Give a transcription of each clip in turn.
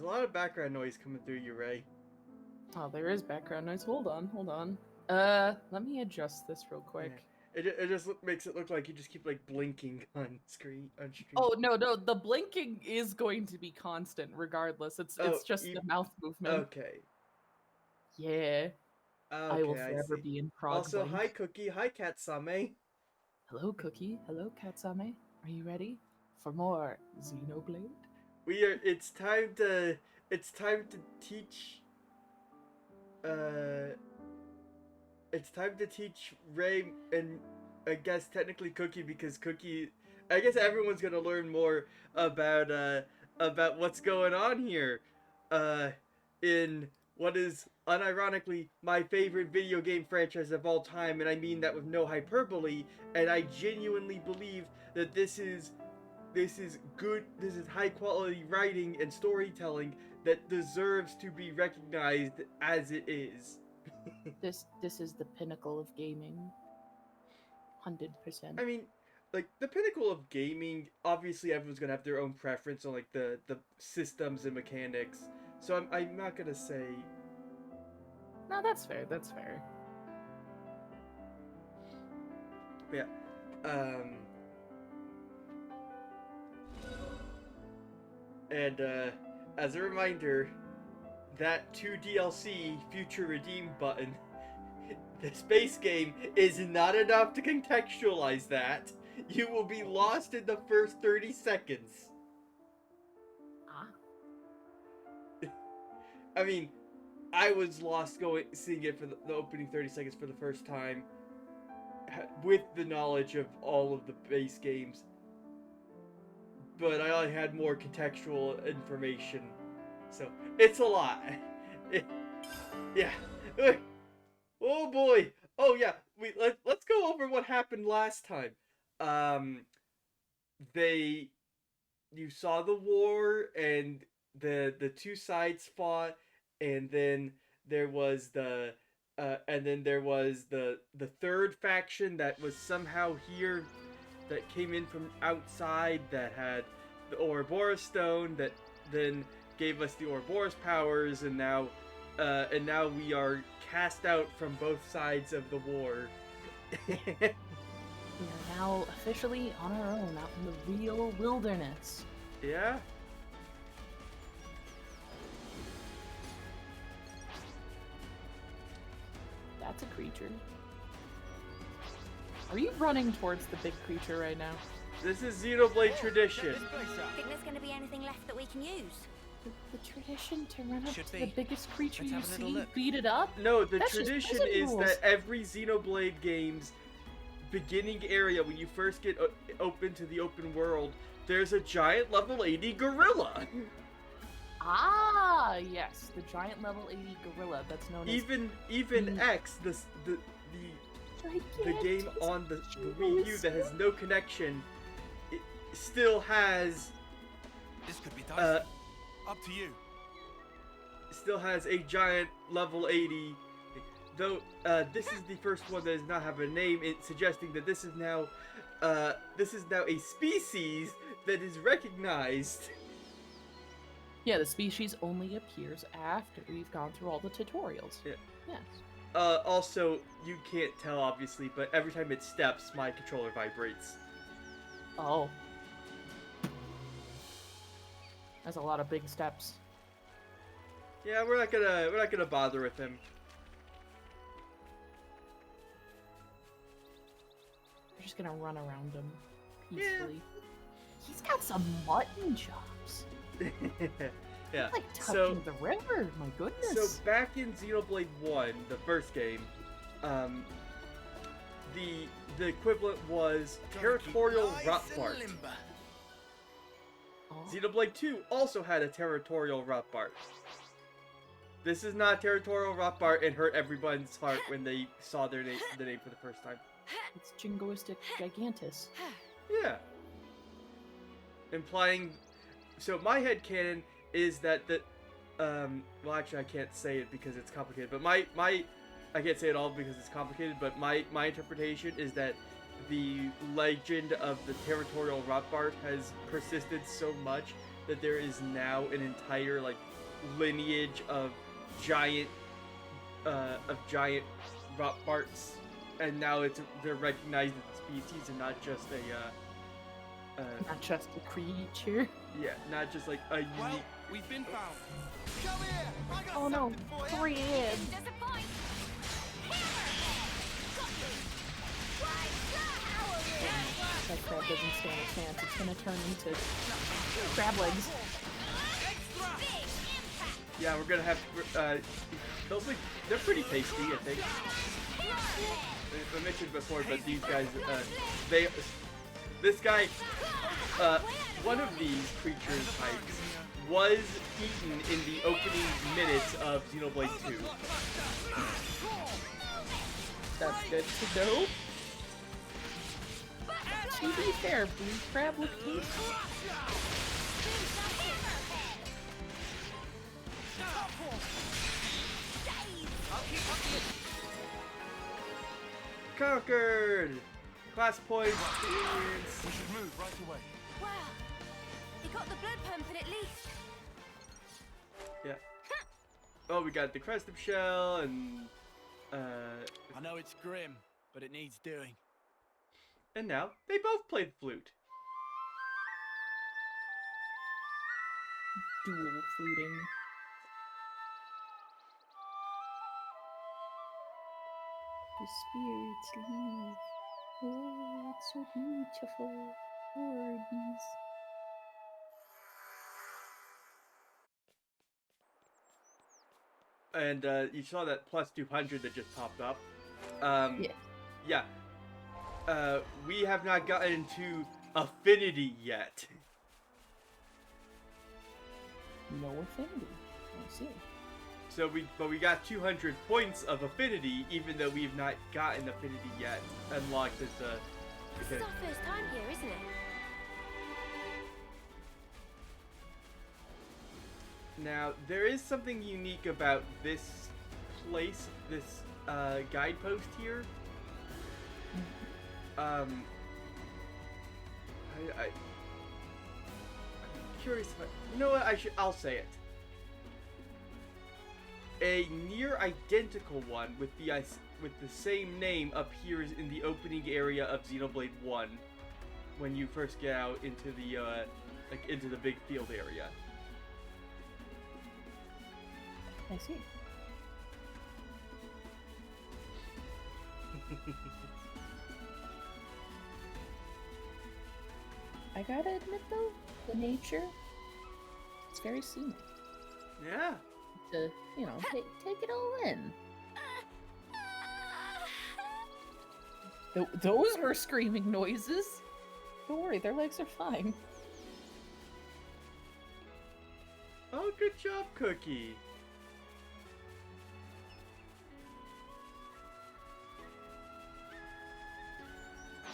There's a lot of background noise coming through you, Ray. Oh, there is background noise. Hold on. Let me adjust this real quick. Yeah. It just makes it look like you just keep like blinking on screen. Oh no, the blinking is going to be constant regardless. It's just the mouth movement. Okay. Yeah. Okay, I will forever be in prog Also, blink. hi Cookie, hi Katsame. Hello Cookie, hello Katsame. Are you ready for more Xenoblade? It's time to teach it's time to teach Ray and I guess technically Cookie, because Cookie, I guess everyone's gonna learn more about what's going on here in what is unironically my favorite video game franchise of all time, and I mean that with no hyperbole, and I genuinely believe that this is good, this is high quality writing and storytelling that deserves to be recognized as it is. This is the pinnacle of gaming. 100%. I mean, like, the pinnacle of gaming, obviously everyone's gonna have their own preference on like the systems and mechanics. So I'm not gonna say. No, that's fair. That's fair. But yeah. And as a reminder, that 2 DLC future redeem button, the space game is not enough to contextualize that. You will be lost in the first 30 seconds. I mean, I was lost seeing it for the opening 30 seconds for the first time, with the knowledge of all of the base games. But I had more contextual information, so it's a lot. Yeah. Oh boy. Oh yeah. Let's go over what happened last time. You saw the war, and the two sides fought, and then there was the third faction that was somehow here, that came in from outside, that had the Ouroboros stone, that then gave us the Ouroboros powers, and now we are cast out from both sides of the war. We are now officially on our own, out in the real wilderness. Yeah. That's a creature. Are you running towards the big creature right now? This is Xenoblade tradition. Think there's going to be anything left that we can use? The tradition to run up to the biggest creature you see, beat it up? No, the tradition is that every Xenoblade game's beginning area, when you first get open to the open world, there's a giant level 80 gorilla. Ah, yes, the giant level 80 gorilla that's known even X, the game on the Wii U that has no connection, it still has. This could be dicey. Up to you. Still has a giant level 80. Though this is the first one that does not have a name, it's suggesting that this is now a species that is recognized. Yeah, the species only appears after we've gone through all the tutorials. Yeah. Yes. Also, you can't tell obviously, but every time it steps, my controller vibrates. Oh. That's a lot of big steps. Yeah, we're not gonna bother with him. We're just gonna run around him peacefully. Yeah. He's got some mutton chops. Yeah. He's like touching the river. My goodness. So back in Xenoblade 1, the first game, the equivalent was territorial Rotbart. Xenoblade 2 also had a territorial Rotbart. This is not territorial Rotbart, and hurt everyone's heart when they saw the name for the first time. It's Jingoistic Gigantus. Yeah. Implying, so my headcanon is that well, actually I can't say it because it's complicated, but I can't say it all because it's complicated, but my interpretation is that the legend of the territorial Rotbart has persisted so much that there is now an entire like lineage of giant Rotbarts, and now they're recognized as a species and not just Not just a creature. not just like a Well, unique. we've been found. Come here! I got Oh no, something for you. 3 heads. Disappoint! Got you! That crab doesn't stand a chance. It's gonna turn into crab legs. Big impact! Yeah, we're gonna have those like they're pretty tasty, I think. I mentioned before, but these guys, this guy, one of these creatures types was eaten in the opening minutes of Xenoblade 2. That's good to know. To be fair, blue crab look tasty. Conquered! Class points, experience. We should move right away. Wow! You got the blood pumping at least. Yeah. Oh, we got the crested shell and I know it's grim, but it needs doing. and now they both play the flute. Dual fluting. The spirits leave. Oh, it's so beautiful. Orbeez. And you saw that plus 200 that just popped up. Yeah. Yeah. We have not gotten to affinity yet. No affinity. I see. So we got 200 points of affinity, even though we've not gotten affinity yet. Unlocked as This is our first time here, isn't it? Now there is something unique about this place, this guidepost here. I'm curious if you know what, I'll say it. A near identical one with the same name appears in the opening area of Xenoblade 1 when you first get out into the into the big field area. I see. I gotta admit though, the nature, it's very scenic. Yeah. To, you know, take it all in. Those were screaming noises. Don't worry, their legs are fine. Oh, good job, Cookie.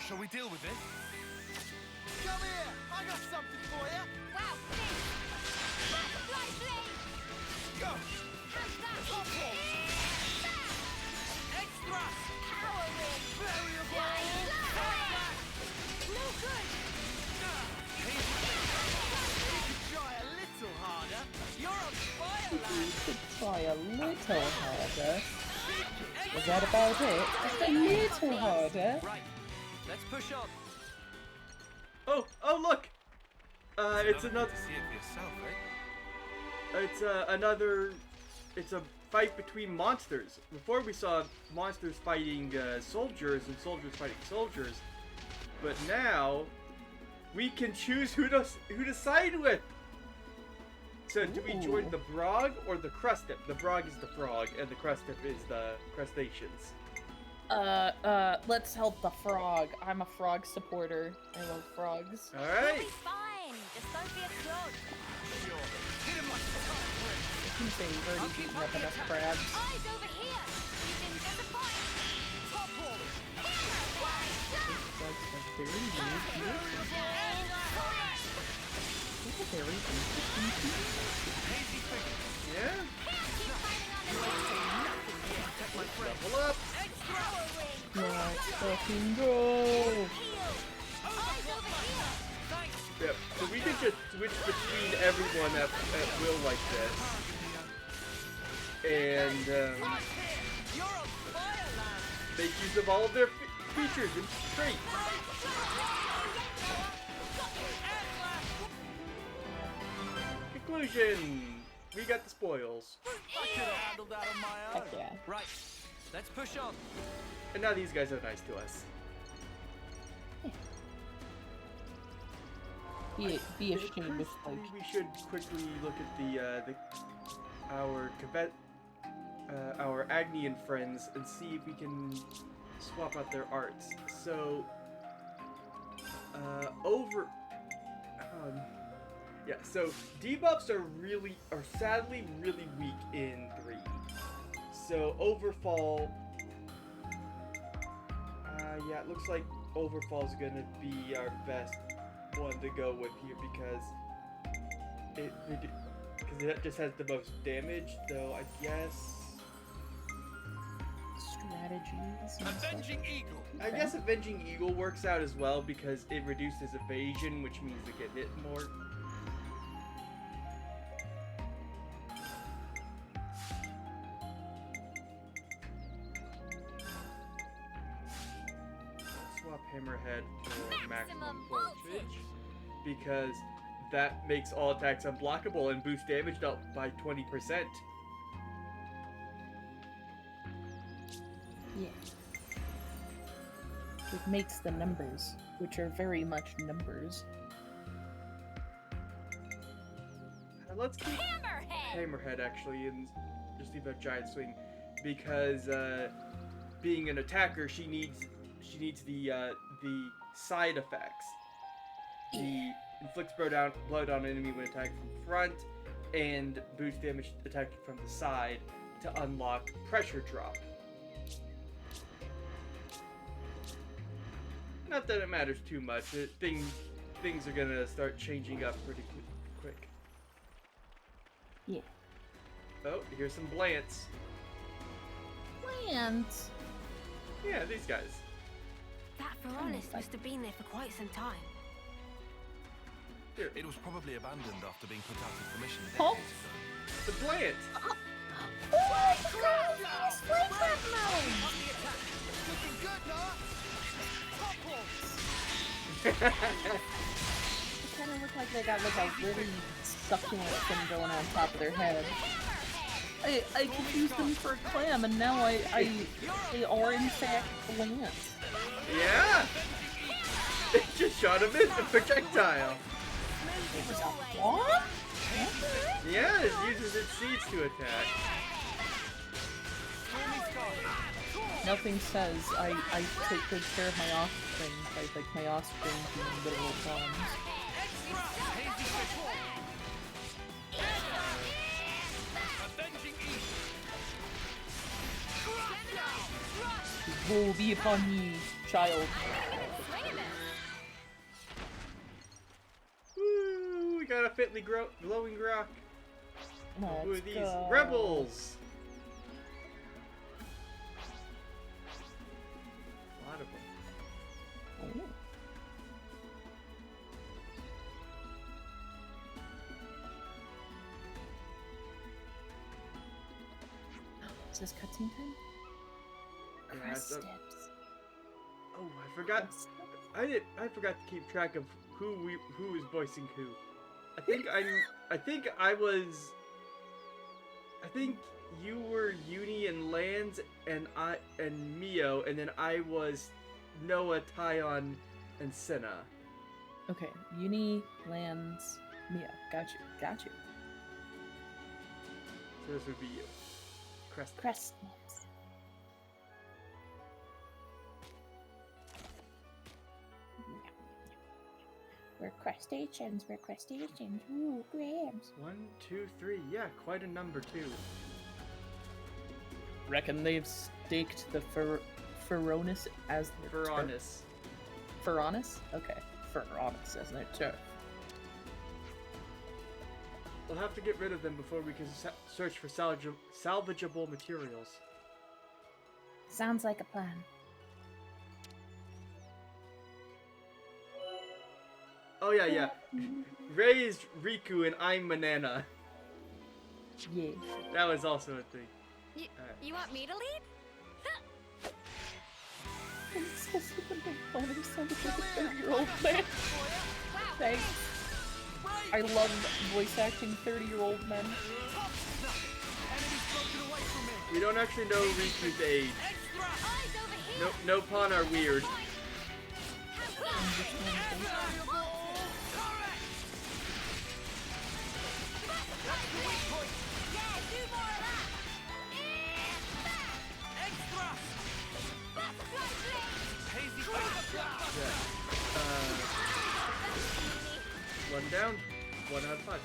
Shall we deal with it? Come here! I got something for you! Wow! Butterfly blade! Go! How's that? Extra! Power ring! Variable! No good! You could try a little harder. You're on fire, You lad! could try a little harder. Was that about it? Just a little harder. Right, let's push on. Oh, look! It's another. See it for yourself, eh? It's another. It's a fight between monsters. Before we saw monsters fighting soldiers and soldiers fighting soldiers, but now we can choose who to side with. So do we join Ooh. the Brog or the Crustip? The Brog is the frog, and the Crustip is the crustaceans. Let's help the frog. I'm a frog supporter. I love frogs. All You'll right. be fine. Just don't be a clod. Sure. Hit him like a top brick. I can say we've already beaten up enough crabs. Eyes over here. You didn't disappoint. Topple! Hammer blade! Frogs are very weird creatures. They're very interesting creatures. Hazy figure. Yeah. Keep fighting on the way. Protect my friend. Level up. Power ring. Let's fucking go! Heal. Eyes over here. Yep. So we can just switch between everyone at will like this. And You're on fire, lad. make use of all of their features and traits. Conclusion. We got the spoils. I could have handled that on my own. Heck yeah. Right, let's push on. And now these guys are nice to us. Be ashamed if, like, We should quickly look at our Agnian friends and see if we can swap out their arts. So, yeah. So debuffs are sadly really weak in 3. So overfall. Yeah, it looks like overfall is gonna be our best one to go with here because it just has the most damage. Though I guess strategies. and stuff. Avenging Eagle. I guess Avenging Eagle works out as well because it reduces evasion, which means they get hit more. Swap Hammerhead for maximum voltage because that makes all attacks unblockable and boosts damage up by 20%. Yeah. It makes the numbers, which are very much numbers. Let's keep Hammerhead actually and just leave that giant swing because being an attacker, she needs the side effects. The inflicts blood on enemy when attacked from front, and boost damage attacked from the side to unlock pressure drop. Not that it matters too much. Things are gonna start changing up pretty quick. Yeah. Oh, here's some Blants. Plants. Yeah, these guys. That Veronis must have been there for quite some time. Here, It was probably abandoned after being put out of commission Huh? decades ago. the Blant. Oh, it's flame melon. On the attack. Looking good, Noah. Topple. They kind of look like they got like a really succulent thing going on top of their head. I confused them for a clam, and now they are in fact plants. Yeah. It just shot him in a projectile. It was a what? Yeah, it uses its seeds to attack. Nothing says I take good care of my offspring by like my offspring being literal plums. Avenging Eagle. Woe be upon me, child. Woo! We got a fitly glowing rock. Who are Let's these? go. Rebels! A lot of them. Oh. Is this cutscene time? Yeah, Crest so- steps. Oh, I forgot. I forgot to keep track of who is voicing who. I think you were Uni and Lands and Mio, and then I was Noah, Tyon, and Senna. Okay, Uni, Lands, Mia. Got you. So this would be you. Crest. Crest. We're crustaceans. Ooh, grams. 1, 2, 3. Yeah, quite a number too. Reckon they've staked the Feronis as their Veronis. Feronis? Okay. Feronis as their turf. We'll have to get rid of them before we can search for salvageable materials. Sounds like a plan. Oh yeah, yeah. Ray is Riku and I'm Manana. Yeah. That was also a thing. You want me to lead? It's so stupid. My phone sounded like a 30-year-old man. Wow. Thanks. I love voice acting 30-year-old men. Enemy's broken away from me. We don't actually know Riku's age. Extra. Eyes over here. No pawn are weird. Yeah, do more of that. Extra. Butterfly blade. Hazy face. Yeah. One down. 1 out of 5.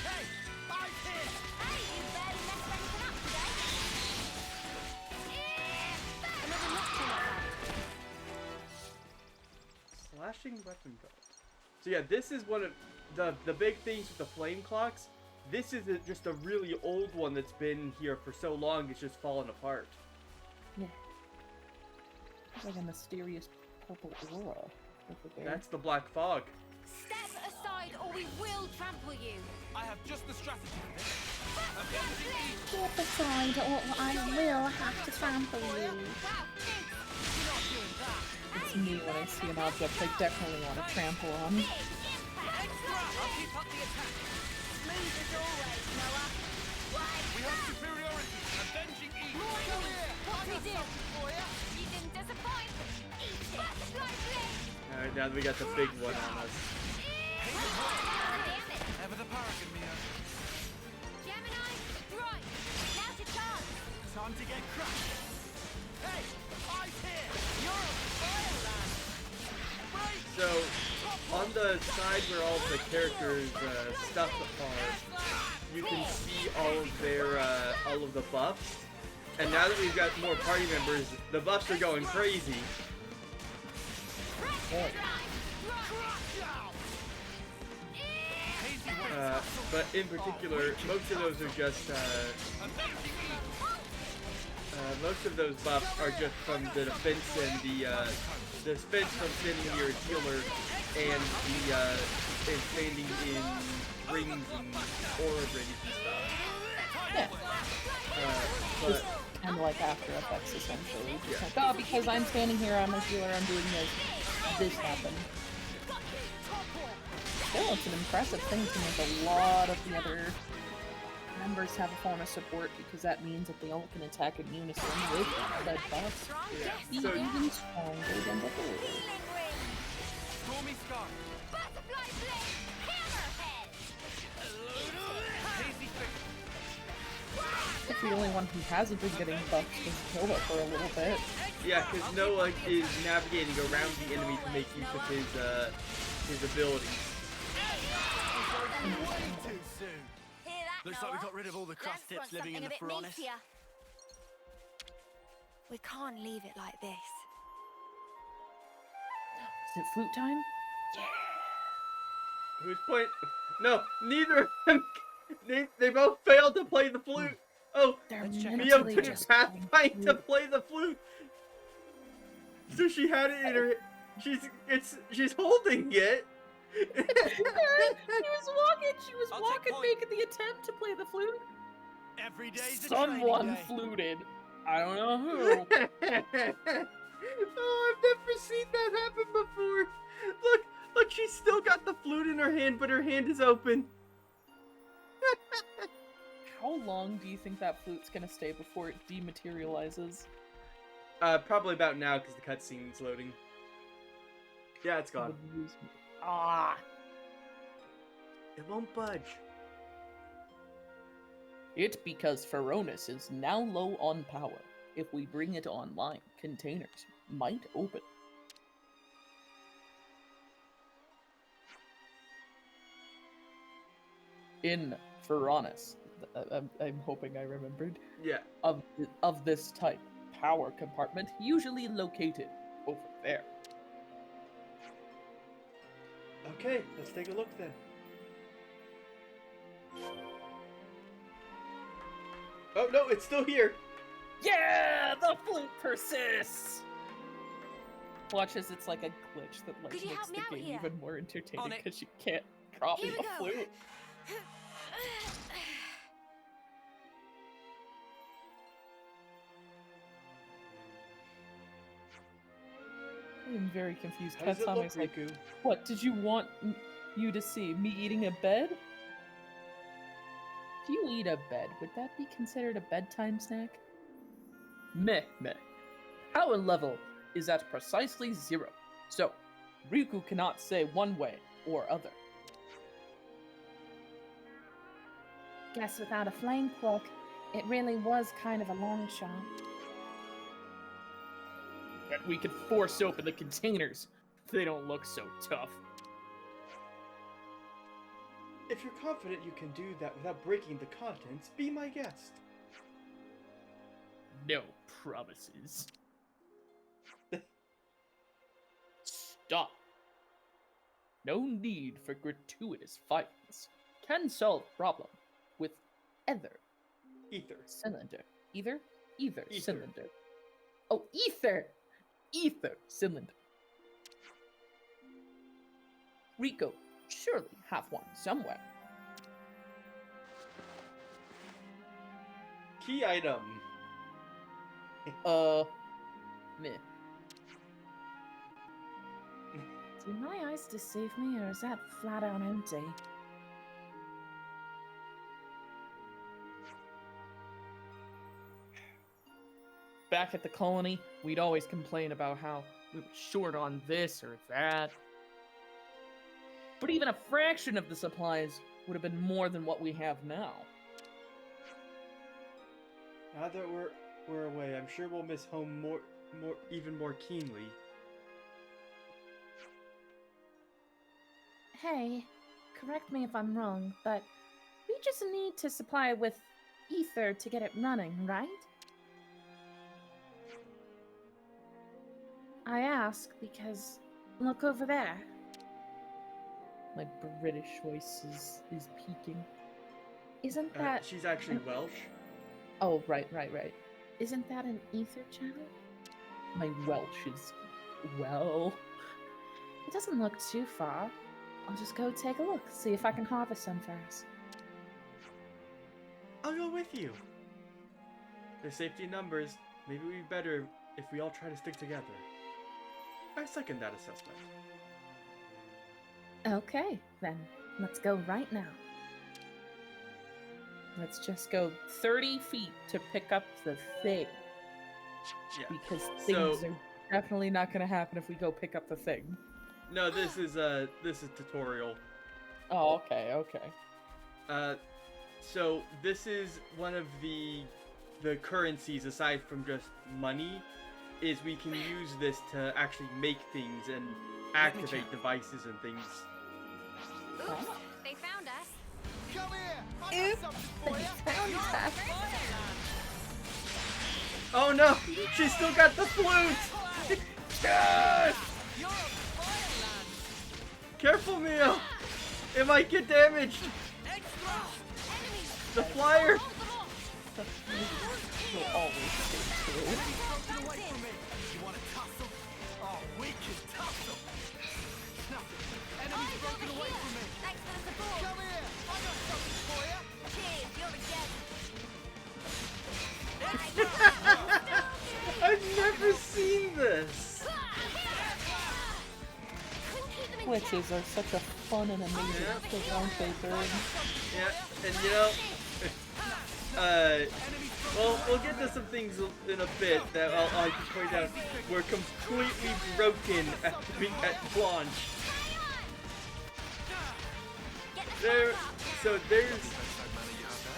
Hey, I'm here. Hey, you barely messed anything up today. Another notch in that. Slashing weapon belt. So yeah, this is one of the big things with the flame clocks. This is just a really old one that's been here for so long it's just fallen apart. Yeah. It's like a mysterious purple aura over there. That's the black fog. Step aside or we will trample you. I have just the strategy for this. Step aside or I will have to trample you. Wow, You're not doing that. It's me when I see an object I definitely want to trample on. Extra. I'll keep up the attack. smooth as always, Noah. Why? We have superiority. Avenging evil. What do we do? You didn't disappoint. Eat it. Butterfly blade. Alright, now that we got the big one on us. Damn it. Ever the paragon, Mia. Gemini, right. Now's your chance. Time to get crushed. Hey, eyes here. You're on fire, lad. Break. So, on the side where all the characters' stuff are, you can see all of the buffs. And now that we've got more party members, the buffs are going crazy. But in particular, most of those are just most of those buffs are just from the defense and the defense from standing near a healer and the and standing in rings and aura rings and stuff. Yeah. But Kind of like After Effects, essentially. Just Yeah. like, oh, because I'm standing here, I'm a healer, I'm doing this. This happened. Still, it's an impressive thing to make a lot of the other members have a form of support, because that means that they all can attack in unison with that buff. Be So- even stronger than before. Healing ring. Stormy sky. Butterfly blade. Hammerhead. Hazy fix. It's the only one who hasn't been getting buffed is Nova for a little bit. yeah, because Noah is navigating around the enemy to make use of his abilities. Too soon. Hear that, Looks like we Noah? got rid of all the crust Let's tips want living in the something a bit Ferronis. meatier. We can't leave it like this. Is it flute time? Who's playing? No, neither of them. They both failed to play the flute. Oh, They're Let's check Mio mentally couldn't just pathfind playing to flute. play the flute. So she had it in her. She's holding it. She was I'll take walking, point. making the attempt to play the flute. Every day's a Someone training day. fluted. I don't know who. Oh, I've never seen that happen before. Look, she's still got the flute in her hand, but her hand is open. How long do you think that flute's gonna stay before it dematerializes? Probably about now because the cutscene's loading. Yeah, it's gone. Ah. It won't budge. It's because Ferronis is now low on power. If we bring it online, containers might open. In Ferronis, I'm hoping I remembered, Yeah. of this type, power compartment usually located over there. Okay, let's take a look then. Oh no, it's still here. Yeah, the flute persists. Watch as it's like a glitch that like Could you makes help me the out game here? even more entertaining On it. because you can't copy Here we a go. flute. I am very confused. How does it look, Katsume's like, Riku? what did you want you to see? Me eating a bed? If you eat a bed, would that be considered a bedtime snack? Meh, meh. Power level is at precisely 0, so Riku cannot say one way or other. Guess without a flame cloak, it really was kind of a long shot. That we could force open the containers. They don't look so tough. If you're confident you can do that without breaking the contents, be my guest. No promises. Stop. No need for gratuitous violence. Can solve problem with ether Ether. cylinder. Ether Ether. cylinder. Oh, ether cylinder. Rico surely have one somewhere. Key item. Meh. Do my eyes deceive me, or is that flat out empty? Back at the colony, we'd always complain about how we were short on this or that. But even a fraction of the supplies would have been more than what we have now. Now that we're away, I'm sure we'll miss home even more keenly. Hey, correct me if I'm wrong, but we just need to supply it with ether to get it running, right? I ask because look over there. My British voice is peaking. Isn't that She's actually Welsh. Oh, right. isn't that an ether channel? My Welsh is, well... It doesn't look too far. I'll just go take a look, see if I can harvest some first. I'll go with you. There's safety in numbers. Maybe we'd be better if we all try to stick together. I second that assessment. Okay, then. Let's go right now. Let's just go 30 feet to pick up the thing. Yeah. Because So- things are definitely not gonna happen if we go pick up the thing. No, this is tutorial. Oh, okay. So this is one of the currencies aside from just money, is we can use this to actually make things and activate devices and things. Oops, they found us. Come here! I got something for you! Oh no! She still got the flute! Yes! You're a fireland! Careful, Mio! It might get damaged! Extra! Enemies! The flyer! We'll always stay true. Broken away from me! You want to tussle? Oh, we can tussle! Nothing. Enemies broken away from me! Thanks for the support. Come here! I got something for you! Cheers, you're a guest. I've never seen this! Glitches are such a fun and amazing Yeah. thing, aren't they, Bird? Yeah, and you know, we'll get to some things in a bit that I can point out were completely broken at launch.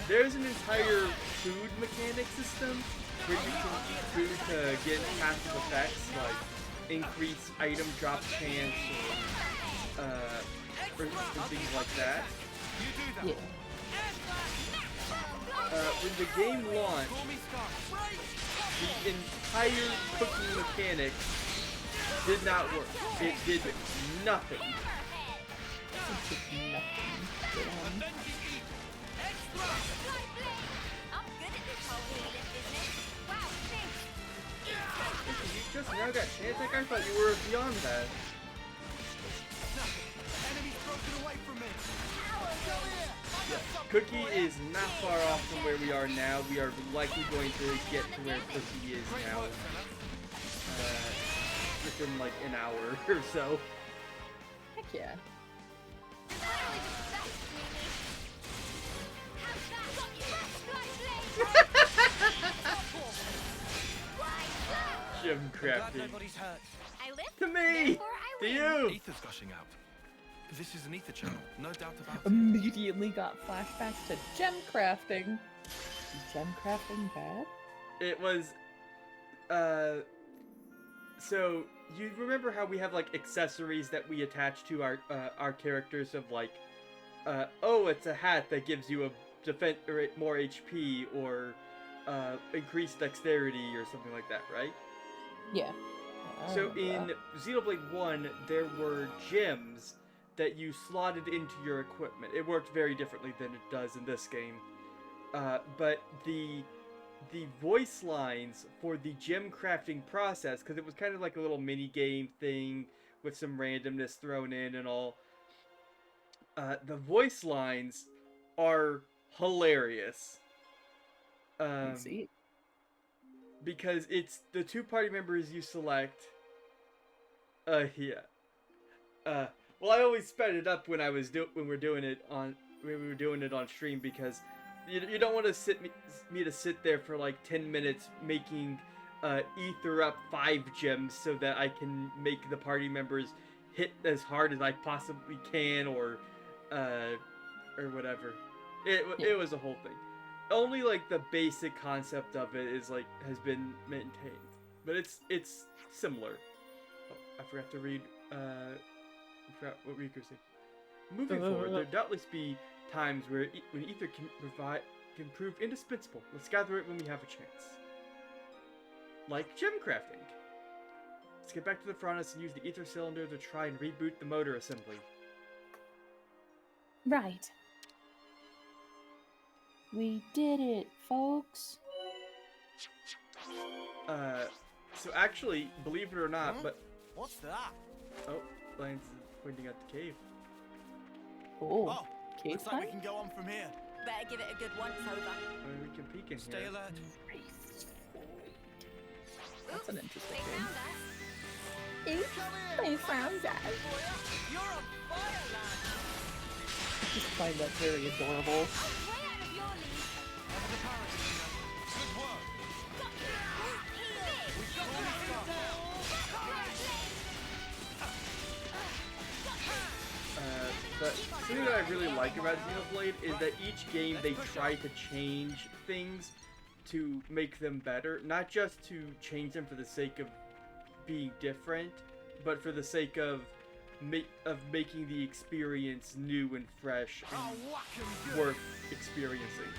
There's an entire food mechanic system where you can eat food to get passive effects like increase item drop chance or things like that. Yeah. When the game launched, Call me Scar. the entire cooking mechanic did not work. It did nothing. I'm good at this whole healing business. Wow, thanks. You just now got Chantec? I thought you were beyond that. Enemy's broken away from me. Go here. I got something Cookie for you. is not far off from where we are now. We are likely going to get to where Cookie is Great now. work, fella. Within like an hour or so. Heck yeah. Gym I'm glad crafting. nobody's hurt. I live, To me! therefore I To win. you! Ether's gushing out. This is an ether channel, no doubt about it. Immediately got flashbacks to gem crafting. Is gem crafting bad? It was, so you remember how we have like accessories that we attach to our characters of like, oh, it's a hat that gives you a defense or more HP or increased dexterity or something like that, right? Yeah. So in Xenoblade 1, there were gems that you slotted into your equipment. It worked very differently than it does in this game. But the voice lines for the gem crafting process, because it was kind of like a little mini game thing with some randomness thrown in and all, the voice lines are hilarious. I see. Because it's the two party members you select. Yeah. Well, I always sped it up when we were doing it on stream because you don't want to me to sit there for like 10 minutes making ether up 5 gems so that I can make the party members hit as hard as I possibly can or whatever. It was a whole thing. Only like the basic concept of it is like has been maintained, but it's similar. Oh, I forgot to read. I forgot what Riku said. Moving forward, there'll doubtless be times where when ether can prove indispensable. Let's gather it when we have a chance. Like gem crafting. Let's get back to the furnace and use the ether cylinder to try and reboot the motor assembly. Right. We did it, folks. So actually, believe it or not, Huh? but What's that? oh, Lance is pointing at the cave. Oh, Oh, cave looks like we time? can go on from here. Better give it a good once over. I mean, we can peek in Stay here. alert. That's an interesting They game. found us. They found us. You're on fire, lad. I just find that very adorable. Way out of your league. Over the parapet, Good work. But something that I really like about Xenoblade is that each game they try to change things to make them better, not just to change them for the sake of being different, but for the sake of making the experience new and fresh Oh, and whack 'em good. worth experiencing.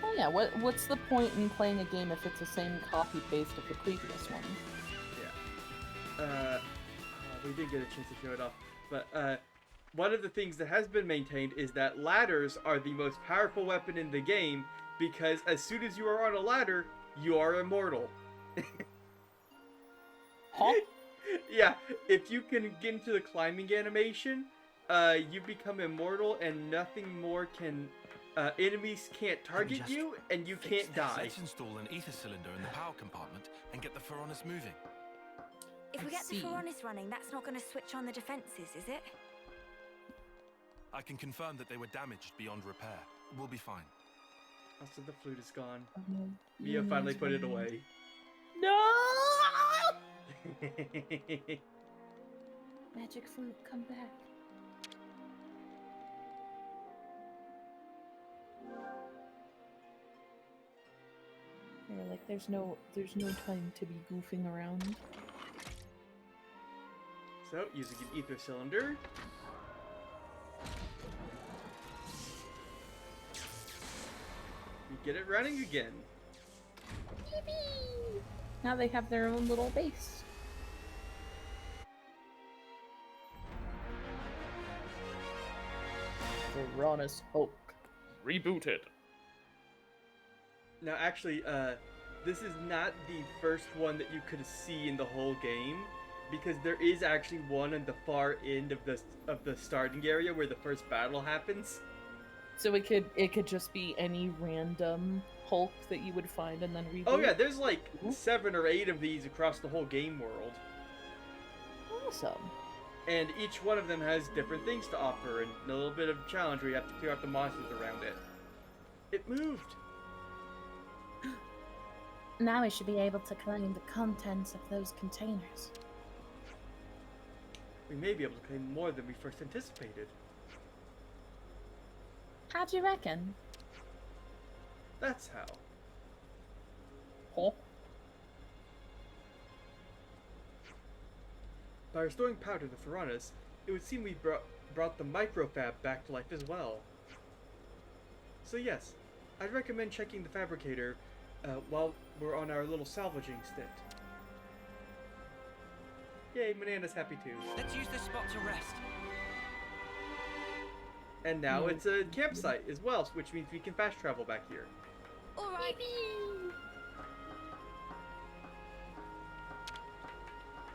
Oh yeah, what's the point in playing a game if it's the same copy-paste of the previous one? Yeah. We did get a chance to show it off, but one of the things that has been maintained is that ladders are the most powerful weapon in the game because as soon as you are on a ladder, you are immortal. Huh? Yeah, if you can get into the climbing animation, you become immortal and nothing more can... enemies can't target just you and you can't die. Let's install an ether cylinder in the power compartment and get the Pharaonis moving. If we I get see. the Pharaonis running, that's not going to switch on the defenses, is it? I can confirm that they were damaged beyond repair. We'll be fine. Also, the flute is gone. Oh, Mia finally put it away. No! Magic flute, come back. You're like, there's no time to be goofing around. So, using an ether cylinder. We get it running again. Yippee! Now they have their own little base. Pharaonis Hulk. Rebooted. Now, actually, this is not the first one that you could see in the whole game, because there is actually one in the far end of the starting area where the first battle happens. So it could just be any random Hulk that you would find and then reboot? Oh yeah, there's like 7 or 8 of these across the whole game world. Awesome. And each one of them has different things to offer and a little bit of challenge where you have to clear out the monsters around it. It moved. Now we should be able to claim the contents of those containers. We may be able to claim more than we first anticipated. How'd you reckon? That's how. Huh? By restoring power to the Piranhas, it would seem we brought the microfab back to life as well. So yes, I'd recommend checking the fabricator while we're on our little salvaging stint. Yay, Manana's happy too. Let's use this spot to rest. And now it's a campsite as well, which means we can fast travel back here. All right.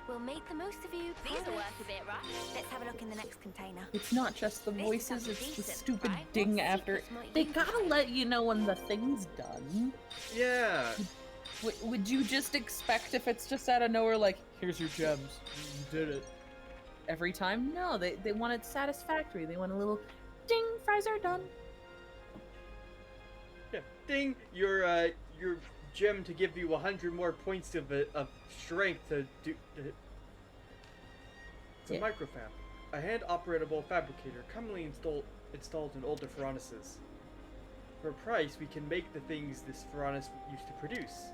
We'll make the most of you. These will work a bit, right? Let's have a look in the next container. It's not just the This voices, sounds it's the decent, stupid right? ding What after. secrets might They you gotta find? let you know when the thing's done. Yeah. Would you just expect if it's just out of nowhere, like, here's your gems, you did it, every time? No, they want it satisfactory. They want a little ding, fries are done. Yeah. Ding, your gem to give you 100 more points of strength to do. It's a Yeah. microfab, a hand-operatable fabricator commonly installed in older furnaces. For a price, we can make the things this furnace used to produce.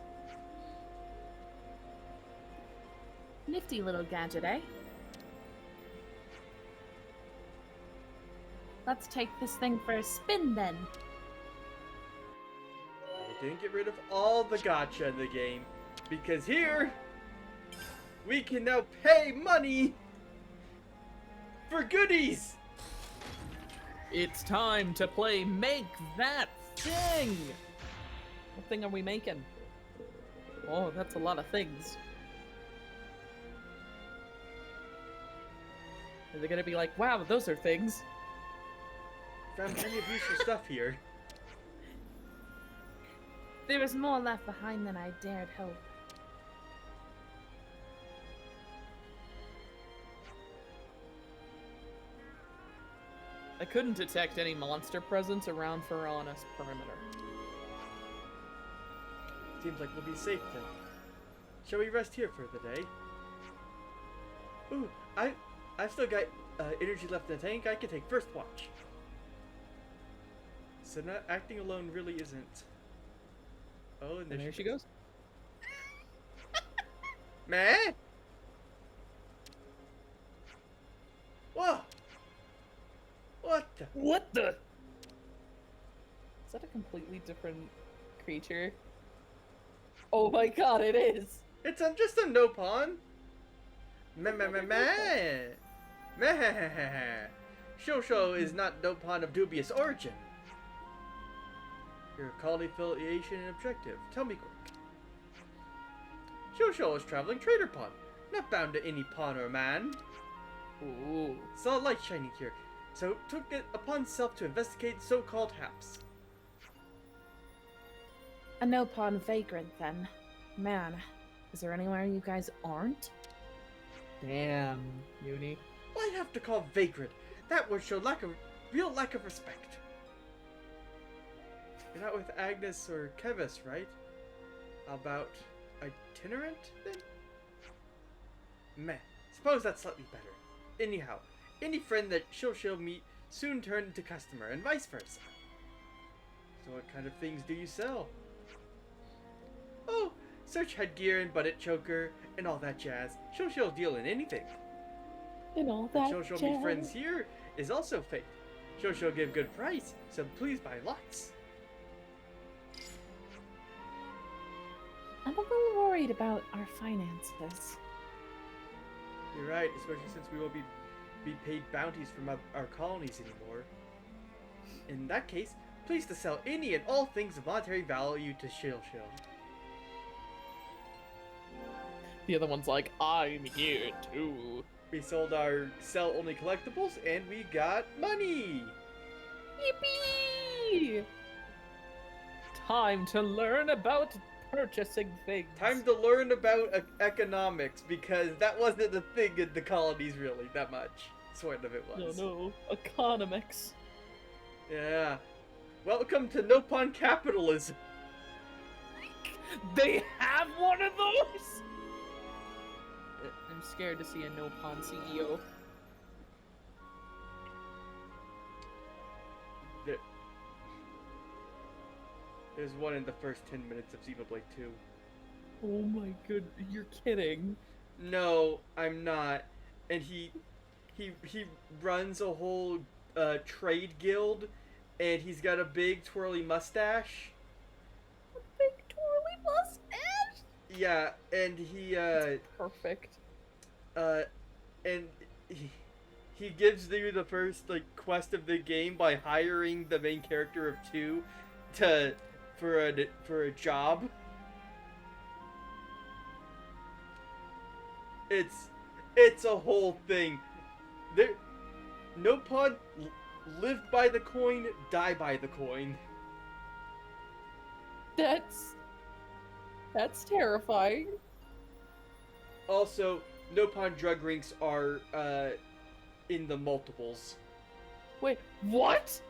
Nifty little gadget, eh? Let's take this thing for a spin then. I didn't get rid of all the gotcha in the game, because here, we can now pay money for goodies! It's time to play Make That Thing! What thing are we making? Oh, that's a lot of things. Are they gonna be like, wow, those are things? Found plenty of useful stuff here. There was more left behind than I dared hope. I couldn't detect any monster presence around Piranha's perimeter. Seems like we'll be safe then. Shall we rest here for the day? Ooh, I've still got energy left in the tank. I can take first watch. So not acting alone really isn't. Oh, and And there she goes. Meh? Whoa! What the? What the? Is that a completely different creature? Oh my god, it is! It's just a no pawn. Meh meh meh meh. Meh. Shosho is not no pawn of dubious origin. Your colony affiliation and objective. Tell me quick. Shosho is traveling trader pawn, not bound to any pawn or man. Ooh. Saw light shining here, so took it upon self to investigate so-called haps. A no-pawn vagrant, then. Man, is there anywhere you guys aren't? Damn, Uni. Why have to call vagrant? That would show real lack of respect. You're not with Agnes or Kevis, right? How about itinerant, then? Meh. Suppose that's slightly better. Anyhow, any friend that she'll meet soon turn into customer, and vice versa. So what kind of things do you sell? Oh, search headgear and butt choker, and all that jazz. She'll deal in anything. And all The that She'll meet friends here is also fake. She'll give good price, so please buy lots. I'm a little worried about our finances. You're right, especially since we won't be paid bounties from our colonies anymore. In that case, please to sell any and all things of monetary value to Shill. The other one's like, I'm here too. We sold our sell-only collectibles, and we got money! Yippee! Time to learn about purchasing things. Time to learn about economics, because that wasn't a thing in the colonies, really, that much. Sort of it was. No, economics. Yeah. Welcome to Nopon capitalism. They have one of those? I'm scared to see a Nopon CEO. There's one in the first 10 minutes of Xenoblade 2. Oh my god, you're kidding. No, I'm not. And he runs a whole trade guild, and he's got a big twirly mustache. A big twirly mustache? Yeah, and he That's perfect. and he gives you the first like quest of the game by hiring the main character of 2 for a job. It's a whole thing. Nopon live by the coin, die by the coin. That's terrifying. Also, Nopon drug ranks are in the multiples. Wait, what?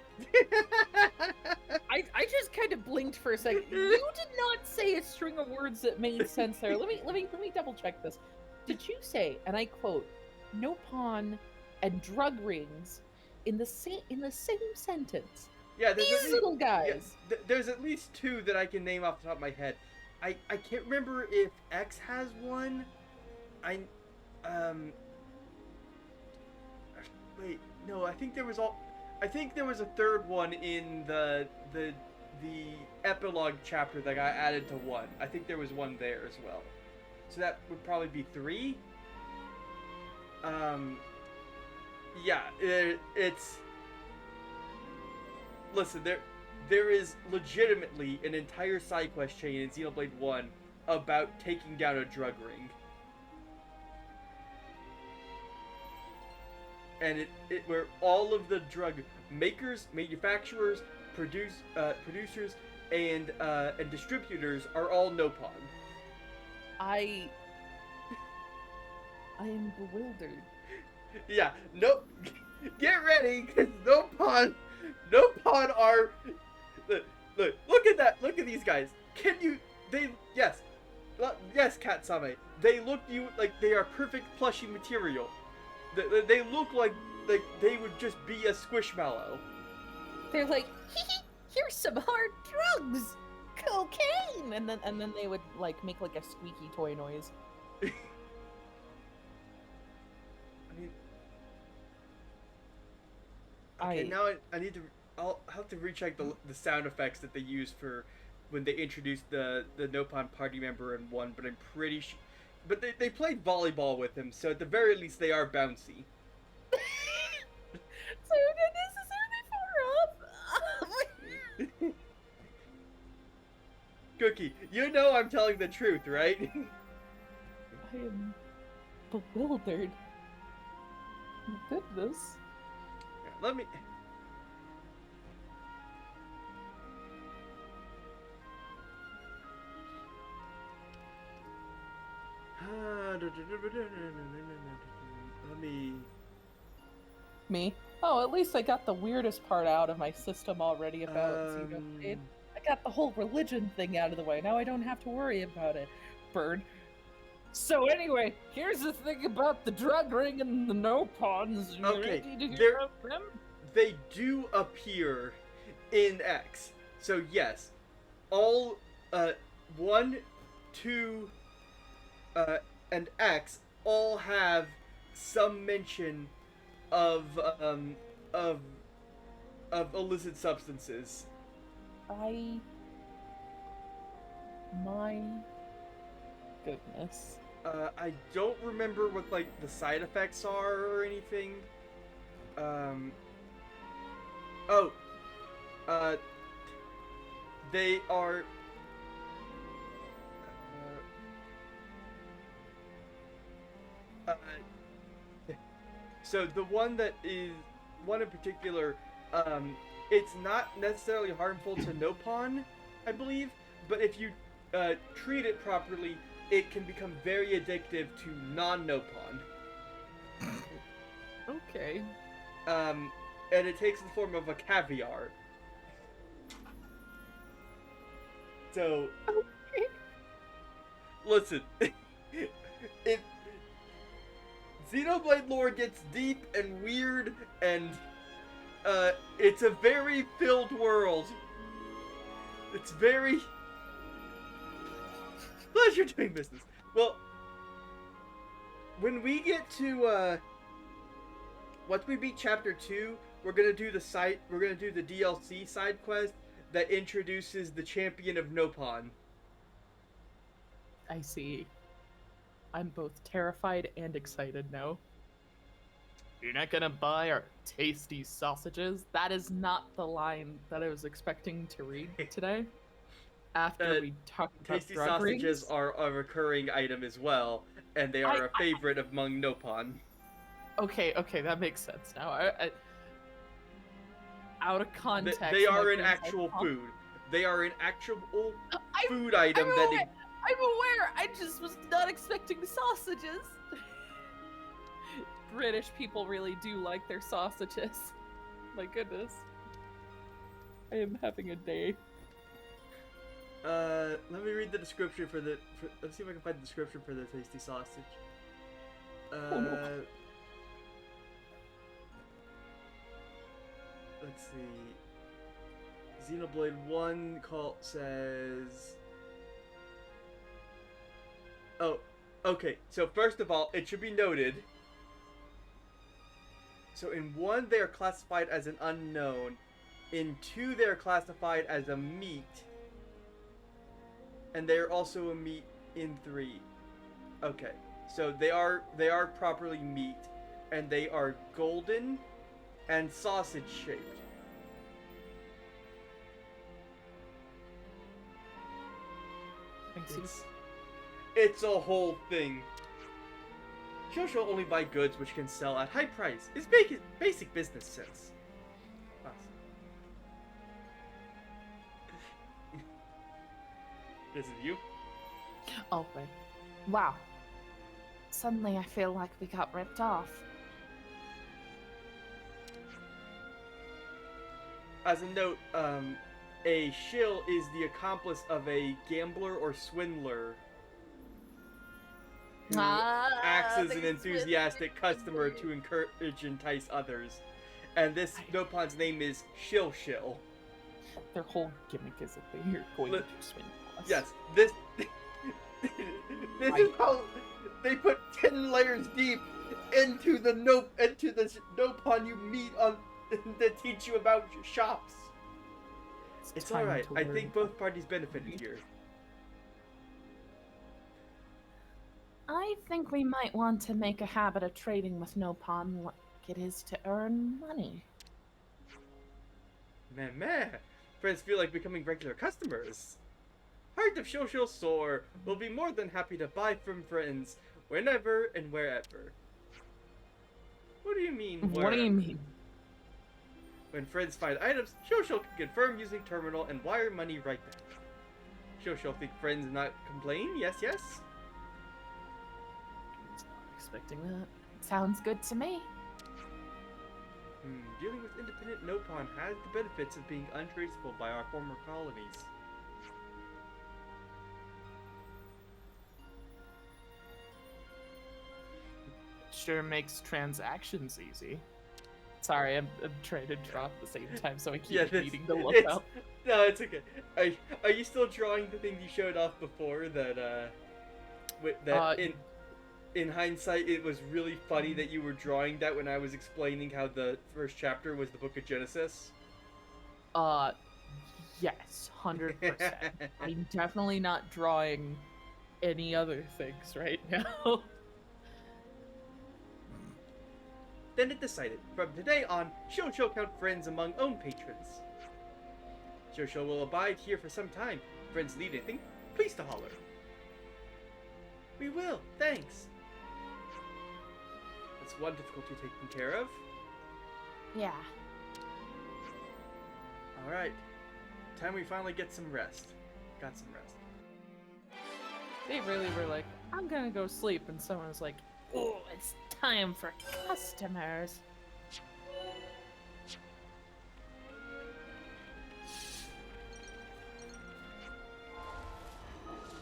I just kind of blinked for a second. You did not say a string of words that made sense there. Let me double check this. Did you say, and I quote, Nopon and drug rings in the same sentence? Yeah, These little guys. Yeah, there's at least 2 that I can name off the top of my head. I can't remember if X has one. Wait, no, I think there was a third one in the epilogue chapter that got added to 1. I think there was one there as well. So that would probably be 3. Yeah, it's... Listen, there is legitimately an entire side quest chain in Xenoblade 1 about taking down a drug ring. And it where all of the drug makers, manufacturers, producers, and distributors are all Nopon. I am bewildered. Yeah, no, get ready, because Nopon are, look at that, look at these guys. Yes, Katsame, they look to you like they are perfect plushy material. They look like they would just be a squishmallow. They're like, here's some hard drugs, cocaine, and then they would like make like a squeaky toy noise. I mean, okay, now I'll have to recheck the sound effects that they use for when they introduced the Nopon party member in 1, but I'm pretty sure. But they played volleyball with him, so at the very least they are bouncy. So unnecessarily far up. Cookie, you know I'm telling the truth, right? I am bewildered. Goodness. Let me... Let me... Me? Oh, at least I got the weirdest part out of my system already about Xenoblade. I got the whole religion thing out of the way. Now I don't have to worry about it. Bird. So anyway, here's the thing about the drug ring and the Nopons. You Okay, ready to hear about them? they do appear in X. So yes, all 1, 2, and X all have some mention of illicit substances. My goodness. I don't remember what like the side effects are or anything. Uh, so the one in particular, it's not necessarily harmful to Nopon, I believe, but if you treat it properly, it can become very addictive to non-Nopon. Okay. And it takes the form of a caviar. So, listen, it Xenoblade lore gets deep and weird, and it's a very filled world. It's very pleasure doing business. Well, when we get to once we beat chapter 2, we're gonna do the DLC side quest that introduces the champion of Nopon. I see. I'm both terrified and excited now. You're not gonna buy our tasty sausages? That is not the line that I was expecting to read today. After we talked about Tasty drug sausages rings. are a recurring item as well, and they are a favorite among Nopon. Okay, that makes sense now. Out of context. They are my an brain's actual like, huh? food. They are an actual food I'm item aware, I'm aware. I just was not expecting sausages. British people really do like their sausages. My goodness. I am having a day. Let me read the description let's see if I can find the description for the tasty sausage. Let's see. Xenoblade 1 says... Oh, okay. So first of all, it should be noted. So in 1, they are classified as an unknown. In 2, they are classified as a meat. And they are also a meat in 3. Okay. So they are properly meat. And they are golden and sausage shaped. It's a whole thing. Shosho only buy goods which can sell at high price. It's basic business sense. Awesome. This is you? Oh, wait. Wow. Suddenly I feel like we got ripped off. As a note, a shill is the accomplice of a gambler or swindler who acts as an enthusiastic customer to encourage and entice others. And this Nopon's name is Shill Shill. Their whole gimmick is that they're going to swindle us. Yes, this is how they put 10 layers deep into the Nopon you meet on that teach you about shops. It's alright. I think both parties benefited here. I think we might want to make a habit of trading with Nopon like it is to earn money. Man. Friends feel like becoming regular customers. Heart of Shosho Soar will be more than happy to buy from friends whenever and wherever. What do you mean, wherever? What do you mean? When friends find items, Shosho can confirm using terminal and wire money right back. Shosho think friends not complain? Yes. Expecting that. Sounds good to me. Dealing with independent Nopon has the benefits of being untraceable by our former colonies. Sure makes transactions easy. Sorry, I'm trying to draw at the same time, so I keep needing to look up. No, it's okay. Are you still drawing the thing you showed off before that in hindsight it was really funny that you were drawing that when I was explaining how the first chapter was the Book of Genesis? Yes, 100%. I'm definitely not drawing any other things right now. Then it decided, from today on, Shosho count friends among own patrons. Shosho will abide here for some time. Friends need anything, please to holler. We will, thanks. That's one difficulty taken care of. Yeah. Alright. Time we finally get some rest. Got some rest. They really were like, I'm gonna go sleep, and someone was like, Oh, it's time for customers.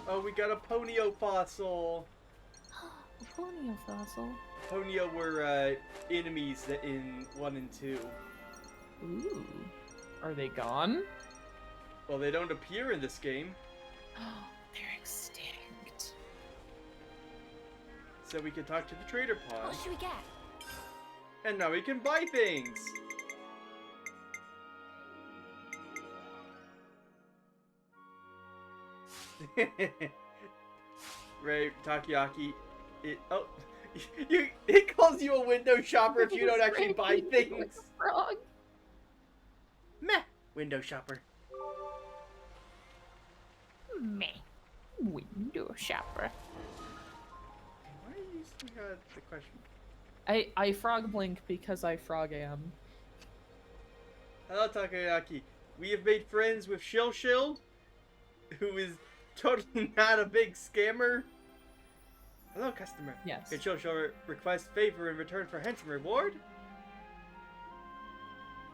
Oh, we got a Ponyo fossil! A Ponyo fossil. Ponyo were enemies in 1 and 2. ooh, are they gone? Well, they don't appear in this game, They're extinct. so we can talk to the trader pawn. What should we get? And now we can buy things! Ray, Takoyaki, it calls you a window shopper if you don't actually buy things. Frog. Meh, window shopper. Meh. Window shopper. Why are you using the question? I frog blink because I frog am. Hello, Takoyaki. We have made friends with Shill Shill, who is totally not a big scammer. Hello, customer. Yes. Can Shill Shill request favor in return for handsome reward?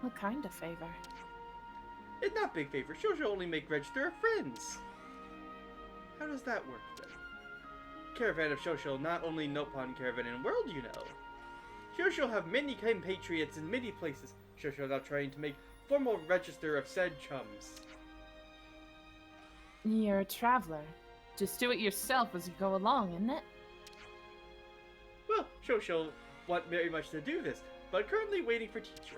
What kind of favor? It's not big favor. Shill Shill only make register of friends. How does that work then? Caravan of Shill Shill, not only Nopon caravan in the world, you know. Shill Shill have many compatriots in many places. Shill Shill now trying to make formal register of said chums. You're a traveler. Just do it yourself as you go along, isn't it? Well, Shill Shill want very much to do this, but currently waiting for teacher.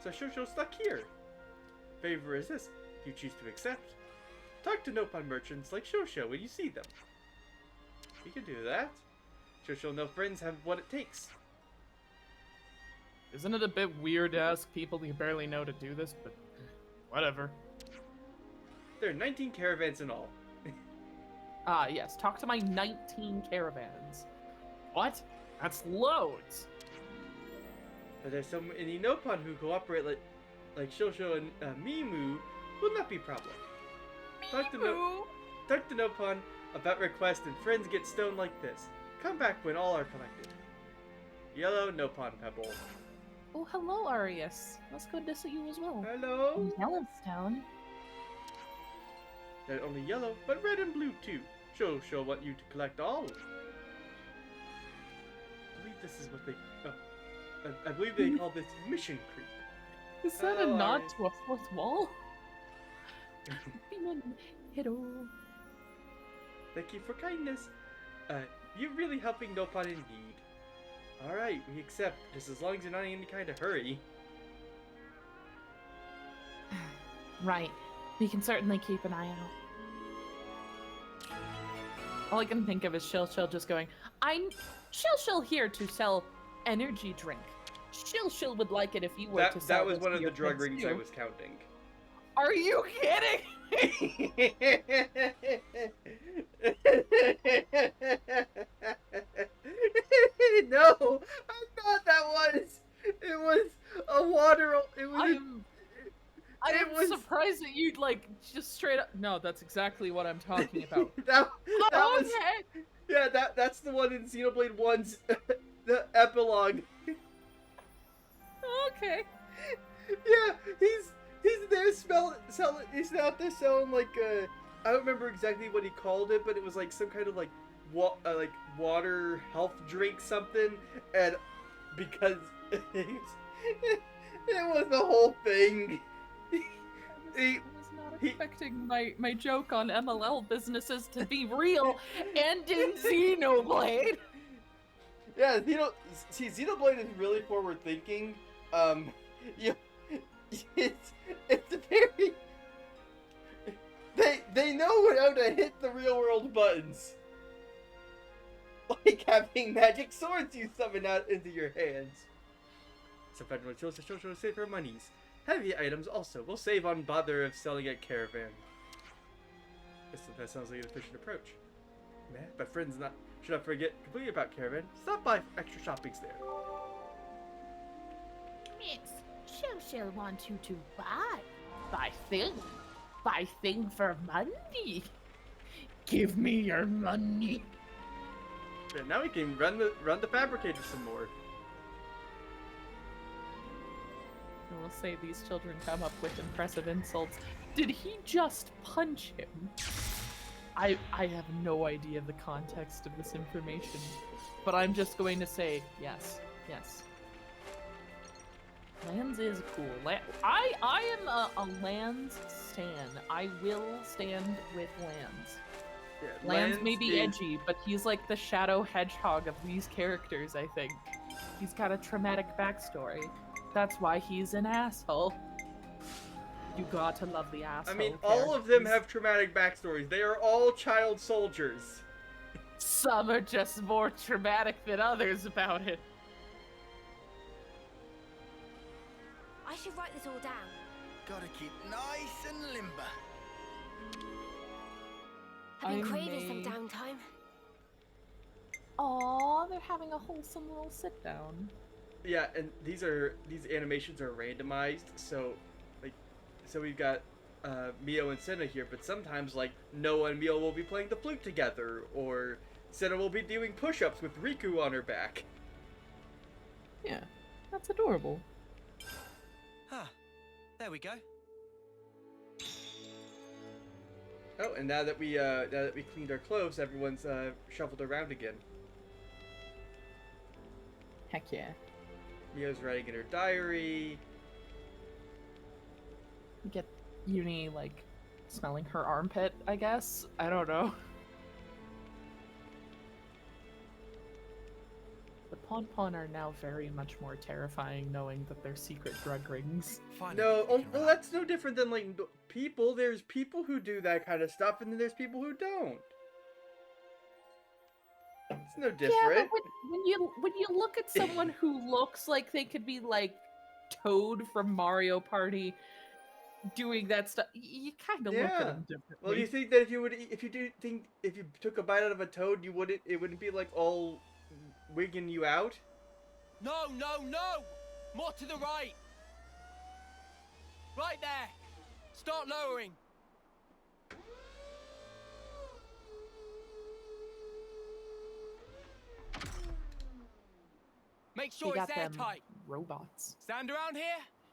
So Shill Shill stuck here. Favor is this, if you choose to accept. Talk to Nopon merchants like Shill Shill when you see them. You can do that. Shill Shill no friends have what it takes. Isn't it a bit weird to ask people you barely know to do this? But whatever. There are 19 caravans in all. Ah, yes. Talk to my 19 caravans. What? That's loads. But there's so many Nopon who cooperate like Shill Shill and Mimu will not be problem. Talk to Nopon about request and friends get stoned like this. Come back when all are collected. Yellow Nopon Pebble. Oh, hello, Arius. Let's go visit you as well. Hello? Yellowstone. Not only yellow, but red and blue too. She'll want you to collect all. I believe this is what they... I believe they call this mission creep. Is that a Hello, nod Arius. to a fourth wall? Hello. Thank you for kindness. You're really helping Nopon in need. Alright, we accept, just as long as you're not in any kind of hurry. Right. We can certainly keep an eye out. All I can think of is Shill Shill just going, I'm Shill Shill here to sell energy drink. Shill Shill would like it if you were to sell That was this one to of the your drug kids, rings I too." was counting. Are you kidding? No, I thought that was. It was a water. It was. I'm surprised that you'd like just straight up. No, that's exactly what I'm talking about. that Oh, was. okay. Yeah, that's the one in Xenoblade 1's the epilogue. Okay. Yeah, he's there selling. He's out there selling like I don't remember exactly what he called it, but it was like some kind of like water health drink something, and because it was the whole thing. I was not expecting my joke on MLL businesses to be real and in Xenoblade. Yeah, Xenoblade is really forward thinking. It's very. They know how to hit the real world buttons. Like having magic swords you summon out into your hands. Some federal chose to save our monies. Heavy items also will save on bother of selling at caravan. That sounds like an efficient approach. Man, but friends not should not forget completely about Caravan. Stop by for extra shoppings there. Miss, she'll want you to buy thing for money. Give me your money. And now we can run the fabricator some more. I will say these children come up with impressive insults. Did he just punch him? I have no idea the context of this information, but I'm just going to say yes, yes. Lands is cool. I am a Lands stan. I will stand with Lands. Yeah, Lands may be is- edgy, but he's like the shadow hedgehog of these characters, I think. He's got a traumatic backstory. That's why he's an asshole. You gotta love the asshole. I mean, all of them characters. have traumatic backstories. They are all child soldiers. Some are just more traumatic than others about it. I should write this all down. Gotta keep nice and limber. I've been I craving some may- downtime. Aw, they're having a wholesome little sit down. Yeah, and these animations are randomized, so we've got Mio and Senna here, but sometimes like Noah and Mio will be playing the flute together, or Senna will be doing push-ups with Riku on her back. Yeah, that's adorable. Huh. There we go. Oh, and now that we cleaned our clothes, everyone's shuffled around again. Heck yeah. Mio's writing in her diary. You get Uni, like, smelling her armpit, I guess? I don't know. The Pon Pon are now very much more terrifying knowing that they're secret drug rings. Finally, No, we oh, can well, relax. that's no different than like people. There's people who do that kind of stuff, and then there's people who don't. It's no different. Yeah, but when you look at someone who looks like they could be like Toad from Mario Party doing that stuff, you kind of look Yeah. at them differently. Well, you think that if you took a bite out of a toad, it wouldn't be like all wigging you out? No, no, no! More to the right! Right there! Start lowering! Make They sure got it's them airtight. robots. Stand around here?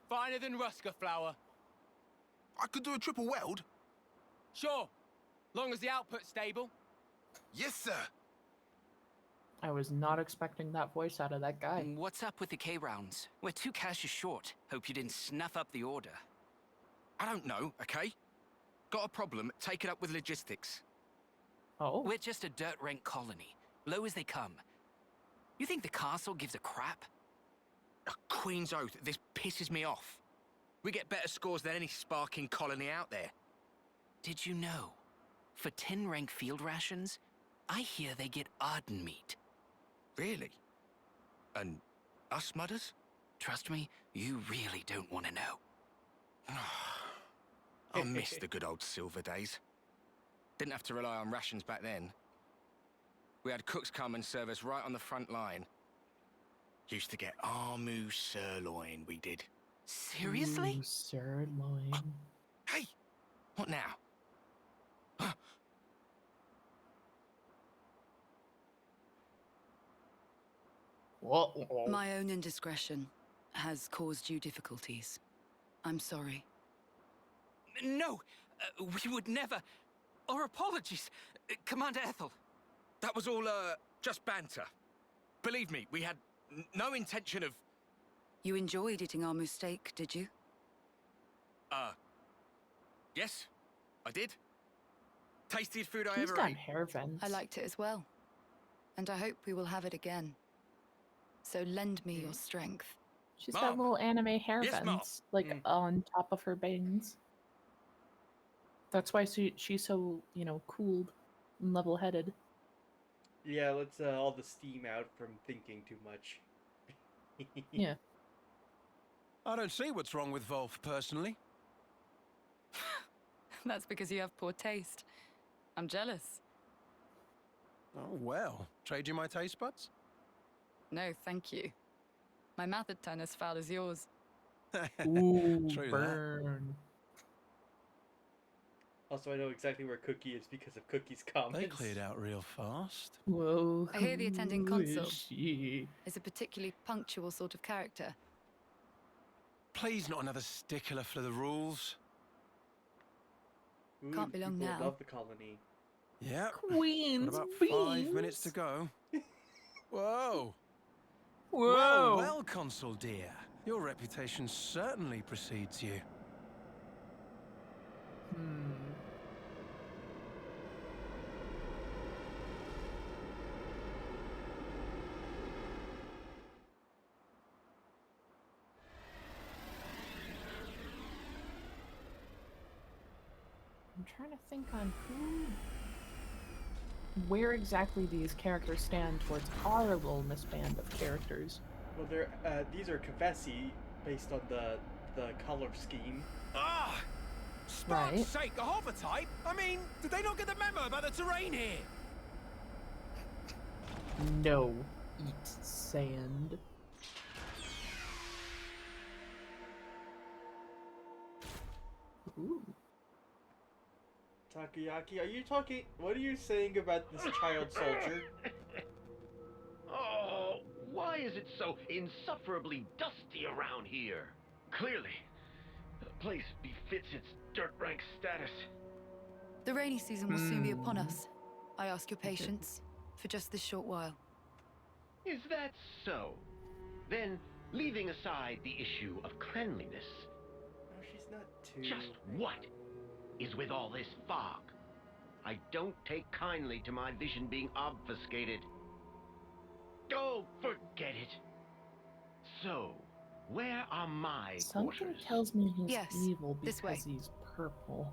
Finer than Rusker flour. I could do a triple weld. Sure. Long as the output's stable. Yes, sir. I was not expecting that voice out of that guy. What's up with the K-rounds? We're 2 caches short. Hope you didn't snuff up the order. I don't know, okay? Got a problem, take it up with logistics. Oh, We're just a dirt rank colony. Low as they come. You think the castle gives a crap? A Queen's oath, this pisses me off. We get better scores than any sparking colony out there. Did you know? For 10 rank field rations, I hear they get Arden meat. Really? And us mudders? Trust me, you really don't want to know. I miss the good old silver days. Didn't have to rely on rations back then. We had cooks come and serve us right on the front line. Used to get Armu sirloin, we did. Seriously? ooh, sirloin. Hey! What now? Whoa. My own indiscretion has caused you difficulties. I'm sorry. No! We would never... Our apologies, Commander Ethel. That was all, just banter. Believe me, we had no intention of... You enjoyed eating our steak, did you? Yes, I did. Tastiest food I He's ever got ate. hair vents. I liked it as well. And I hope we will have it again. So lend me your strength. She's Mom. got little anime hair Yes, Mom. vents, like Mm. on top of her bangs. That's why she's so, cooled and level-headed. Yeah, let's all the steam out from thinking too much. Yeah. I don't see what's wrong with Wolf, personally. That's because you have poor taste. I'm jealous. Oh, well. Trade you my taste buds? No, thank you. My mouth had turned as foul as yours. Ooh, True that. burn. Also, I know exactly where Cookie is because of Cookie's comments. They cleared out real fast. Whoa. I hear the attending who is consul she? is a particularly punctual sort of character. Please, not another stickler for the rules. Ooh, Can't be long people now. love the colony. Yep. Queen's Got about beans. 5 minutes to go. Whoa. Whoa. Well, Consul dear. Your reputation certainly precedes you. Hmm. I'm trying to think on where exactly these characters stand towards our little misband of characters. Well, these are Confessi based on the color scheme. Ah! Spark's Right. sake, a hover type? I mean, did they not get the memo about the terrain here? No. Eat sand. Ooh. Takoyaki, are you talking? What are you saying about this child soldier? Oh, why is it so insufferably dusty around here? Clearly, the place befits its dirt rank status. The rainy season will soon be upon us. I ask your patience for just this short while. Is that so? Then, leaving aside the issue of cleanliness, No, she's not too. just what is with all this fog? I don't take kindly to my vision being obfuscated. Oh, forget it. So, where are my Something quarters? tells me he's Yes, evil this way. because he's purple.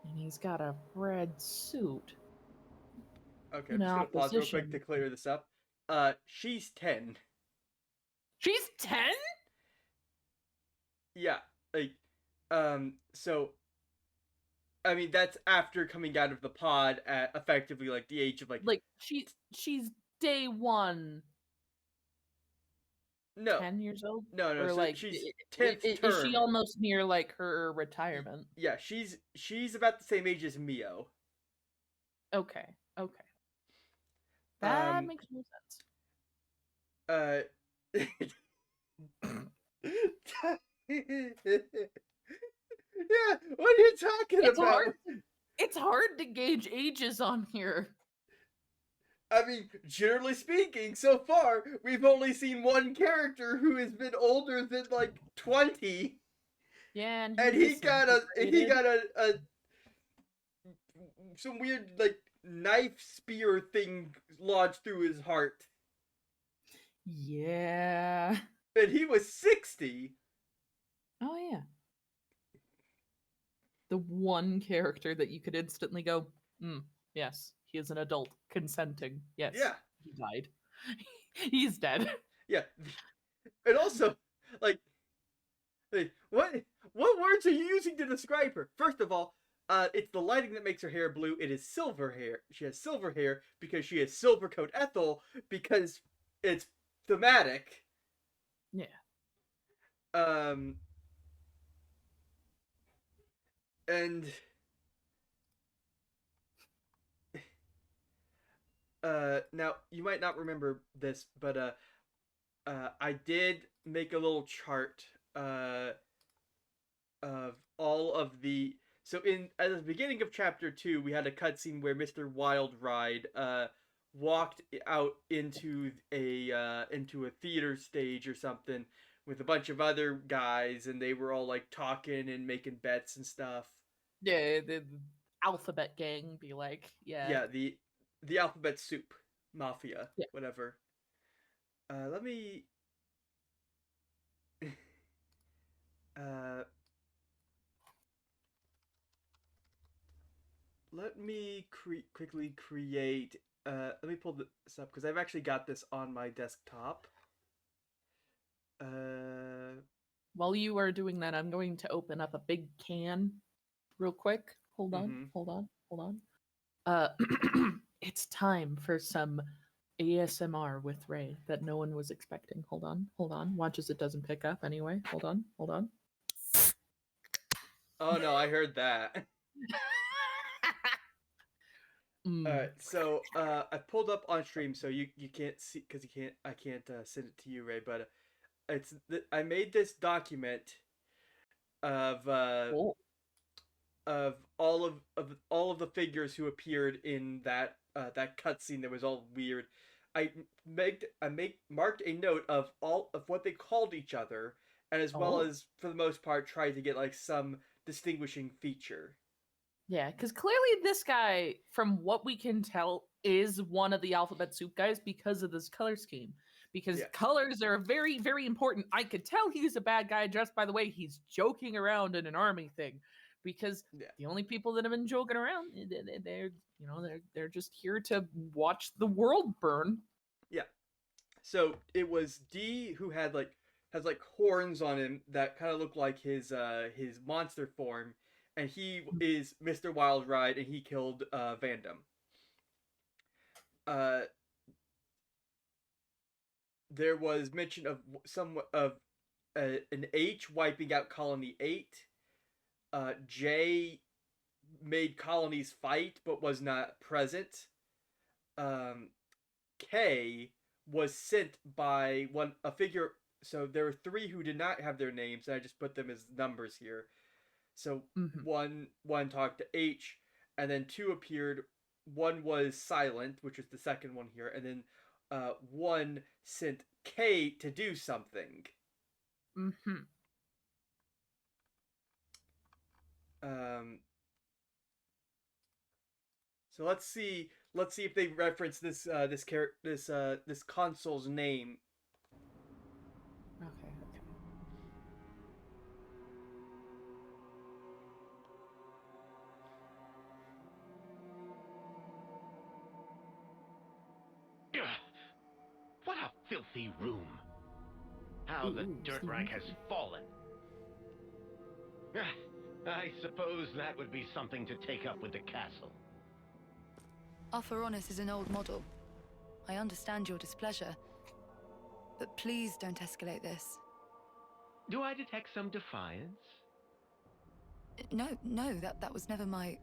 And he's got a red suit. Okay, In I'm just gonna pause real quick opposition. to clear this up. She's 10. She's 10? Yeah, like, so, I mean, that's after coming out of the pod at effectively like the age of Like she's day 1. no, 10 years old? no, Or so like she's 10th is term. she almost near like her retirement? Yeah, she's about the same age as Mio. Okay. That Um, makes no sense. Yeah, what are you talking about? It's hard to gauge ages on here. I mean, generally speaking, so far we've only seen one character who has been older than like 20. Yeah, And he got a some weird like knife spear thing lodged through his heart. Yeah. And he was 60. Oh yeah. The one character that you could instantly go, yes, he is an adult, consenting. Yes. Yeah. He died. He's dead. Yeah. And also, like what words are you using to describe her? First of all, it's the lighting that makes her hair blue. It is silver hair. She has silver hair because she has silver coat Ethel because it's thematic. Yeah. And now you might not remember this, but I did make a little chart of all of the. So at the beginning of chapter 2, we had a cutscene where Mr. Wildride walked out into a theater stage or something with a bunch of other guys, and they were all like talking and making bets and stuff. Yeah, the alphabet gang be like, Yeah, the alphabet soup mafia, yeah. whatever. Let me quickly create. Let me pull this up because I've actually got this on my desktop. While you are doing that, I'm going to open up a big can real quick. Hold on. hold on. It's time for some ASMR with Ray that no one was expecting. Hold on. Watch as it doesn't pick up anyway. Hold on. Oh no, I heard that. All right, so I pulled up on stream, so you can't see because I can't send it to you, Ray. But I made this document of Cool. of all of the figures who appeared in that cutscene that was all weird. Marked a note of all of what they called each other, and as well as for the most part tried to get like some distinguishing feature. Yeah, because clearly this guy, from what we can tell, is one of the Alphabet Soup guys because of this color scheme. Because colors are very, very important. I could tell he's a bad guy just by the way he's joking around in an army thing. Because the only people that have been joking around, they're just here to watch the world burn. Yeah. So it was D who has like horns on him that kind of look like his monster form, and he is Mr. Wild Ride, and he killed Vandam. There was mention of an H wiping out Colony 8. J made colonies fight but was not present. K was sent by a figure. So there were 3 who did not have their names, and I just put them as numbers here. So one talked to H, and then 2 appeared. 1 was silent, which was the second one here, and then 1 sent K to do something. So let's see if they reference this this console's name. Okay. What a filthy room. How the dirt rag has fallen. I suppose that would be something to take up with the castle. Our Feronis is an old model. I understand your displeasure, but please don't escalate this. Do I detect some defiance? No, that was never my...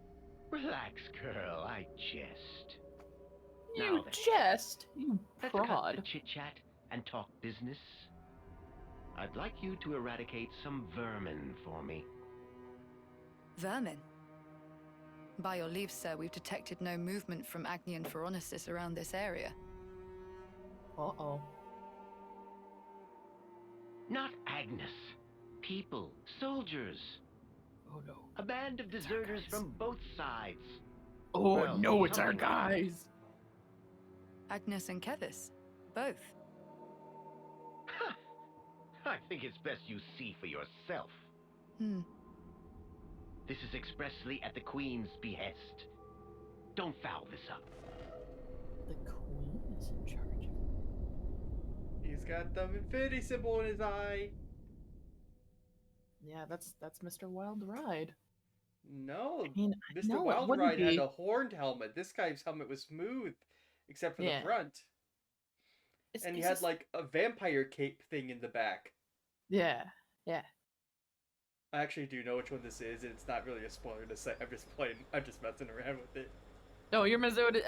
Relax, girl, I jest. You jest? You let's cut prod. the chit-chat and talk business. I'd like you to eradicate some vermin for me. Vermin? By your leave, sir, we've detected no movement from Agnian Feronicis around this area. Uh-oh. Not Agnes. People, soldiers. Oh no. A band of deserters from both sides. Oh Well, no, it's our something like that. guys. Agnes and Kevis, both. I think it's best you see for yourself. This is expressly at the Queen's behest. Don't foul this up. The Queen is in charge. He's got the infinity symbol in his eye. Yeah, that's Mr. Wild Ride. No, I mean, Mr. no, it Wild wouldn't Ride be. had a horned helmet. This guy's helmet was smooth, except for the front. And he had like a vampire cape thing in the back. Yeah. I actually do know which one this is, and it's not really a spoiler to say. I'm just messing around with it. No, you're messing with it.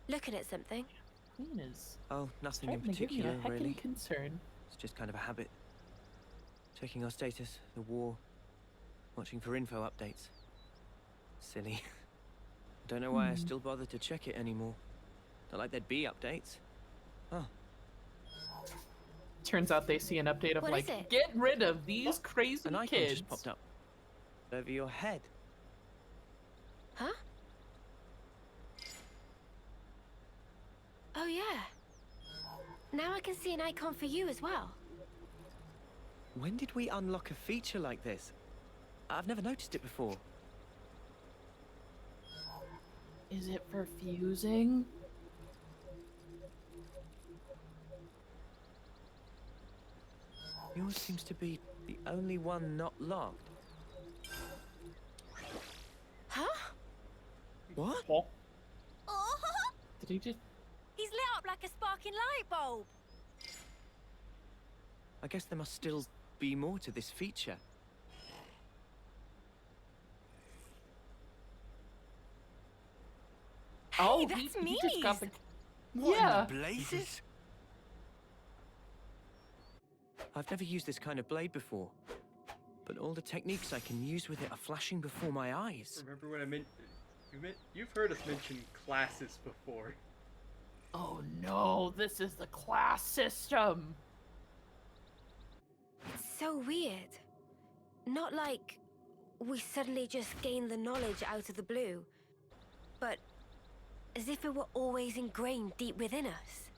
Looking at something. Queen is. Oh, nothing in starting to give me particular, a heckin' really. concern. It's just kind of a habit. Checking our status, the war, watching for info updates. Silly. Don't know why I still bother to check it anymore. Not like there'd be updates. Oh. Turns out they see an update of What like, is it? get rid of these crazy An icon kids. just popped up over your head. Huh? Oh yeah. Now I can see an icon for you as well. When did we unlock a feature like this? I've never noticed it before. Is it for fusing? Yours seems to be the only one not locked. Huh? What? Oh, Oh, did he just... he's lit up like a sparking light bulb. I guess there must still be more to this feature. Oh, that's he just got the... What Yeah. in the blazes? I've never used this kind of blade before, but all the techniques I can use with it are flashing before my eyes. Remember when I you've heard us mention classes before. Oh no, this is the class system. It's so weird. Not like we suddenly just gained the knowledge out of the blue, but as if it were always ingrained deep within us.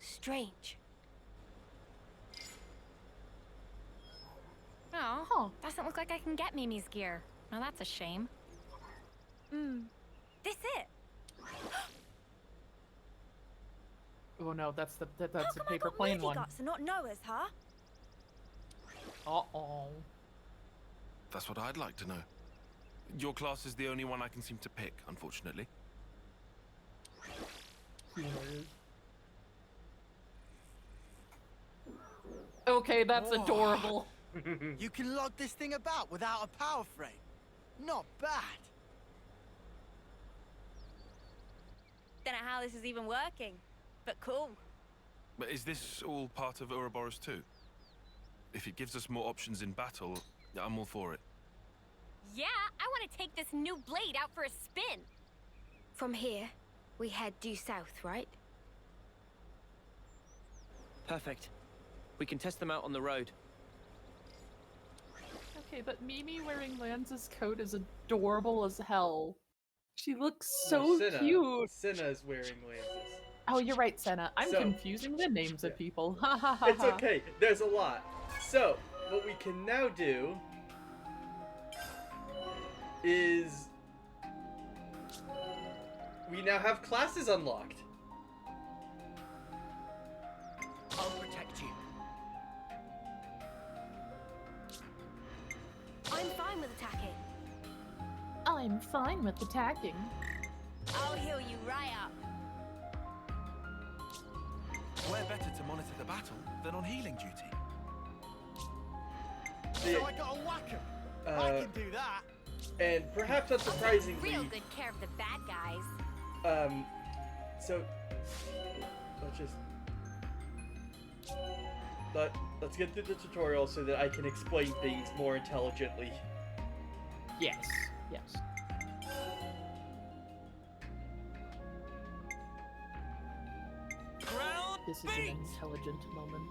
Strange. Oh, Huh. doesn't look like I can get Mimi's gear. Now that's a shame. This it? Oh no, that's the How that's the come I paper got plane movie one. guts and not Noah's, huh? Uh-oh. That's what I'd like to know. Your class is the only one I can seem to pick, unfortunately. Okay, that's Oh. adorable. You can lug this thing about without a power frame. Not bad. Don't know how this is even working, but cool. But is this all part of Ouroboros too? If it gives us more options in battle, I'm all for it. Yeah, I want to take this new blade out for a spin. From here, we head due south, right? Perfect. We can test them out on the road. Okay, but Mimi wearing Lanza's coat is adorable as hell. She looks so Senna. cute. Senna is wearing Lances. Oh, you're right, Senna. I'm So- confusing the names of yeah. people. Ha ha ha. It's okay. There's a lot. So, what we can now do is we now have classes unlocked. I'll protect you. I'm fine with attacking. I'm fine with attacking. I'll heal you right up. Where better to monitor the battle than on healing duty? So I gotta whack him. I can do that. And perhaps unsurprisingly, Real good care of the bad guys. so let's just let's get through the tutorial so that I can explain things more intelligently. Yes. Yes. This is an intelligent moment.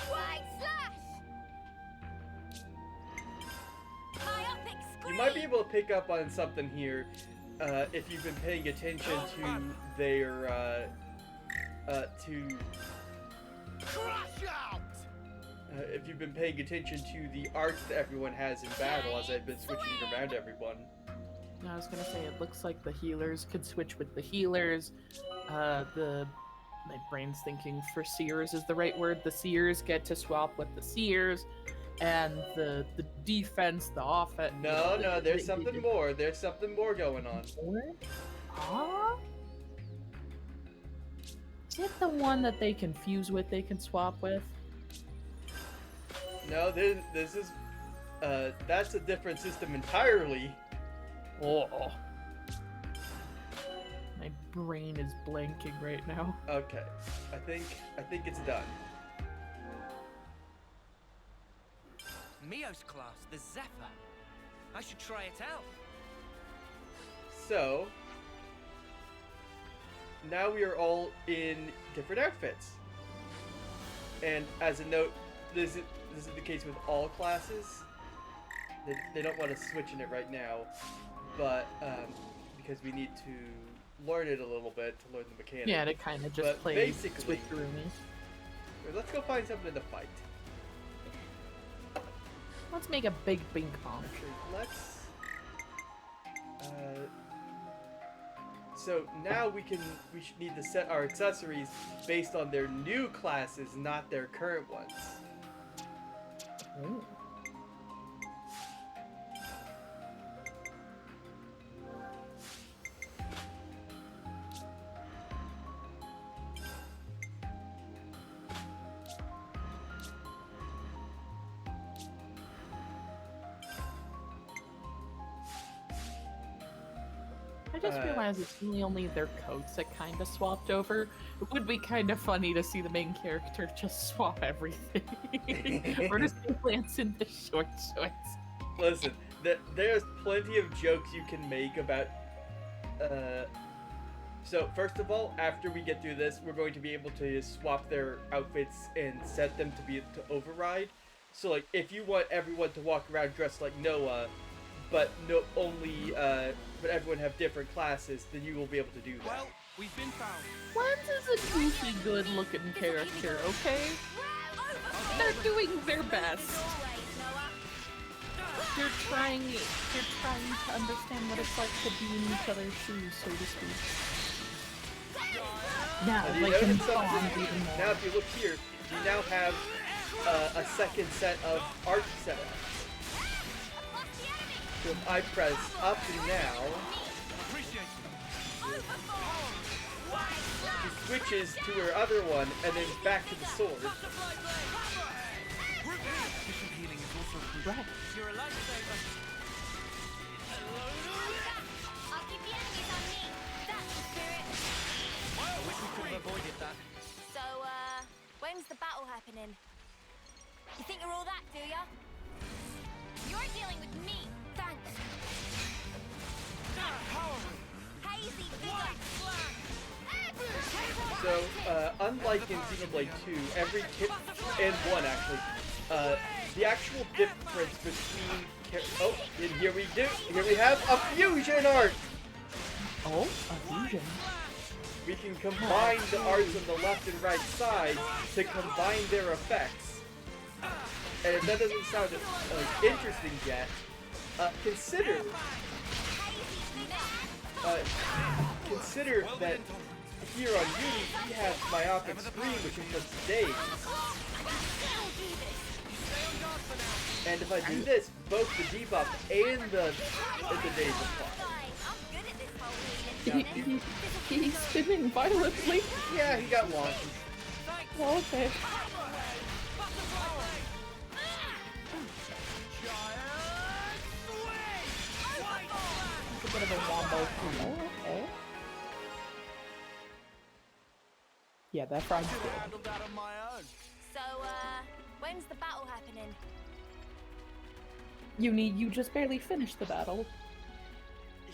White slash! Myopic scream! You might be able to pick up on something here if you've been paying attention to their Crash out! if you've been paying attention to the arts that everyone has in battle as I've been switching around everyone. I was gonna say it looks like the healers could switch with the healers. My brain's thinking for seers is the right word. The seers get to swap with the seers, and the defense, the offense. No, there's something more. There's something more going on. Huh? Is it the one that they can fuse with? They can swap with? No, this is that's a different system entirely. Oh. My brain is blanking right now. Okay, I think it's done. Mio's class, the Zephyr. I should try it out. So now we are all in different outfits. And as a note, this is the case with all classes. They don't want to switch in it right now, but because we need to learn it a little bit to learn the mechanics. Yeah, to kind of just But play basically, switcheroomy. let's go find something to fight. Let's make a big bing pong. Actually, let's. So now we should need to set our accessories based on their new classes, not their current ones. Ooh. I just realized it's really only their coats that kind of swapped over. It would be kind of funny to see the main character just swap everything. Or to see Lance in the short shorts. Listen, there's plenty of jokes you can make about. So first of all, after we get through this, we're going to be able to swap their outfits and set them to be to override. So like, if you want everyone to walk around dressed like Noah, but but everyone have different classes, then you will be able to do that. Well, we've been found. Lance is a goofy, good-looking character, okay? They're doing their best. They're trying to understand what it's like to be in each other's shoes, so to speak. Now, you like in notice something? songs even more. Now, if you look here, you now have a second set of art setup. So if I press up now, she switches to her other one, and then back to the sword. Efficient healing is also crucial. Right. You're a lifesaver. I'll keep the enemies on me. That's the spirit. I wish we could have avoided that. So, when's the battle happening? You think you're all that, do ya? You're dealing with me. Thanks. Hazy figure. So, unlike in Xenoblade 2, every kit, and 1 actually, the actual difference between, and here we have a fusion art! Oh, a fusion. We can combine the arts on the left and right side to combine their effects. And if that doesn't sound interesting yet, consider that here on Uni, he has myopic screen, which inflicts daze. And if I do this, both the debuff and the daze apply. He's spinning violently. Yeah, he got launched. Oh, okay. It's a bit of a wombo. Oh, okay. Yeah, that frog's good. Handled that on my own. So, when's the battle happening? You just barely finished the battle.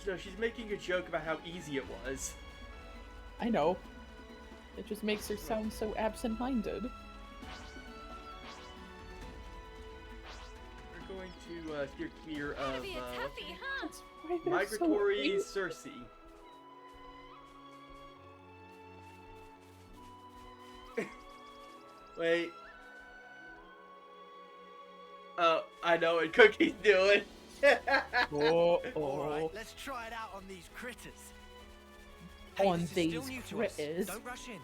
So she's making a joke about how easy it was. I know. It just makes her sound so absent-minded. We're going to steer clear of Be a toughie, huh? Why they're migratory so Circe. Wait. Oh, I know what Cookie's doing. Alright, let's try it out on these critters. Hey, On this is these still new to us. critters. Don't rush in.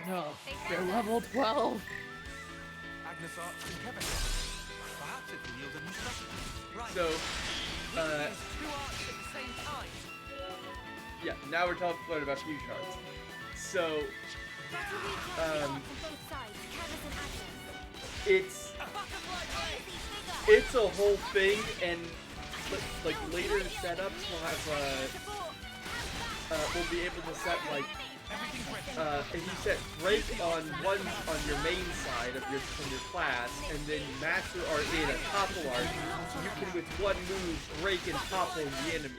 No, they're level 12. Agnes Arts and Kevin. Perhaps it will yield a new specialty. Right. So, we can use two arts at the same time. yeah, now we're talking about fusion arts. So, it's a whole thing, and like later setups will have we'll be able to set like if you set break on your main side of your class, and then master art in a topple art, you can with one move break and topple the enemy.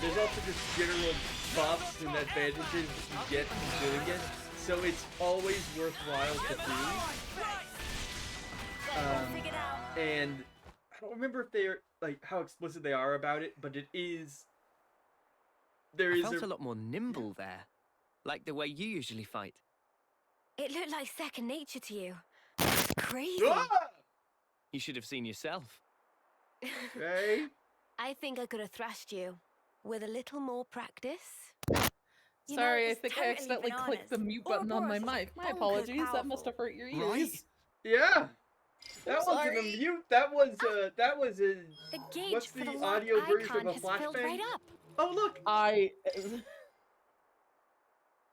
There's also just general buffs and advantages that you get from doing it, so it's always worthwhile to do. And I don't remember if they're like how explicit they are about it, but it is. There is I felt a lot more nimble there, like the way you usually fight. It looked like second nature to you. Crazy. Ah! You should have seen yourself. Okay. I think I could have thrashed you with a little more practice. You know, Sorry, I it's think I totally accidentally clicked the bananas. mute button on my Ouroboros is mic. My bonkers apologies, that must powerful. have hurt your ears. Right. Yeah. That wasn't a Sorry. mute. That was a. The gauge What's for the the locked audio version icon of a has filled flashbang? right up. Oh look.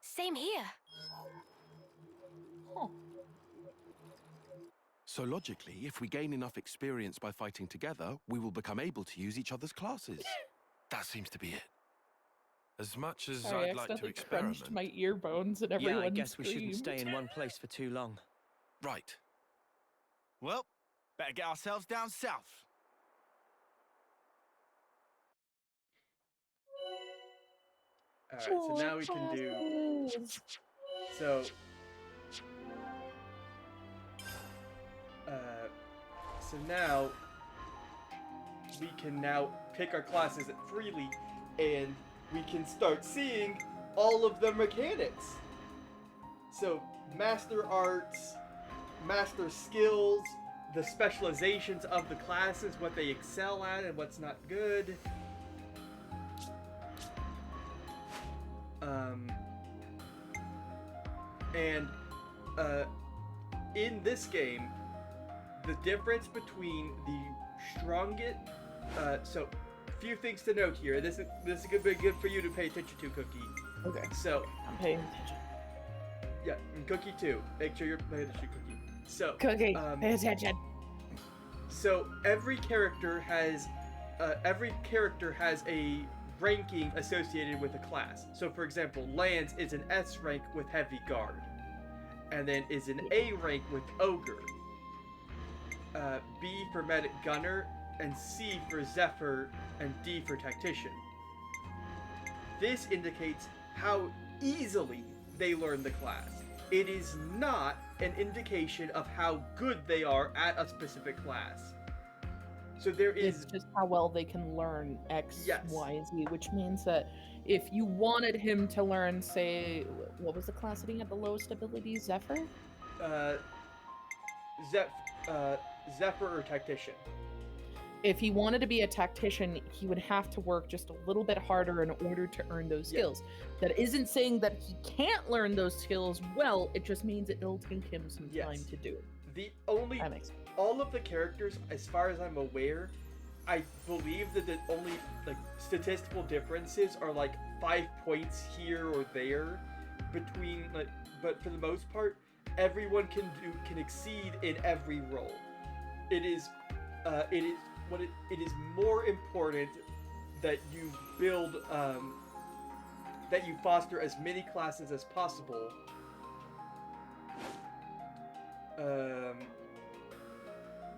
Same here. Huh. So logically, if we gain enough experience by fighting together, we will become able to use each other's classes. That seems to be it. As much as Sorry, I I'd like to accidentally experiment... crunched my ear bones and everyone Yeah, I guess screamed. we shouldn't stay in one place for too long. Right. Well, better get ourselves down south. Alright, so now we can do... So... So now... we can now pick our classes freely, and we can start seeing all of the mechanics. So, master arts, master skills, the specializations of the classes, what they excel at and what's not good. In this game, the difference between the strongest, so few things to note here. This is gonna be good for you to pay attention to, Cookie. Okay. So I'm paying attention. yeah, and Cookie too. Make sure you're paying attention, Cookie. So Cookie, pay attention. So every character has a ranking associated with a class. So for example, Lance is an S rank with Heavy Guard, and then is an A rank with Ogre. B for Medic Gunner, and C for Zephyr, and D for Tactician. This indicates how easily they learn the class. It is not an indication of how good they are at a specific class. So there is... It's just how well they can learn X, Yes. Y, Z, which means that if you wanted him to learn, say, what was the class that he had the lowest ability? Zephyr? Zephyr or Tactician. If he wanted to be a tactician, he would have to work just a little bit harder in order to earn those skills. That isn't saying that he can't learn those skills well, it just means it'll take him some time to do it. The only... That makes sense. All of the characters, as far as I'm aware, I believe that the only statistical differences are 5 points here or there between but for the most part, everyone can exceed in every role. It is more important that you build that you foster as many classes as possible.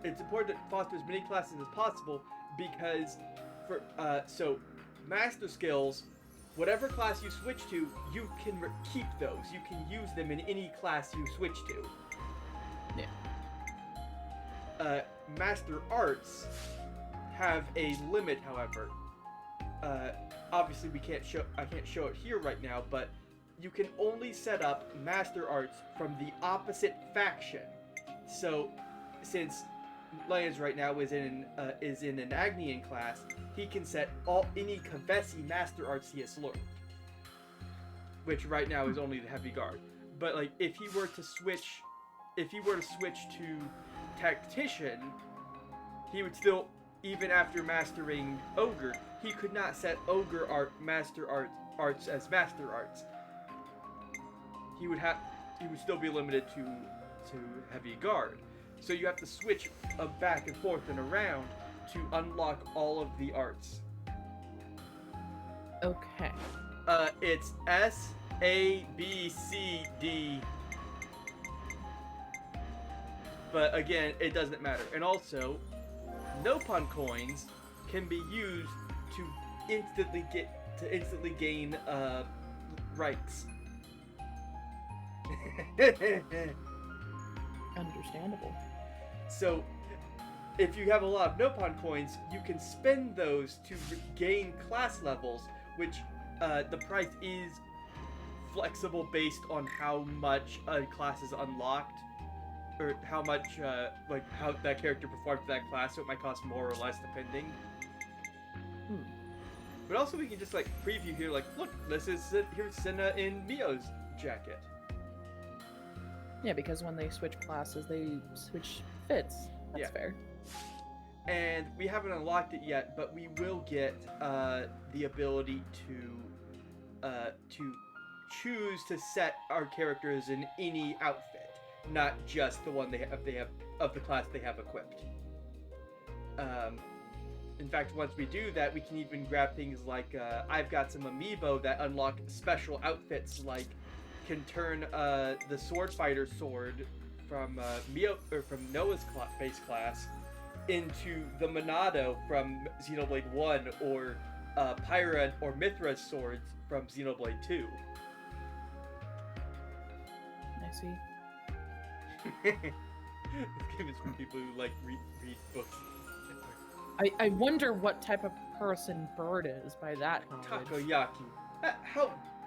It's important to foster as many classes as possible because so master skills, whatever class you switch to, you can keep those. You can use them in any class you switch to. Yeah. Master arts have a limit, however. Obviously I can't show it here right now, but you can only set up master arts from the opposite faction. So since Lance right now is in an Agnian class, he can set any Confessi master arts he has learned, which right now is only the Heavy Guard. But if he were to switch to Tactician, he would still, even after mastering Ogre, he could not set Ogre master arts as master arts. He would still be limited to Heavy Guard. So you have to switch back and forth and around to unlock all of the arts. Okay. It's S, A, B, C, D. But again, it doesn't matter. And also, Nopon coins can be used to instantly gain ranks. Understandable. So, if you have a lot of Nopon coins, you can spend those to gain class levels, which the price is flexible based on how much a class is unlocked, or how much, how that character performed for that class, so it might cost more or less depending. But also we can just preview here, look, here's Senna in Mio's jacket. Yeah, because when they switch classes, they switch fits. That's fair. And we haven't unlocked it yet, but we will get the ability to choose to set our characters in any outfit. not just the one they have of the class they have equipped. In fact, once we do that, we can even grab things like I've got some amiibo that unlock special outfits, like can turn the sword fighter sword from from Noah's base class into the Monado from Xenoblade 1, or Pyra or Mithra's swords from Xenoblade 2. I see. This game is for people who like read books. I wonder what type of person Bird is by that knowledge. Takoyaki.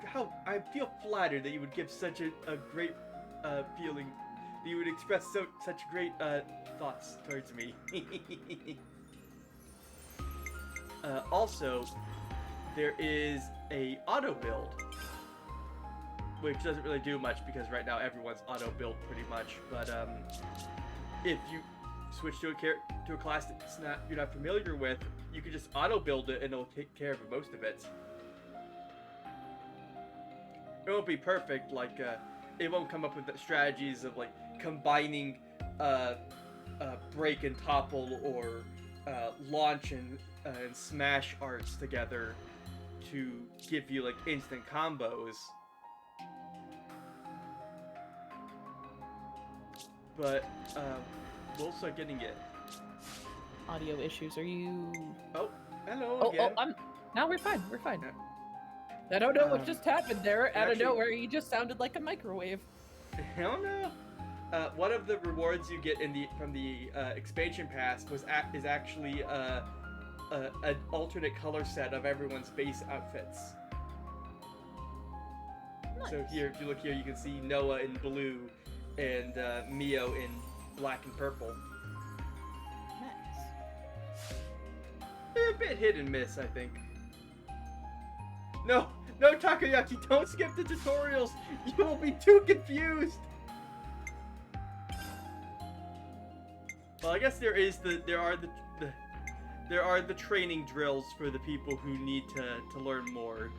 How I feel flattered that you would give such a great feeling, that you would express such great thoughts towards me. Also, there is a auto build, which doesn't really do much because right now everyone's auto build pretty much. But if you switch to a class that you're not familiar with, you can just auto build it and it'll take care of most of it. It won't be perfect, like it won't come up with the strategies of like combining break and topple or launch and smash arts together to give you like instant combos. But we'll start getting it. Audio issues. Are you? Oh, hello again. Now we're fine. We're fine. I don't know what just happened there. Out of nowhere, you just sounded like a microwave. Hell no. One of the rewards you get from the expansion pass is actually an alternate color set of everyone's base outfits. Nice. So here, if you look here, you can see Noah in blue and Mio in black and purple. Nice. They're a bit hit and miss, I think. No, Takoyaki, don't skip the tutorials. You will be too confused. Well, I guess there are the training drills for the people who need to learn more.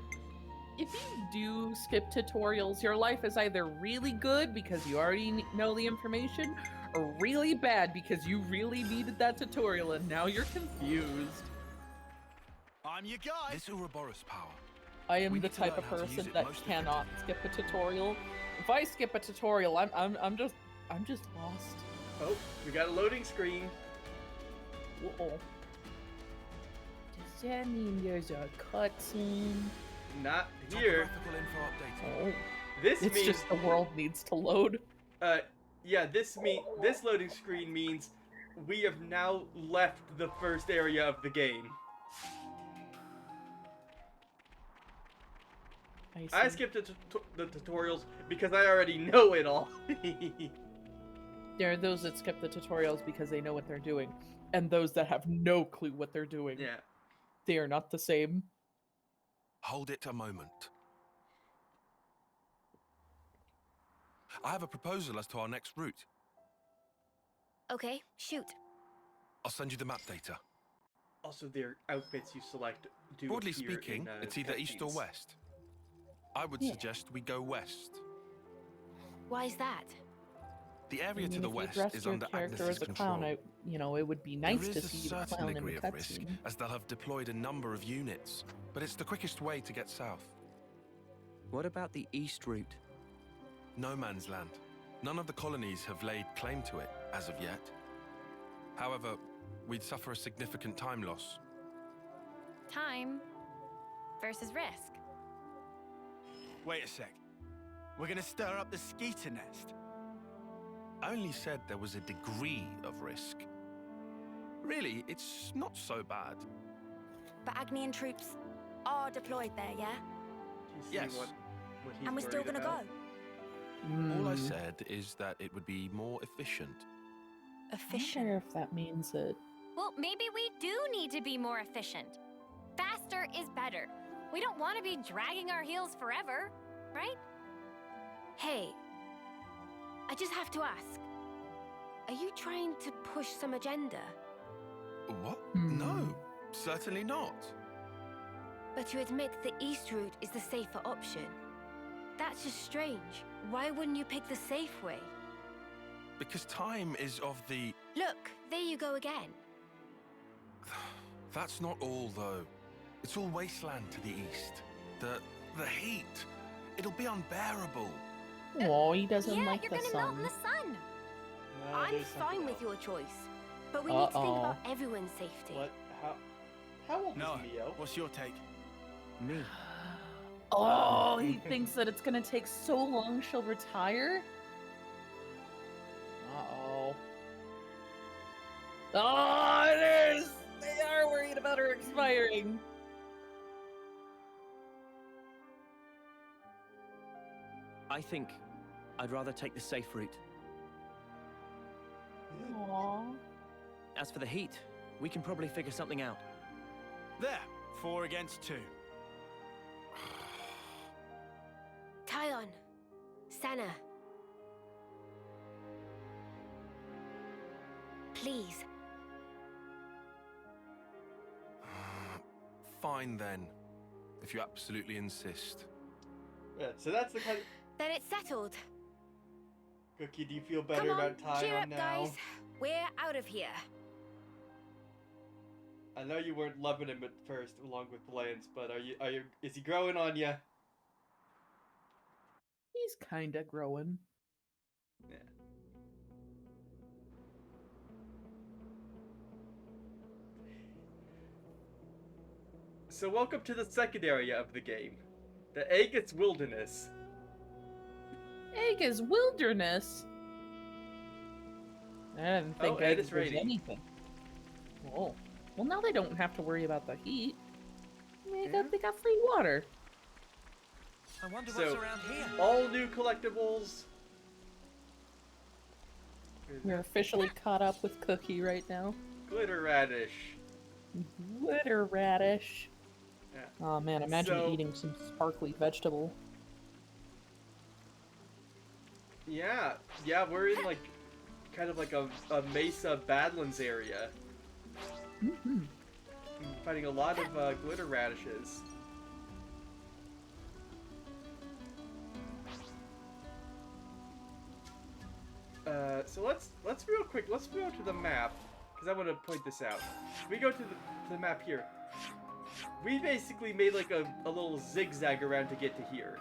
If you do skip tutorials, your life is either really good because you already know the information, or really bad because you really needed that tutorial and now you're confused. I'm your guy. This Ouroboros power. I am the type of person that cannot skip a tutorial. If I skip a tutorial, I'm just lost. Oh, we got a loading screen. Uh-oh. Does that mean there's a cutscene? Not here. Oh. It's means just the world needs to load. Yeah, this loading screen means we have now left the first area of the game. I skipped the tutorials because I already know it all. There are those that skip the tutorials because they know what they're doing, and those that have no clue what they're doing. Yeah. They are not the same. Hold it a moment. I have a proposal as to our next route. Okay, shoot. I'll send you the map data. Also, their outfits you select do Broadly appear speaking, in, it's either east or cutscenes. west. I would suggest we go west. Why is that? The area to the west is under character Agnes's as a control. clown, it would be nice There to is see a the certain clown in degree the of risk, cutscene. as they'll have deployed a number of units, but it's the quickest way to get south. What about the east route? No man's land. None of the colonies have laid claim to it, as of yet. However, we'd suffer a significant time loss. Time versus risk. Wait a sec. We're gonna stir up the skeeter nest. I only said there was a degree of risk. Really, it's not so bad. But Agnian troops are deployed there, yeah? Yes. And we're still gonna go? All I said is that it would be more efficient. I wonder if that means that... Well, maybe we do need to be more efficient. Faster is better. We don't want to be dragging our heels forever, right? Hey, I just have to ask. Are you trying to push some agenda? What? No, certainly not. But you admit the east route is the safer option. That's just strange. Why wouldn't you pick the safe way? Because time is of the... Look, there you go again. That's not all, though. It's all wasteland to the east. The heat. It'll be unbearable. Oh, he doesn't Yeah, like you're the gonna melt in sun. the sun. No, I'm there's something fine with else. your choice, but we need to think Uh-oh. about everyone's safety. What? How old No. is Mio? What's your take? Me. Oh, he thinks that it's gonna take so long she'll retire? Uh-oh. Oh, it is! They are worried about her expiring. I think I'd rather take the safe route. Aww. As for the heat, we can probably figure something out. There. 4 against 2. Tyon, Sana. Please. Fine, then. If you absolutely insist. Yeah, so that's the kind of... Then it's settled. Cookie, do you feel Come better on, about cheer Tyon up, now? guys. We're out of here. I know you weren't loving him at first, along with Lance, but is he growing on you? He's kinda growing. Yeah. So welcome to the second area of the game, the Aegis Wilderness. Aegis Wilderness? I didn't think and Aegis it's was raining. anything. Oh. Well, now they don't have to worry about the heat. They got free water. I wonder So, what's around here. all new collectibles. We're officially caught up with Cookie right now. Glitter radish. Glitter radish. Yeah. Oh man, imagine So- eating some sparkly vegetable. Yeah, we're in like, kind of like a Mesa Badlands area. Mm-hmm. Finding a lot of glitter radishes. So let's real quick. Let's go to the map because I want to point this out. We go to the map here. We basically made like a little zigzag around to get to here.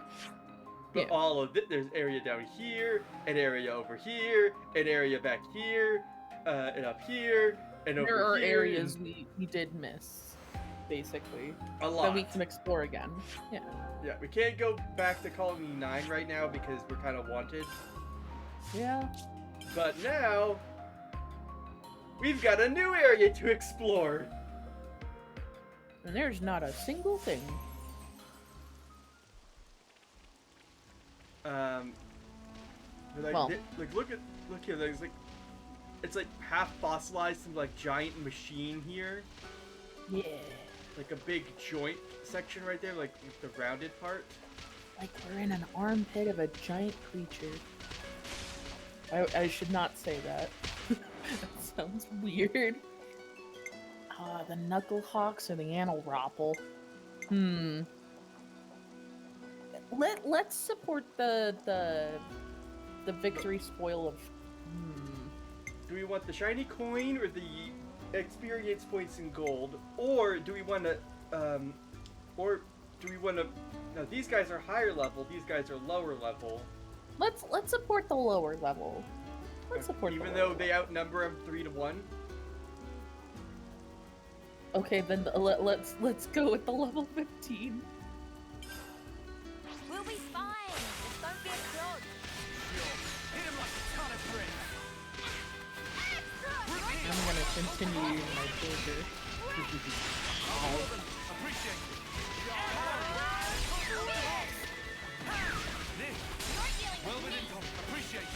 But Yeah. all of it, there's area down here, an area over here, an area back here, and up here, and over here. There are areas we did miss, basically. A lot. That we can explore again. Yeah. Yeah, we can't go back to Colony 9 right now because we're kind of wanted. Yeah. But now, we've got a new area to explore. And there's not a single thing. Like, Well. look here. There's like, it's like half fossilized, some like giant machine here. Yeah. Like a big joint section right there, like with the rounded part. Like we're in an armpit of a giant creature. I should not say that. That sounds weird. The Knucklehawks or the Anilropple. Let's support the victory spoil of. Do we want the shiny coin or the experience points in gold, or do we want to, No, these guys are higher level. These guys are lower level. Let's support the lower level. Let's support. Even the though lower they outnumber them 3-1. Okay, then let's go with the level 15. We'll be fine. Just don't be a clod. Hit him like a ton of bricks. I'm gonna continue using my burger. Appreciate it. Nick, well within call. Appreciate it.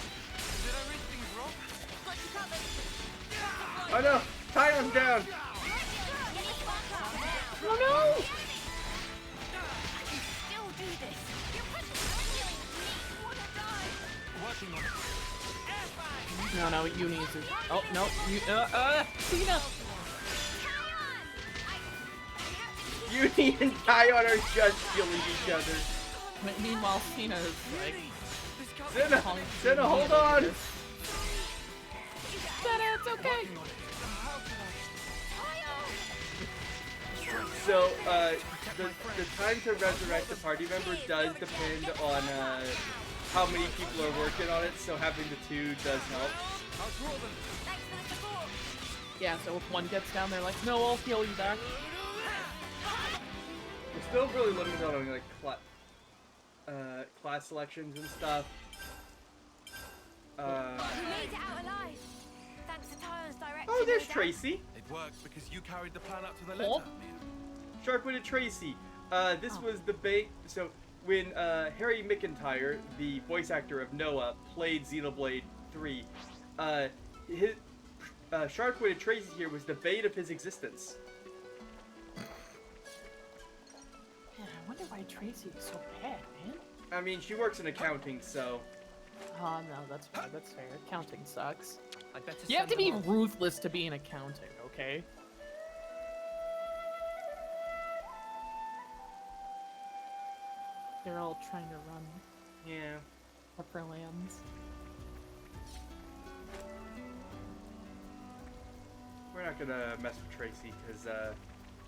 Did I read things wrong? Got you covered. Oh no! Tyon's down! Oh no! Still do this. You're pushing my healing. You wanna die? Working on it. No, you need to. Oh no, Cena! Uni and Tyon are just killing each other. Meanwhile, Cena is like. Senna, hold on! Okay. So, the time to resurrect the party member does depend on how many people are working on it, so having the two does help. Yeah, so if one gets down, they're like, no, I'll heal you back. We're still really limited on like class selections and stuff. We made it out alive. Thanks to Tyron's direction. Oh, there's no doubt. Tracy. It worked because you carried the plan up to the Oh. letter. Shark-witted Tracy. This was the bait. So when Harry McIntyre, the voice actor of Noah, played Xenoblade 3, his Shark-witted Tracy here was the bait of his existence. Yeah, I wonder why Tracy is so bad, man. I mean, she works in accounting, so. Oh, no, that's fair. That's fair. Accounting sucks. I'd better You have to send be them off. ruthless to be in accounting, okay? They're all trying to run Yeah. upper lands. We're not gonna mess with Tracy, because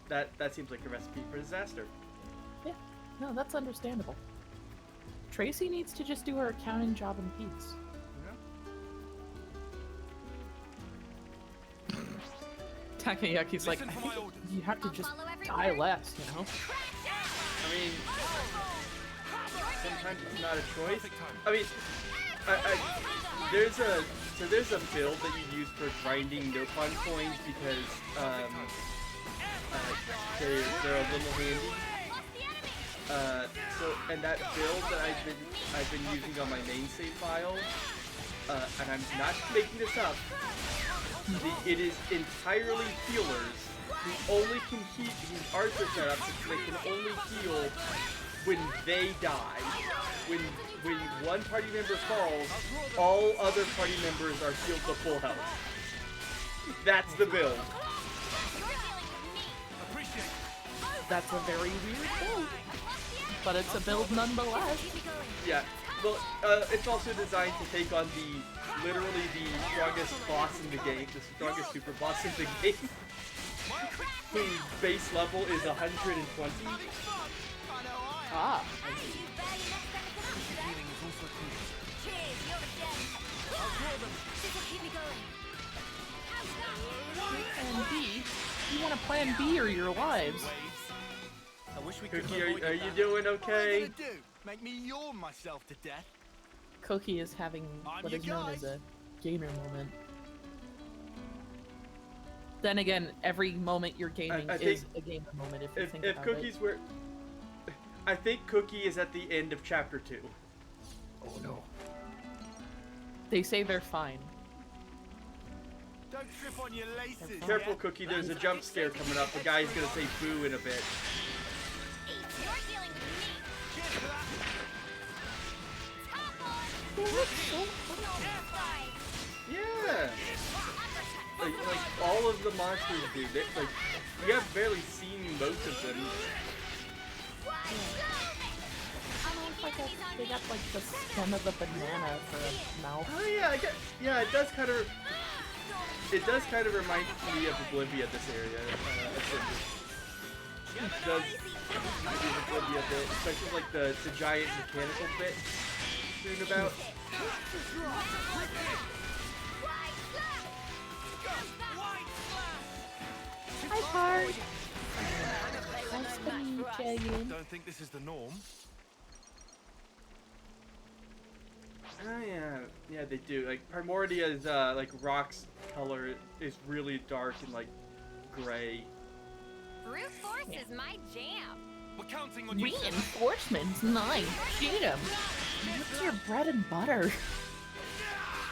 that seems like a recipe for disaster. Yeah, no, that's understandable. Tracy needs to just do her accounting job in peace. Takayaki's like, I Listen for think my orders. you have to just Follow every die word. less, you know? I mean, sometimes it's not a choice. Perfect time. I mean, there's a build that you use for grinding Nopon coins because they're a little handy. And that build that I've been using on my main save file, and I'm not making this up. It is entirely healers who only can heal. Whose arts are set up so they can only heal when they die. When one party member falls, all other party members are healed to full health. That's the build. That's a very weird build. But it's a build nonetheless. Yeah. Well, it's also designed to take on literally the strongest boss in the game, the strongest super boss in the game, whose base level is 120. Ah. Plan B? You want a plan B or your lives? I wish we could Cookie, have avoided are you that. doing What are okay? you gonna do? Make me yawn myself to death? Cookie is having I'm what your is known guy. as a gamer moment. Then again, every moment you're gaming I is think a gamer moment if you think If about Cookie's it. were, I think Cookie is at the end of chapter 2. Oh no. They say they're fine. Don't trip on your laces. Careful, yeah? Cookie. There's a jump scare coming up. The guy's gonna say boo in a bit. Yeah. Like all of the monsters do. Like we have barely seen most of them. They got like the stem of a banana for a mouth. Oh yeah, yeah. It does kind of remind me of Oblivia. This area. It does remind me of Oblivia a bit, especially like the giant mechanical bit strewn about. Hi, Card. Nice to meet you again. Don't think this is the norm. Oh yeah, they do. Like Primordia's like rock's color is really dark and like gray. Brute force is my jam. We're counting on you. Reinforcements, nice. Shoot 'em. What's your bread and butter?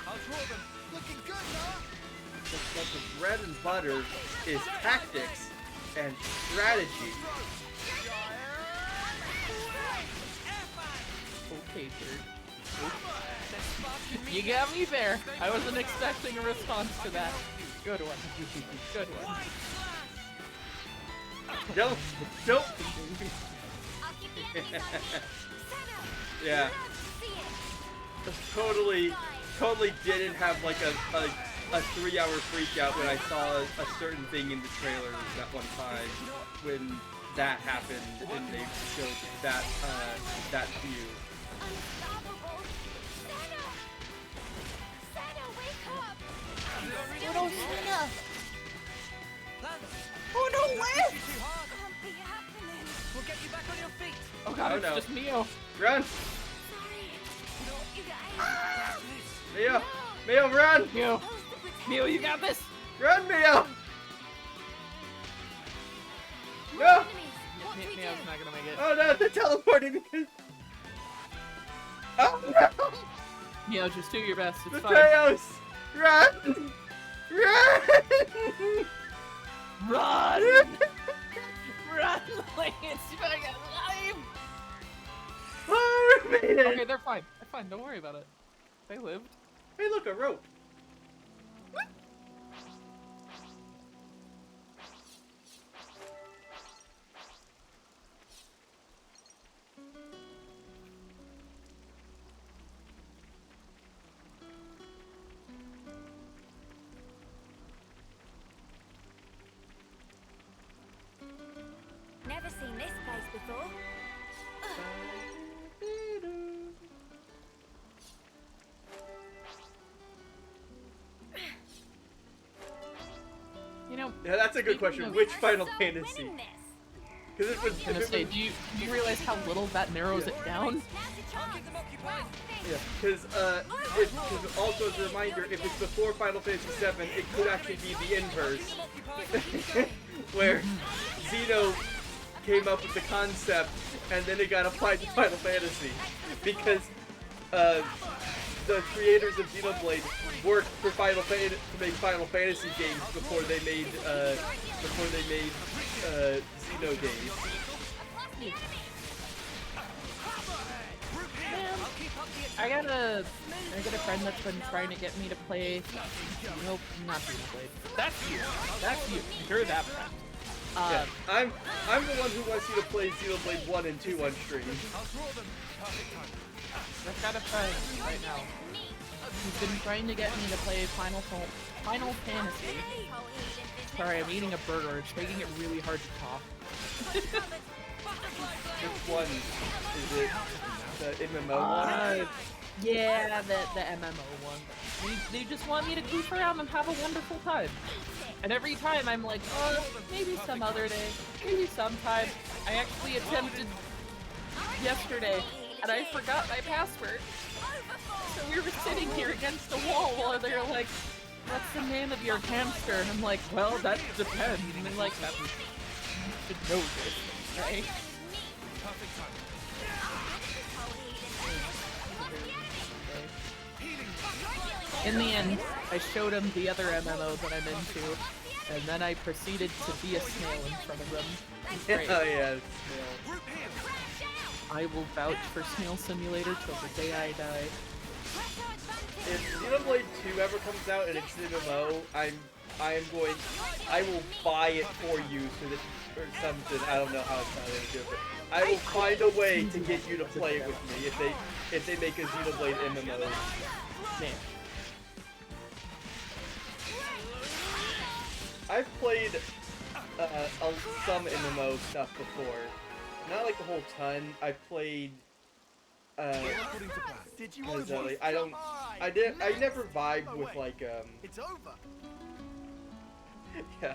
I'll draw them. Looking good, huh? But the bread and butter is tactics and strategy. Okay, dude. You got me there. I wasn't expecting a response to that. Good one. Good one. Don't. I'll keep the enemies on me. Yeah. Totally didn't have like a 3-hour freak out when I saw a certain thing in the trailer that one time when that happened and they showed that that view. Unstoppable! Senna! Senna, wake up! Oh no, Senna! Oh no, Liz! Can't be happening. We'll get you back on your feet. Oh god, Oh, it's no. just Mio. Run! Sorry. You guys. Mio! Mio, run! Mio. Mio, you got this! Run, Mio! No! Enemies. What do we do? Mio's not gonna make it. Oh no, they're teleporting because... Oh no! Mio, just do your best. It's The fine. Theos! Run! Run! Run! Run, Lance! You better get alive! Oh, we made it! Okay, they're fine. They're fine. Don't worry about it. They lived. Hey, look, a rope. Never seen this place before. You know, Yeah, that's a good question. Which Final So Fantasy? winning this. Because if I was gonna say, do you realize how little that narrows it down? Yeah, because also as a reminder, if it's before Final Fantasy VII, it could actually be the inverse, where Xeno came up with the concept and then it got applied to Final Fantasy, because the creators of Xenoblade worked for to make Final Fantasy games before they made Xeno games. I got a friend that's been trying to get me to play. Nope, not Xenoblade. That's you. That's you. You're that friend. Yeah, I'm the one who wants you to play Xenoblade 1 and 2 on stream. I've got a friend right now who's been trying to get me to play Final Fantasy. Sorry, I'm eating a burger. It's making it really hard to talk. Which one is it? The MMO one? Yeah, the MMO one. They just want me to goof around and have a wonderful time. And every time I'm like, oh, maybe some other day, maybe sometime. I actually attempted yesterday, and I forgot my password. So we were sitting here against the wall while they're like, what's the name of your hamster? And I'm like, well, that depends. And I'm like, that you should know this, right? In the end, I showed him the other MMO that I'm into, and then I proceeded to be a snail in front of them. Great. Oh yeah, Snail. I will vouch for Snail Simulator till the day I die. If Xenoblade 2 ever comes out and it's an MMO, I will buy it for you so that, or something. I don't know how it's going to do it. I will find a way to get you to play it with me if they make a Xenoblade MMO. Man. I've played some MMO stuff before. Not like a whole ton. I've played Did you like, I never vibed with like It's over. yeah.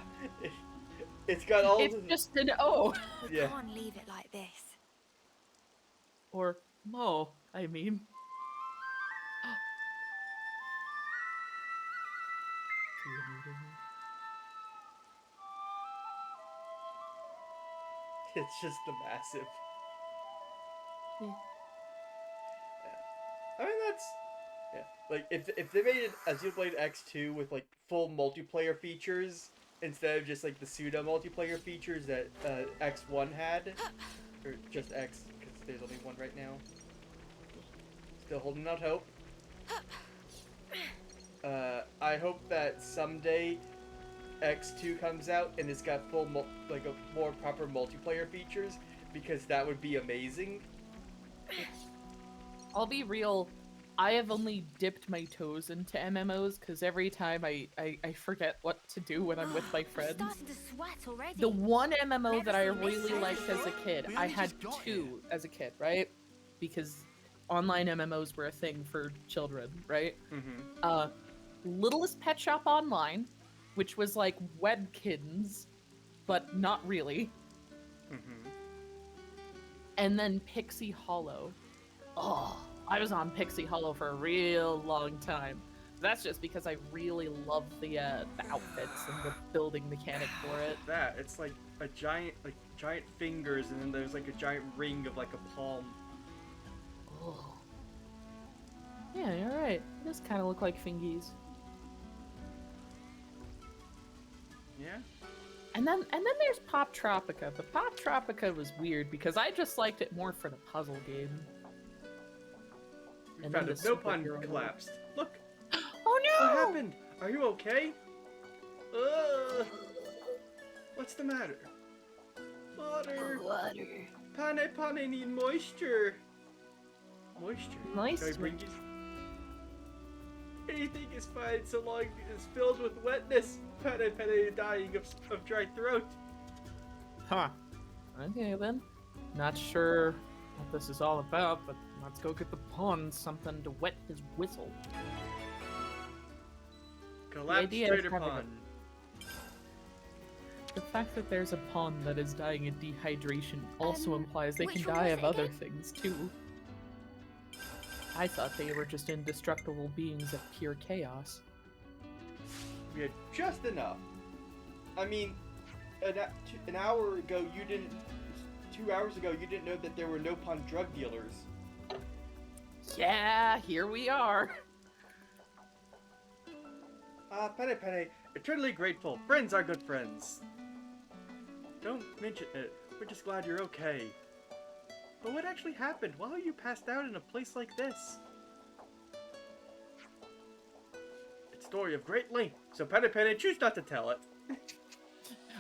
It's got all It's just an O. We Yeah. can't leave it like this. Or Mo, I mean. It's just a massive. Yeah. I mean that's like if they made a Xenoblade X2 with like full multiplayer features instead of just like the pseudo multiplayer features that X1 had, or just X because there's only one right now. Still holding out hope. I hope that someday X2 comes out and it's got full like a more proper multiplayer features, because that would be amazing. I'll be real. I have only dipped my toes into MMOs because every time I forget what to do when I'm with my friends. Starting to sweat already. The one MMO Never that I seen this really side liked as a before. kid, We I only had just got two as a kid, right? Because online MMOs were a thing for children, right? Mm-hmm. Littlest Pet Shop Online, which was like Webkins, but not really. Mm-hmm. And then Pixie Hollow. Oh, I was on Pixie Hollow for a real long time. That's just because I really love the outfits and the building mechanic for it. That it's like a giant fingers, and then there's like a giant ring of like a palm. Oh. Yeah, you're right. It does kind of look like fingies. Yeah. And then there's Pop Tropica, but Pop Tropica was weird because I just liked it more for the puzzle game. We And found then a the Nopon superhero collapsed. Look, Oh no! what happened? Are you okay? What's the matter? Water. Water. Pane need moisture. Moisture. Moisture. Can I bring you? Anything is fine so long as it's filled with wetness. Pane dying of dry throat. Huh. Okay then. Not sure what this is all about, but let's go get the pawn something to wet his whistle. Collapsed idea is trader having pond. The fact that there's a pawn that is dying of dehydration also implies they can which one die was of it other again? things too. I thought they were just indestructible beings of pure chaos. We had just enough. I mean, an hour ago you didn't. 2 hours ago you didn't know that there were Nopon drug dealers. Yeah, here we are. Pane, eternally grateful. Friends are good friends. Don't mention it. We're just glad you're okay. But what actually happened? Why are you passed out in a place like this? It's a story of great length, so Pane, choose not to tell it.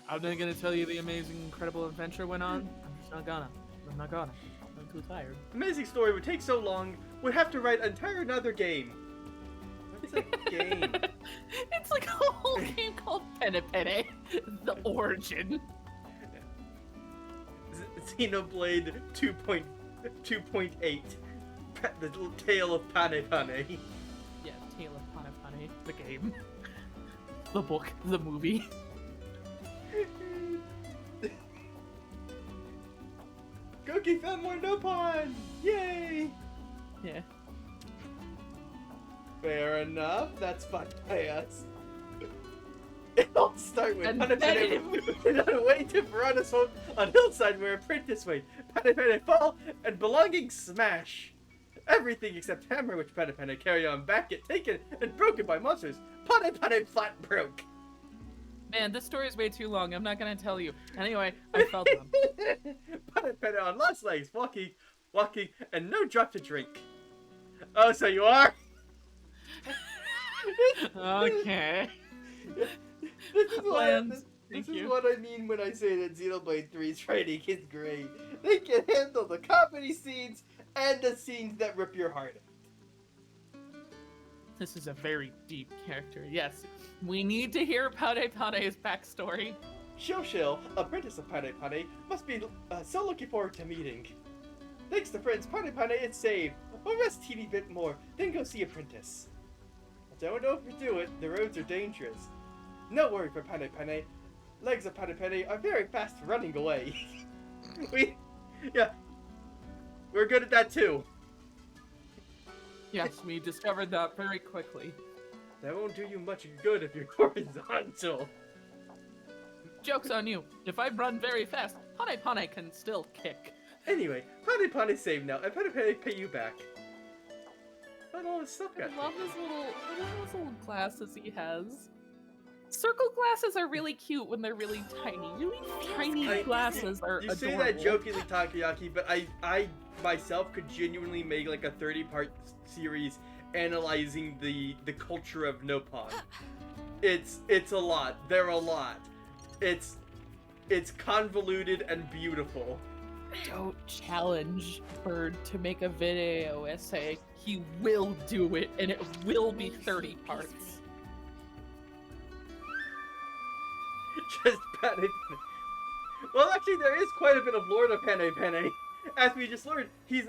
I'm not gonna tell you the amazing, incredible adventure went on. I'm just not gonna. I'm not gonna. I'm too tired. Amazing story would take so long, we'd have to write an entire another game. What's a game? It's like a whole game called Pene, the origin. Xenoblade 2.8. The little tale of Pane. Yeah, Tale of Pane, the game. The book, the movie. Cookie found more Nopon! Yay! Yeah. Fair enough, that's fun by us. It'll start with Pane waiting for on us on hillside where apprentice wait. Pane fall and belonging smash. Everything except hammer which Pane carry on back get taken and broken by monsters. Pane flat broke. Man, this story is way too long. I'm not gonna tell you. Anyway, I fell down. Pane on lost legs, walking, and no drop to drink. Oh, so you are? Okay. This is what I mean when I say that Xenoblade 3's writing is great. They can handle the comedy scenes and the scenes that rip your heart out. This is a very deep character. Yes, we need to hear Pane's backstory. Shil, apprentice of Pane, must be so looking forward to meeting. Thanks to friends, Pane, it's saved. We'll rest teeny bit more, then go see apprentice. Don't overdo it, the roads are dangerous. No worry for Pane. Legs of Pane are very fast running away. We're good at that too. Yes, we discovered that very quickly. That won't do you much good if you're horizontal. Joke's on you. If I run very fast, Pane can still kick. Anyway, Pane saved now, and Pane pay you back. But all this stuff got I love those little glasses he has. Circle glasses are really cute when they're really tiny. Really tiny glasses are You adorable. say that jokingly, Takayaki, but I myself could genuinely make like a 30-part series analyzing the culture of Nopon. It's a lot. They're a lot. It's convoluted and beautiful. Don't challenge Bird to make a video essay. He will do it, and it will be 30 parts. Just Penne Penne. Well, actually, there is quite a bit of lore to Penne Penne. As we just learned, he's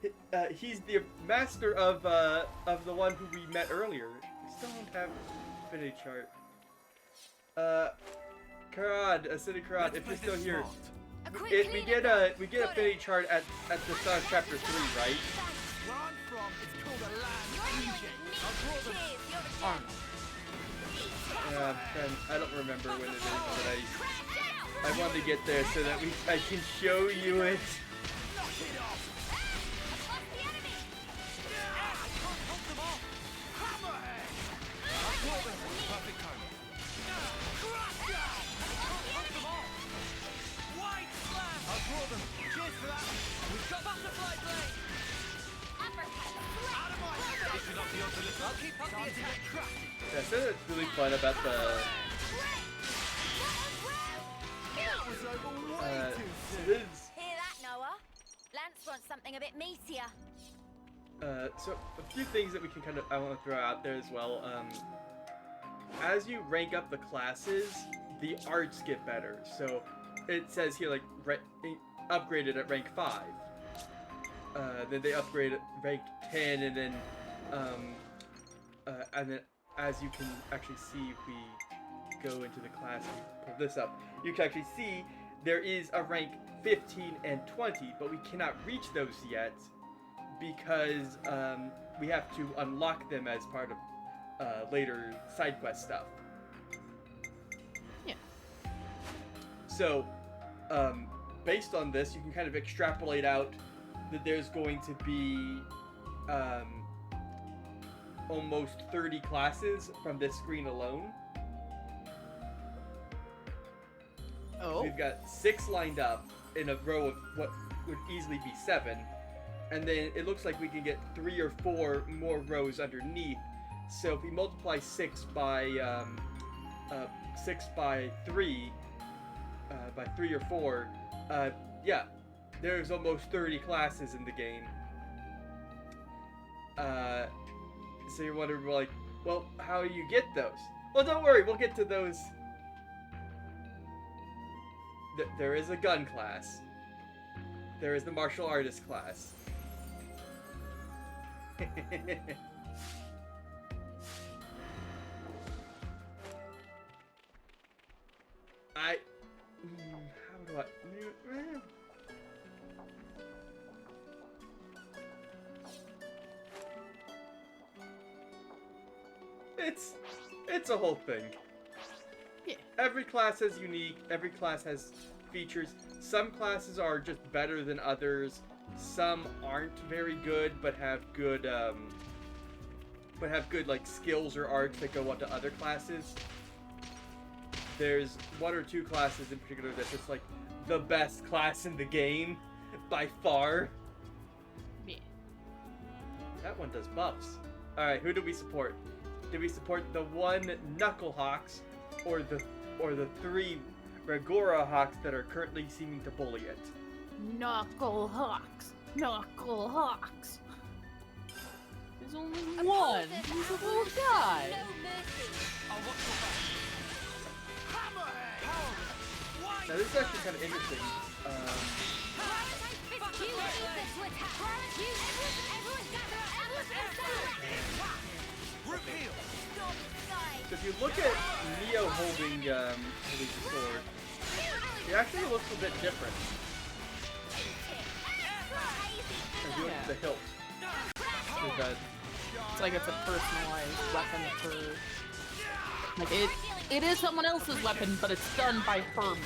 the master of the one who we met earlier. We still don't have Penne chart. Karad, Acidic Karad, if you're still here, we get a Penne chart at the start of chapter 3, right? Where I'm from, it's called a land fusion. And I don't remember when it is, but I wanted to get there so that I can show you it. Yeah, so it's really fun about the Hear that, Noah? Lance wants something a bit meatier. So a few things that I want to throw out there as well. As you rank up the classes, the arts get better. So it says here like upgraded at rank 5. Then they upgrade at rank 10, and then as you can actually see, if we go into the class and pull this up, you can actually see there is a rank 15 and 20, but we cannot reach those yet because we have to unlock them as part of later side quest stuff. Yeah. So, based on this, you can kind of extrapolate out that there's going to be almost 30 classes from this screen alone. Oh. We've got 6 lined up in a row of what would easily be 7. And then it looks like we can get 3 or 4 more rows underneath. So if we multiply 6 by 3, by 3 or 4, yeah, there's almost 30 classes in the game. So you're wondering, like, well, how do you get those? Well, don't worry, we'll get to those. There is a gun class. There is the martial artist class. How do I... It's a whole thing. Yeah. Every class is unique. Every class has features. Some classes are just better than others. Some aren't very good, but have good like skills or arts that go onto other classes. There's 1 or 2 classes in particular that's just like the best class in the game by far. Yeah. That one does buffs. All right, who do we support? Do we support the 1 Knucklehawks or the 3 Ragora Hawks that are currently seeming to bully it? Knucklehawks. Knucklehawks. There's only one. He's a little guy. Now this is actually kind of interesting. So if you look at Neo holding the sword, it actually looks a bit different. If you look at the hilt. It's like it's a personalized weapon for... Like, it is someone else's weapon, but it's done by her.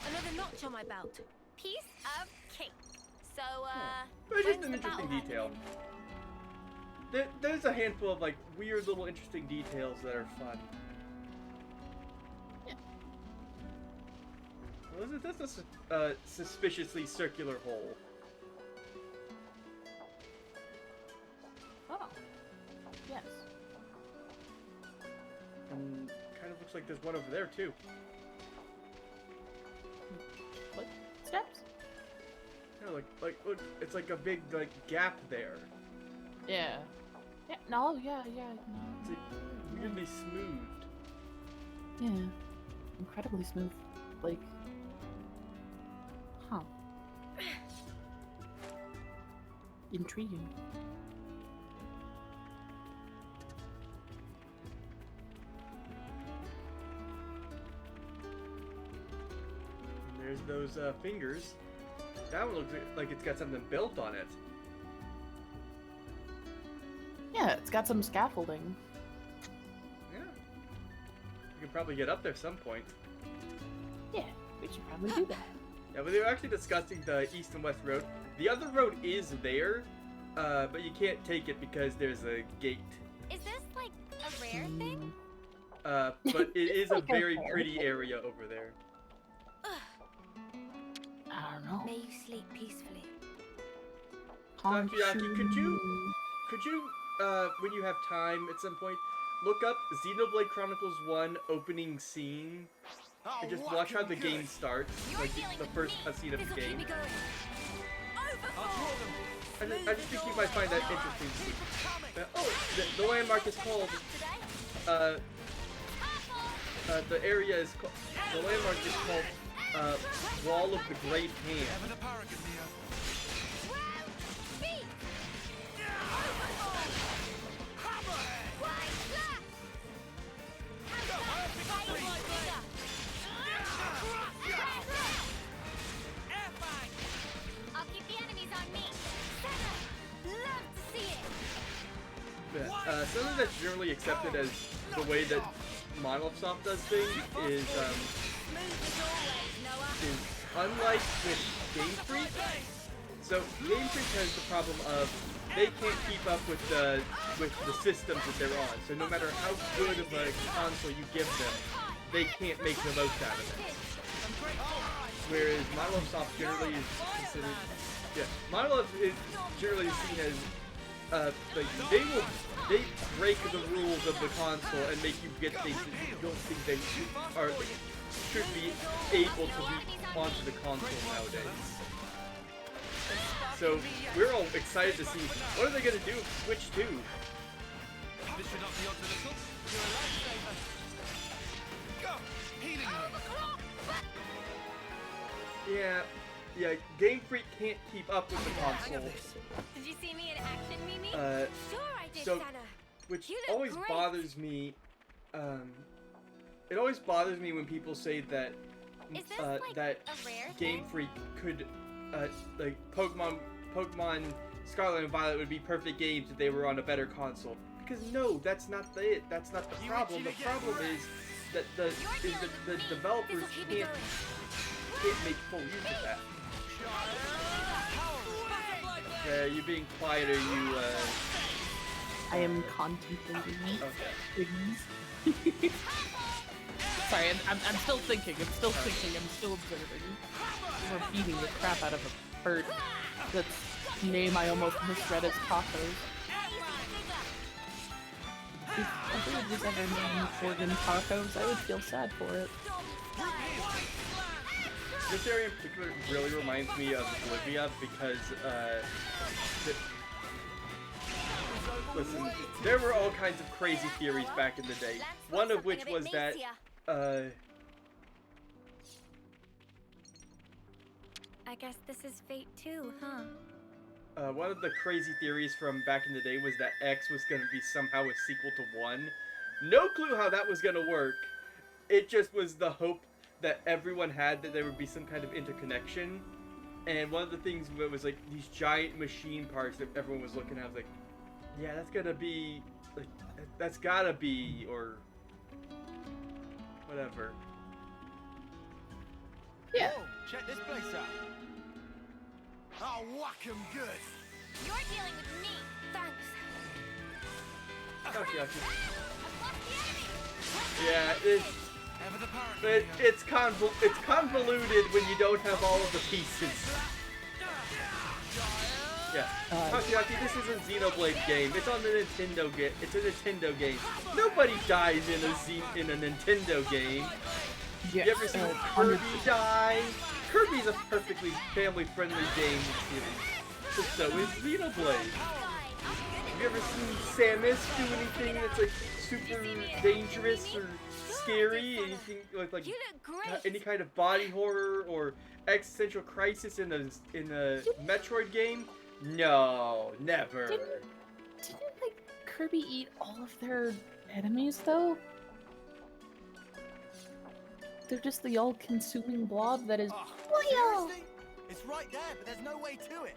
Another notch on my belt. Piece of cake. So, But just an interesting detail. There's a handful of like weird little interesting details that are fun. Yeah. Well, that's a suspiciously circular hole. Oh. Yes. like there's one over there too. What? Steps? Yeah, like look, it's like a big like gap there. Yeah. Yeah, no, yeah. No. It's like weirdly smoothed. Yeah. Incredibly smooth. Like, huh. Intriguing. And there's those fingers. That one looks like it's got something built on it. Yeah, it's got some scaffolding. Yeah. You could probably get up there some point. Yeah, we should probably do that. Yeah, but they were actually discussing the east and west road. The other road is there, but you can't take it because there's a gate. Is this like a rare thing? But it is a like a very rare pretty area over there. I don't know. May you sleep peacefully. Takoyaki, could you, when you have time at some point, look up Xenoblade Chronicles 1 opening scene and just watch how the game starts, like the first cutscene of the game. I just think you might find that interesting. Oh, the landmark is called, the area is called, the landmark is called, Wall of the Great Hand. I'll keep the enemies on me. Love to see it. Something that's generally accepted as the way that Microsoft does things is unlike with Game Freak. So Game Freak has the problem of they can't keep up with the systems that they're on. So no matter how good of a console you give them, they can't make the most out of it. Whereas Microsoft generally is considered, Microsoft is generally seen as like they break the rules of the console and make you get things that you don't think they should be able to be onto the console nowadays. So we're all excited to see what are they gonna do with Switch 2. This should knock the odds a little. You're a lifesaver. Go! Healing you. Yeah, Game Freak can't keep up with the console. Did you see me in action, Mimi? Sure I did, So, Sana. which You look always great. bothers me. It always bothers me when people say that Is this like that a rare Game thing? Freak could like Pokemon Scarlet and Violet would be perfect games if they were on a better console. Because no, that's not it. That's not the problem. The problem is that the developers can't make full use of that. You being quiet, are you I am contemplating okay. things. Sorry, I'm still thinking. I'm still observing. We're beating the crap out of a bird that's name I almost misread as tacos. If a bird was ever named Oregon Tacos, I would feel sad for it. This area in particular really reminds me of Bolivia because, listen, there were all kinds of crazy theories back in the day. One of which was that, I guess this is fate too, huh? one of the crazy theories from back in the day was that X was going to be somehow a sequel to 1. No clue how that was going to work. It just was the hope that everyone had that there would be some kind of interconnection. And one of the things was like these giant machine parts that everyone was looking at. I was like, yeah, that's gonna be, like, that's gotta be, or whatever. Yeah. Whoa, check this place out. I'll whack 'em good. You're dealing with me. Thanks. Okay. I've lost the enemy. Yeah, it's convoluted when you don't have all of the pieces. Yeah. Takoyaki, this is a Xenoblade game. It's on the Nintendo game. It's a Nintendo game. Nobody dies in a Nintendo game. Yes. You ever seen Kirby die? Kirby's a perfectly family-friendly game series. So is Xenoblade. Have you ever seen Samus do anything that's like super dangerous or scary? Anything with like any kind of body horror or existential crisis in a Metroid game? No, never. Didn't like Kirby eat all of their enemies though? They're just the all-consuming blob that is. Oh, seriously? It's right there, but there's no way to it.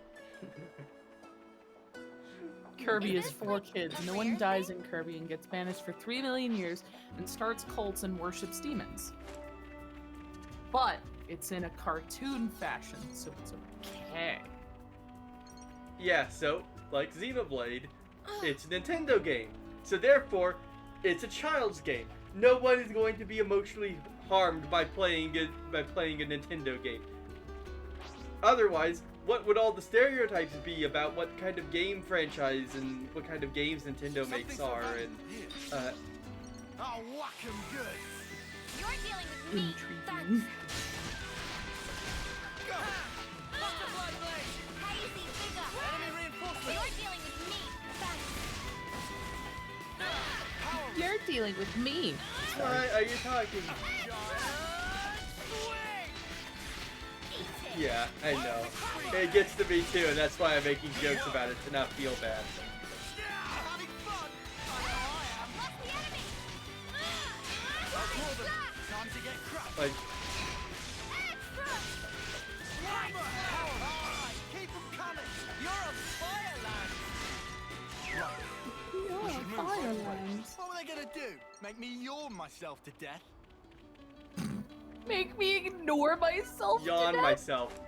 Kirby has 4 kids. No one dies in Kirby and gets banished for 3 million years and starts cults and worships demons. But it's in a cartoon fashion, so it's okay. Yeah, so like Xenoblade, it's a Nintendo game. So therefore, it's a child's game. No one is going to be emotionally harmed by playing a Nintendo game. Otherwise, what would all the stereotypes be about what kind of game franchise and what kind of games Nintendo makes are? And I'll whack 'em good. You're dealing with me. Intriguing. Hazy figure. Enemy reinforcement. You're dealing with me. You're dealing with me. what are you talking? Yeah, I know. It gets to me too, and that's why I'm making jokes about it to not feel bad. Having fun. Time to get crushed. Like, Keep them coming. You're on fire, lads. You're We should move fire right away. lines. What were they gonna do? Make me yawn myself to death? Make me ignore myself. yawn to death? myself.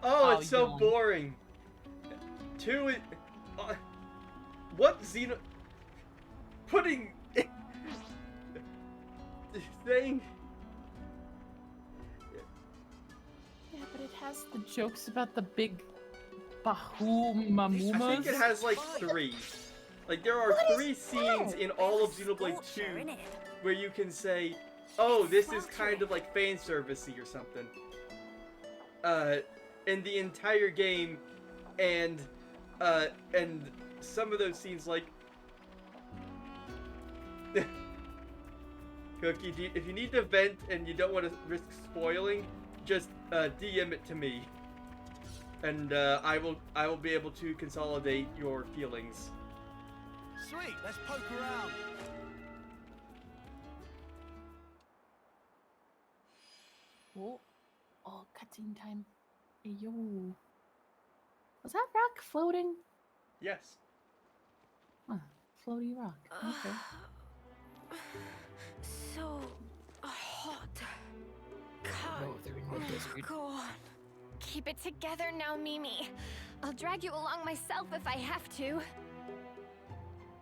Oh, it's so yawn. boring. What Xeno... Putting... thing... Yeah, but it has the jokes about the big Bahumamumas. I think it has like 3. Like there are 3 scenes in all of Xenoblade 2 where you can say, oh, this is kind of like fan servicey or something. In the entire game, and some of those scenes like Cookie, if you need to vent and you don't want to risk spoiling, just DM it to me, and I will be able to consolidate your feelings. Sweet, let's poke around. Oh, cutscene time. Hey, yo. Was that rock floating? Yes. Huh, floaty rock. Okay. So hot. Oh, they're in the desert. Go on. Keep it together now, Mimi. I'll drag you along myself if I have to.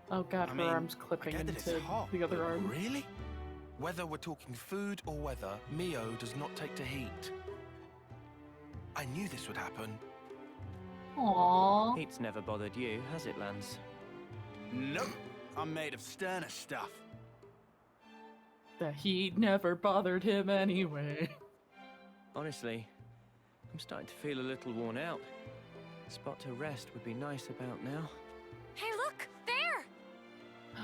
Oh god, I her mean, arm's I clipping get that it's into hot, the other but arm. Really? Whether we're talking food or weather, Mio does not take to heat. I knew this would happen. Aww. Heat's never bothered you, has it, Lance? Nope. I'm made of sterner stuff. The heat never bothered him anyway. Honestly, I'm starting to feel a little worn out. A spot to rest would be nice about now. Hey, look! There!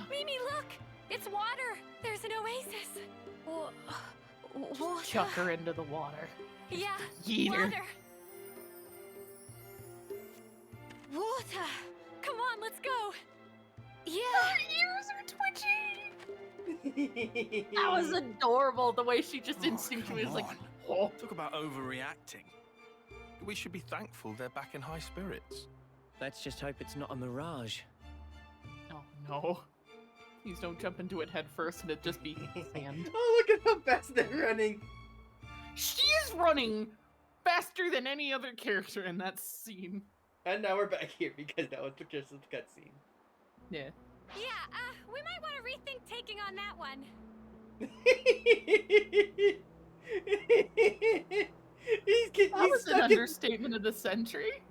Mimi, look! It's water! There's an oasis! Water. Chuck her into the water. Yeah, Yeet her. water. Water! Come on, let's go! Yeah! Her ears are twitching! That was adorable, the way she just instinctually was like, oh. Talk about overreacting. We should be thankful they're back in high spirits. Let's just hope it's not a mirage. Oh no. Please don't jump into it head first and it just be sand. Oh, look at how fast they're running. She is running faster than any other character in that scene. And now we're back here because that was just a cutscene. Yeah. Yeah, we might want to rethink taking on that one. That was an understatement of the century.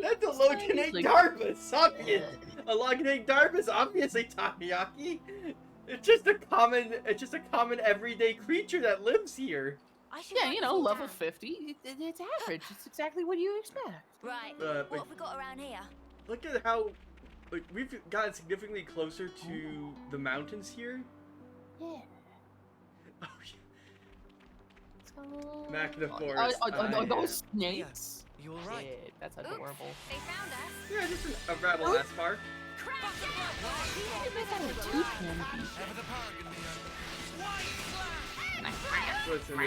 That's a Loganate Darbus, obvious. A Loganate Darbus, obviously Takoyaki. It's just a common everyday creature that lives here. Yeah, you know, level 50. It's average. It's exactly what you expect. Right. Like, What have we got around here? look at how, like, we've gotten significantly closer to the mountains here. Yeah. Oh, yeah. Magna Forest. Are those snakes? You all right? Shit, that's adorable. They found us. Yeah, just a rattle ass bar. Listen,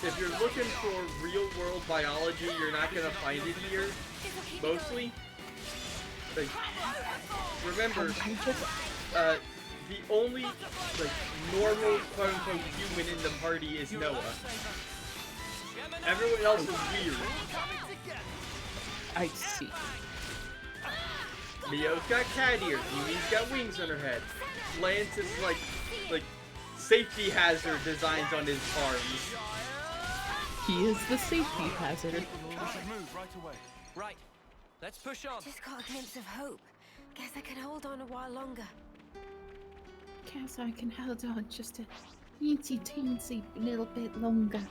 if you're looking for real world biology, you're not gonna find it here. Mostly. Like, remember, the only normal quote unquote human in the party is Noah. Everyone else is weird. I see. Mio's got cat ears. Yumi's got wings on her head. Lance is like safety hazard designs on his arms. He is the safety hazard. We should move right away. Right. Let's push on. Just got a glimpse of hope. Guess I can hold on a while longer. Guess I can hold on just a teensy little bit longer.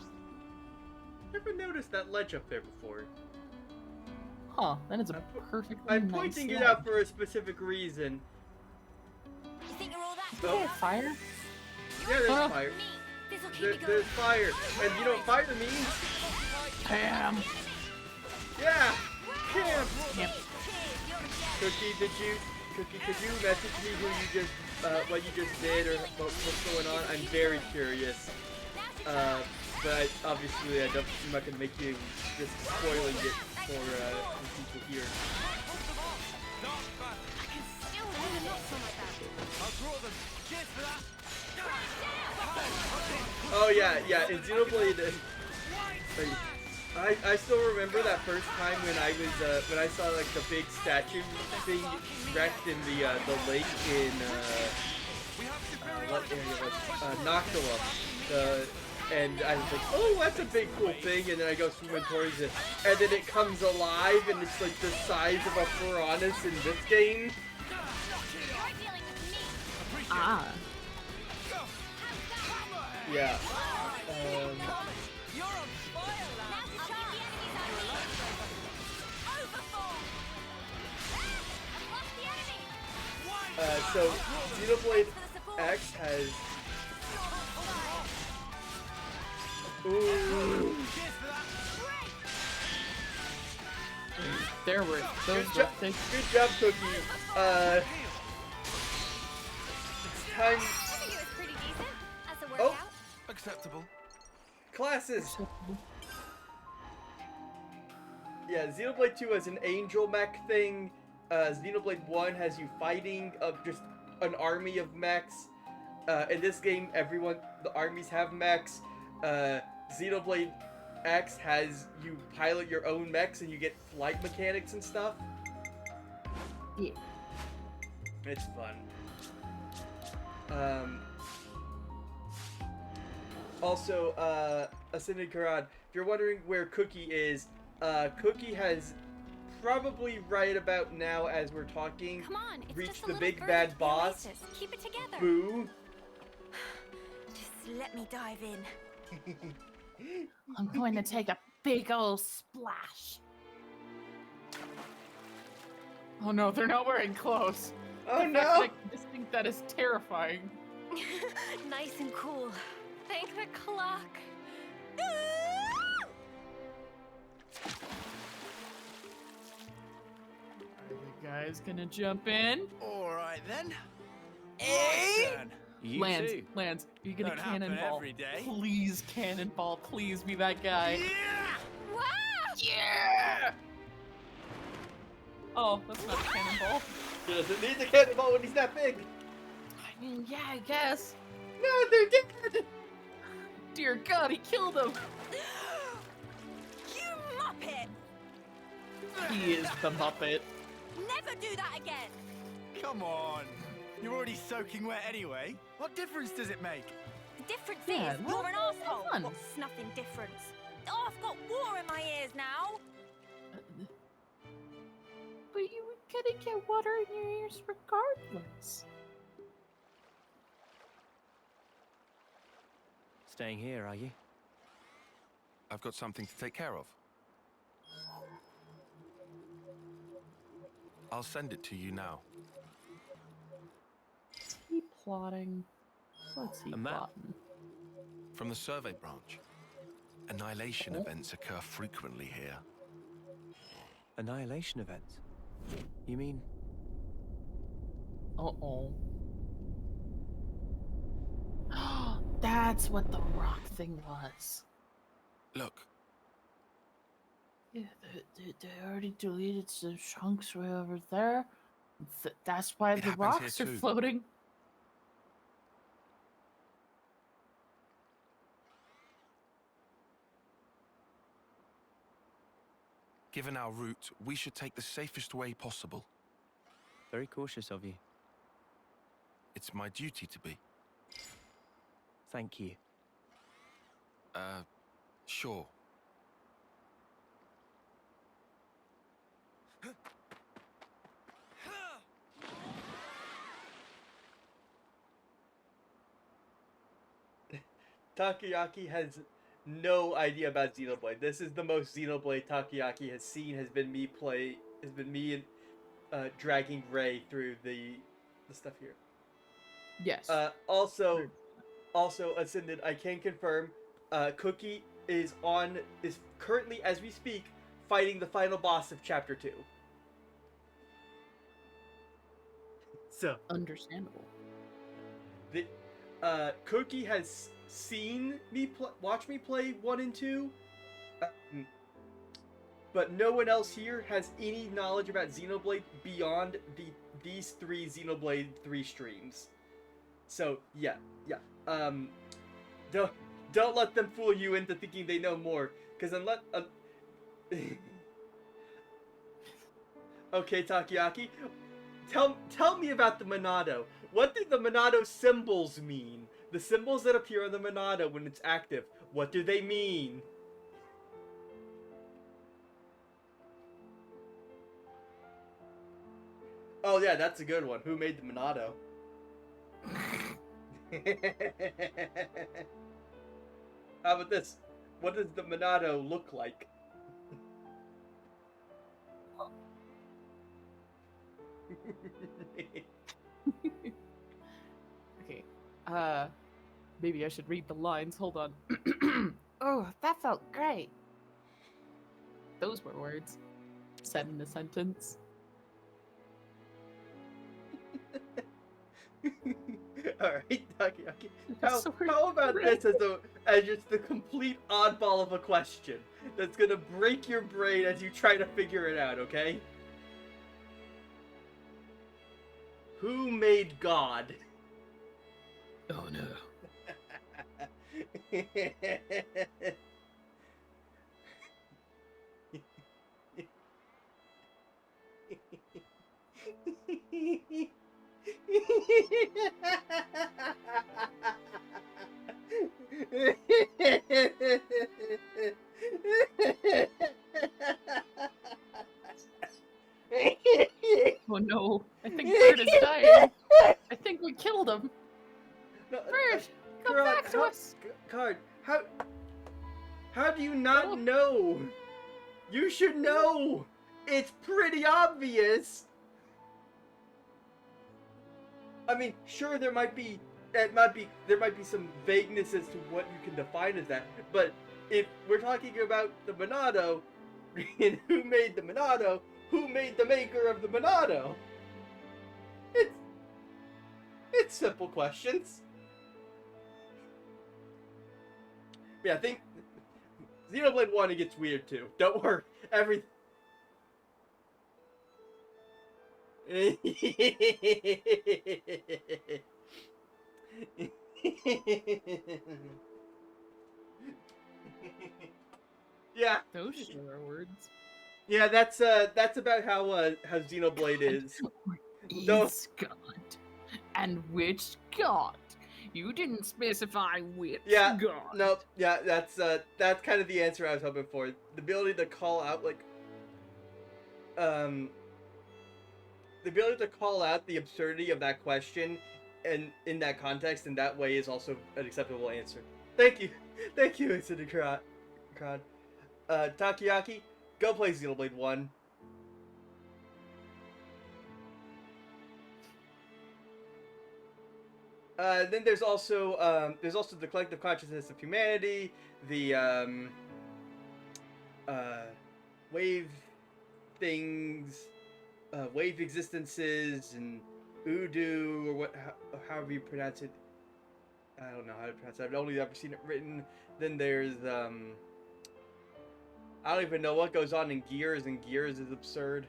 Never noticed that ledge up there before. Huh, that is a perfect. I'm pointing it out for a specific reason. You think you're all that? Oh. Fire? Yeah, there's fire. This'll keep me going. There's fire. And you know what fire means? Bam! Yeah! Camp! Yep. Cookie, could you message me who you just, what you just did or what's going on? I'm very curious. But obviously I'm not gonna make you just spoiling it for people here. Oh yeah, in Xenoblade, I still remember that first time when I saw like the big statue thing wrecked in the lake in what area was Noctula. And I was like, oh, that's a big cool thing, and then I go swimming towards it, and then it comes alive, and it's like the size of a piranhas in this game. Ah. Yeah. So Xenoblade X has. Ooh. There were those. Good job, Cookie. It's time. Oh, acceptable. Classes. Yeah, Xenoblade 2 has an angel mech thing. Xenoblade 1 has you fighting just an army of mechs. In this game, the armies have mechs. Xenoblade X has you pilot your own mechs and you get flight mechanics and stuff. Yeah. It's fun. Also, Ascended Karad, if you're wondering where Cookie is, Cookie has probably right about now as we're talking reached the big bad boss. Keep it together. Boo. Just let me dive in. I'm going to take a big old splash. Oh no, they're not wearing clothes. Oh no! I just think that is terrifying. Nice and cool. Thank the clock. Are you guys gonna jump in? Alright then. Lance, you get a cannonball. Every day. Please, cannonball. Please be that guy. Yeah! Wow! Yeah! Oh, that's not a cannonball. He doesn't need the cannonball when he's that big. I mean, yeah, I guess. No, they're dead. Dear God, he killed him. You muppet! He is the Muppet. Never do that again. Come on. You're already soaking wet anyway. What difference does it make? The difference Yeah, is well, you're an asshole. fun. What's nothing difference? Oh, I've got water in my ears now. But you were gonna get water in your ears regardless. Staying here, are you? I've got something to take care of. I'll send it to you now. Is he plotting? What's he A map. plotting? From the survey branch. Annihilation events occur frequently here. Annihilation events? You mean... Uh-oh. That's what the rock thing was. Look, Yeah, they already deleted some chunks way over there. That's why It the happens here rocks are too. floating. given our route, we should take the safest way possible. Very cautious of you. It's my duty to be. Thank you. Sure. Takoyaki has no idea about Xenoblade. This is the most Xenoblade Takoyaki has seen. Has been me and dragging Ray through the stuff here. Yes. Also, Ascended, I can confirm, Cookie is currently, as we speak, fighting the final boss of Chapter 2. So Understandable. the Cookie has seen me watch me play 1 and 2, but no one else here has any knowledge about Xenoblade beyond these 3 Xenoblade 3 streams. So yeah. Don't let them fool you into thinking they know more, because unless okay, Takoyaki, tell me about the Monado. What do the Monado symbols mean? The symbols that appear on the Monado when it's active, what do they mean? Oh yeah, that's a good one. Who made the Monado? How about this? What does the Monado look like? Okay. Maybe I should read the lines. Hold on. Oh, that felt great. Those were words said in a sentence. Alright, Takoyaki. How about this as just the complete oddball of a question that's gonna break your brain as you try to figure it out, okay? Who made God? Oh no. Oh no. I think Bird is dying. I think we killed him. Bird, come back to us. Card, how do you not know? You should know. It's pretty obvious. I mean, sure, there might be some vagueness as to what you can define as that, but if we're talking about the Monado, and who made the Monado, who made the maker of the Monado? It's simple questions. Yeah, I think Xenoblade 1, it gets weird too. Don't worry, yeah. Those sure are words. Yeah, that's about how Xenoblade is. Is God, and which God You didn't specify which Yeah, god. nope, yeah, that's kind of the answer I was hoping for. The ability to call out, like, the ability to call out the absurdity of that question, and in that context, in that way, is also an acceptable answer. Thank you, thank you, Isidakron. Takayaki, go play Xenoblade 1. Then there's also the collective consciousness of humanity, the wave things, wave existences, and Udu, or however you pronounce it. I don't know how to pronounce it. I've only ever seen it written. Then there's I don't even know what goes on in Gears, and Gears is absurd.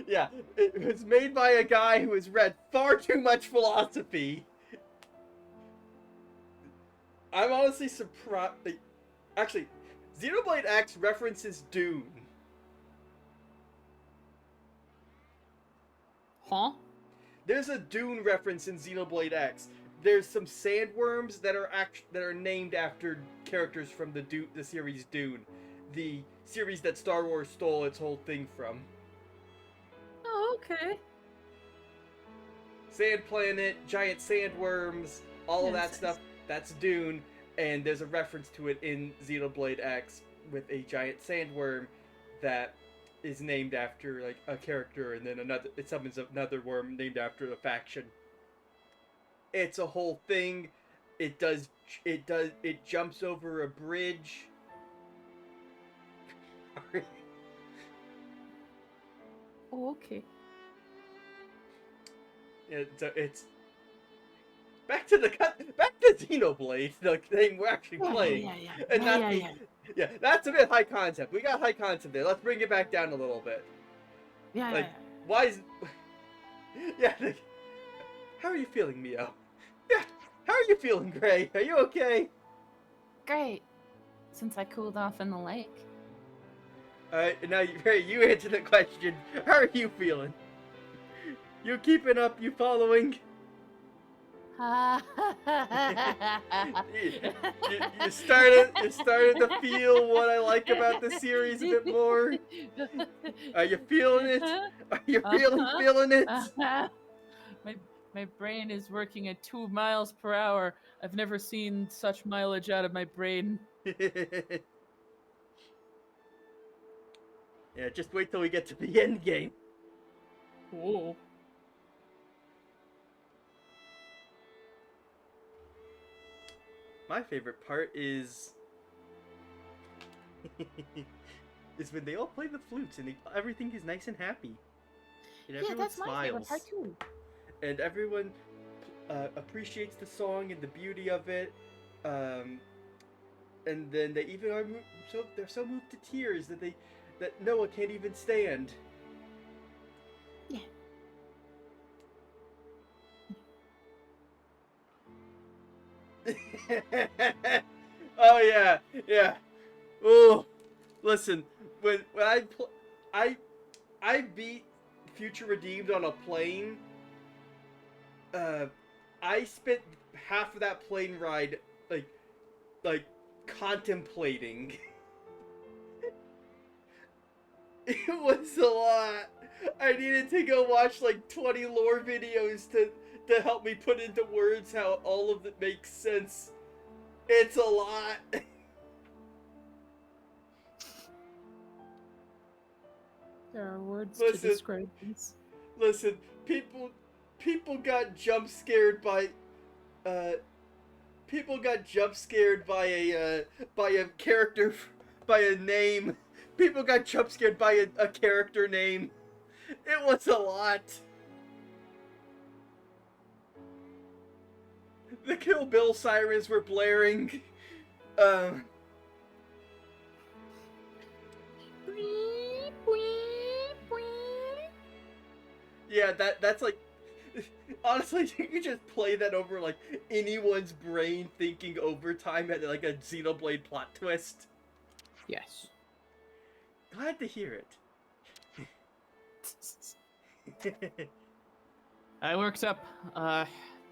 Yeah, it was made by a guy who has read far too much philosophy. I'm honestly surprised. Actually, Xenoblade X references Dune. Huh? There's a Dune reference in Xenoblade X. There's some sandworms that are named after characters from the series Dune, the series that Star Wars stole its whole thing from. Oh, okay. Sand planet, giant sandworms, all of that stuff. That's Dune, and there's a reference to it in Xenoblade X with a giant sandworm that is named after like a character, and then it summons another worm named after a faction. It's a whole thing. It jumps over a bridge. Oh, okay. It's back to Xenoblade, the thing we're actually playing. Yeah, that's a bit high concept. We got high concept there. Let's bring it back down a little bit. Why is... Yeah, how are you feeling, Mio? Yeah, how are you feeling, Gray? Are you okay? Great. Since I cooled off in the lake. Alright, now, Gray, you answer the question. How are you feeling? You keeping up? You following? You started to feel what I like about the series a bit more. Are you feeling it? Are you feeling it? My brain is working at 2 miles per hour. I've never seen such mileage out of my brain. Yeah, just wait till we get to the end game. Whoa. My favorite part is when they all play the flutes and everything is nice and happy. And everyone that's smiles. my favorite part too. And everyone appreciates the song and the beauty of it. And then they even are they're so moved to tears that Noah can't even stand. Yeah. Oh yeah. Oh, listen, when I beat Future Redeemed on a plane. I spent half of that plane ride like contemplating. It was a lot. I needed to go watch like 20 lore videos to help me put into words how all of it makes sense. It's a lot. There are words to describe this. Listen, people got jump scared by a character, by a name. People got jump scared by a character name. It was a lot. The Kill Bill sirens were blaring. Yeah, that's like, honestly, you could just play that over like anyone's brain thinking overtime at like a Xenoblade plot twist. Yes. Glad to hear it. I worked up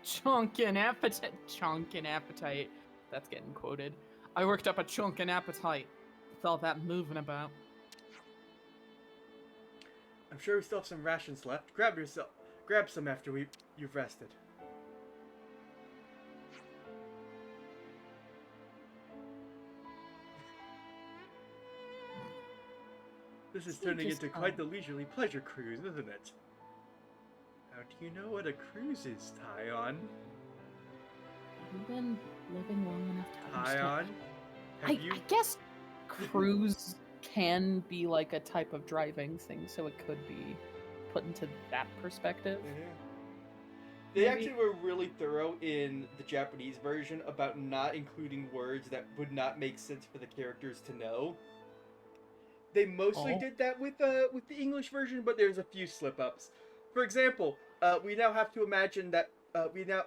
Chunkin' appetite. Chunkin' appetite. That's getting quoted. I worked up a chunkin' appetite with all that moving about. I'm sure we still have some rations left. Grab some after you've rested. This is turning into quite the leisurely pleasure cruise, isn't it? How do you know what a cruise is, Tyon? You've been living long enough to understand. Tyon? I guess cruise can be like a type of driving thing, so it could be put into that perspective. Yeah. They actually were really thorough in the Japanese version about not including words that would not make sense for the characters to know. They mostly did that with the English version, but there's a few slip-ups. For example, we now have to imagine that we now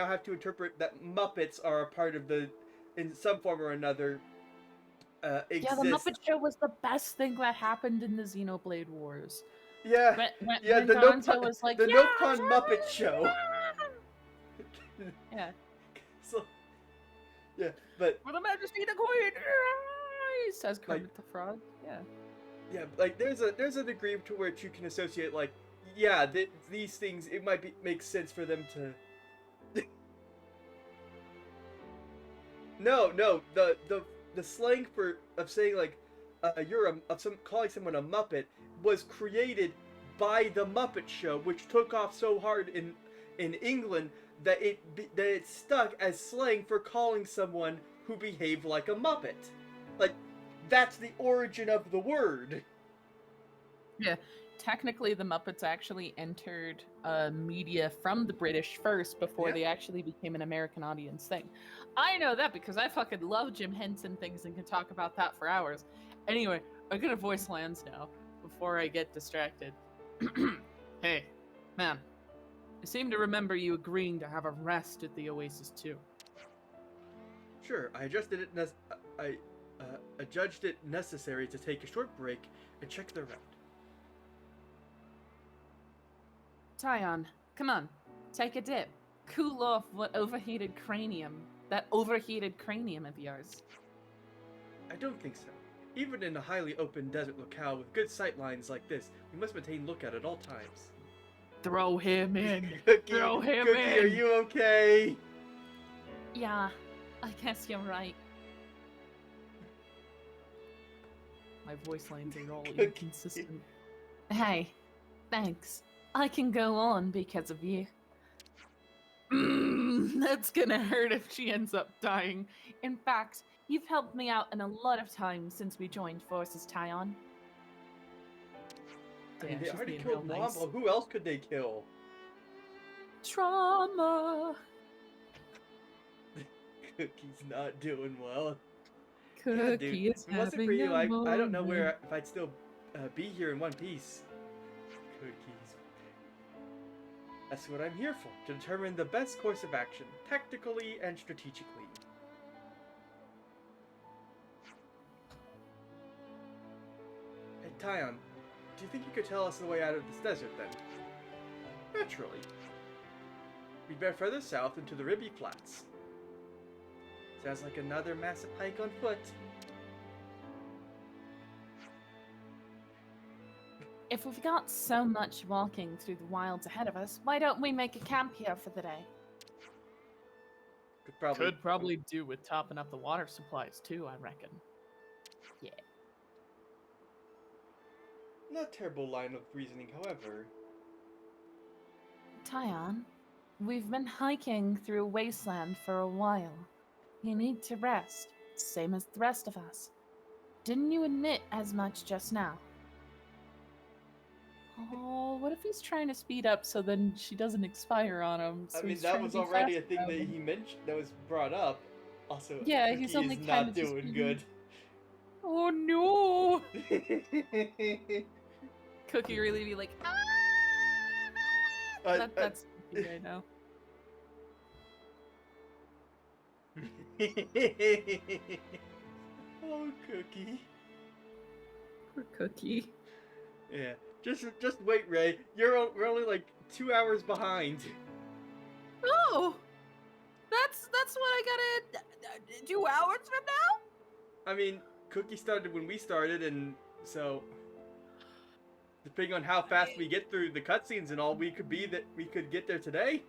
have to interpret that Muppets are a part of in some form or another. Exist. Yeah, the Muppet Show was the best thing that happened in the Xenoblade Wars. Yeah, when the was like, Nopcon Muppet Show. Yeah. So, yeah, but For the Majesty the Queen, says Kermit the Frog. Yeah. Yeah, like there's a degree to which you can associate, like, yeah, these things, it might make sense for them to. No, the slang of saying like calling someone a Muppet was created by the Muppet Show, which took off so hard in England that it stuck as slang for calling someone who behaved like a Muppet. Like, that's the origin of the word. Yeah, technically the Muppets actually entered media from the British first before they actually became an American audience thing. I know that because I fucking love Jim Henson things and can talk about that for hours. Anyway, I'm gonna voice Lands now before I get distracted. Hey, man, I seem to remember you agreeing to have a rest at the Oasis too. Sure, I judged it necessary to take a short break and check the route. Tyon, come on, take a dip. Cool off that overheated cranium of yours. I don't think so. Even in a highly open desert locale with good sight lines like this, we must maintain lookout at all times. Throw him in. Cookie, Throw him Cookie, in. are you okay? Yeah, I guess you're right. My voice lines are all inconsistent. Hey, thanks. I can go on because of you. That's gonna hurt if she ends up dying. In fact, you've helped me out in a lot of times since we joined forces, Tyon. Damn, they already killed Wombo. Who else could they kill? Trauma. Cookie's not doing well. Cookie is if it wasn't having for you, a I don't know moment. if I'd still be here in one piece. Cookies. That's what I'm here for, to determine the best course of action, tactically and strategically. Hey, Tyon, do you think you could tell us the way out of this desert, then? Naturally. We'd better further south into the Ribby Flats. Sounds like another massive hike on foot. If we've got so much walking through the wilds ahead of us, why don't we make a camp here for the day? Could probably do with topping up the water supplies too, I reckon. Yeah. Not terrible line of reasoning, however. Tyon, we've been hiking through a wasteland for a while. You need to rest, same as the rest of us. Didn't you admit as much just now? Oh, what if he's trying to speed up so then she doesn't expire on him? So I mean, that was already a thing that he mentioned, that was brought up. Also, yeah, Cookie he's only is kind not of just doing being- good. Oh no! Cookie really be like, that's Cookie right now. Oh, Cookie. Poor Cookie. Yeah, just wait, Ray. We're only like 2 hours behind. Oh, that's what I gotta do hours from now. I mean, Cookie started when we started, and so depending on how fast we get through the cutscenes and all, we could get there today.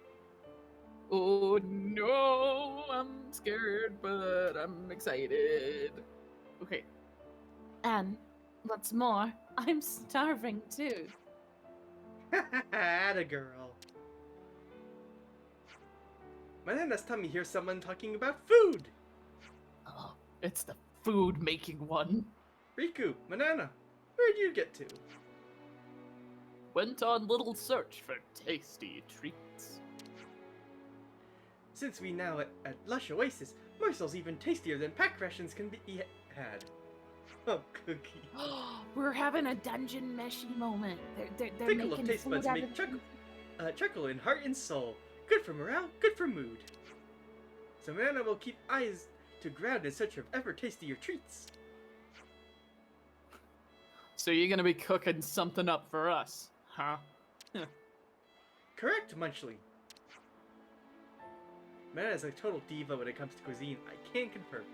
Oh no, I'm scared, but I'm excited. Okay. And what's more, I'm starving too. Atta girl. Manana's tummy hears someone talking about food. Oh, it's the food making one. Riku, Manana, where'd you get to? Went on little search for tasty treats. Since we now at Lush Oasis, morsels even tastier than pack rations can be had. Oh, Cookie. We're having a dungeon meshy moment. They're Tickle making of taste buds food out make of chuckle in heart and soul. Good for morale, good for mood. So Manana will keep eyes to ground in search of ever tastier treats. So you're gonna be cooking something up for us, huh? Correct, Munchley. Manana's a total diva when it comes to cuisine. I can confirm.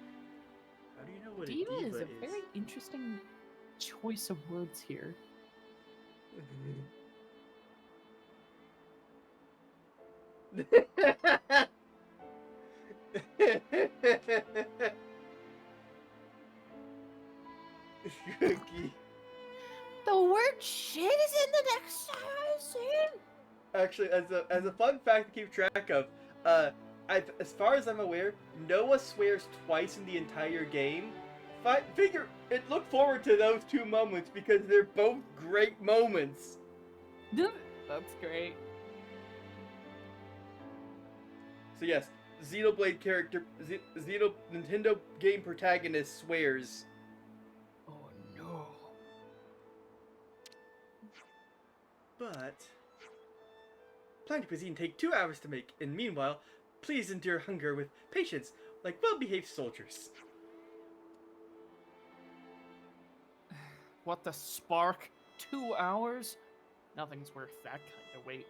How do you know what a diva Diva is a very interesting choice of words here. Cookie. The word shit is in the next scene. Actually, as a fun fact to keep track of, as far as I'm aware, Noah swears twice in the entire game. Look forward to those two moments because they're both great moments. That's great. So yes, Xenoblade character, Nintendo game protagonist swears. Oh no. But Planet Cuisine take 2 hours to make, and meanwhile, please endure hunger with patience, like well-behaved soldiers. What the spark? 2 hours? Nothing's worth that kind of wait.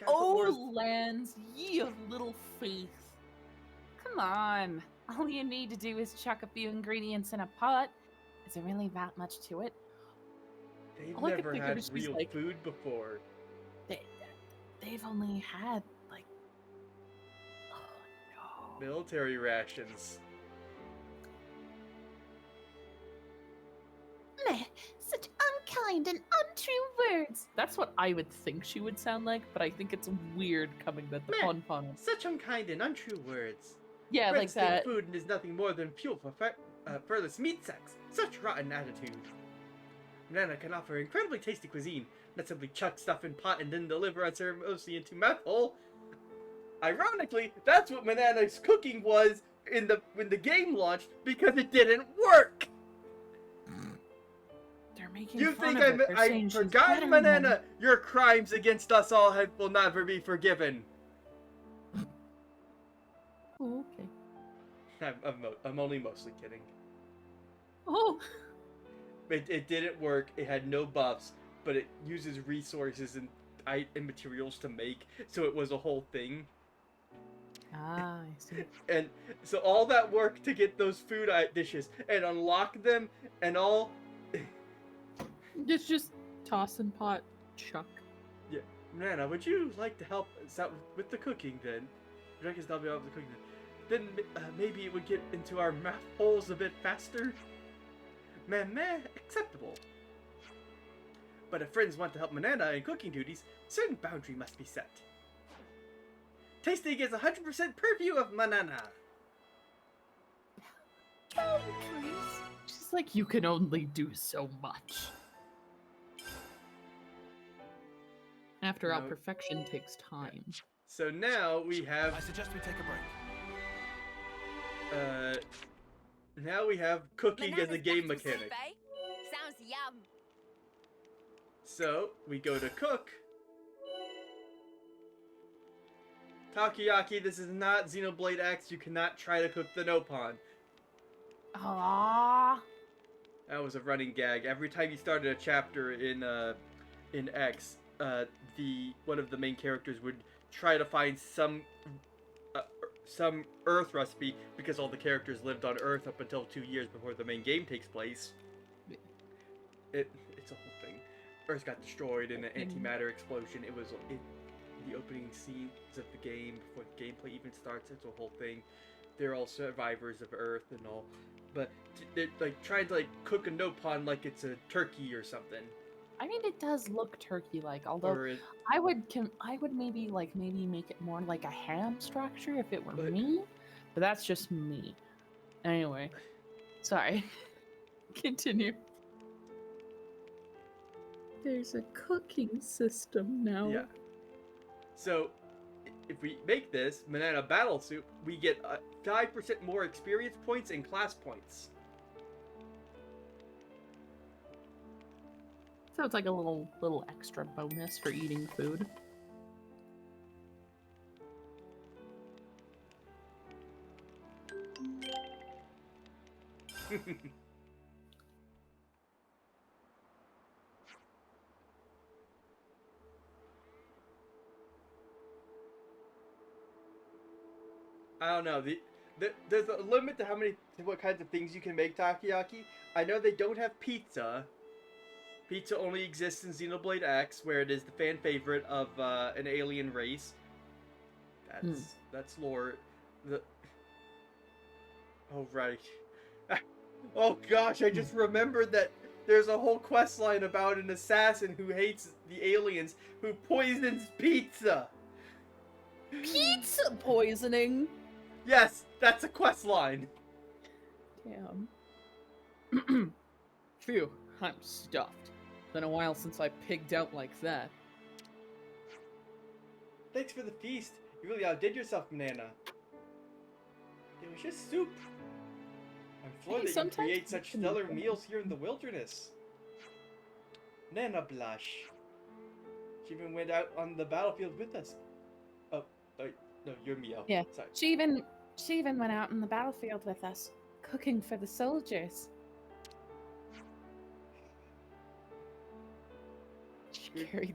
Oh, lands, ye of little faith. Come on. All you need to do is chuck a few ingredients in a pot. Is there really that much to it? They've All I could never think of had is just, real like, food before. They've only had, like... Oh, no. Military rations. Meh, such unkind and untrue words. That's what I would think she would sound like, but I think it's weird coming with the Meh, pon-pon. Such unkind and untrue words. Yeah, Red like steamed that. food is nothing more than fuel for furthest meat sacks. Such rotten attitude. Nana can offer incredibly tasty cuisine, not simply chuck stuff in pot and then deliver unceremoniously into mouth hole. Ironically, that's what Manana's cooking was when the game launched because it didn't work. They're making You fun think of it. They're saying I she's forgot, better Manana? than- Your crimes against us all will never be forgiven. Oh, okay. I'm only mostly kidding. Oh. It didn't work. It had no buffs, but it uses resources and materials to make, so it was a whole thing. Ah, I see. And so all that work to get those food dishes and unlock them and all. It's just toss and pot, chuck. Yeah, Nana, would you like to help us out with the cooking then? I guess I'll be able to cook then. Then maybe it would get into our mouth holes a bit faster. Meh, acceptable. But if friends want to help Manana in cooking duties, certain boundary must be set. Tasting is 100% purview of Manana. Boundaries. Just like you can only do so much. After all, No. perfection takes time. So now we have. I suggest we take a break. Now we have cooking as a game mechanic. Sounds yum. So we go to cook. Takoyaki, this is not Xenoblade X. You cannot try to cook the Nopon. Ah. That was a running gag. Every time you started a chapter in X, one of the main characters would try to find some Earth recipe, because all the characters lived on Earth up until 2 years before the main game takes place. It's a whole thing. Earth got destroyed in an antimatter explosion. It was the opening scenes of the game before the gameplay even starts. It's a whole thing. They're all survivors of Earth and all, but they're like trying to like cook a nopon like it's a turkey or something. I mean, it does look turkey-like, although I would maybe make it more like a ham structure if it were me, but that's just me. Anyway, sorry. Continue. There's a cooking system now. Yeah. So, if we make this banana battle soup, we get 5% more experience points and class points. So it's like a little extra bonus for eating food. I don't know. There's a limit to what kinds of things you can make takoyaki. I know they don't have pizza. Pizza only exists in Xenoblade X, where it is the fan favorite of an alien race. That's lore. Oh right. Oh gosh, I just remembered that there's a whole quest line about an assassin who hates the aliens who poisons pizza. Pizza poisoning? Yes, that's a quest line. Damn. Phew, I'm stuffed. Been a while since I pigged out like that. Thanks for the feast. You really outdid yourself, Banana. Delicious soup. I'm floored that you create such stellar meals here in the wilderness. Nana blush. She even went out on the battlefield with us. Oh, no, you're Mio. Yeah. Sorry. She even went out on the battlefield with us, cooking for the soldiers. Carry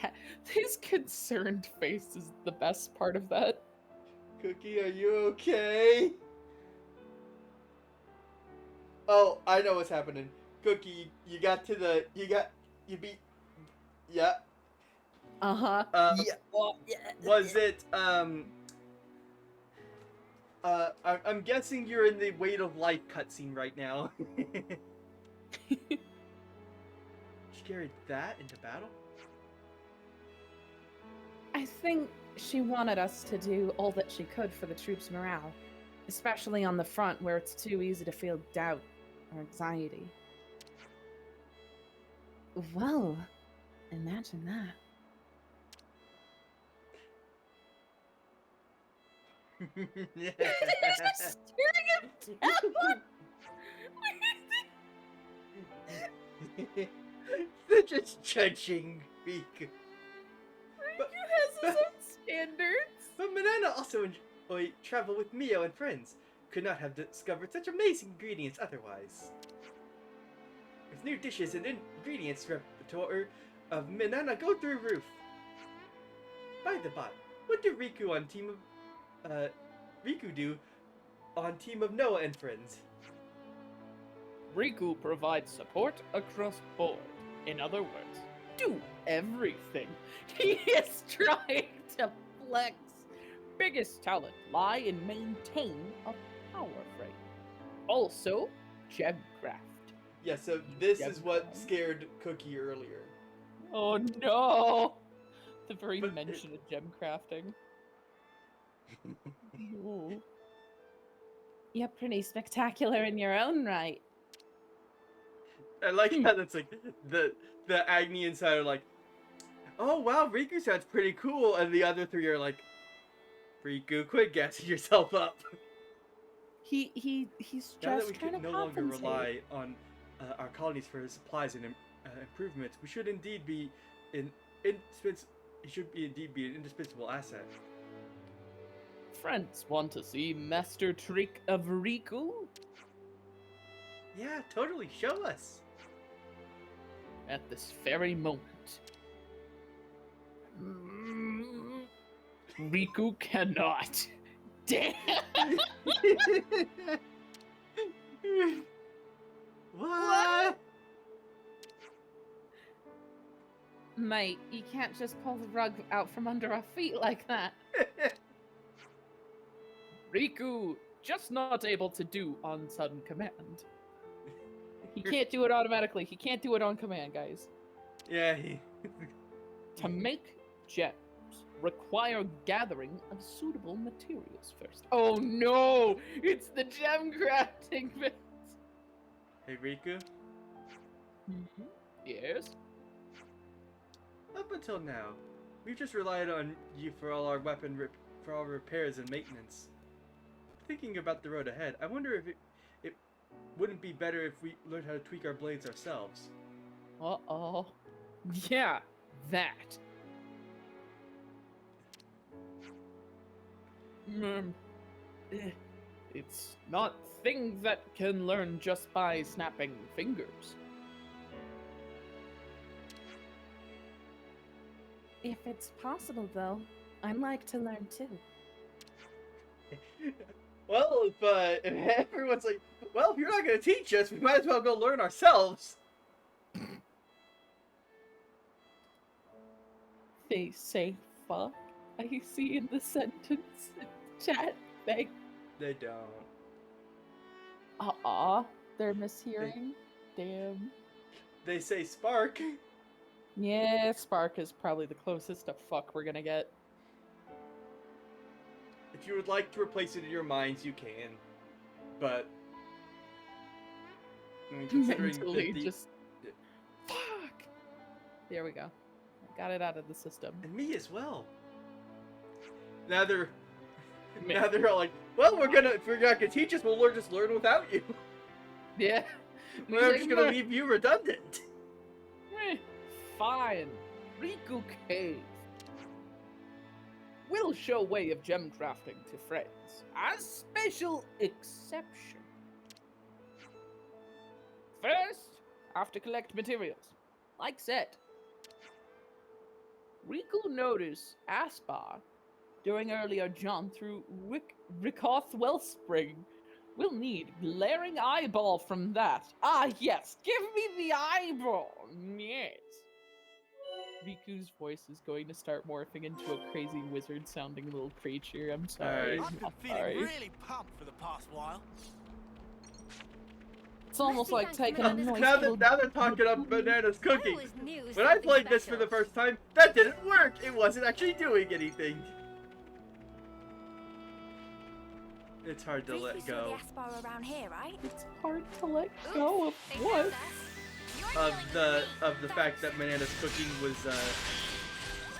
that. His concerned face is the best part of that. Cookie, are you okay? Oh, I know what's happening. Cookie, you beat. Yeah. Uh-huh. Yeah. Was it, I'm guessing you're in the Weight of Life cutscene right now. She carried that into battle? I think she wanted us to do all that she could for the troops' morale, especially on the front where it's too easy to feel doubt or anxiety. Well, imagine that. Staring him down. They're just judging Riku. Riku has his own standards. But Banana also enjoyed travel with Mio and friends. Could not have discovered such amazing ingredients otherwise. With new dishes and ingredients repertoire of Banana go through roof. By the by, what did Riku do on Team of Noah and Friends? Riku provides support across board. In other words, do everything. He is trying to flex. Biggest talent lie in maintain a power frame. Also, gemcraft. Yeah, so this is what scared Cookie earlier. Oh no! The very mention of gemcrafting. Ooh. You're pretty spectacular in your own right. I like how that's like the Agni inside are like, oh wow, Riku sounds pretty cool, and the other three are like, Riku, quit gassing yourself up. He's just now that we trying can to no longer compensate. rely on our colonies for supplies and improvements, we should indeed be an indispensable asset. Friends want to see master trick of Riku? Yeah, totally. Show us. At this very moment. Riku cannot. Damn. What? Mate, you can't just pull the rug out from under our feet like that. Riku, just not able to do on sudden command. He can't do it automatically. He can't do it on command, guys. Yeah, he... To make gems, require gathering of suitable materials first. Oh no! It's the gem crafting bit! Hey, Riku? Mm-hmm. Yes? Up until now, we've just relied on you for all our for all repairs and maintenance. Thinking about the road ahead, I wonder if it wouldn't be better if we learned how to tweak our blades ourselves. Uh-oh. Yeah, that. It's not things that can learn just by snapping fingers. If it's possible, though, I'd like to learn too. Well, if everyone's like, well, if you're not going to teach us, we might as well go learn ourselves. They say fuck. I see in the sentence chat thing. They don't. They're mishearing. Damn. They say spark. Yeah, spark is probably the closest to fuck we're gonna get. If you would like to replace it in your minds, you can. But I mean, considering Mentally, the just fuck. There we go. I got it out of the system. And me as well. Now they're all like, well, if you're not gonna teach us, we'll just learn without you. Yeah. We're just gonna leave you redundant. Fine. Riku Cave. We'll show way of gem crafting to friends. As special exception. First, have to collect materials. Like said. Riku noticed Aspar during earlier jaunt through Rickoth Wellspring. We'll need glaring eyeball from that. Ah, yes, give me the eyeball. Yes. Riku's voice is going to start morphing into a crazy wizard-sounding little creature. I'm sorry. I've been feeling really pumped for the past while. It's almost like taking a nice now little... they're talking about Banana's cooking. When I played this for the first time, that didn't work. It wasn't actually doing anything. It's hard to let go. Around here, right? It's hard to let go of what? Of the fact that Banana's cooking was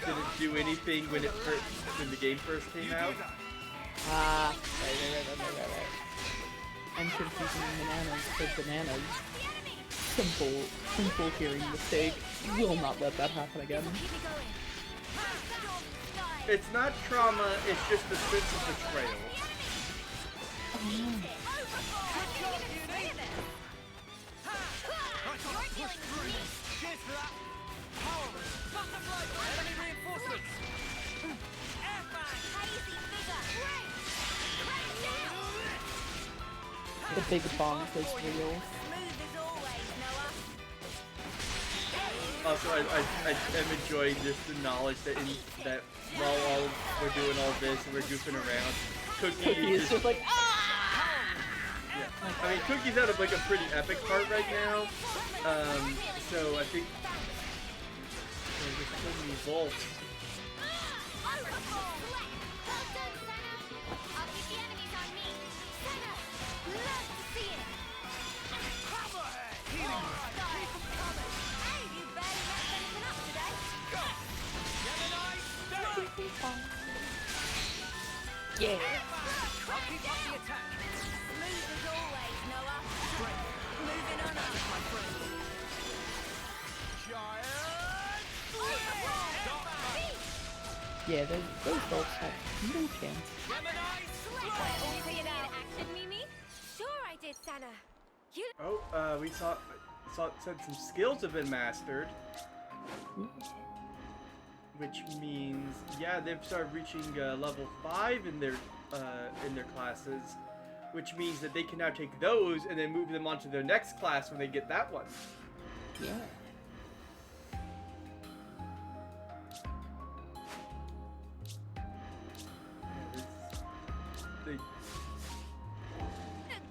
didn't do anything when the game first came out. Right. I'm confusing bananas for bananas. Simple hearing mistake. Will not let that happen again. It's not trauma, it's just the sense of betrayal. The big bonk is real. Also, I am enjoying just the knowledge that while we're doing all this and we're goofing around, Cookie is just like, yeah. I mean, Cookie's at like a pretty epic part right now. So I think there's so many vaults. Yeah. Yeah, those bolts have no chance. Sure I did, Sana. Oh, we said some skills have been mastered. which means yeah, they've started reaching level 5 in their classes, which means that they can now take those and then move them on to their next class when they get that one. Yeah.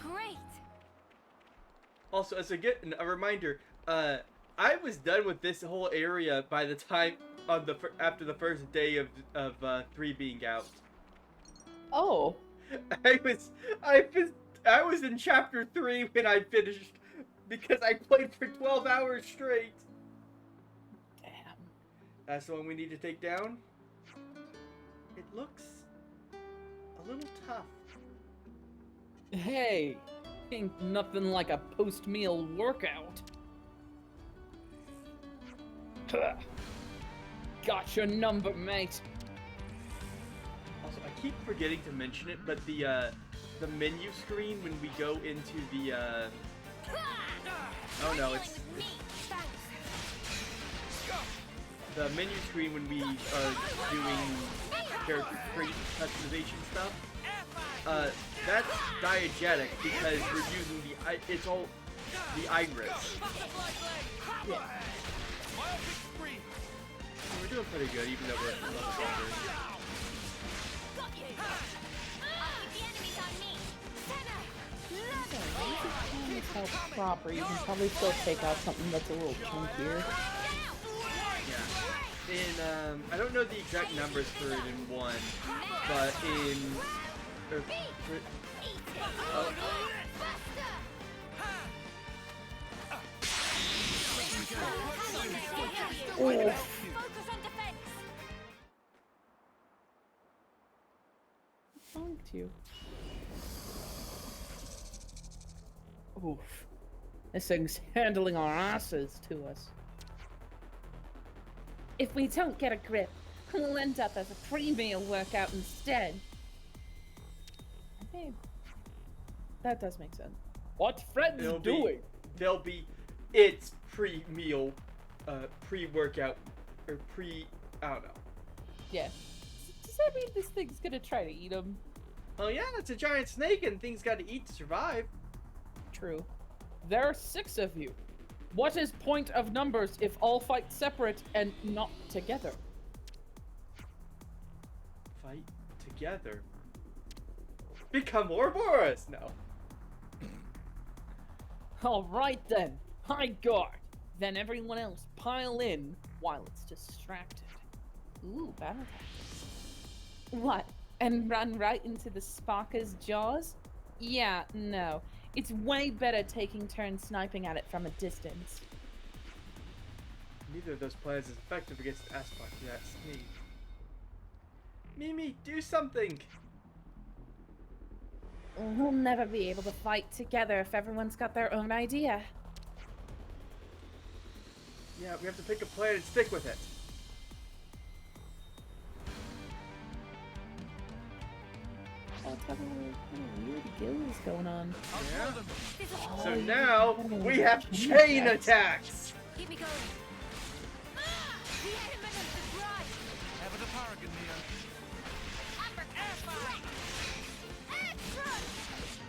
Great. Also, as a reminder, I was done with this whole area by the time after the first day of 3 being out. Oh. I was in chapter 3 when I finished because I played for 12 hours straight. Damn. That's the one we need to take down. It looks a little tough. Hey, ain't nothing like a post-meal workout. Got your number, mate. Also, I keep forgetting to mention it, but the menu screen when we go into the oh no, it's the menu screen when we are doing character trait customization stuff. That's diegetic because we're using it's all the iris. Yeah. We're doing pretty good, even though we're a level older. It's how proper. You can probably still take out something that's a little chunkier. Yeah. In I don't know the exact numbers for it in 1, but in Oh. Thanked you. Oof. This thing's handling our asses to us. If we don't get a grip, we'll end up as a pre-meal workout instead. Okay. That does make sense. What's Fred's doing? It's pre-meal, pre-workout, or I don't know. Yeah. Does that mean this thing's gonna try to eat him? Oh yeah, it's a giant snake and things gotta eat to survive. True. There are 6 of you. What is point of numbers if all fight separate and not together? Fight together? Become Ouroboros! No. Alright then. High guard. Then everyone else pile in while it's distracted. Ooh, battle tactics. What? And run right into the Sparker's jaws? Yeah, no. It's way better taking turns sniping at it from a distance. Neither of those plans is effective against Aspark. That's me. Mimi, do something! We'll never be able to fight together if everyone's got their own idea. Yeah, we have to pick a plan and stick with it. What kind of weird gills going on? Yeah. So now we have chain attacks. Keep me going. The element of the drive. Ever the paragon, Neo.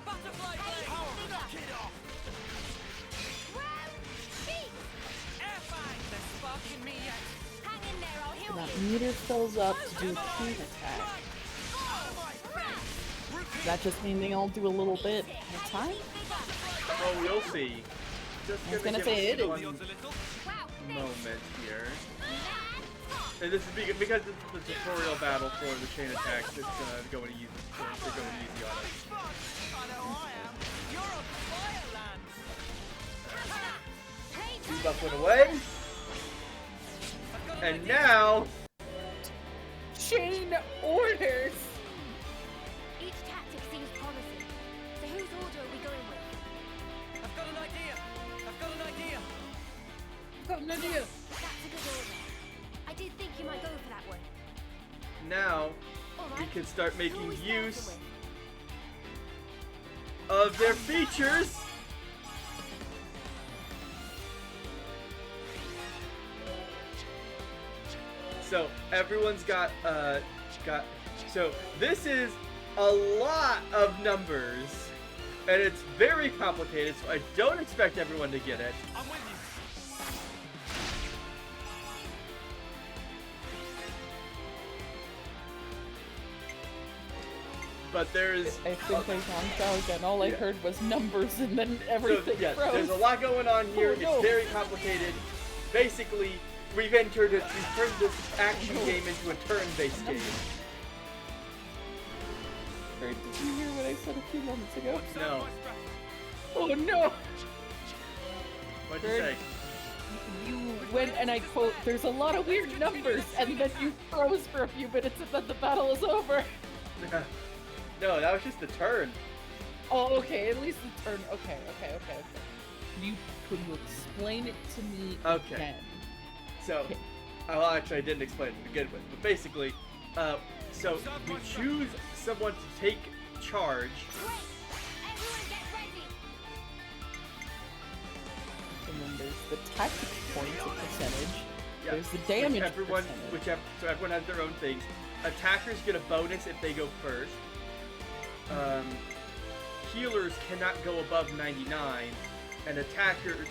Butterfly blade. Power knock it off. Air fight. They're sparking me yet. Hang in there, I'll heal That you. meter fills up to do a chain attack. Does that just mean they all do a little bit at a time? Oh, we'll see. Just I was gonna say it is. one moment here. And this is because it's the tutorial battle for the chain attacks. It's going easy. They're going easy on us. I know I am. You're on Fireland. Bebop went away. And now... Chain orders! Each tactic seems promising. So whose order are we going with? I've got an idea. I've got an idea. Got an idea. That's a good order. I did think you might go for that one. Now, All we right. can start Who are making we starting use with? of their features. So everyone's got. So this is a lot of numbers, and it's very complicated. So I don't expect everyone to get it. I'm with you. But there's. I think I zonked out again. All I heard was numbers and then everything So, yeah, froze. there's a lot going on here. Oh, no. It's very complicated. Basically, we've turned this action game into a turn-based game. Did you hear what I said a few moments ago? No. Oh no! What'd you Bird, say? You went and I quote, "There's a lot of weird numbers," and then you froze for a few minutes and then the battle is over. No, that was just the turn. Oh, okay, at least the turn. Okay. Could you explain it to me again? So, Okay. well, actually, I didn't explain it to begin with, but basically, so we choose someone to take charge. And then there's the tactic points percentage. Yeah, There's the damage percentage. So everyone has their own things. Attackers get a bonus if they go first. Healers cannot go above 99, and attackers.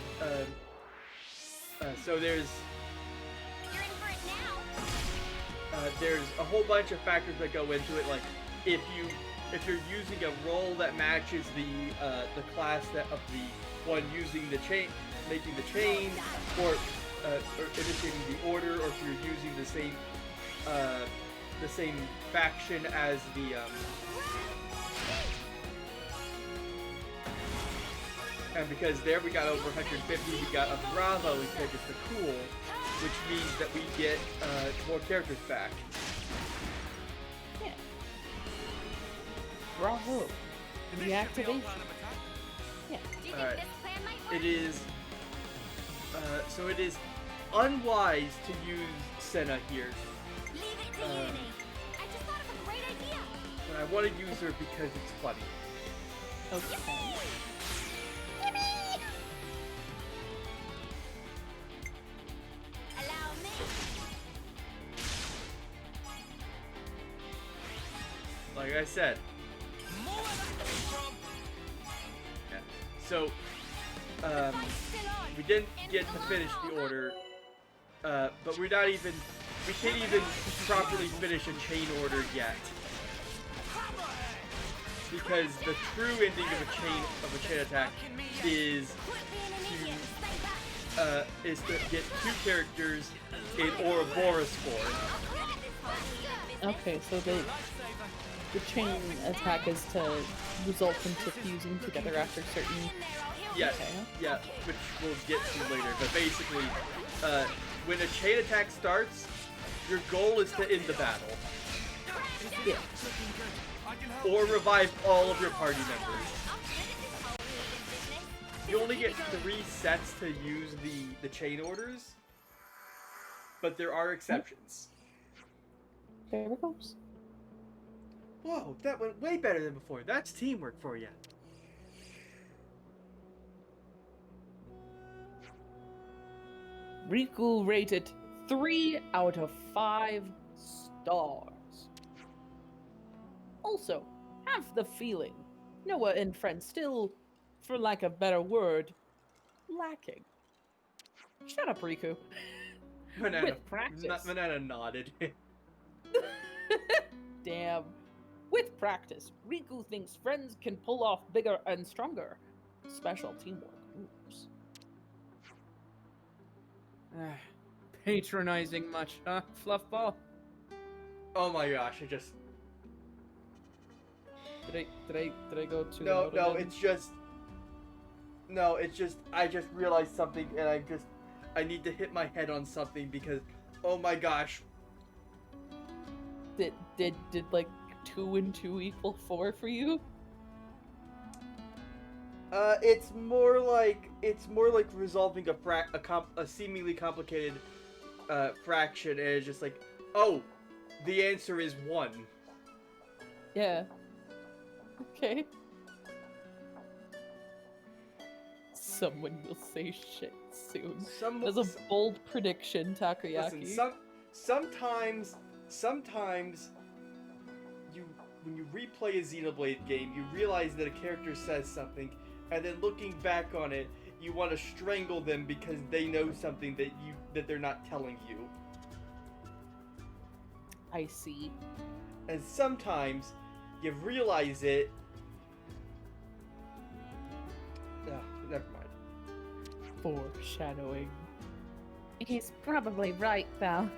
So there's a whole bunch of factors that go into it. Like if you're using a role that matches the class of the one using the chain, making the chain, or initiating the order, or if you're using the same faction as the and because there we got over 150, we got a Bravo instead of the Cool, which means that we get more characters back. Yeah. Bravo. Reactivation. Yeah. Alright. It is so it is unwise to use Senna here. But I want to use her because it's funny. Okay. Like I said. Yeah. So, we didn't get to finish the order, but we can't even properly finish a chain order yet. Because the true ending of a chain attack is to get 2 characters in Ouroboros form. Okay, so the chain attack is to result into fusing together after certain. Yes, Okay. yeah, which we'll get to later. But basically, when a chain attack starts, your goal is to end the battle. Yeah. Or revive all of your party members. You only get 3 sets to use the chain orders, but there are exceptions. There it goes. Whoa, that went way better than before. That's teamwork for you. Riku rated 3 out of 5 stars. Also, have the feeling Noah and friends still, for lack of a better word, lacking. Shut up, Riku. With practice. Banana nodded. Damn. With practice, Riku thinks friends can pull off bigger and stronger special teamwork moves. Patronizing much, huh, Fluffball? Oh my gosh, I just... Did I go too No, loud again? it's just, I just realized something and I need to hit my head on something because, oh my gosh. Did like 2 and 2 equal 4 for you? It's more like resolving a seemingly complicated fraction, and it's just like, oh, the answer is 1. Yeah. Okay. Someone will say shit soon. That's a bold prediction, Takoyaki. Listen, sometimes when you replay a Xenoblade game, you realize that a character says something, and then looking back on it, you want to strangle them because they know something that they're not telling you. I see. And sometimes you realize it. Never mind. Foreshadowing. He's probably right, though.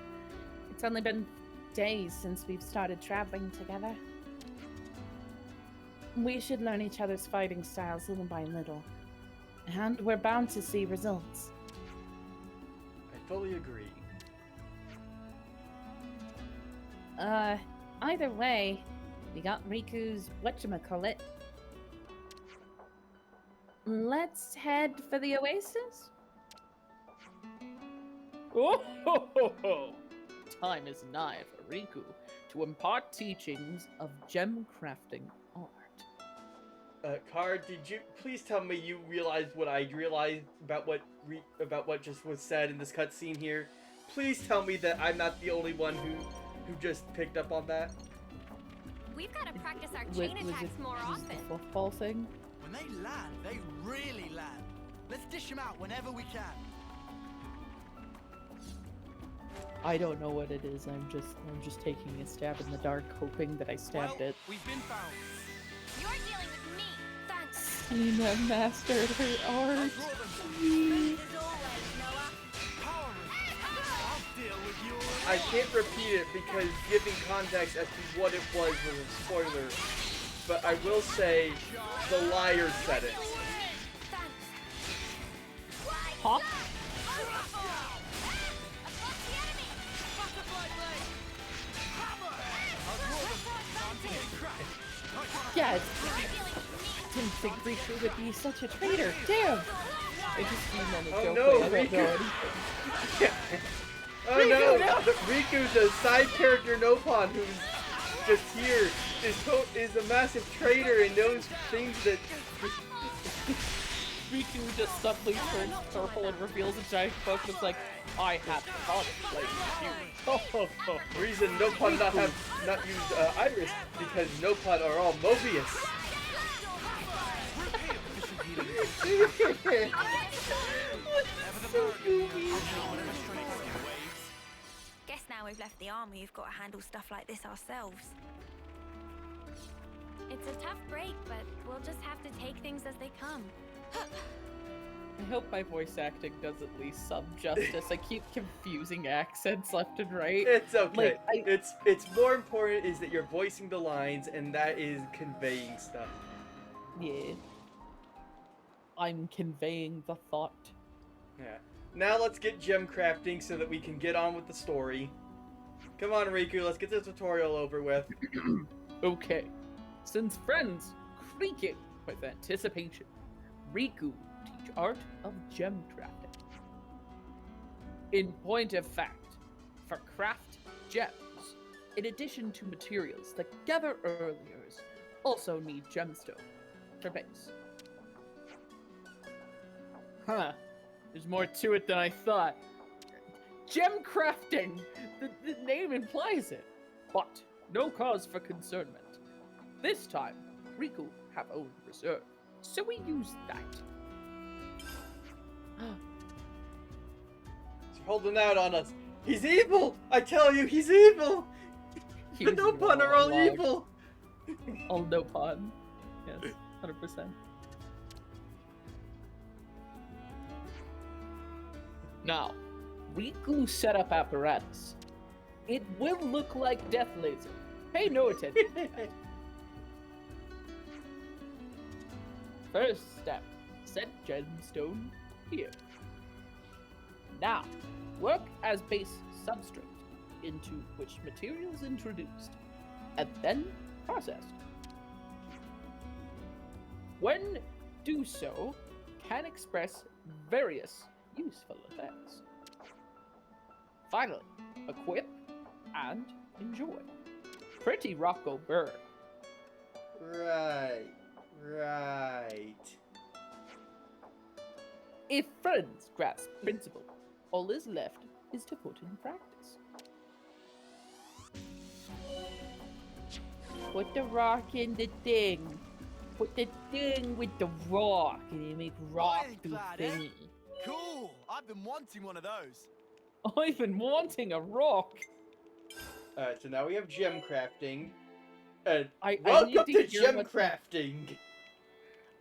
It's only been days since we've started traveling together. We should learn each other's fighting styles little by little. And we're bound to see results. I fully agree. Either way, we got Riku's whatchamacallit. Let's head for the oasis? Oh ho ho ho! Time is nigh for Riku to impart teachings of gem crafting art. Car, did you please tell me you realized what I realized about what just was said in this cutscene here? Please tell me that I'm not the only one who just picked up on that. We've got to practice our chain attacks more often. The football thing? When they land, they really land. Let's dish them out whenever we can. I don't know what it is. I'm just taking a stab in the dark, hoping that I stabbed it. We've been found. You're dealing with me. Thanks. Cena mastered her art. As always, Noah. I'll deal with yours. I can't repeat it because giving context as to what it was a spoiler, but I will say the liar said it. Huh? Yeah, I didn't think Riku would be such a traitor. Damn! I just mean that a Oh joke, no, but I don't Riku! know anything. Oh no! Riku's a side character Nopon who's just here is a massive traitor and knows things that. Riku just suddenly turns purple and reveals a giant book that's like, I have contemplated you. Reason Nopon not use Iris because Nopon are all Mobius. Guess now we've left the army, we've got to handle stuff like this ourselves. It's a tough break, but we'll just have to take things as they come. I hope my voice acting does at least some justice. I keep confusing accents left and right. It's okay. Like, It's more important is that you're voicing the lines and that is conveying stuff. Yeah. I'm conveying the thought. Yeah. Now let's get gem crafting so that we can get on with the story. Come on, Riku, let's get the tutorial over with. Okay. Since friends creaking with anticipation, Riku teach art of gem crafting. In point of fact, for craft gems, in addition to materials that gather earlier, also need gemstone for base. Huh. There's more to it than I thought. Gem crafting! The name implies it. But no cause for concernment. This time, Riku have own reserve, so we use that. He's holding out on us. He's evil! I tell you, he's evil! The Nopon are all evil! All Nopon. Yes, 100%. Now, Riku set up apparatus. It will look like Death Laser. Pay no attention to that. First step, set gemstone here. Now, work as base substrate, into which materials introduced, and then processed. When do so, can express various useful effects. Finally, equip and enjoy. Pretty rocko bird. Right. If friends grasp principle, all is left is to put in practice. Put the rock in the thing. Put the thing with the rock, and you make rock do Ironclad, eh? thingy. Cool. I've been wanting one of those. I've been wanting a rock. Alright, so now we have gem crafting. And I welcome need to to hear gem what the- crafting!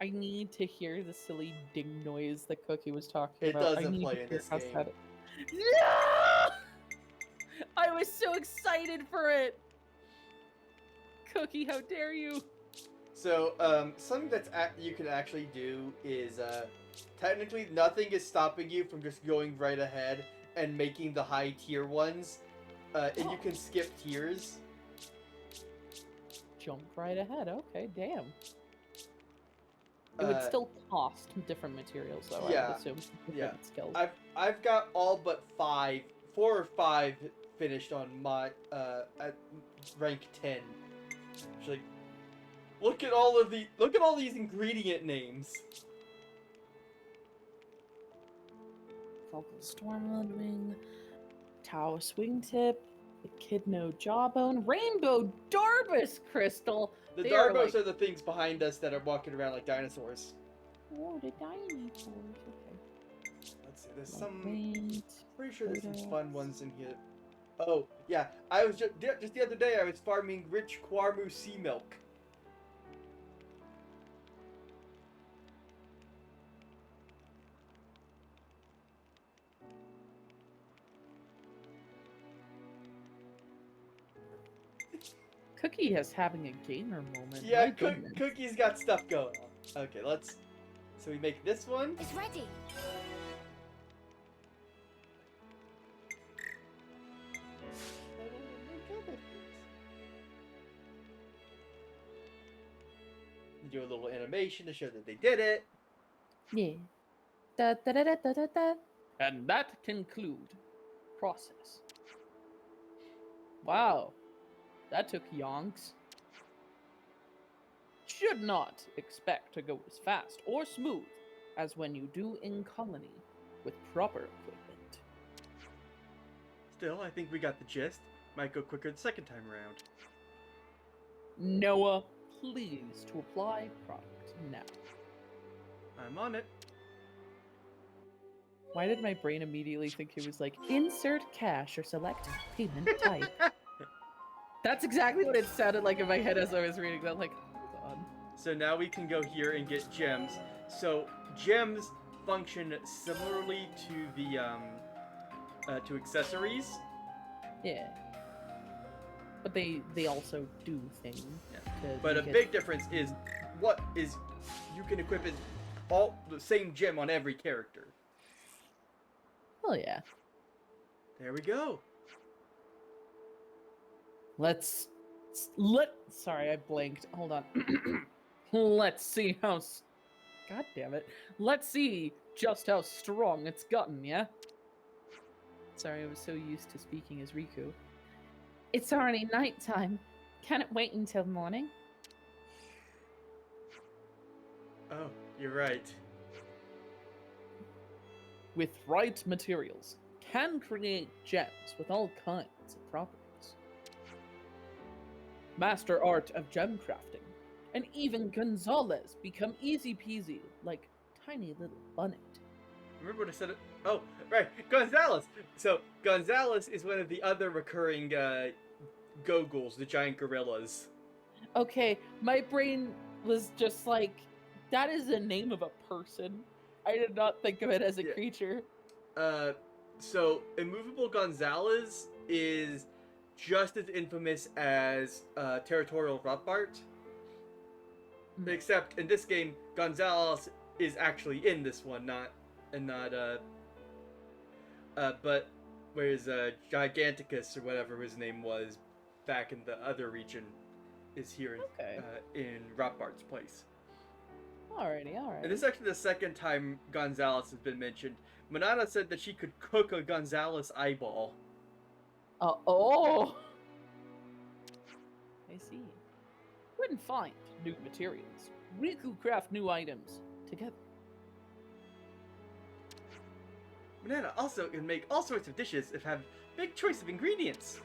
I need to hear the silly ding noise that Cookie was talking It about. I doesn't need play to in hear this how game. sad it- No! I was so excited for it. Cookie, how dare you? So, something that's you can actually do is, technically nothing is stopping you from just going right ahead and making the high tier ones. And you can skip tiers. Jump right ahead. Okay, damn. It would still cost different materials, though. I yeah, would assume. For yeah. different skills. I've got all but 4 or 5 finished on my at rank 10. It's like, look at all these ingredient names. Vulcan Stormload Wing, Taos Wingtip, Echidna Jawbone, Rainbow Darbus Crystal. The They are, Darbos like- are the things behind us that are walking around like dinosaurs. Oh, the dinosaurs. Okay. Let's see, there's Like some... paint, Pretty sure there's some photos. fun ones in here. Oh, yeah. I was just the other day I was farming rich Quarmu sea milk. Cookie is having a gamer moment. Yeah, My goodness. Cookie's got stuff going on. Okay, let's... So we make this one. It's ready. Do a little animation to show that they did it. Yeah. Da da da da da da da. And that conclude process. Wow, that took yonks. Should not expect to go as fast or smooth as when you do in colony with proper equipment. Still, I think we got the gist. Might go quicker the second time around. Noah, please to apply product now. I'm on it. Why did my brain immediately think it was like, insert cash or select payment type? That's exactly what it sounded like in my head as I was reading that. Like, hold on. So now we can go here and get gems. So gems function similarly to the to accessories. Yeah. But they also do things. Yeah. But a make it- big difference is you can equip it all the same gem on every character. Oh yeah. There we go. Sorry, I blanked. Hold on. Let's see how God damn it. Let's see just how strong it's gotten, yeah? Sorry, I was so used to speaking as Riku. It's already nighttime. Can it wait until morning? Oh, you're right. With right materials, can create gems with all kinds of properties. Master art of gem crafting, and even Gonzalez become easy peasy like tiny little bunnet. Remember what I said? Oh, right, Gonzalez. So Gonzalez is one of the other recurring Gogols, the giant gorillas. Okay, my brain was just like, that is the name of a person. I did not think of it as a creature. So Immovable Gonzalez is just as infamous as Territorial Rothbart. Except in this game, Gonzalez is actually in this one, but whereas Giganticus or whatever his name was back in the other region is here in Rothbart's place. Alrighty. And this is actually the second time Gonzalez has been mentioned. Manana said that she could cook a Gonzalez eyeball. Oh! I see. When find new materials, Riku craft new items together. Manana also can make all sorts of dishes if have big choice of ingredients.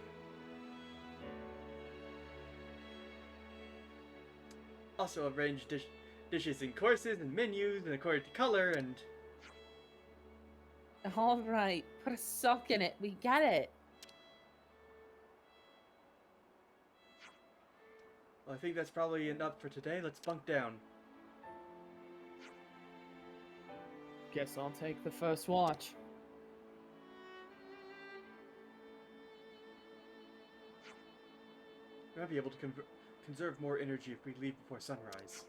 Also arrange dishes in courses and menus and according to color and... All right, put a sock in it. We got it. Well, I think that's probably enough for today. Let's bunk down. Guess I'll take the first watch. We might be able to conserve more energy if we leave before sunrise.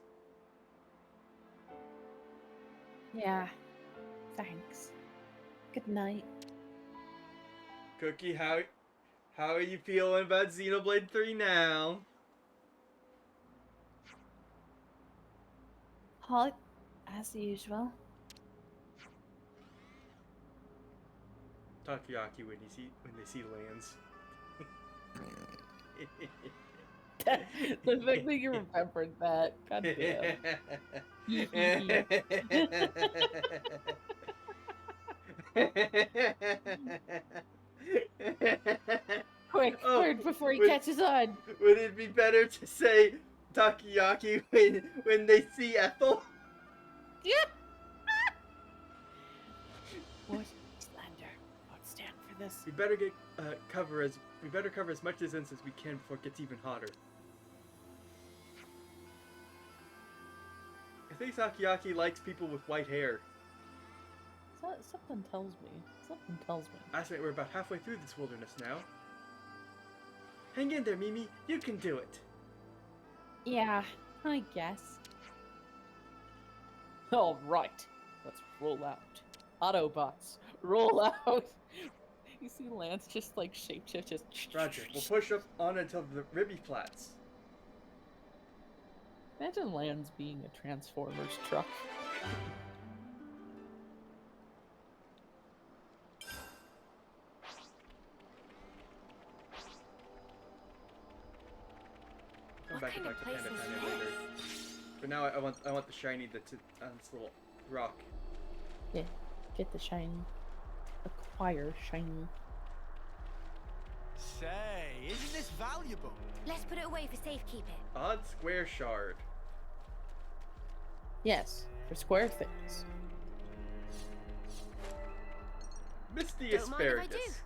Yeah. Thanks. Good night. Cookie, how are you feeling about Xenoblade 3 now? Hot, as usual. Takoyaki when they see lands. The fact that you remembered that. God damn. Quick, Oh, word before he would- catches on. Would it be better to say Takoyaki when they see Ethel? Yeah. What slander? Won't stand for this. We better get cover as much distance as we can before it gets even hotter. I think Takoyaki likes people with white hair. Something tells me. Something tells me. I estimate we're about halfway through this wilderness now. Hang in there, Mimi. You can do it. Yeah, I guess. All right, let's roll out. Autobots, roll out. You see Lance just like shapeshift, just. Roger. We'll push up on until the Ribby Flats. Imagine Lance being a Transformers truck. Come back and talk to Panda Panda later. But now I want the shiny that's on this little rock. Yeah, get the shiny. Acquire shiny. Say, isn't this valuable? Let's put it away for safekeeping. Odd square shard. Yes, for square things. Misty Don't mind if I asparagus.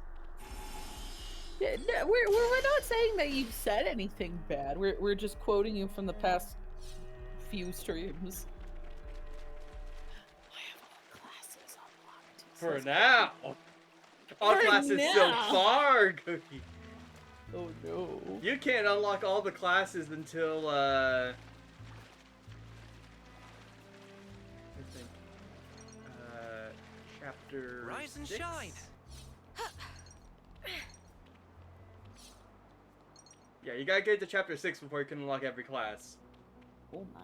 Yeah, no, we're not saying that you've said anything bad. We're just quoting you from the past few streams. I have all classes unlocked. For now. All For classes so now. far, Cookie. Oh no. You can't unlock all the classes until I think chapter Rise and 6? shine. Yeah, you gotta get to chapter 6 before you can unlock every class. Oh my.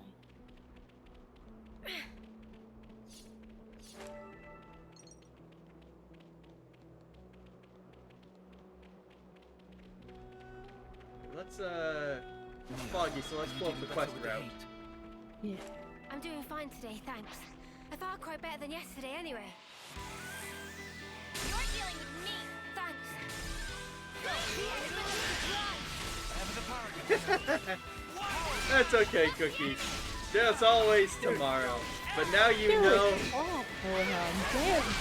Let's it's foggy, so let's pull up the quest route. Yeah. I'm doing fine today, thanks. A far cry better than yesterday, anyway. You're dealing with me. Thanks. That's okay, Cookie. There's always tomorrow. But now you know. Oh, damn,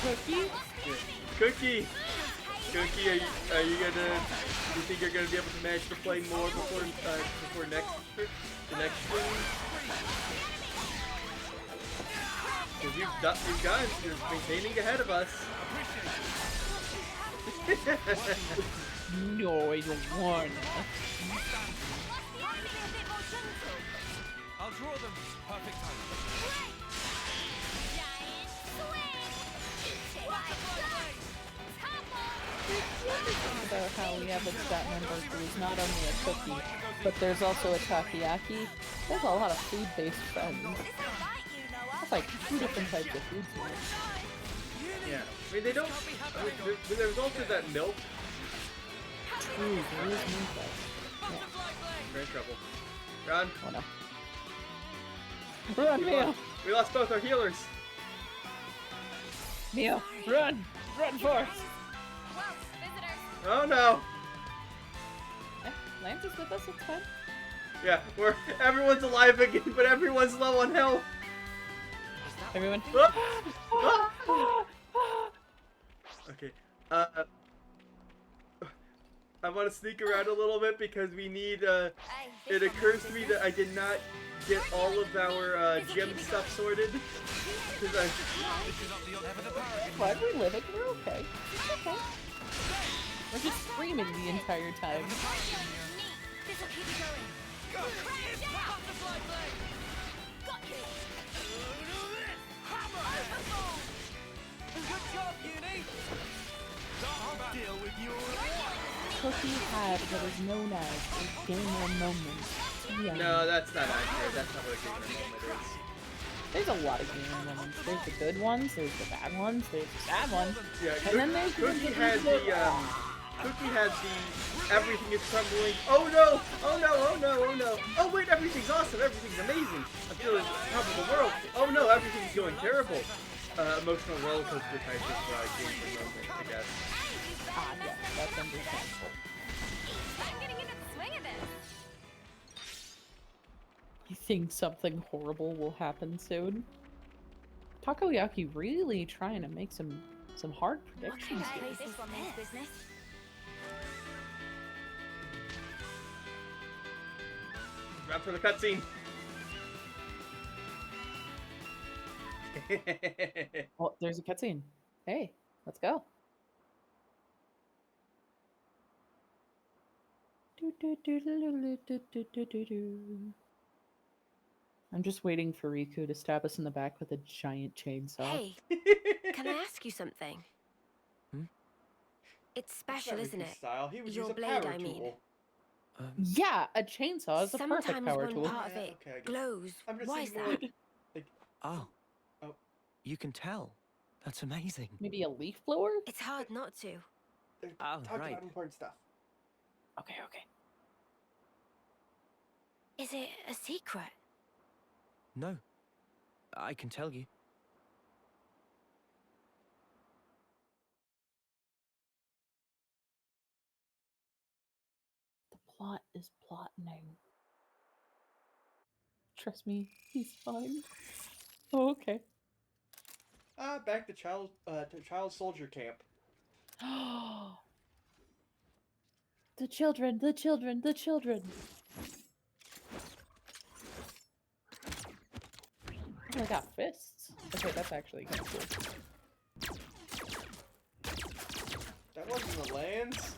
Cookie. Cookie, are you gonna? Do you think you're gonna be able to manage to play more before the next stream? Because you're maintaining ahead of us. No, I don't want. I'll draw them. Perfect time. About how we have a stat member who's not only a cookie, but there's also a takoyaki. There's a lot of food-based friends. That's like 2 different types of foods. Yeah, I mean they don't. There's also that milk. Ooh, there is milk. Yeah. We're in trouble. Run. Oh no. Run, Mio! We lost both our healers. Mio, run! Run for us! Oh no. Lance is with us, it's fine. Yeah, where everyone's alive again, but everyone's low on health. Everyone. Okay. I want to sneak around a little bit because we need. It occurs to me that I did not get all of our gym stuff sorted. Glad we're living. We're okay. It's okay. We're just screaming the entire time. This'll keep you going. Go! Butterfly blade! Got you! Good job, Uni! I'll deal with you all at once. Cookie had what is known as a gamer moment. Yeah. No, that's not accurate. That's not what a gamer moment is. There's a lot of gamer moments. There's the good ones, there's the bad ones, there's the sad ones. Yeah, and then there's Cookie had the Cookie had the everything is crumbling. Oh no! Oh no! Oh no! Oh no! Oh wait, everything's awesome. Everything's amazing. I'm feeling top of the world. Oh no, everything's going terrible. Emotional roller coaster type of gamer moment, I guess. Ah, yeah, that's understandable. I'm getting into the swing of this. You think something horrible will happen soon? Takoyaki really trying to make some hard predictions here. This one means business. Run for the cutscene. Oh, there's a cutscene. Hey, let's go. I'm just waiting for Riku to stab us in the back with a giant chainsaw. Hey, can I ask you something? It's special, isn't it? Style. He would Your use a blade, power I mean. tool. Yeah, a chainsaw is a perfect Sometimes power one tool. part of it glows. I'm just Why is thinking more that? like, Oh. Oh. You can tell. That's amazing. Maybe a leaf blower? It's hard not to. Oh, talk right. about important stuff. Okay, okay. Is it a secret? No. I can tell you. The plot is plotting. Trust me, he's fine. Oh, okay. Back to child soldier camp. The children, the children, the children. Oh, I got fists. Okay, that's actually kind of cool. That wasn't the lands.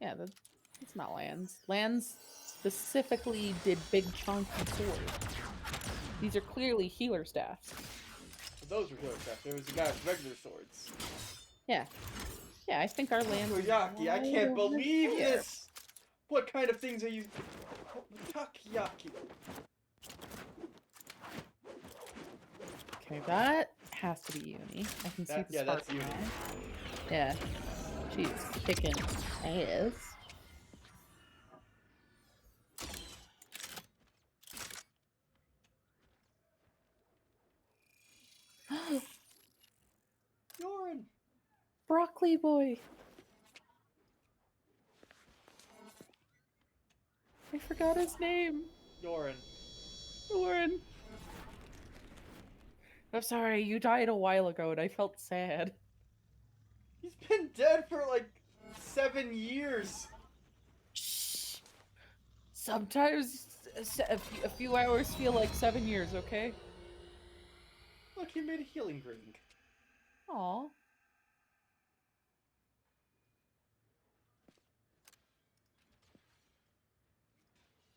Yeah, that's not lands. Lands specifically did big chunky swords. These are clearly healer staffs. Those were healer stuff. There was a guy with regular swords. Yeah. Yeah, I think our land is Takoyaki, I right can't over believe here. this! What kind of things are you... Takoyaki. Okay, that has to be Uni. I can see the Yeah, spark that's Uni. now. Yeah. She's kicking ass. Yorin! Broccoli boy! I forgot his name. Yorin. Yorin. I'm sorry, you died a while ago and I felt sad. He's been dead for like 7 years. Shh. Sometimes a few hours feel like 7 years, okay? Look, he made a healing ring. Aw.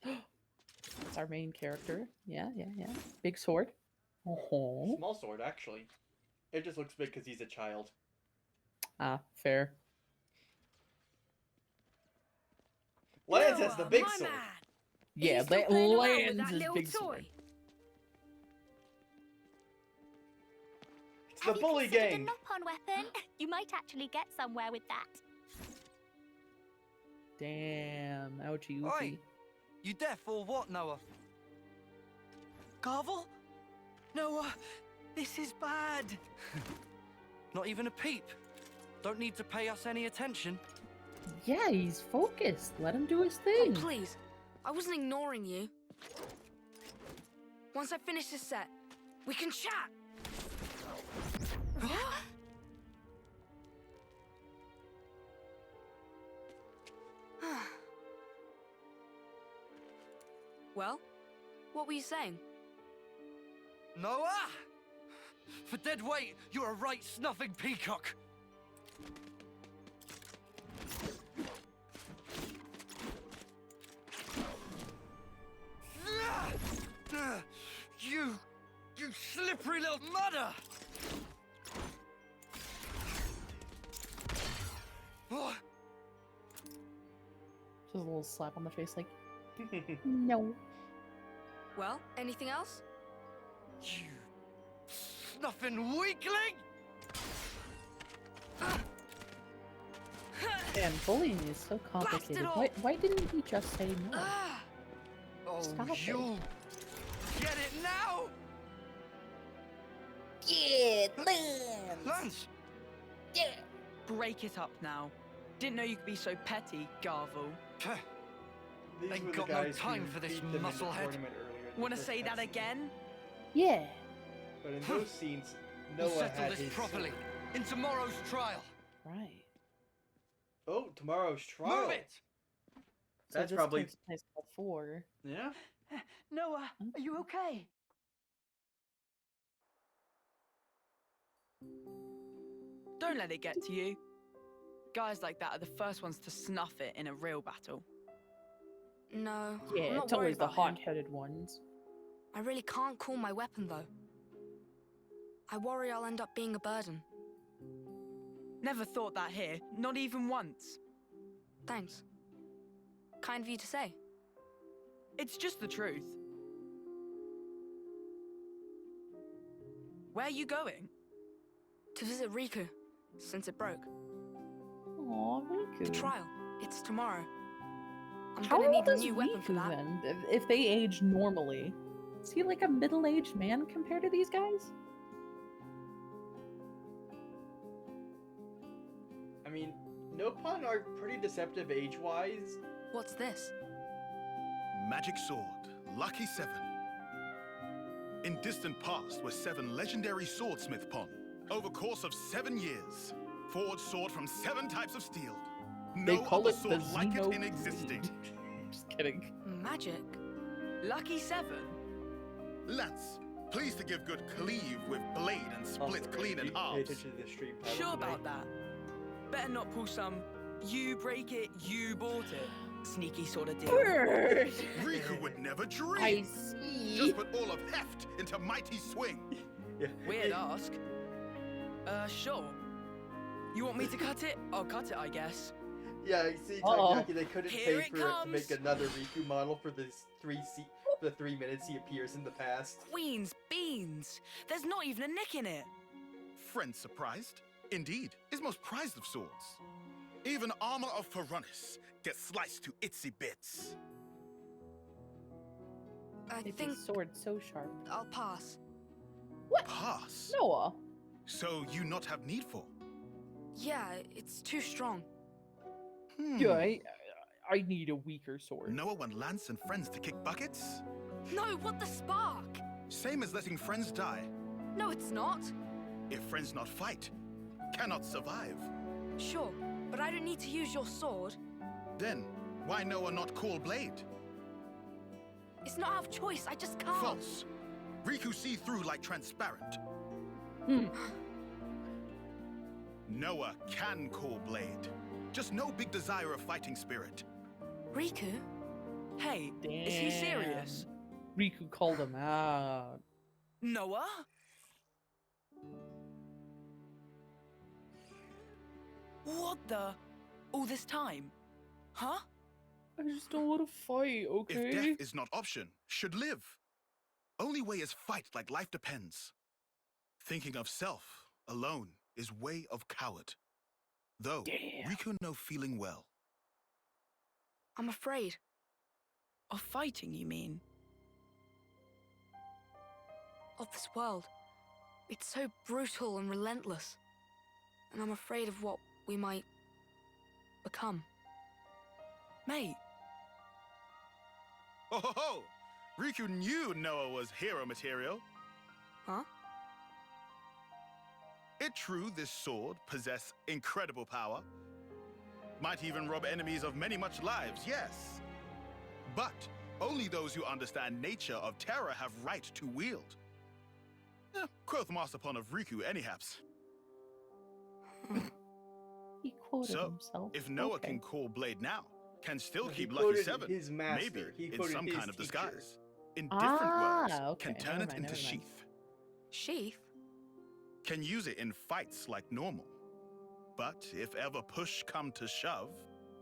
That's our main character. Yeah, yeah, yeah. Big sword. Oh. Small sword, actually. It just looks big because he's a child. Ah, fair. Lance has the big my sword. man. Yeah, He's still playing around with Lands that is little big toy. sword. It's the bully gang. A knock-on weapon? You might actually get somewhere with that. Damn, ouchie Oi! oopie. You deaf or what, Noah? Garvel? Noah, this is bad. Not even a peep. Don't need to pay us any attention. Yeah, he's focused. Let him do his Oh, thing. please. I wasn't ignoring you. Once I finish this set, we can chat! Well, what were you saying? Noah! For dead weight, you're a right snuffing peacock. You slippery little mudder! Oh. Just a little slap on the face, like, no. Well, anything else? You snuffing weakling! Man, bullying is so complicated. Why didn't he just say no? Oh, Stop it. you get it now! Yeah, Lance! Lance! Yeah! Break it up now. Didn't know you could be so petty, Garvel. These Ain't were the got no guys time who for this beat them in the musclehead. tournament earlier in the Wanna first say that cutscene. again? Yeah. But in those scenes, We'll Noah settle had this his properly sword. in tomorrow's trial. Right. Oh, tomorrow's trial. Move it! So That's this probably takes place before. yeah. Noah, are you okay? Don't let it get to you. Guys like that are the first ones to snuff it in a real battle. No, Yeah, I'm not it's always worried the about him. hot-headed ones. I really can't call my weapon, though. I worry I'll end up being a burden. Never thought that here, not even once. Thanks. Kind of you to say. It's just the truth. Where are you going? To visit Riku, since it broke. Aw, Riku. The trial, it's tomorrow. I'm How gonna need old a is new weapon for Riku that. then? If they age normally, is he like a middle-aged man compared to these guys? I mean, no pun are pretty deceptive age-wise. What's this? Magic Sword, Lucky 7. In distant past were 7 legendary swordsmith pon. Over course of 7 years, forged sword from 7 types of steel. They No call other it the sword like it in Xenoblade. existing. Just kidding. Magic? Lucky 7? Lance, please to give good cleave with blade and split Also, clean in pay halves. attention to the stream title Sure today. about that. Better not pull some you break it, you bought it sneaky sort of deal. Riku would never dream. I see. Just put all of heft into mighty swing. Yeah. Weird ask. Sure. You want me to cut it? I'll cut it, I guess. Yeah, see, Uh-oh. Taiyaki, they couldn't Here pay it for it to make comes. another Riku model for this the 3 minutes he appears in the past. Queen's beans. There's not even a nick in it. Friend surprised? Indeed, is most prized of swords. Even armor of Ferronis gets sliced to itsy bits. I It's think a sword so sharp. I'll pass. Pass. Noah. So you not have need for? Yeah, it's too strong. Yeah, I need a weaker sword. Noah want Lance and friends to kick buckets? No, what the spark? Same as letting friends die. No, it's not. If friends not fight, cannot survive. Sure, but I don't need to use your sword. Then, why Noah not call blade? It's not out of choice, I just can't. False. Riku see through like transparent. Noah can call blade. Just no big desire of fighting spirit. Riku? Hey, is he serious? Riku called him out. Noah? What the? All this time? Huh? I just don't want to fight, okay? If death is not option, should live. Only way is fight like life depends. Thinking of self alone is way of coward. Though, Riku no feeling well. I'm afraid. Of fighting, you mean? Of this world. It's so brutal and relentless. And I'm afraid of what we might become. Mate, Oh ho ho! Riku knew Noah was hero material. Huh? It's true this sword possess incredible power. Might even rob enemies of many much lives, yes. But only those who understand nature of terror have right to wield. Quoth Master Pon of Riku, anyhaps. He quoted So, himself. if Noah Okay. can call Blade now, can still No, he keep Lucky quoted 7, his master. maybe He in quoted some his kind of teacher. disguise. In different words, Okay, can turn never it mind, into never mind. sheath. Sheath? Can use it in fights like normal. But if ever push come to shove,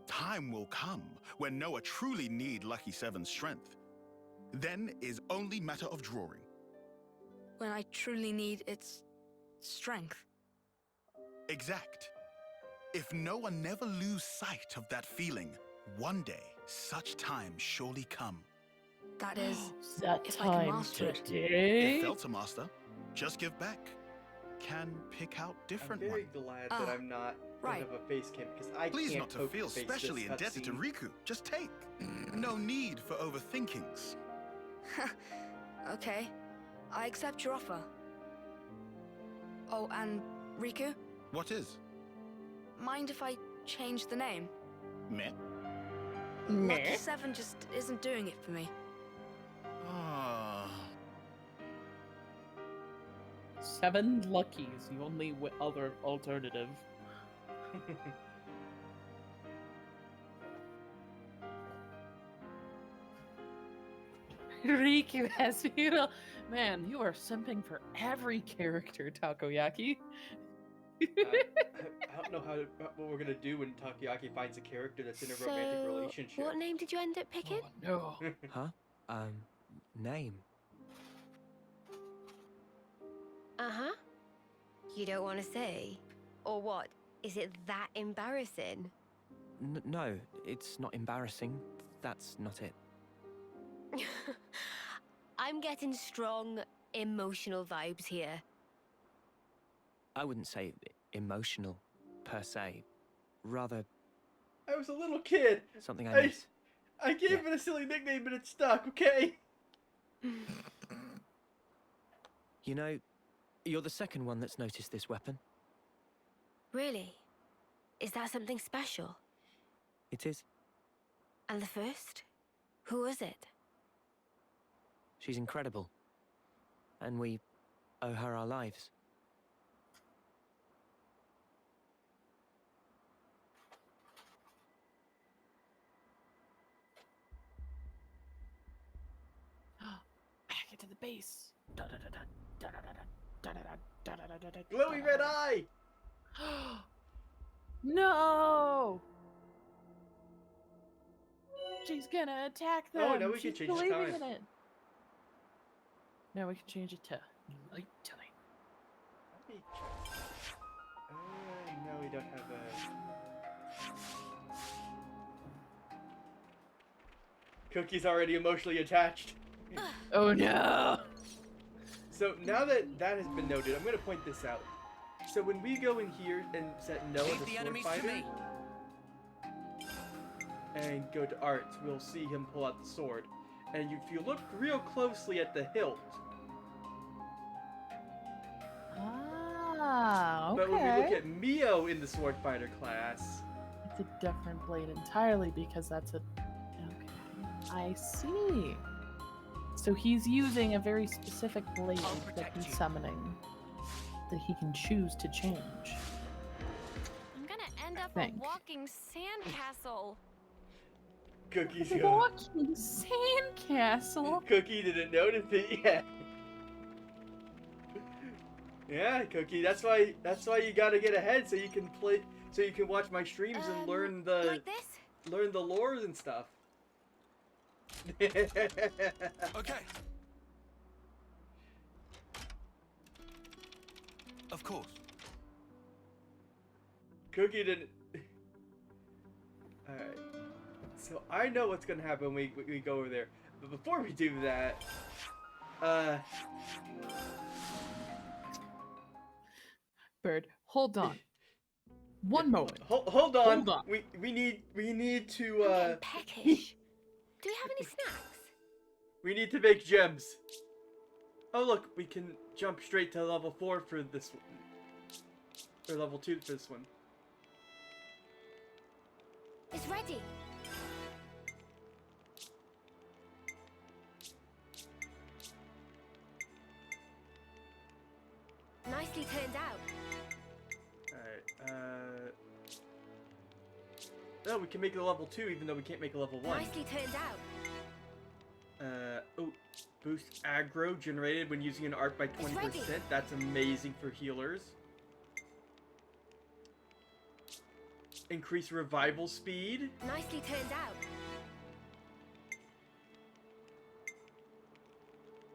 time will come when Noah truly need Lucky 7's strength. Then is only matter of drawing. When I truly need its strength. Exact. If Noah never lose sight of that feeling, one day such time surely come. That is, That if I can time master it. today. If felt to master, just give back. Can pick out different I'm very one. glad that I'm not right. of a face cam because I Please can't not to poke feel face specially this indebted to cutscene. Riku. Just take. No need for overthinkings. Okay, I accept your offer. Oh, and Riku, What is? mind if I change the name? Meh. Lucky 7 just isn't doing it for me. Ah. 7 Luckies, the only other alternative. Riku has hero. Man, you are simping for every character, Takoyaki. I don't know what we're gonna do when Takoyaki finds a character that's in a romantic So, relationship. what name did you end up picking? No. Huh? Name. Uh-huh. You don't want to say? Or what? Is it that embarrassing? No, it's not embarrassing. That's not it. I'm getting strong emotional vibes here. I wouldn't say emotional, per se. Rather, I was a little kid. something I miss. I gave it a silly nickname, but it stuck. Okay. You know, you're the second one that's noticed this weapon. Really? Is that something special? It is. And the first? Who was it? She's incredible. And we owe her our lives. Back into the base. Glowy red eye. No! She's gonna attack them. Oh, now we can She's change the believing time. in it. Now we can change it to night time. No, we don't have a... Cookie's already emotionally attached. Oh no! So now that that has been noted, I'm going to point this out. So when we go in here and set Noah Leave the the sword enemies to fighter, me. and go to arts, we'll see him pull out the sword. And if you look real closely at the hilt, Ah, okay. but when we look at Mio in the sword fighter class, It's a different blade entirely because that's a... Okay. I see. So he's using a very specific blade that he's summoning that he can choose to change. I'm gonna end up Think. a walking sandcastle. Cookie's A going. walking sandcastle? Cookie didn't notice it yet. Yeah, Cookie. That's why you gotta get ahead so you can play, so you can watch my streams and learn the Like this? learn the lores and stuff. Okay. Of course. Cookie didn't. Alright. So I know what's gonna happen when we go over there. But before we do that, Bird, hold on. One moment. hold on. Hold on. We need to I'm getting peckish. Do you have any snacks? We need to make gems. Oh look, we can jump straight to level 4 for this one. Or level 2 for this one. It's ready. Nicely turned out. Alright, oh, we can make it a level 2 even though we can't make a level 1. Nicely turned out. Oh, boost aggro generated when using an art by 20%. That's amazing for healers. Increase revival speed. Nicely turned out.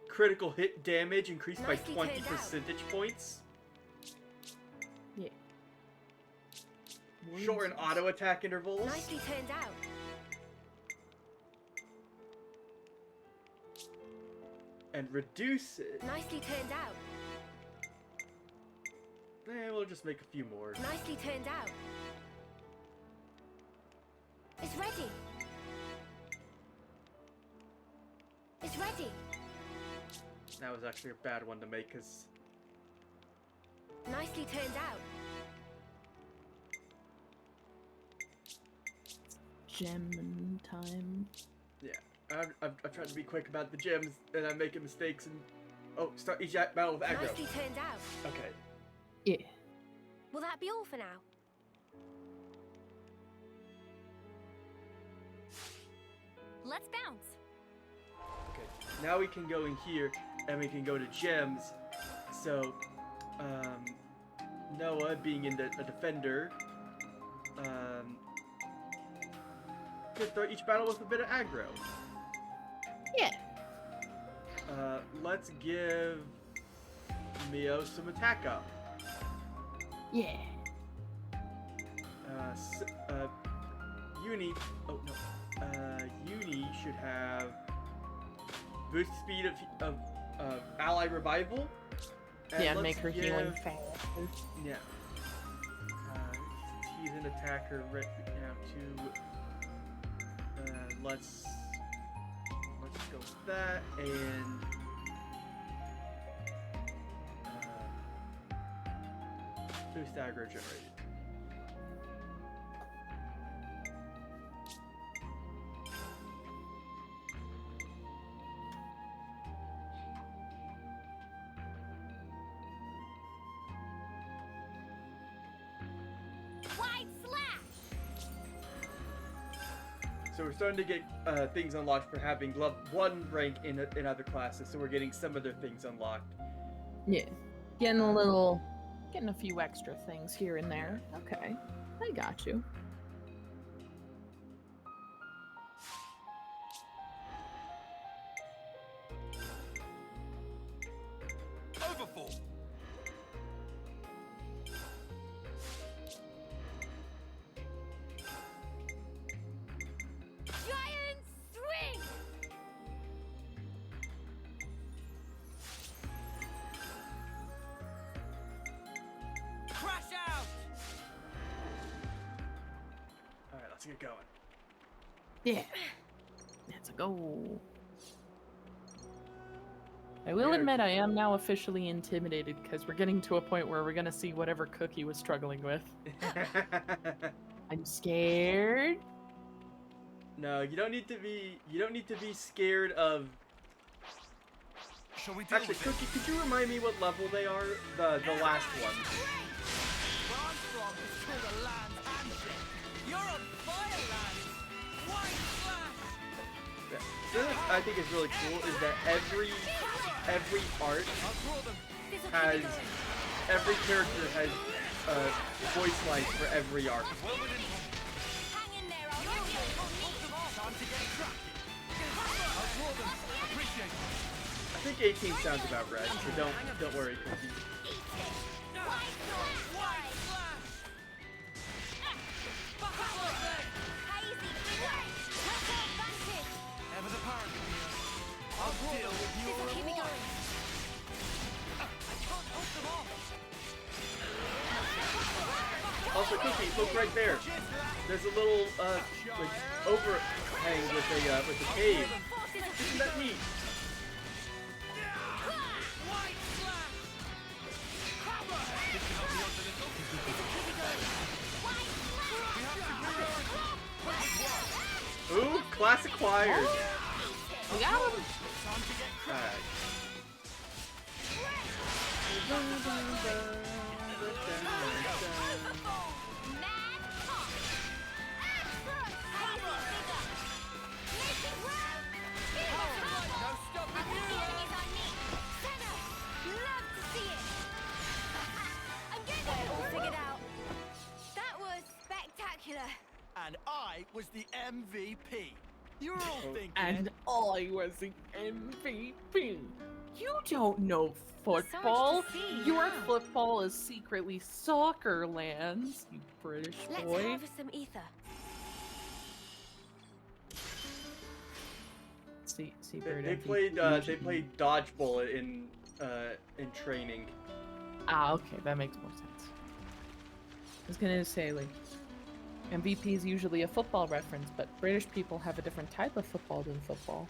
Critical hit damage increased by Nicely 20 turned out. percentage points. Yeah. Shorten auto attack intervals. Nicely turned out. And reduce it. Nicely turned out. We'll just make a few more. Nicely turned out. It's ready. It's ready. That was actually a bad one to make because Nicely turned out. Gem time. yeah, I'm trying to be quick about the gems and I'm making mistakes and start each battle with aggro. Nicely turned out. Okay. Yeah. Will that be all for now? Let's bounce. Okay. Now we can go in here and we can go to gems. So, Noah being in a defender, could start each battle with a bit of aggro. Yeah. Let's give Mio some attack up. Yeah. Uni. Oh no. Uni should have boost speed of ally revival. And Yeah, let's make her healing give- fast. Yeah. Since he's an attacker right now too. Let's go with that and boost aggro generated. Wide slash. So we're starting to get things unlocked for having level 1 rank in other classes, so we're getting some of their things unlocked. Yeah. Getting a few extra things here and there. Okay. I got you. Overfall. Giant swing. Crash out! Alright, let's get going. Yeah. Let's go. I will Yeah. admit I am now officially intimidated because we're getting to a point where we're gonna see whatever Cookie was struggling with. I'm scared. No, you don't need to be scared of. Shall we deal Actually, with it? Cookie, could you remind me what level they are? The last one. Where I'm from, it's called a land handshake. You're on fire, lad. Wide slash. Yeah. The thing I think is really cool is that every art has every character has voice lines for every art. Hang in there, I'll give you. Time to get cracking. I'll draw them. Appreciate it. I think 18 sounds about right, so don't worry, Cookie. Wide slash. Wide slash. Hazy away. Total advantage. Ever the parent. I'll deal with your Keep me reward. going. I can't hold them off. Also, Cookie, look right there. There's a little like overhang with a cave. Isn't that neat? Ooh, class acquired. We got him. Alright. That was spectacular. And I was the MVP. You're all thinking. And I was the MVP. You don't know football. to see, Your yeah. football is secretly soccer lands, you British Let's boy. harvest some ether. Seabird They MVP. played dodgeball in training. Ah, okay, that makes more sense. I was gonna say, like, MVP is usually a football reference, but British people have a different type of football than football.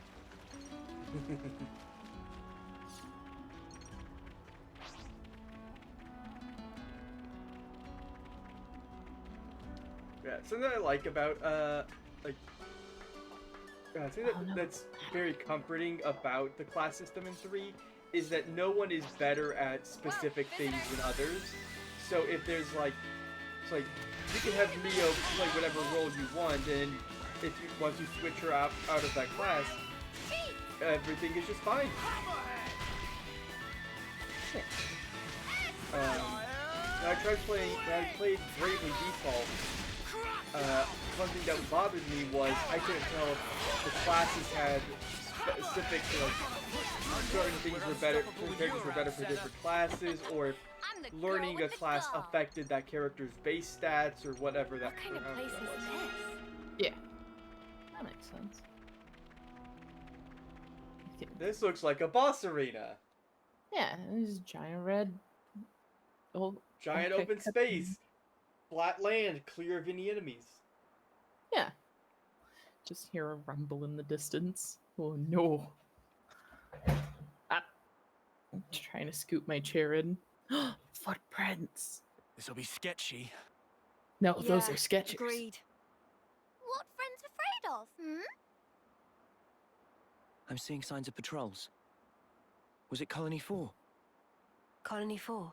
Yeah, something I like about something that's very comforting about the class system in 3 is that no one is better at specific things than others. So if there's like, it's like you can have Rio play whatever role you want, and if you once you switch her out of that class, everything is just fine. I played Bravely Default. One thing that bothered me was I couldn't tell if the classes had specific, like, certain things were better, characters were better for different classes, or if learning a class affected that character's base stats or whatever that. What kind of place is this? Yeah, that makes sense. This looks like a boss arena. Yeah, this is giant red. Giant okay, open space, flat land, clear of any enemies. Yeah. Just hear a rumble in the distance. Oh no. Ah. I'm trying to scoot my chair in. Footprints. This'll be sketchy. No, those are sketches. Agreed. What friends afraid of? Hmm? I'm seeing signs of patrols. Was it Colony 4? Colony 4.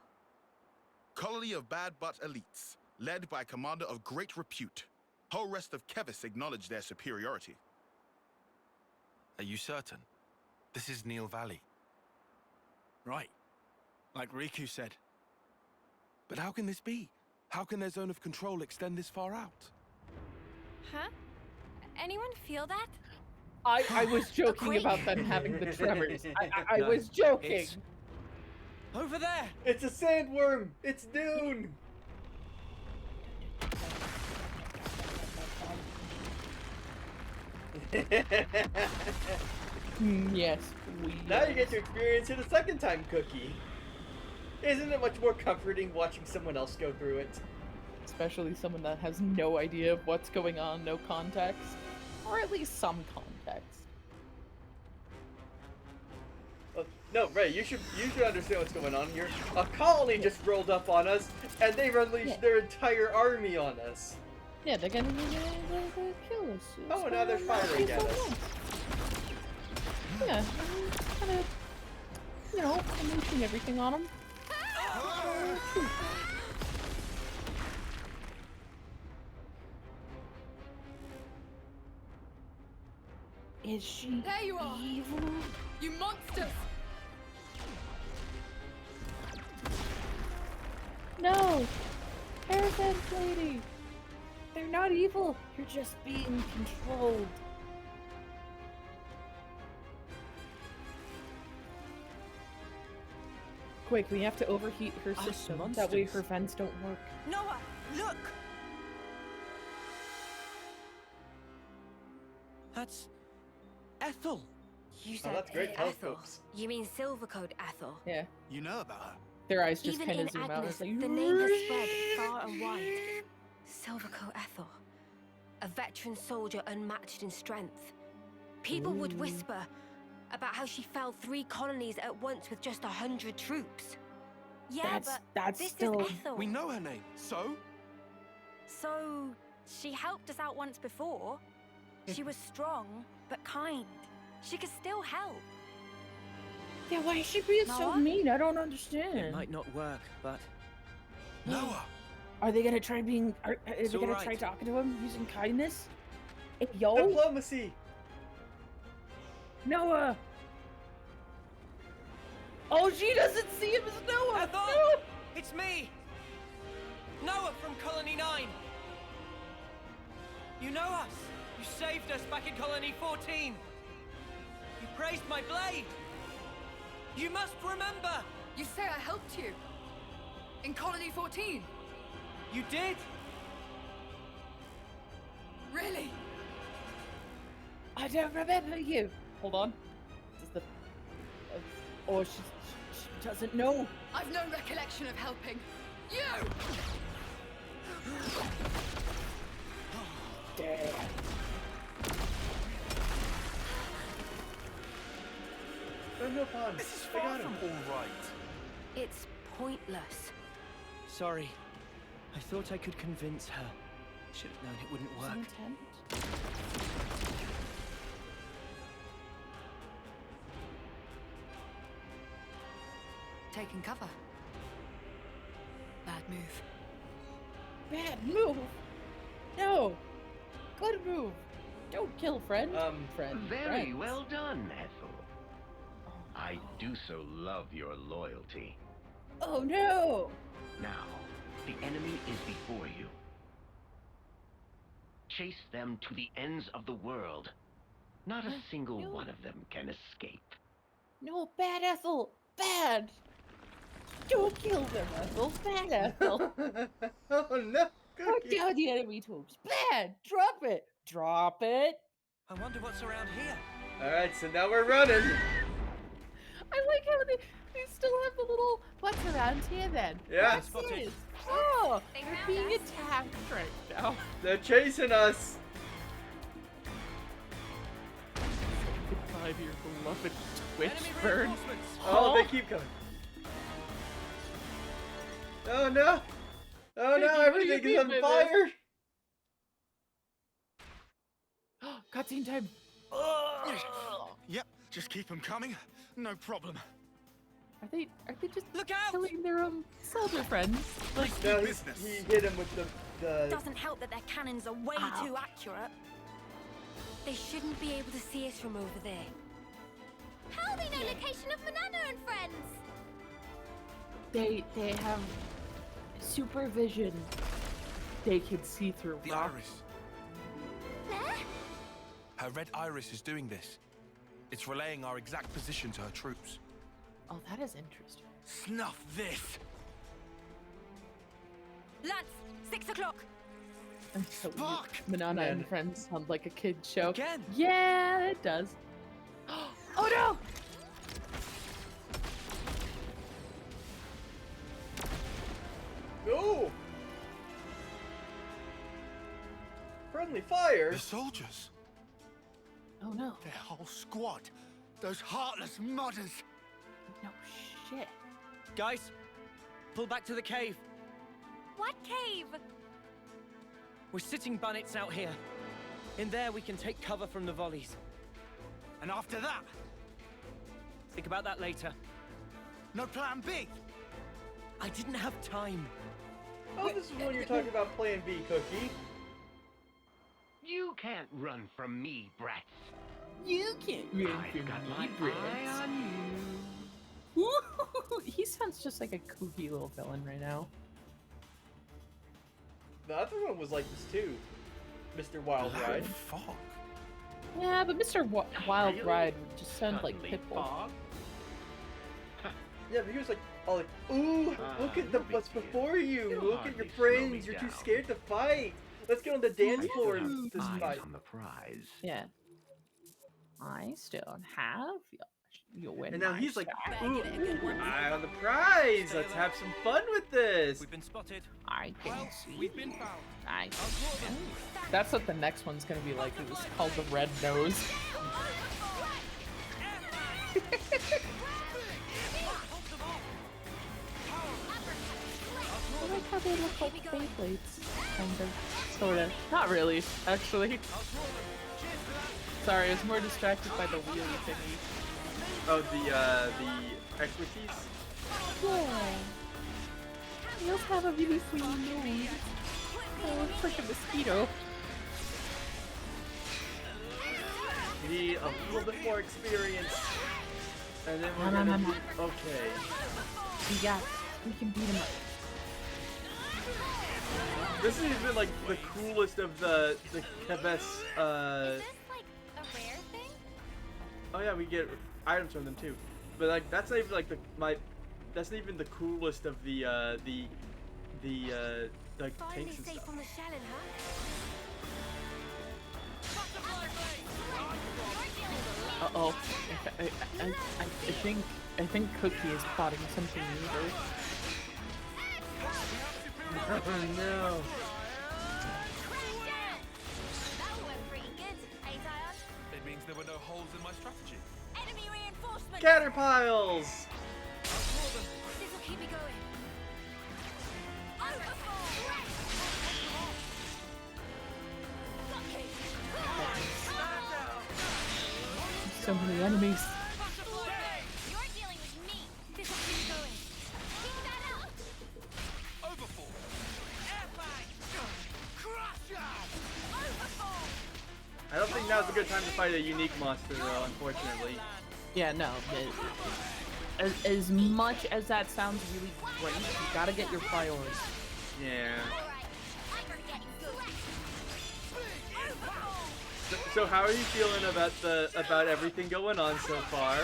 Colony of bad but elites, led by a commander of great repute. Whole rest of Kevis acknowledge their superiority. Are you certain? This is Neil Valley. Right. Like Riku said. But how can this be? How can their zone of control extend this far out? Huh? Anyone feel that? I was joking about them having the tremors. I was joking. It's over there! It's a sandworm! It's Dune! Yes, Now you get to experience it a second time, Cookie. Isn't it much more comforting watching someone else go through it? Especially someone that has no idea of what's going on, no context. Or at least some context. No, Ray, you should understand what's going on here. A colony just rolled up on us, and they've unleashed their entire army on us. Yeah, they're gonna kill us. Oh, now they're firing at us. Yeah, kind of, you know, unleashing everything on them. Is she There you are! evil? You monsters! No! Hairband lady! They're not evil! You're just being controlled. Quick, we have to overheat her Us system. That way monsters. her vents don't work. Noah, look! That's Ethel. You Oh, said that's great Ethel. telescopes. You mean Silvercoat Ethel? Yeah. You know about her. Their eyes just Even kind in of zoom out. Agnes, It's like, the name has spread far and wide. Silvercoat Ethel. A veteran soldier unmatched in strength. People would whisper, About how she felled 3 colonies at once with just 100 troops. Yeah, but that's this still... is Ethel. We know her name, so? So, she helped us out once before. She was strong, but kind. She could still help. Yeah, why is she being so Noah? mean? I don't understand. It might not work, but Noah! Are they gonna try being? Are they gonna try alright. talking to him using kindness? Hey, yo, Diplomacy. Noah. Oh, she doesn't see him as Noah. Ethel! No. It's me! Noah from Colony 9! You know us! You saved us back in Colony 14! You praised my blade! You must remember! You say I helped you? In Colony 14? You did! Really? I don't remember you. Hold on. Does the... Or she doesn't know. I've no recollection of helping. You! Damn. No pun. This is I far got from him. all right. It's pointless. Sorry. I thought I could convince her. Should have known it wouldn't work. Taking cover. Bad move. Bad move. No. Good move. Don't kill friend. Friend. Very friends. well done, Ethel. I do so love your loyalty. Oh no. Now, the enemy is before you. Chase them to the ends of the world. Not a single one of them can escape. No, bad Ethel. Bad. Don't kill them, Ethel. Bad Ethel. Oh no. Put down the enemy troops. Bad. Drop it. Drop it. I wonder what's around here. Alright, so now we're running. I like how they still have the little what's around here then. Yeah. What's this? Oh, they're being attacked right now. They're chasing us. Goodbye to your beloved Twitch Enemy bird. reinforcements! Oh, they keep coming. Oh no. Oh no, Vicky, what do you everything is mean on by this? fire. Cutscene time. Yep, just keep them coming. No problem. Are they just Look out! killing their soldier friends? Like, No, business. he hit him with the Doesn't help that their cannons are way too accurate. They shouldn't be able to see us from over there. How do they know location of Manana and friends? they have supervision. They can see through The rock. iris. There? Her red iris is doing this. It's relaying our exact position to her troops. Oh, that is interesting. Snuff this! Lads, 6 o'clock. And so Fuck! Manana Man. and Friends sound like a kid show. Again? Yeah, it does. Oh no! No. Friendly fire. The soldiers. Oh no. Their whole squad. Those heartless mudders. No shit. Guys, pull back to the cave. What cave? We're sitting bunnets out here. In there, we can take cover from the volleys. And after that, Think about that later. no plan B. I didn't have time. Oh, this is when you're talking about Plan B, Cookie. You can't run from me, brats. You can't run I've from got me, my Brits. eye on you. Ooh, he sounds just like a kooky little villain right now. The other one was like this too. Mr. Wild Ride. Fog. Yeah, but Mr. Wild Really? Ride would just sound like Suddenly Pitbull. fog? Yeah, but he was like, all like, ooh, look at the no big what's deal. before you. You'll Look at your hardly slow me friends. You're too down. scared to fight. Let's get on the dance I floor still and have this eyes fight. on the prize. Yeah. I still have you win. And now my he's like, shot. ooh, eye on the prize. Let's have some fun with this. We've been spotted. I can see. We've been found. I can see. That's what the next one's gonna be like. It was called the Red Nose. I like how they look like Beyblades. Kind of. Sort of. Not really, actually. Sorry, I was more distracted by the wheelie thingy. Oh, the expertise? Yeah. He does have a really pretty nose. Oh, it's like a mosquito. We need a little bit more experience. And then we're gonna be okay. We can beat him up. This has been like the coolest of the Kebes, Is this like a rare thing? Oh yeah, we get items from them too. But like that's not even like that's not even the coolest of the like Finally tanks and safe stuff. on the Shannon, huh? Uh-oh. I think Cookie is plotting something evil. Oh no. It means there were no holes in my strategy. Enemy reinforcements! Caterpiles! This will keep me going. So many enemies. You're dealing with me. This will keep me going. Keep that up. Overfall. Crusher. Overfall. I don't think now's a good time to fight a unique monster though, unfortunately. Yeah, no. As much as that sounds really great, you gotta get your priorities. Yeah. So how are you feeling about everything going on so far?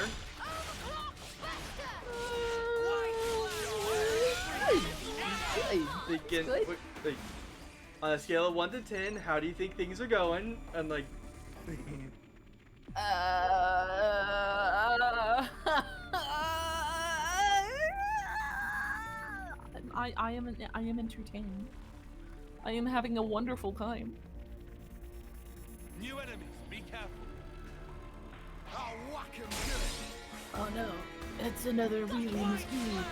Thinking, like, on a scale of 1 to 10, how do you think things are going? And like, I am entertained. I am having a wonderful time. New enemies, be careful. I'll whack him good. Oh no, it's another really mosquito.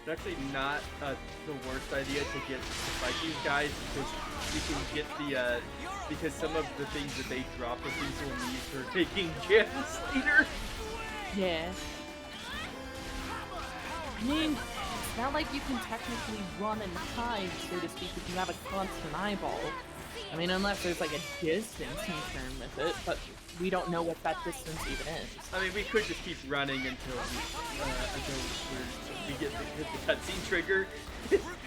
it's actually not the worst idea to fight these guys because you can get the because some of the things that they drop are things we'll need for making gems later. Yeah. I mean, it's not like you can technically run and hide, so to speak, if you have a constant eyeball. I mean, unless there's like a distance concern with it, but we don't know what that distance even is. I mean, we could just keep running until we get the cutscene trigger,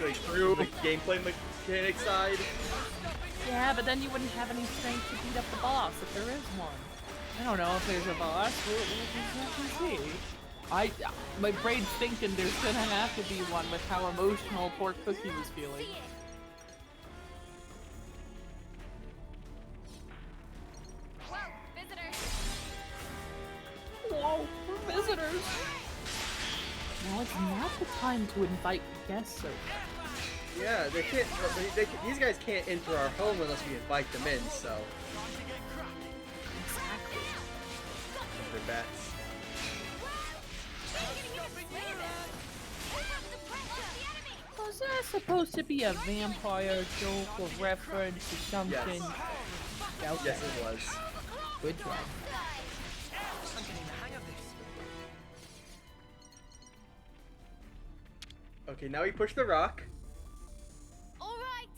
like through the gameplay mechanic side. Yeah, but then you wouldn't have any strength to beat up the boss if there is one. I don't know if there's a boss. We'll just have to see. My brain's thinking there's gonna have to be one with how emotional poor Cookie was feeling. Whoa, visitors! Now it's not the time to invite guests over. Yeah, they can't. These guys can't enter our home unless we invite them in. So. Exactly. They're bats. Was that supposed to be a vampire joke or reference to something? Yes. Okay. Yes, it was. Good try. Okay, now we push the rock. All right.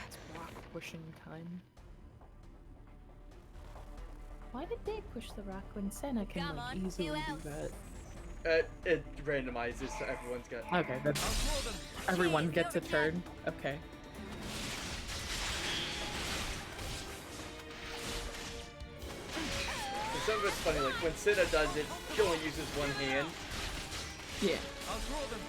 It's rock pushing time. Why did they push the rock when Senna can like easily do that? It randomizes, so everyone's got. Okay, that's everyone gets a turn. Okay. And some of it's funny, like when Senna does it, she only uses one hand. Yeah. I'll draw them.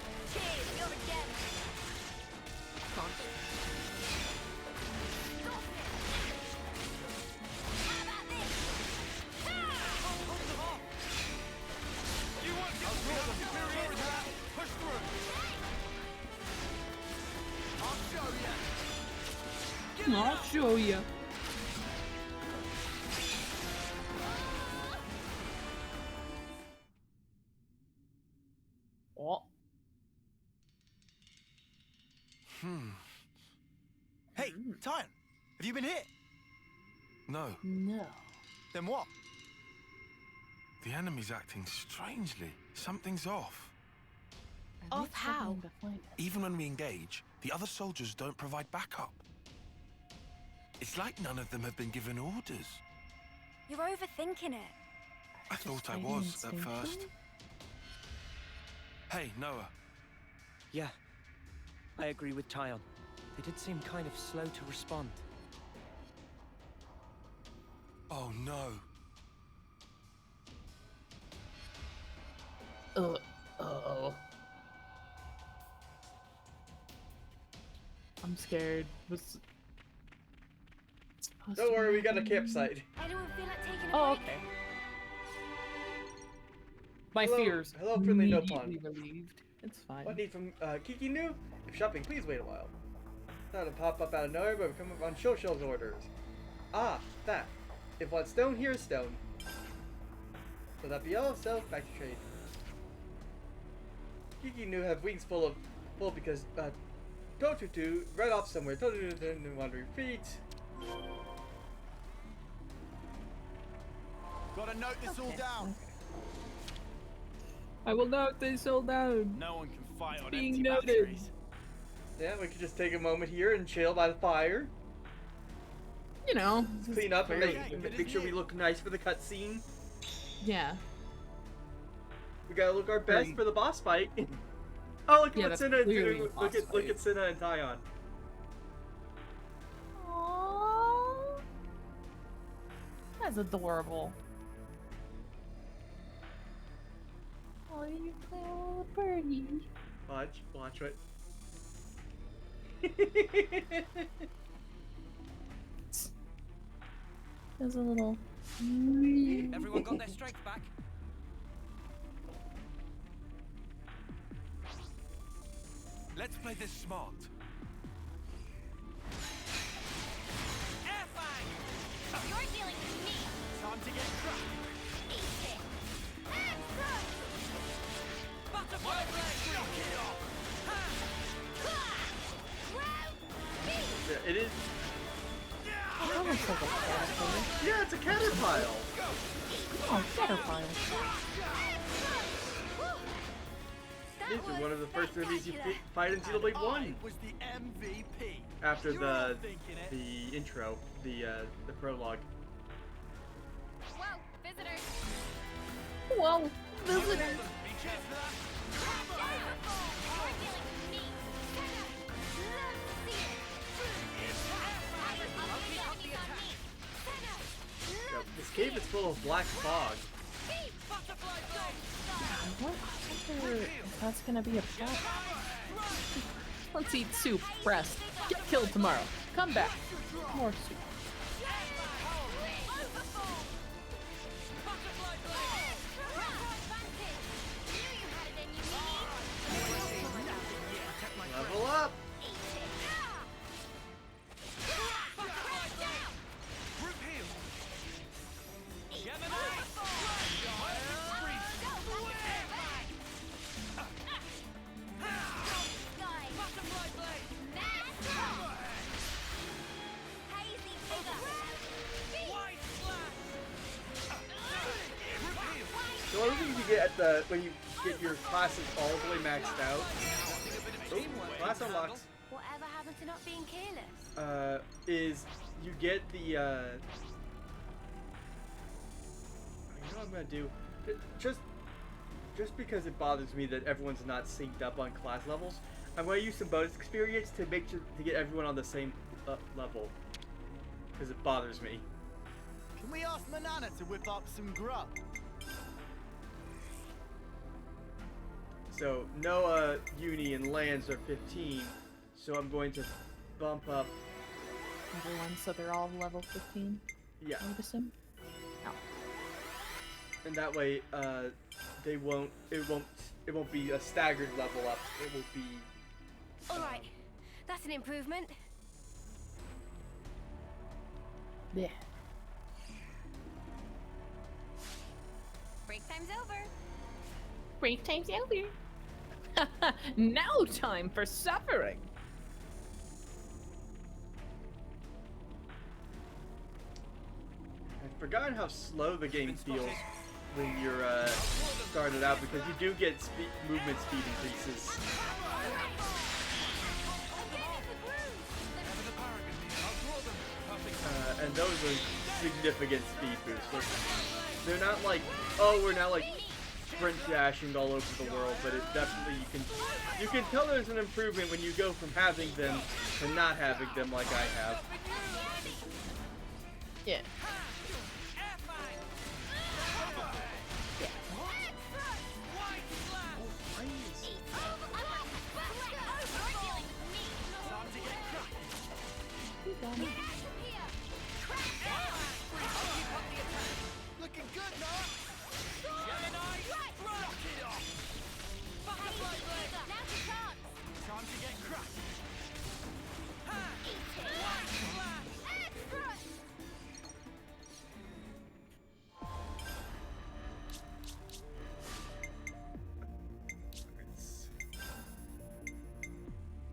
I'll show you. Oh. Hey, Tyan, have you been hit? No. No. Then what? The enemy's acting strangely. Something's off. Off how? Even when we engage, the other soldiers don't provide backup. It's like none of them have been given orders. You're overthinking it. I thought I was at first. Hey, Noah. Yeah, I agree with Tyon. They did seem kind of slow to respond. Oh no. Uh-oh. I'm scared. Don't worry, we got a campsite. Anyone feel like taking a Oh, break? okay. My Hello- fears. hello, friendly no immediately pun. relieved. It's fine. What need from Kiki New? If shopping, please wait a while. Not to pop up out of nowhere, but we come up on Shosho's orders. Ah, that. If what's stone, here's stone. So that be all, so back to trade. Kiki New have wings full because Totutu ran off somewhere. Totutu didn't want to repeat. Gotta note this all down. I will note this all down. No one can fight on Being empty noted. batteries. Yeah, we could just take a moment here and chill by the fire. You know. Clean up and Okay, make sure we look nice for the cutscene. Yeah. We gotta look our best for the boss fight. Oh, look at Yeah, what that's Cinna is clearly doing. a Look boss at Cinna and Tyon. Aww. That's adorable. Oh, you little birdie. Watch what. There's a little. Everyone got their strength back? Let's play this smart. You're dealing with me. Time to get cracked. Eat it. Butterfly blade! Knock it off! Yeah, it is. That looks like a caterpillar. Yeah, it's a caterpillar. Oh, caterpillar. This is one of the first enemies you fight in Xenoblade 1. Was the MVP. After You're all the thinking it. intro, the prologue. Whoa, visitors. Whoa, visitor. Be cheers for that. You're dealing with me. Love to see it. Yep, this cave is full of black fog. I wonder if that's gonna be a problem. Let's eat soup. Rest. Get killed tomorrow. Come back. More soup. Level up. So what do you get at when you get your classes all the way maxed out? Oh, class unlocks. Whatever happened to not being careless? Is you get the you know what I'm gonna do? Just because it bothers me that everyone's not synced up on class levels, I'm gonna use some bonus experience to make sure to get everyone on the same level. Because it bothers me. Can we ask Manana to whip up some grub? So Noah, Uni, and Lance are 15, so I'm going to bump up. Everyone, so they're all level 15. Yeah. I would assume. Oh. And that way, it won't be a staggered level up. It will be. All right, that's an improvement. Yeah. Break time's over. Break time's over. Now time for suffering. I've forgotten how slow the game feels when you're started out, because you do get movement speed increases. And those are significant speed boosts. Like, they're not like, oh, we're now like sprint dashing all over the world, but it definitely, you can tell there's an improvement when you go from having them to not having them like I have. Yeah. Looking good, Noah. Gemini, rock it off. Butterfly blade. Now's your chance. Time to get crushed. Ha! White flash. Extra.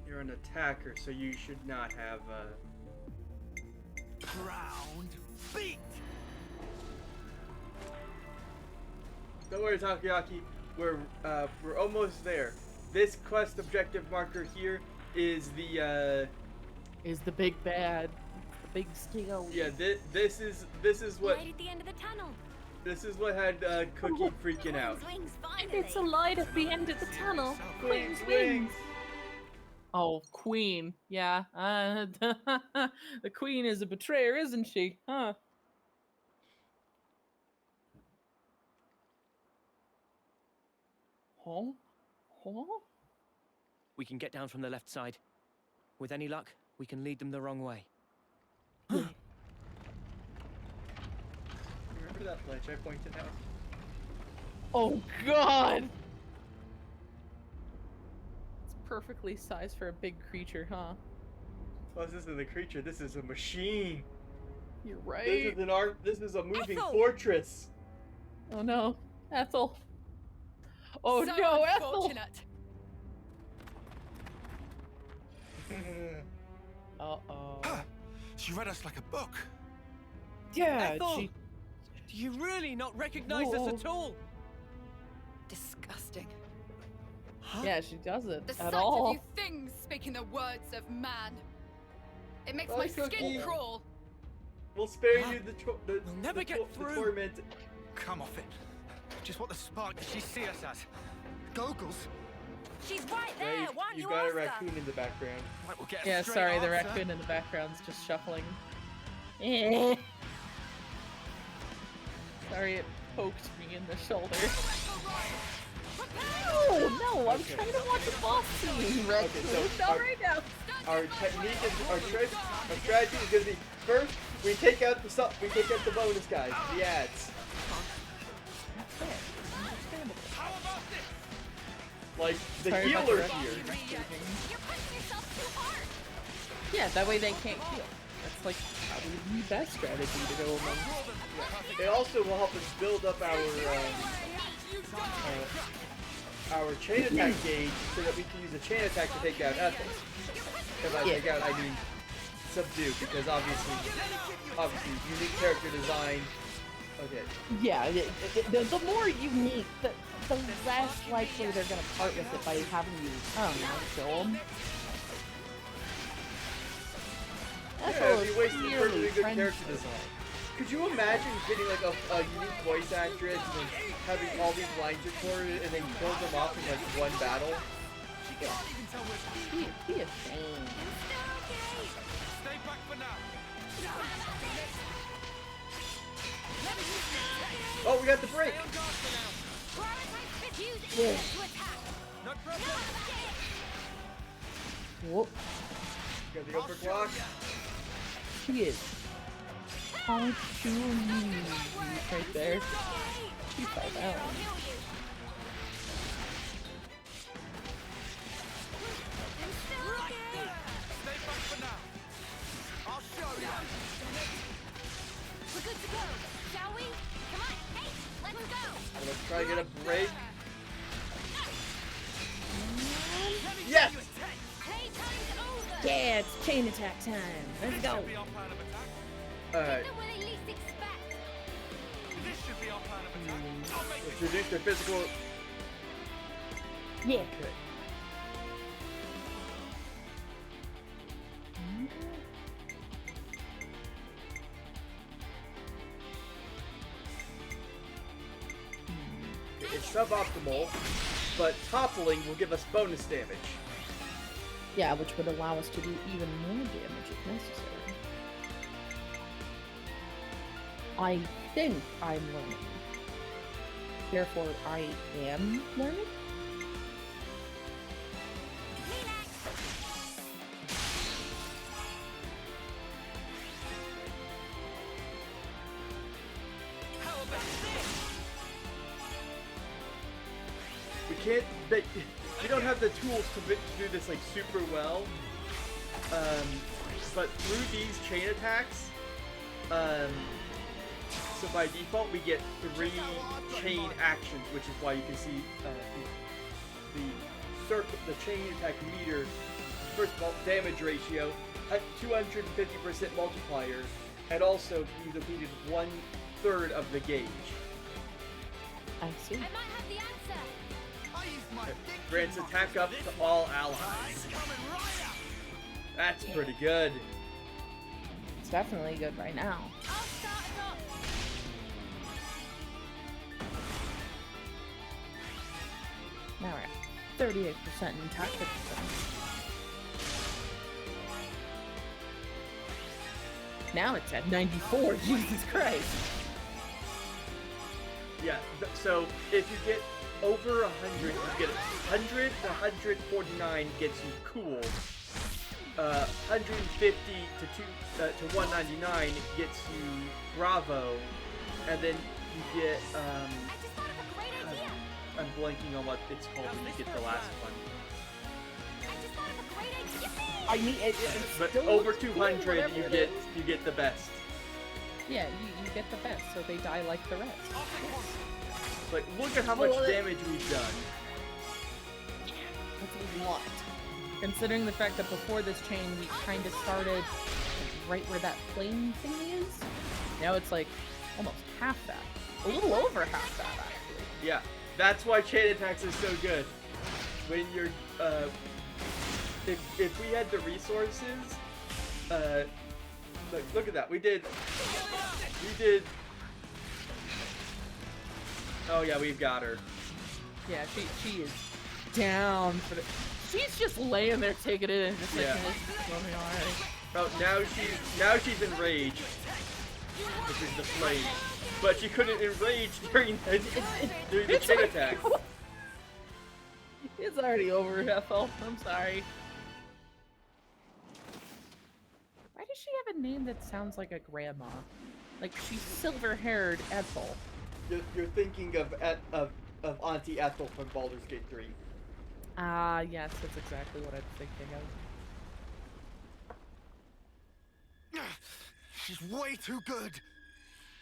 You're an attacker, so you should not have Ground beat. Don't worry, Takoyaki. We're almost there. This quest objective marker here is the big bad, the big steel. Yeah, this is what. Right at the end of the tunnel. This is what had Cookie freaking out. Wings, finally. It's a light at the end of the tunnel. Queen's wings. Oh, Queen. Yeah. The Queen is a betrayer, isn't she? Huh? Huh? Huh? We can get down from the left side. With any luck, we can lead them the wrong way. Remember that ledge I pointed out? Oh, God! It's perfectly sized for a big creature, huh? Well, this isn't a creature. This is a machine. You're right. This is an art. This is a moving Ethel! fortress. Oh no, Ethel. Oh So no, Ethel! unfortunate. Uh-oh. She read us like a book. Yeah, Ethel! she... Do you really not recognize us at all? Disgusting. Yeah, she doesn't The at sight all. of you things speaking the words of man. It makes Oh, my Cookie. skin crawl. We'll spare you the never get the through. torment. Come off it. Just what the spark did she see us as? Goggles? She's right there. Yeah, Why don't you you got ask a her? raccoon in the background. Right, we'll get a Yeah, straight sorry, the answer. raccoon in the background's just shuffling. Sorry, it poked me in the shoulder. No, no, I'm trying to watch a boss scene, Raccoon. so Not our- right now. Our technique is our strategy is gonna be first we take out the bonus guys, the ads. Like the Sorry about healer the here. Yeah, that way they can't heal. That's like probably the best strategy to go among. It also will help us build up our chain attack gauge so that we can use a chain attack to take out Ethel. And by take out, I mean subdue, because obviously unique character design. Okay. Yeah, the more unique, the less likely they're gonna part with it by having you, I don't know, kill them. Yeah, you wasted perfectly good character design. Could you imagine getting like a unique voice actress and then having all these lines recorded and then kill them off in like one battle? Be ashamed. Stay back for now. Oh, we got the break! Yeah. Whoop. Got the upper clock. She is. How to me right there. She fell down. Stay back for now. I'll show you. Try to get a break. Yes! Yeah, it's chain attack time. Let's go. Alright. This should be our plan of attack. Let's reduce their physical. Yeah. Okay. It's suboptimal, but toppling will give us bonus damage. Yeah, which would allow us to do even more damage if necessary. I think I'm learning. Therefore, I am learning? We can't. We don't have the tools to do this like super well. But through these chain attacks, so by default we get 3 chain actions, which is why you can see the circle, the chain attack meter. First of all, damage ratio at 250% multiplier, and also you defeated 1/3 of the gauge. I see. I might have the answer. Grants attack up to all allies. That's pretty good. It's definitely good right now. I'll start us off. Now we're at 38% in tactical defense. Now it's at 94. Jesus Christ. Yeah, so if you get over 100, you get 100 to 149 gets you cool. 150 to 199 gets you bravo, and then you get I'm blanking on what it's called when you get the last one. I mean, But over 200, you get the best. Yeah, you get the best, so they die like the rest. Like, look at how much damage we've done. That's a lot. Considering the fact that before this chain, we kind of started right where that flame thing is. Now it's like almost half that. A little over half that, actually. Yeah, that's why chain attacks is so good. When you're, if we had the resources, look at that. We did. Oh yeah, we've got her. Yeah, she is down for the. She's just laying there taking it in, just like, Yeah. Oh, now she's enraged, which is the flame. But she couldn't enrage during the chain attack. It's already over, Ethel. I'm sorry. Why does she have a name that sounds like a grandma? Like, she's silver-haired Ethel. You're thinking of Auntie Ethel from Baldur's Gate 3. Ah, yes, that's exactly what I'm thinking of. She's way too good.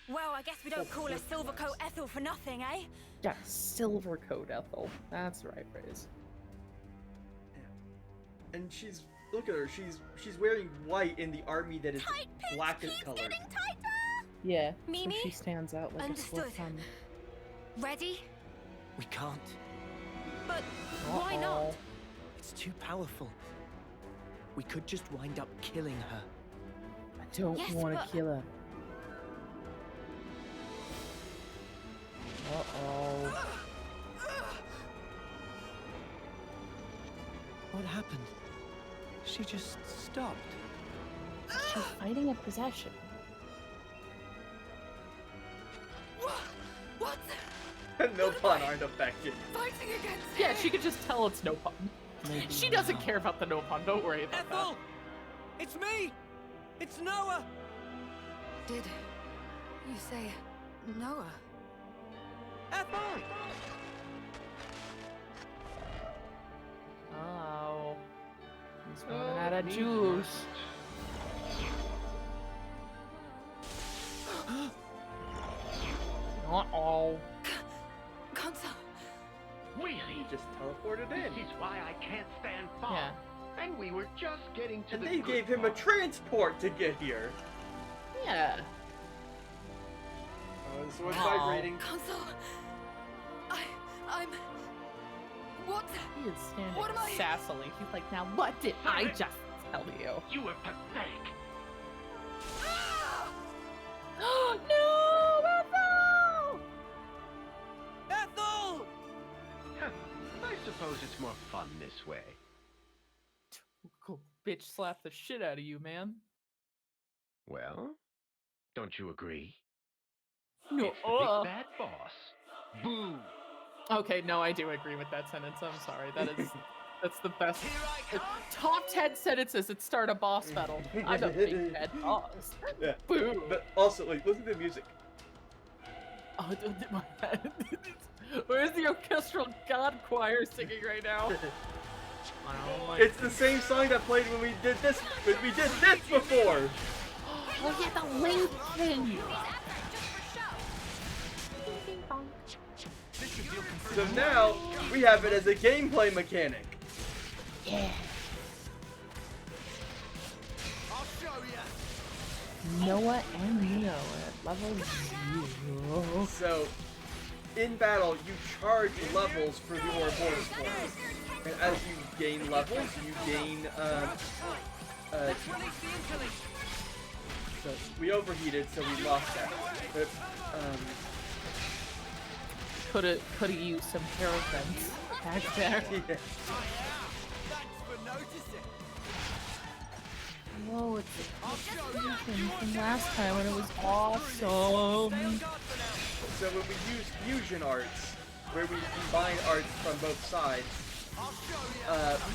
Well, I guess we don't call her Silvercoat Ethel for nothing, eh? Yeah, silver coat Ethel. That's the right phrase. And look at her. She's wearing white in the army that is black colored. Yeah, Mimi? so she stands out like Understood. a sore thumb. Ready? We can't. But why not? It's too powerful. We could just wind up killing her. I don't Yes, want to but- kill her. Uh-oh. What happened? She just stopped. She's fighting a possession. What? No pun aren't affected. Fighting against Yeah, she could just tell it's no pun. She doesn't care about the no pun. Don't worry about Ethel! It's me! It's Noah! Did you say Noah? Ethel! that. Oh. He's running out of juice. Uh-oh. Really? He just teleported in. This is why I can't stand fog. Yeah. And we were just getting to And the they good gave him a part. transport to get here. Yeah. Oh, this one's Aw. vibrating. Council, I'm. What? He is standing What am I- sassily. He's like, now what did I just tell you? You were pathetic. No, Ethel! Ethel! I suppose it's more fun this way. Cool. Bitch slap the shit out of you, man. Well, don't you agree? No. It's the big bad boss. Boo! Okay, no, I do agree with that sentence. I'm sorry. That's the best. Top 10 sentences that start a boss battle. I'm a big bad boss. Yeah. Boo. But also, like, listen to the music. Oh, my head. Where's the orchestral god choir singing right now? It's the same song that played when we did this. When we did this before. Oh yeah, the link thing. So now we have it as a gameplay mechanic. Yeah. I'll show you. Noah and Neo at level 0. So, in battle, you charge levels for the Ouroboros forms. And as you gain levels, you gain, so we overheated, so we lost that. But, Coulda used some hair vents back there. Yeah. Thanks for noticing. Whoa, it's from last time when it was awesome. So when we use fusion arts, where we combine arts from both sides,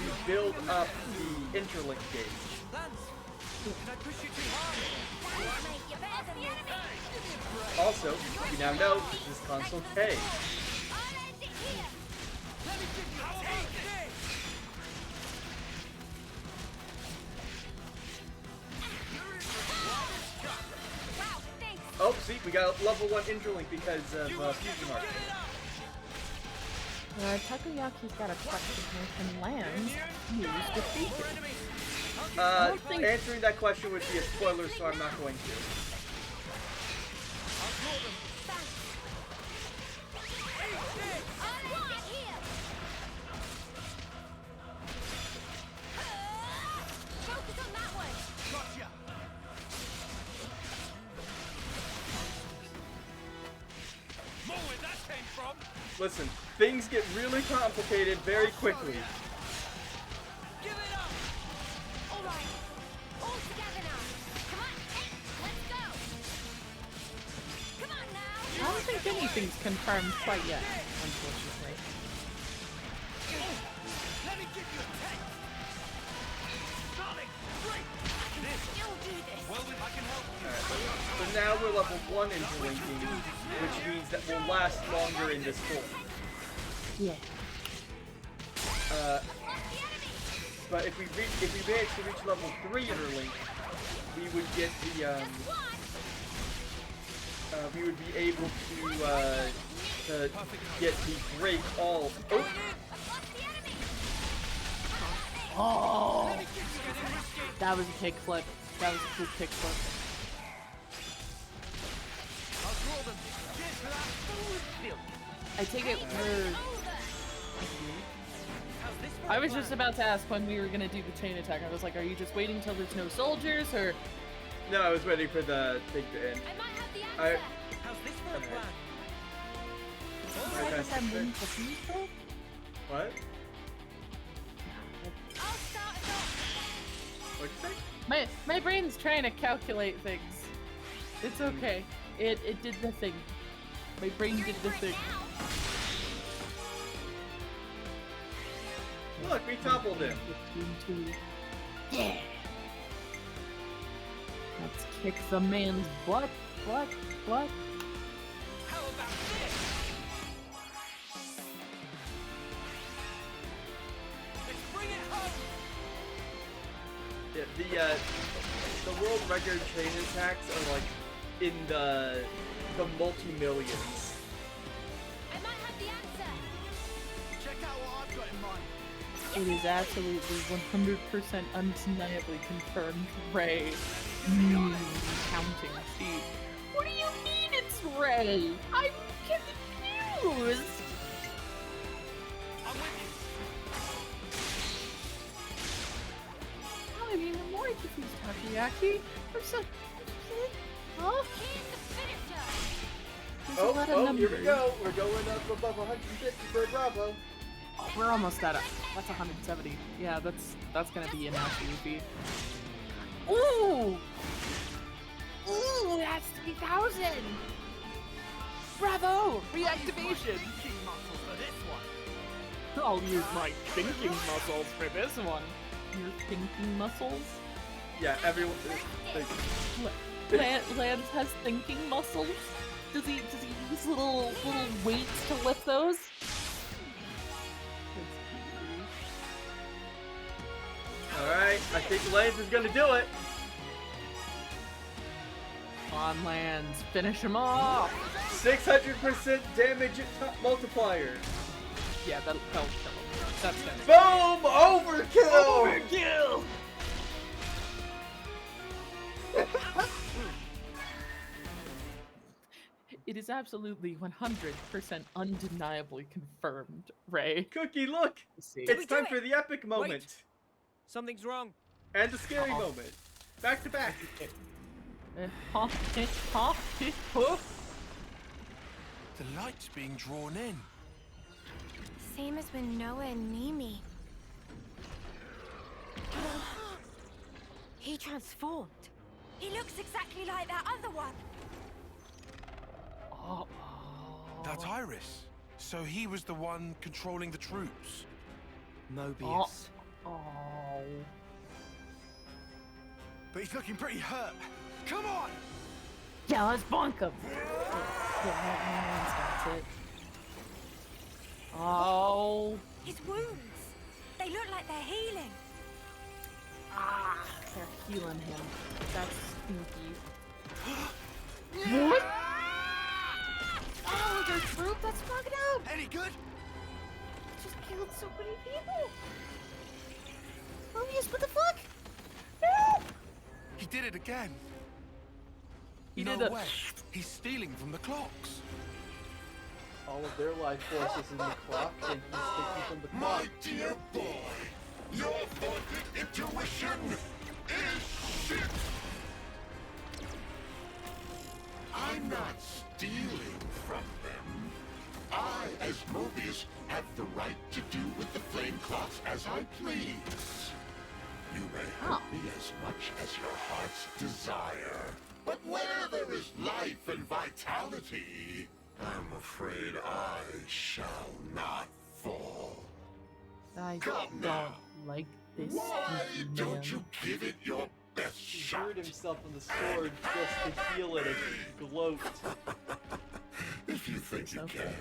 we build up the interlink gauge. Also, you now know this is console K. Oh, see, we got level 1 interlink because of fusion art. Takoyaki's got a question here. Can lands use defeated? Answering that question would be a spoiler, so I'm not going to. Listen, things get really complicated very quickly. Give it up. All right, all together now. Come on, hey, let's go. Come on now. I don't think anything's confirmed quite yet, unfortunately. Let me give you a taste. Sonic, break. You'll do this. Well, I can help you. So now we're level 1 interlinking, which means that we'll last longer in this form. Yeah. But if we manage to reach level 3 interlink, we would get the we would be able to get the break all. Oh! That was a kickflip. That was a cool kickflip. I take it we're... I was just about to ask when we were gonna do the chain attack. I was like, are you just waiting till there's no soldiers, or...? No, I was waiting for the thing to end. How's this for a plan? What? What'd you say? My brain's trying to calculate things. It's okay. It did the thing. My brain did the thing. Look, we toppled him. Yeah. Let's kick the man's butt. How about this? Let's bring it home. Yeah, the world record chain attacks are like in the multi-millions. I might have the answer. It is absolutely 100% undeniably confirmed Ray counting sheep. What do you mean it's Ray? I'm confused. I'm with you. I'm even more confused, Takoyaki. I'm so... Huh? There's a lot of here we numbers. go. We're going up above 150 for Bravo. Oh, we're almost at it. That's 170. Yeah, that's gonna be a nasty repeat. Ooh! Ooh, that's 3,000! Bravo! Reactivation! Thinking muscle for this one. I'll use my thinking muscles for this one. Your thinking muscles? Yeah, everyone. Lance has thinking muscles? Does he use little weights to lift those? Alright, I think Lance is gonna do it. On Lance, finish him off! 600% damage multiplier. Yeah, that'll kill him. That's gonna Boom! Overkill! Overkill! It is absolutely 100% undeniably confirmed, Ray. Cookie, look! It's time for the epic moment. Wait. Something's wrong. And the scary moment. Back to back. The light's being drawn in. Same as when Noah and Mimi. He transformed. He looks exactly like that other one. That's Iris. So he was the one controlling the troops. Mobius. Oh. But he's looking pretty hurt. Come on! Yeah, let's bonk him. That's it. Oh. His wounds. They look like they're healing. Ah, they're healing him. That's stinky. What? Oh, their troop that's fucked up. Any good? Just killed so many people. Mobius, what the fuck? No! He did it again. He no did it. way. He's stealing from the clocks. All of their life force is in the clock, and he's taking from the clock. My dear boy, your vaunted intuition is shit! I'm not stealing from them. I, as Mobius, have the right to do with the flame clocks as I please. You may hurt me as much as your heart's desire. But where there is life and vitality, I'm afraid I shall not fall. I Come don't now. like this. Why man. don't you give it your best He shot? hurt himself on the sword just to heal it and gloat. If you think you can.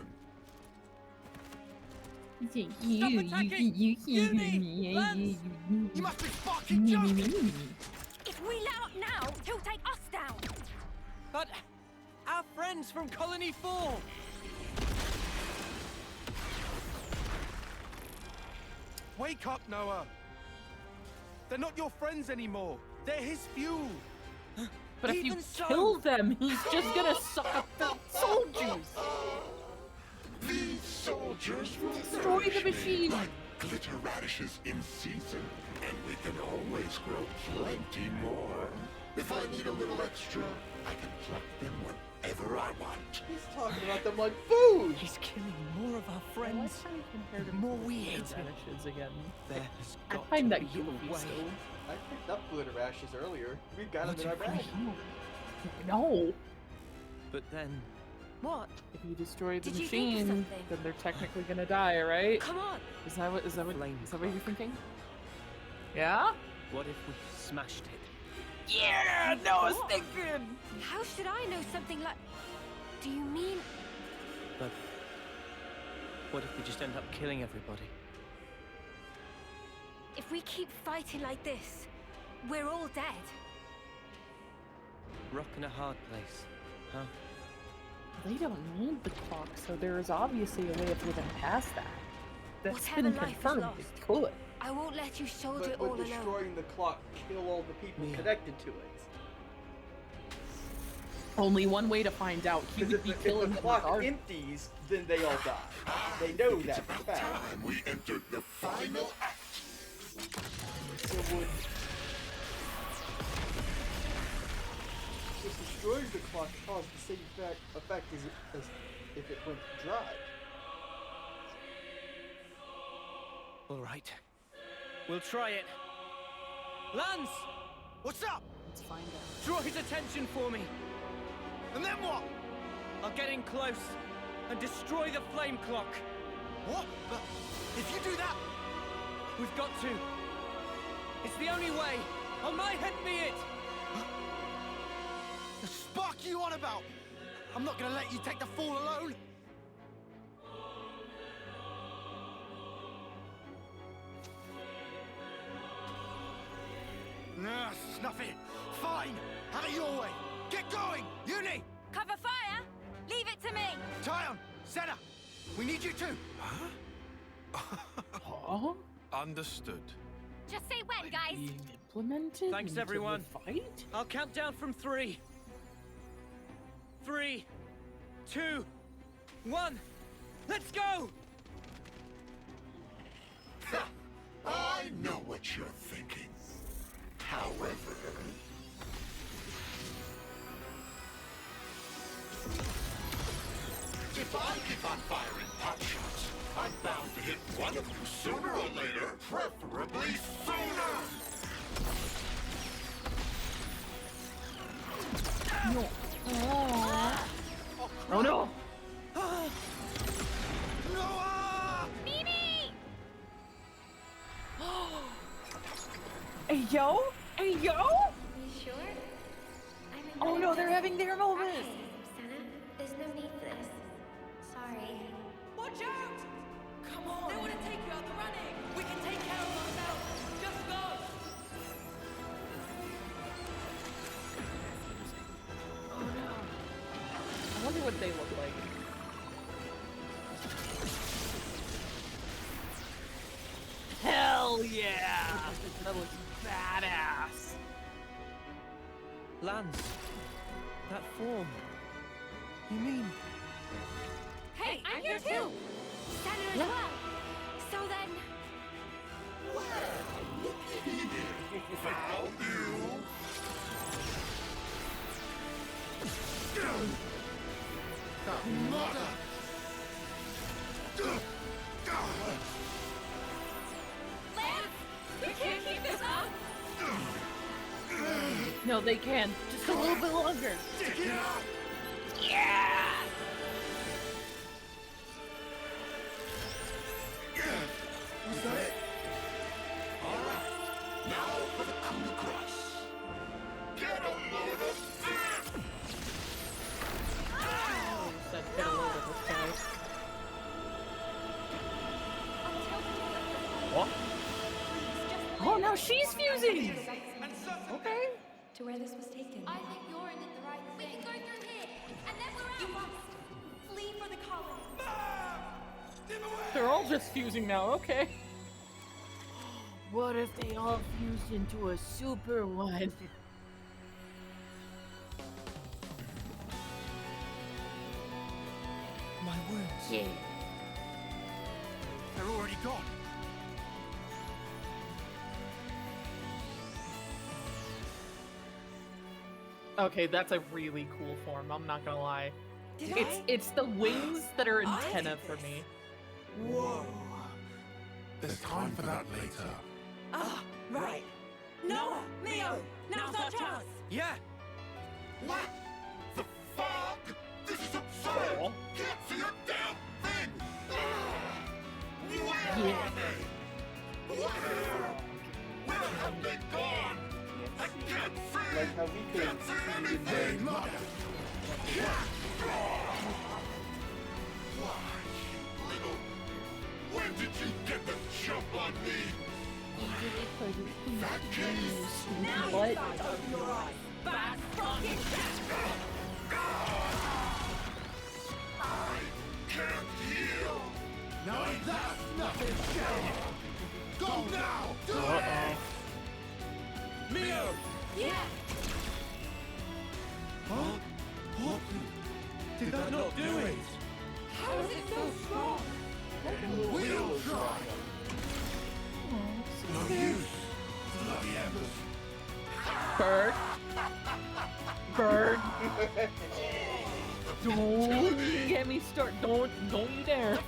You must be fucking joking. If we let up now, he'll take us down. But our friends from Colony 4. Wake up, Noah. They're not your friends anymore. They're his fuel. But if you Even so- kill them, he's just gonna suck up the soul juice. These soldiers will Destroy the nourish me machine. like glitter radishes in season, and we can always grow plenty more. If I need a little extra, I can pluck them whenever I want. He's talking about them like food! He's killing more of our friends. The more we hate him. vanishes again. There has I got find to that be a goofy way. still. I picked up glitter rashes earlier. We've got What them in our if we- bag. No. But then, What? If you destroy the Did you think of machine, something? then they're technically gonna die, right? Come on. Is that what Flame you're thinking? Yeah? what if we smashed it? Yeah, Noah's thinking. How should I know something like... Do you mean... But what if we just end up killing everybody? If we keep fighting like this, we're all dead. Rock in a hard place, huh? They don't need the clock, so there is obviously a way of living past that. That's Whatever been life is confirmed. lost, It could. I won't let you shoulder But it all would alone. destroying the clock kill all the people connected to it? Only one way to find out. He would be killing if the them clock regardless. empties, then they all die. They know that for a fact. Time we entered the final act. So would if destroying the clock cause the same effect as if it went dry? All right. We'll try it. Lance! What's up? Let's find out. Draw his attention for me. And then what? I'll get in close and destroy the flame clock. What? But if you do that... We've got to. It's the only way. On my head be it! The spark you on about? I'm not gonna let you take the fall alone. Nah, snuff it. Fine. Have it your way. Get going. Uni. Cover fire! Leave it to me! Tyon, Senna, we need you too. Huh? Understood. Just say when, guys! Being implemented Thanks, into everyone. the fight? I'll count down from 3. 3, 2, 1. Let's go! I know what you're thinking. However... If I keep on firing pot shots, I'm bound to hit one of you sooner or later, preferably sooner! No. Oh no! Mimi! Hey yo! Hey yo! You sure? Oh no, they're having their moment! Okay, Senna, there's no need for this. Sorry. Watch out! Come on! They want to take you out the running! We can take care of ourselves! Just go! Oh no. I wonder what they look like. Hell yeah! That looks badass! Lance, that form. You mean? Hey, I'm here too! Senna as well! So then... Found you! Mother! Lance! We can't keep this up! No, they can. Just a little bit longer. Yeah! Was that it? Alright, now for the coup de grace. Get a load of this! Said get a load of this guy. What? Oh, now she's fusing! Okay. To where this was taken. I think Yorin did the right thing. We can go through here, and then we're out! You must flee for the colony! They're all just fusing now, okay. What if they all fused into a super one? My wounds. Yeah. They're already gone. Okay, that's a really cool form, I'm not gonna lie. Did It's the wings that are antenna for me. Whoa. There's time for that later. Ah, right. Noah, Leo, now's our chance! Yeah! What? The fog? This is absurd! Can't see a damn thing! Where are they? Where? Where have they gone? I can't see! Like how we Can't see anything! Why, you little... When did you get the jump on me? That case? What? Open your eyes! Bad fucking I can't heal! No, that's nothing! Yeah. What? Did that not do it? How is it so strong? We'll try. No use. Bloody embers. Bird. Bird. Don't get me started. Don't you dare.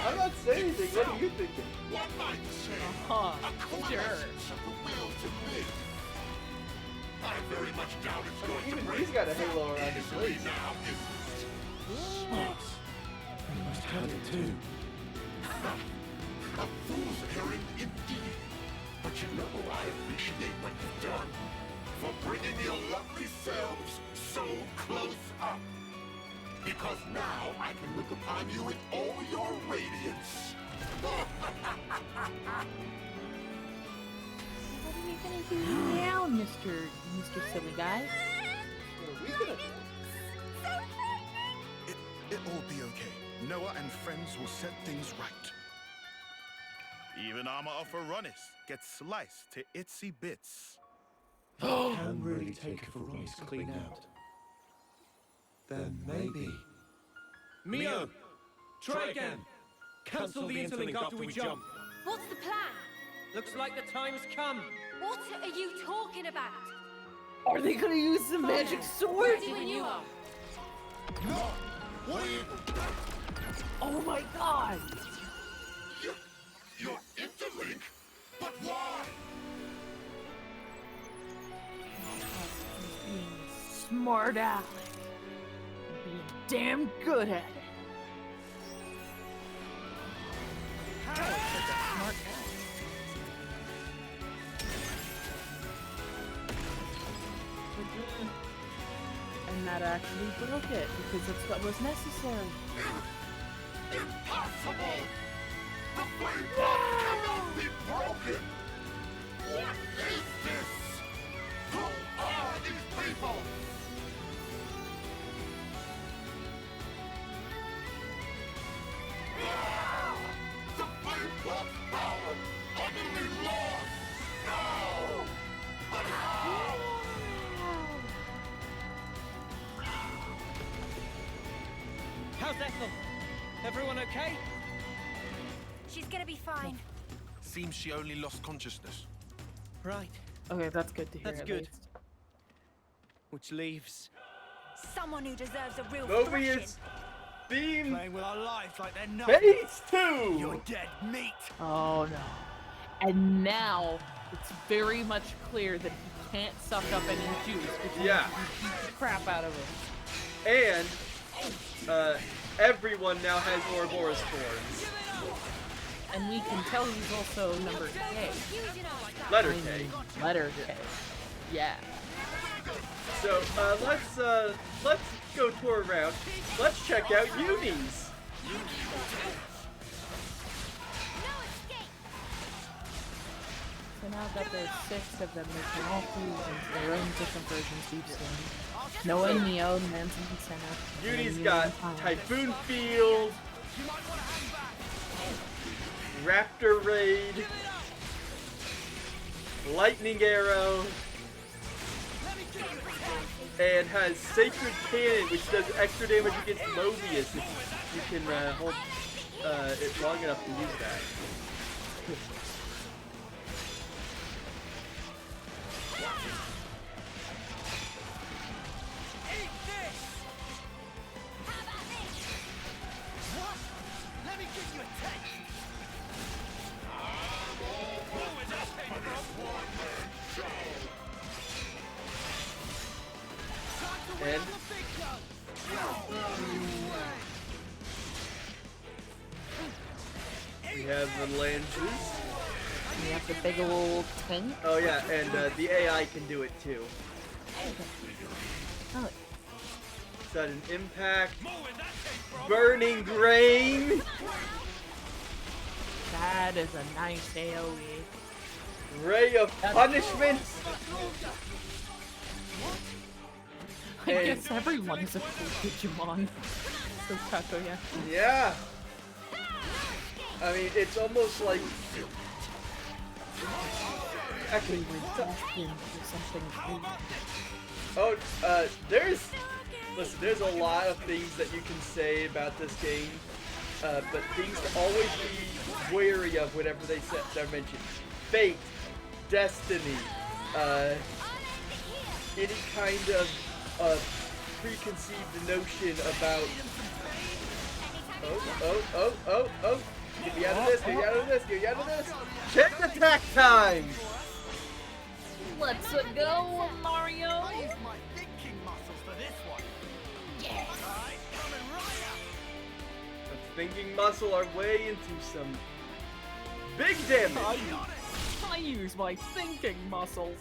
I'm not saying anything. What are you thinking? One might say Uh-huh. a coalescence of the will to live. I very much doubt it's going Even to break he's got a halo around his easily waist. now, isn't it? Smart. You must have it too. A fool's errand indeed. But you know I appreciate what you've done for bringing your lovely selves so close up. Because now I can look upon you in all your radiance. What are we gonna do now, Mr. Silly Guy? It'll be okay. Noah and friends will set things right. Even armor of Veronis gets sliced to itsy bits. Can really take a Veronis clean out. Then maybe. Mio! Try again! Cancel the interlink after we jump! What's the plan? Looks like the time's come! What are you talking about? Are they gonna use the magic sword? Ready when you are. No! Wait! Oh my god! Your interlink? But why? Being smart aleck. Being damn good at it. Smart and that actually broke it because that's what was necessary. Impossible! The flame block cannot be broken! What is this? Who are these people? Ah! The flame block power utterly lost! No! But how? How's Ethel? Everyone okay? She's gonna be fine. Seems she only lost consciousness. Right. Okay, that's good to hear. That's at good. least. Which leaves... Someone who deserves a real Mobius theme playing with our lives like they're nothing. phase 2! You're dead meat! Oh no. And now it's very much clear that he can't suck up any juice, which means Yeah. he beats the crap out of him. And everyone now has Ouroboros thorns. And we can tell he's also number K. Letter K. Letter K. Yeah. So let's go tour around. Let's check out unis. So now that there's 6 of them, they can all choose their own different versions each thing. Noah and Neo, Manson and Senna. Uni's got Typhoon Field, Raptor Raid, Lightning Arrow, and has Sacred Cannon, which does extra damage against Mobius if you can hold it long enough to use that. Let me give you a taste! And we have the Lances. We have the big old tank. Oh yeah, and the AI can do it too. Oh. Sudden Impact. Burning Grain. That is a nice AoE. Ray of Punishment. I And- guess everyone is a cool Digimon. So Takoya. Yeah. I mean, it's almost like Actually, we were destined for something great. oh, listen, there's a lot of things that you can say about this game, but things to always be wary of whenever they're mentioned. Fate, destiny, any kind of preconceived notion about. Oh. Get me out of this, get me out of this, get me out of this! Check attack time! Let's go, Mario! Use my thinking muscles for this one. Yes! Alright, coming right up. Let's thinking muscle our way into some big damage! I use my thinking muscles.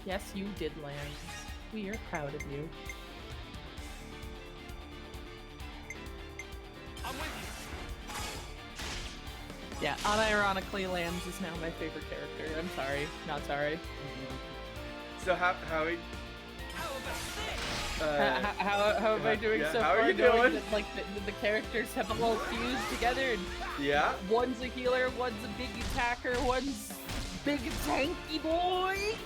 Yes, you did, Lance. We are proud of you. I'm with you. Yeah, unironically, Lambs is now my favorite character. I'm sorry. Not sorry. So Howie? How am I doing so how far? are you doing? That, like, the characters have all fused together and yeah. One's a healer, one's a big attacker, one's big tanky boy!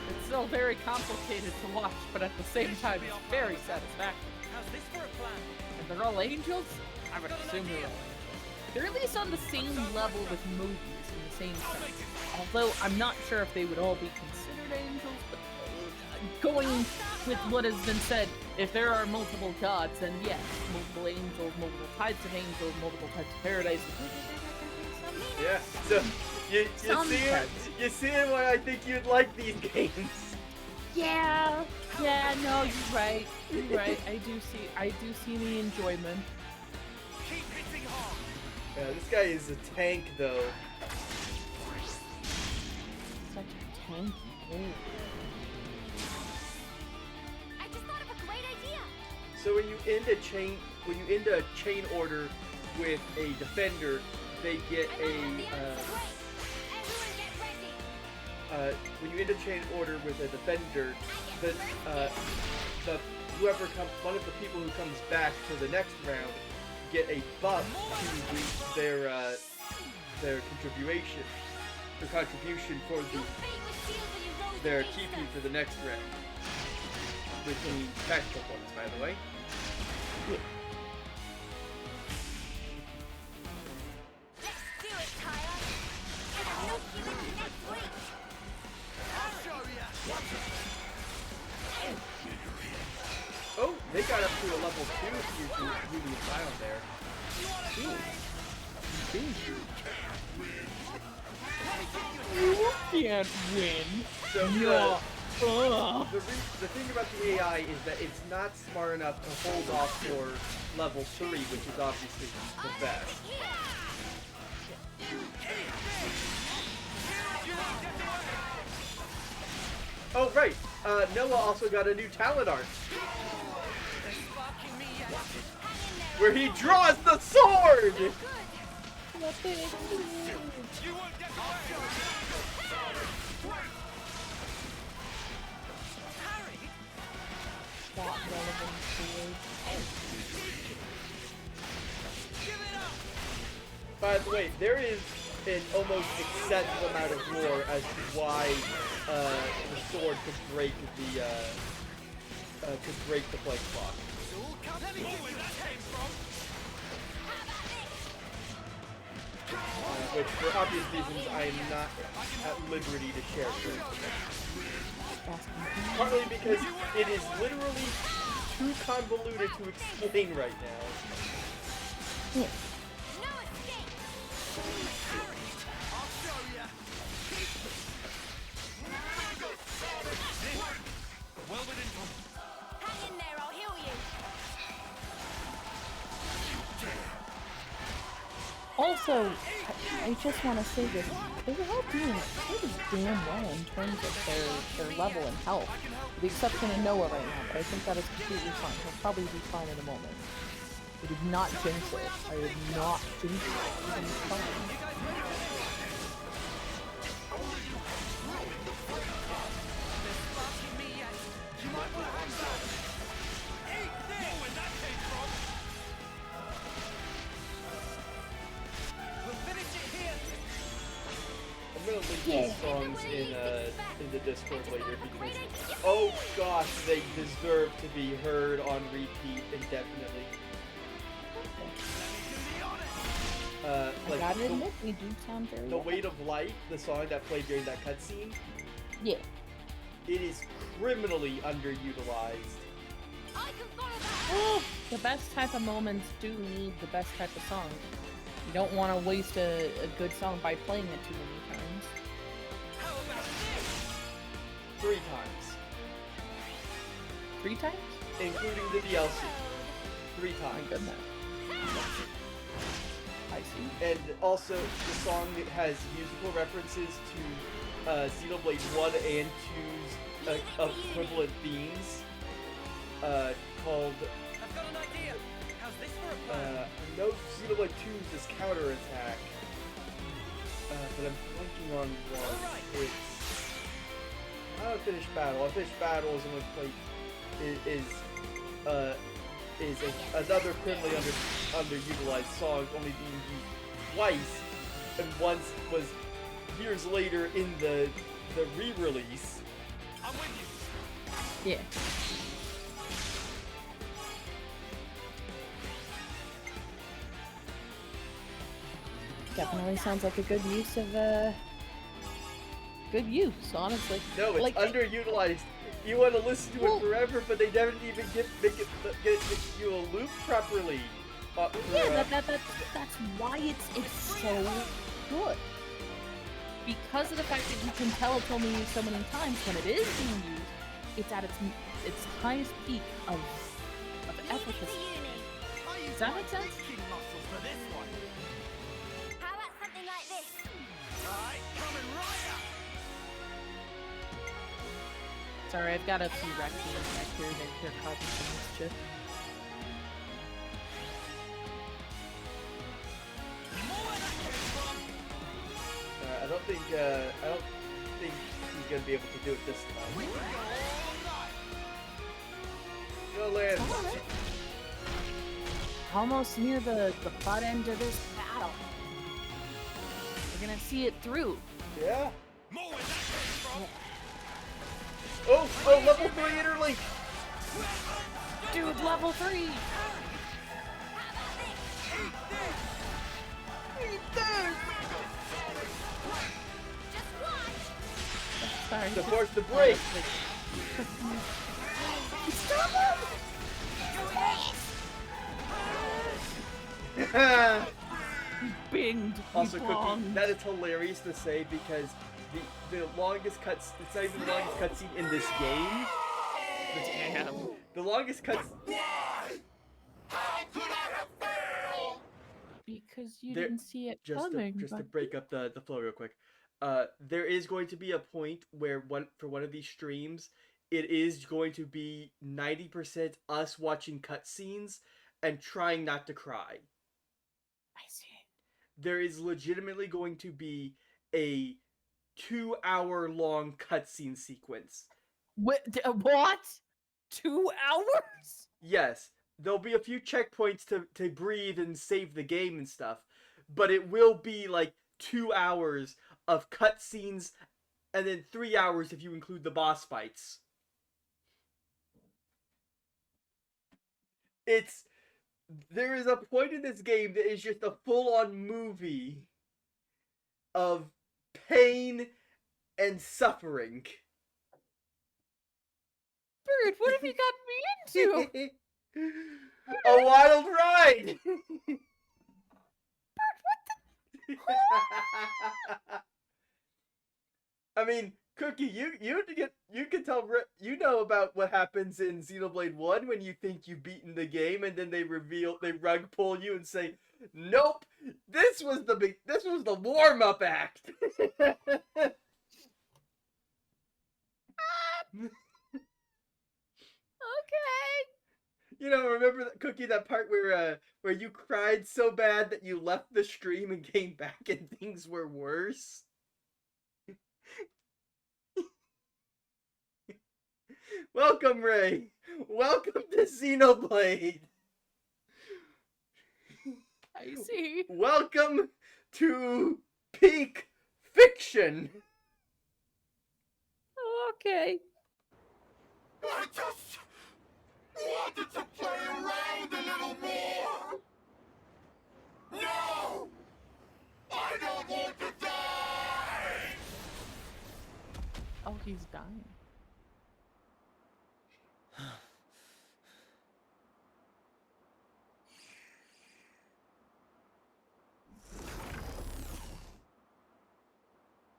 It's still very complicated to watch, but at the same time, it's very satisfactory. How's this for a plan? And they're all angels? I would assume they're all angels. They're at least on the same level with movies in the same sense. Although I'm not sure if they would all be considered angels, but going with what has been said, if there are multiple gods, then yes, multiple angels, multiple types of angels, multiple types of paradise. Yeah, so you see why I think you'd like these games. Yeah, no, you're right. You're right. I do see the enjoyment. Keep hitting hard. Yeah, this guy is a tank though. Such a tanky boy. I just thought of a great idea. So when you end a chain order with a defender, they get when you end a chain order with a defender, one of the people who comes back for the next round get a buff to their contribution for their TP for the next round. With any tactical points, by the way. Let's do it, Tyler. And I'll see you next week. I'll show ya. Oh, they got up to a level 2 using Ruby Asylum there. You can't win. So the thing about the AI is that it's not smart enough to hold off for level 3, which is obviously the best. Oh right, Noah also got a new talent art. Where he draws the sword! By the way, there is an almost excessive amount of lore as to why the sword could break the flame clock. Which, for obvious reasons, I am not at liberty to share. Partly because it is literally too convoluted to explain right now. Hang in there, I'll heal you. Also, I just want to say this. They were all doing pretty damn well in terms of their level and health. With the exception of Noah right now, but I think that is completely fine. He'll probably be fine in a moment. I did not jinx it. I did not jinx it. He's fine. these songs in the Discord later because, oh gosh, they deserve to be heard on repeat indefinitely. I Like gotta admit, they do sound very The Weight of Light, the song that played during that cutscene. Yeah. It is criminally underutilized. The best type of moments do need the best type of song. You don't want to waste a good song by playing it too many times. 3 times. 3 times? Including the DLC. 3 times. My goodness. I see. And also, the song has musical references to Xenoblade 1 and 2's equivalent themes. Called... I've got an idea. How's this for a plan? I know Xenoblade 2's is counterattack. But I'm blanking on one. It's... Not Unfinished Battle. Unfinished Battle is only played... is another criminally underutilized song, only being used twice, and once was years later in the re-release. I'm with you. Yeah. Definitely sounds like a good use of good use, honestly. No, it's like, underutilized. You want to listen to it forever, but they never even get you a loop properly. Yeah, that's why it's so good. Because of the fact that you can tell it's only used so many times, when it is being used, it's at its highest peak of efficacy. Does that make sense? How about something like this? Alright, coming right up. Sorry, I've got a few raccoons back here. They're causing some mischief. I don't think he's gonna be able to do it this time. Go, Lance. Almost near the butt end of this battle. We're gonna see it through. Yeah. Oh, level 3 interlink! Dude, level 3! Eat this! Sorry. To force the break! Stop him! Binged. Also, Cookie, that is hilarious to say because the longest cuts, it's not even the longest cutscene in this game. Damn. The longest cuts. Because you didn't see it coming. Just to break up the flow real quick. There is going to be a point where for one of these streams, it is going to be 90% us watching cutscenes and trying not to cry. I see. There is legitimately going to be a 2-hour-long cutscene sequence. What? 2 hours? Yes. There'll be a few checkpoints to breathe and save the game and stuff. But it will be like 2 hours of cutscenes and then 3 hours if you include the boss fights. There is a point in this game that is just a full-on movie of pain and suffering. Bird, what have you gotten me into? A wild ride! Bird, what the... I mean, Cookie, you can tell, you know about what happens in Xenoblade 1 when you think you've beaten the game and then they rug pull you and say, nope, this was the warm-up act. Okay. You know, remember that, Cookie, that part where you cried so bad that you left the stream and came back and things were worse? Welcome, Ray! Welcome to Xenoblade! I see. Welcome to peak fiction! Okay. I just wanted to play around a little more. No! I don't want to die! Oh, he's dying.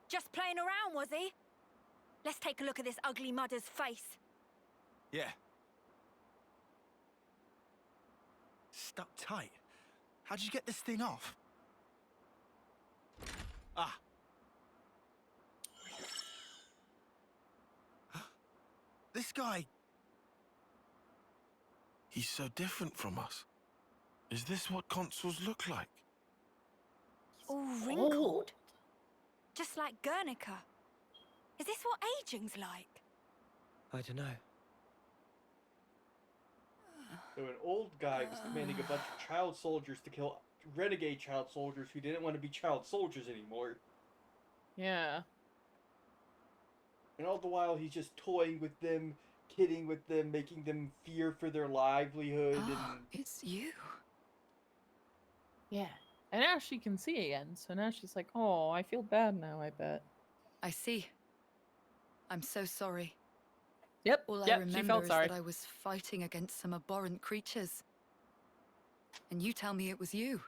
Just playing around, was he? Let's take a look at this ugly mudder's face. Yeah. Stuck tight. How'd you get this thing off? Ah. This guy... He's so different from us. Is this what consuls look like? All wrinkled. Just like Guernica. Is this what aging's like? I don't know. So an old guy was commanding a bunch of child soldiers to kill renegade child soldiers who didn't want to be child soldiers anymore. Yeah. And all the while he's just toying with them, kidding with them, making them fear for their livelihood. Ah, And it's you. Yeah. And now she can see again, so now she's like, oh, I feel bad now, I bet. I see. I'm so sorry. Yep, All I yep, remember she felt is sorry. that I was fighting against some abhorrent creatures. And you tell me it was you.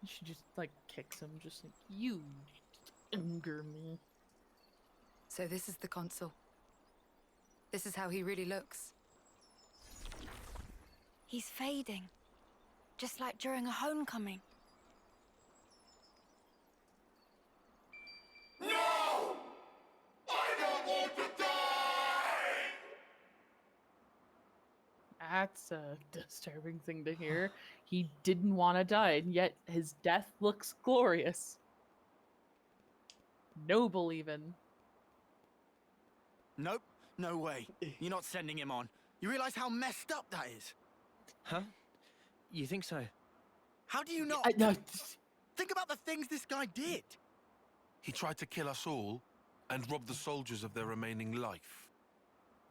She just, like, kicks him, just like, you anger me. So this is the consul. This is how he really looks. He's fading. Just like during a homecoming. No! I don't want to die! That's a disturbing thing to hear. He didn't want to die, and yet his death looks glorious. Noble, even. Nope, no way. You're not sending him on. You realize how messed up that is? Huh? You think so? How do you not? No. Think about the things this guy did. He tried to kill us all and rob the soldiers of their remaining life.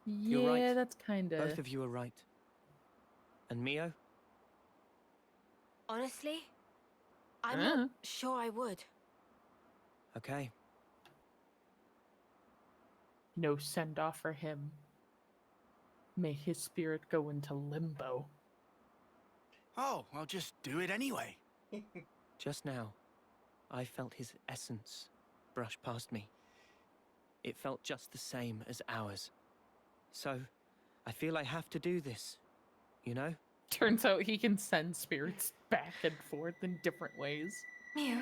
Yeah, You're right. that's kind of... Both of you are right. And Mio? Honestly, I'm Huh? not sure I would. Okay. No send-off for him. May his spirit go into limbo. Oh, I'll just do it anyway. Just now, I felt his essence brush past me. It felt just the same as ours. So, I feel I have to do this, you know? Turns out he can send spirits back and forth in different ways. Mio,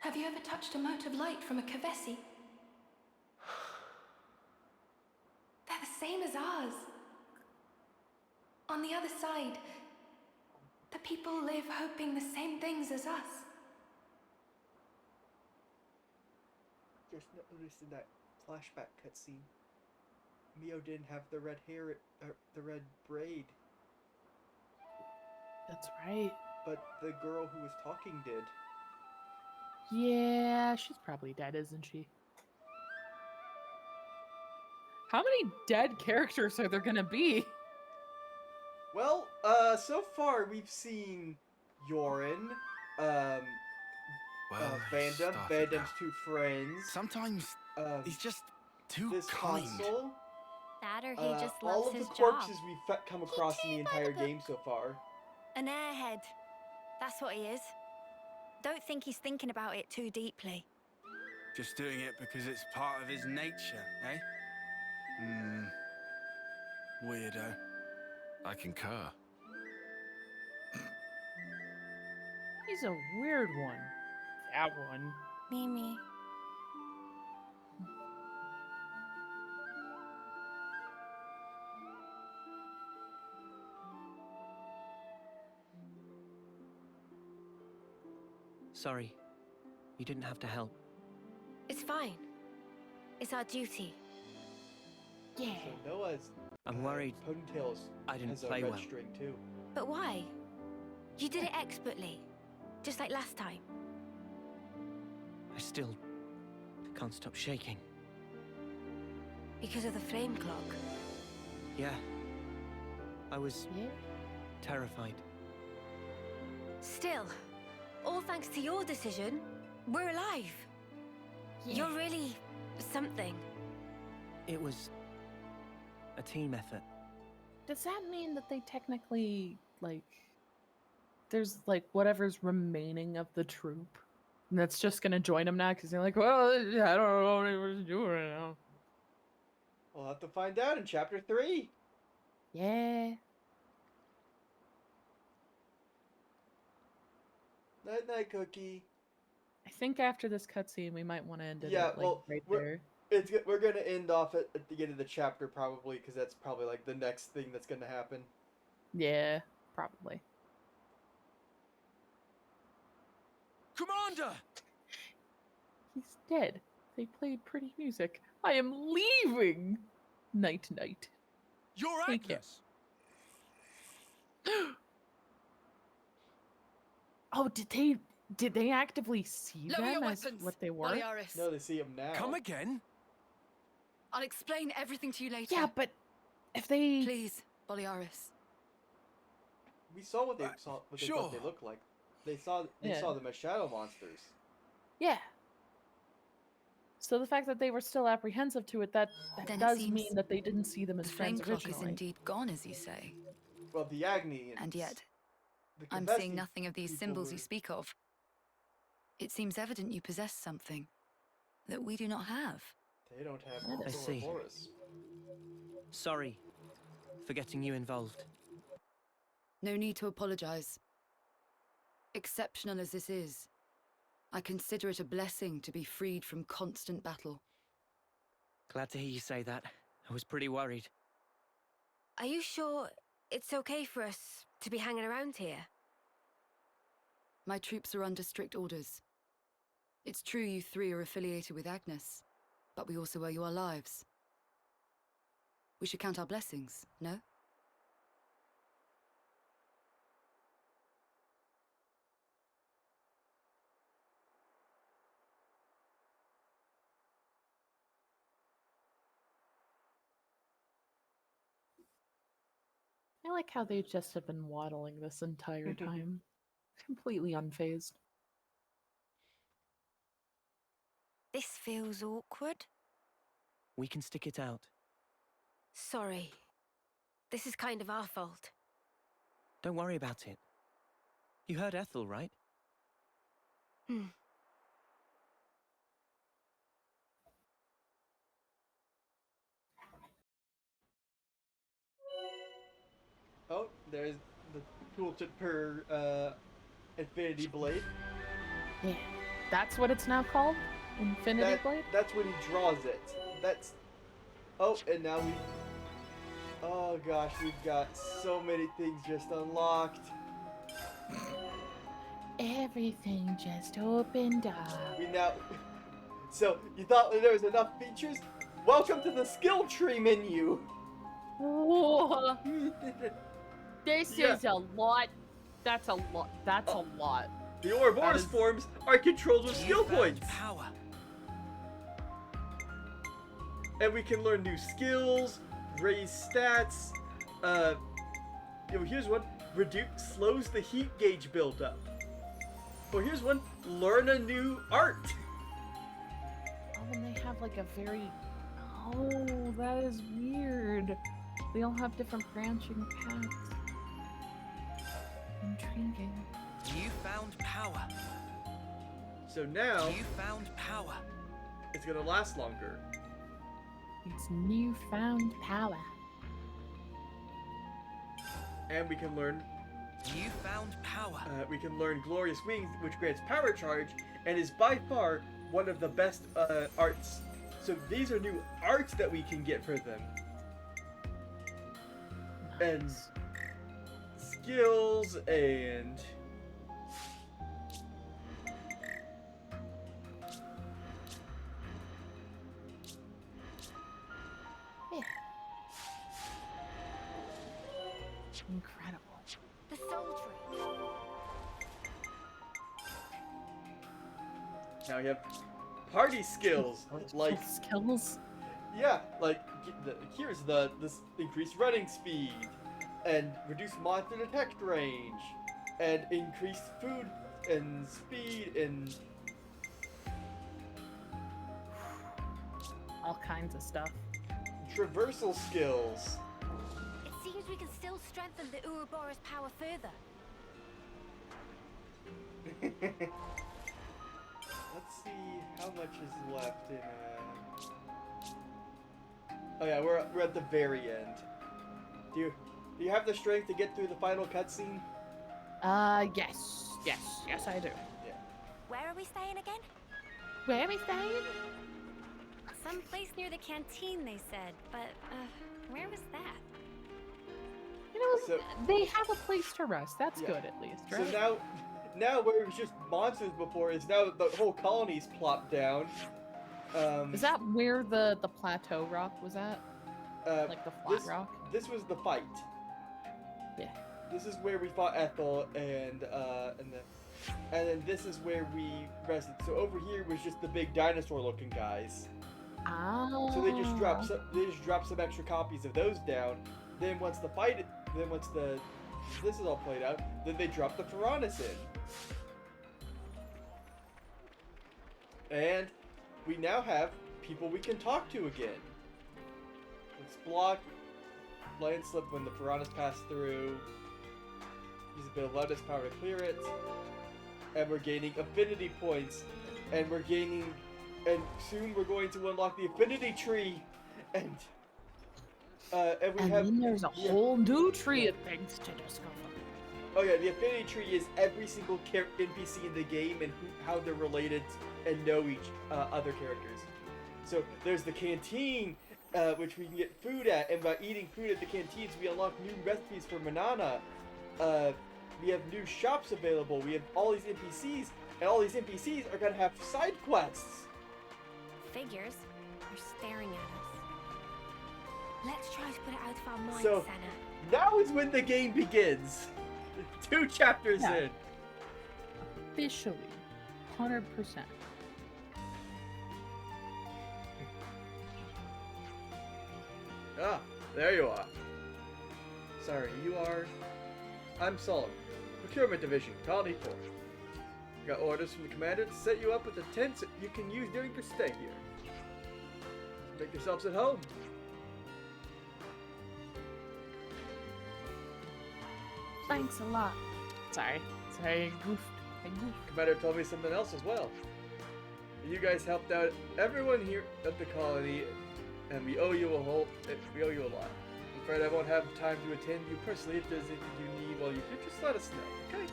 have you ever touched a mote of light from a Kavesi? They're the same as ours. On the other side, the people live hoping the same things as us. just noticed in that flashback cutscene, Mio didn't have the red hair, the red braid. That's right. But the girl who was talking did. Yeah, she's probably dead, isn't she? How many dead characters are there gonna be? Well, so far we've seen Yorin, Vandam, Vandam's two friends. Sometimes he's just too this kind. console. That or he just all loves of the his corpses job. we've come across in the entire game so far. An airhead. That's what he is. Don't think he's thinking about it too deeply. Just doing it because it's part of his nature, eh? Weirdo. I concur. He's a weird one. That one. Mimi. Sorry. You didn't have to help. It's fine. It's our duty. Yeah. So Noah's I'm worried ponytails I didn't has play a red well. string too. But why? You did it expertly. Just like last time. I still can't stop shaking. Because of the flame clock. Yeah. I was terrified. Still, all thanks to your decision, we're alive. You're really something. It was a team effort. Does that mean that they technically, like, there's, like, whatever's remaining of the troop? And that's just gonna join them now because they're like, well, I don't know what to do right now. We'll have to find out in chapter 3. Yeah. Night night, Cookie. I think after this cutscene, we might want to end it Yeah, at, like, well, right we're, there. we're gonna end off at the end of the chapter probably, because that's probably like the next thing that's gonna happen. Yeah, probably. Commander! He's dead. They played pretty music. I am leaving! Night night. You're Agnes! Oh, did they actively see Lower your them as weapons, what they were? Boliaris. No, they see him now. Come again? I'll explain everything to you later. Yeah, but if they... Please, Boliaris. We saw what they saw. What they thought they looked like. They saw them as shadow monsters. Yeah. So the fact that they were still apprehensive to it, that Then it does seems mean that they didn't see them as The flame friends clock is originally. indeed gone, as you say. Well, the Agni And yet, the I'm Kavesti seeing nothing of these people symbols were- you speak of. It seems evident you possess something that we do not have. They don't have I see. Horus. Sorry for getting you involved. No need to apologize. Exceptional as this is, I consider it a blessing to be freed from constant battle. Glad to hear you say that. I was pretty worried. Are you sure it's okay for us to be hanging around here? My troops are under strict orders. It's true you three are affiliated with Agnes, but we also owe you our lives. We should count our blessings, no? I like how they just have been waddling this entire time. Completely unfazed. This feels awkward. We can stick it out. Sorry. This is kind of our fault. Don't worry about it. You heard Ethel, right? Oh, there's the tooltip per Infinity Blade. Yeah. That's what it's now called? Infinity Blade? That's when he draws it. That's... Oh, and now we... Oh gosh, we've got so many things just unlocked. Everything just opened up. We now... So, you thought there was enough features? Welcome to the skill tree menu! Whoa. This Yeah. is a lot. That's a lot. That's a lot. The Ouroboros is- forms are controlled with skill points! Power. And we can learn new skills, raise stats. Here's one. Slows the heat gauge buildup. Oh, here's one. Learn a new art. Oh, and they have like a very... Oh, that is weird. They all have different branching paths. Intriguing. You found power. So now You found power. it's gonna last longer. It's newfound power. And we can learn You found power. we can learn Glorious Wings, which grants power charge and is by far one of the best arts. So these are new arts that we can get for them. And skills and Incredible. The soul tree. Now you have party skills, like skills. Yeah, like here's this increased running speed, and reduced monster detect range, and increased food and speed and all kinds of stuff. Traversal skills. It seems we can still strengthen the Ouroboros power further. Let's see how much is left in. Oh yeah, we're at the very end. Do you have the strength to get through the final cutscene? Yes, I do. Yeah. Where are we staying again? Where are we staying? Some place near the canteen, they said, but where was that? You know, they have a place to rest. That's good, at least, right? So now where it was just monsters before is now the whole colony's plopped down. Is that where the plateau rock was at? Like the flat rock? This was the fight. Yeah. This is where we fought Ethel, and then this is where we rested. So over here was just the big dinosaur-looking guys. Oh. So they just dropped some extra copies of those down. Then once this is all played out, then they dropped the Piranhas in. And we now have people we can talk to again. Let's block landslip when the Piranhas pass through. Use a bit of loudness power to clear it. And we're gaining affinity points. And soon we're going to unlock the affinity tree. And there's a whole new tree of things to discover. Oh yeah, the affinity tree is every single NPC in the game and how they're related and know each other characters. So there's the canteen, which we can get food at, and by eating food at the canteens, we unlock new recipes for Manana. We have new shops available. We have all these NPCs, and all these NPCs are gonna have side quests. Figures are staring at us. Let's try to put it out of our minds, So Senna. now is when the game begins. 2 chapters in. Officially, 100%. Ah, there you are. Sorry, you are... I'm Solomon. Procurement Division, Colony 4. Got orders from the commander to set you up with a tent you can use during your stay here. Make yourselves at home. Thanks a lot. Sorry, I goofed. Commander told me something else as well. You guys helped out everyone here at the colony, and we owe you a lot. I'm afraid I won't have time to attend you personally. If there's anything you need while you're here, just let us know, okay?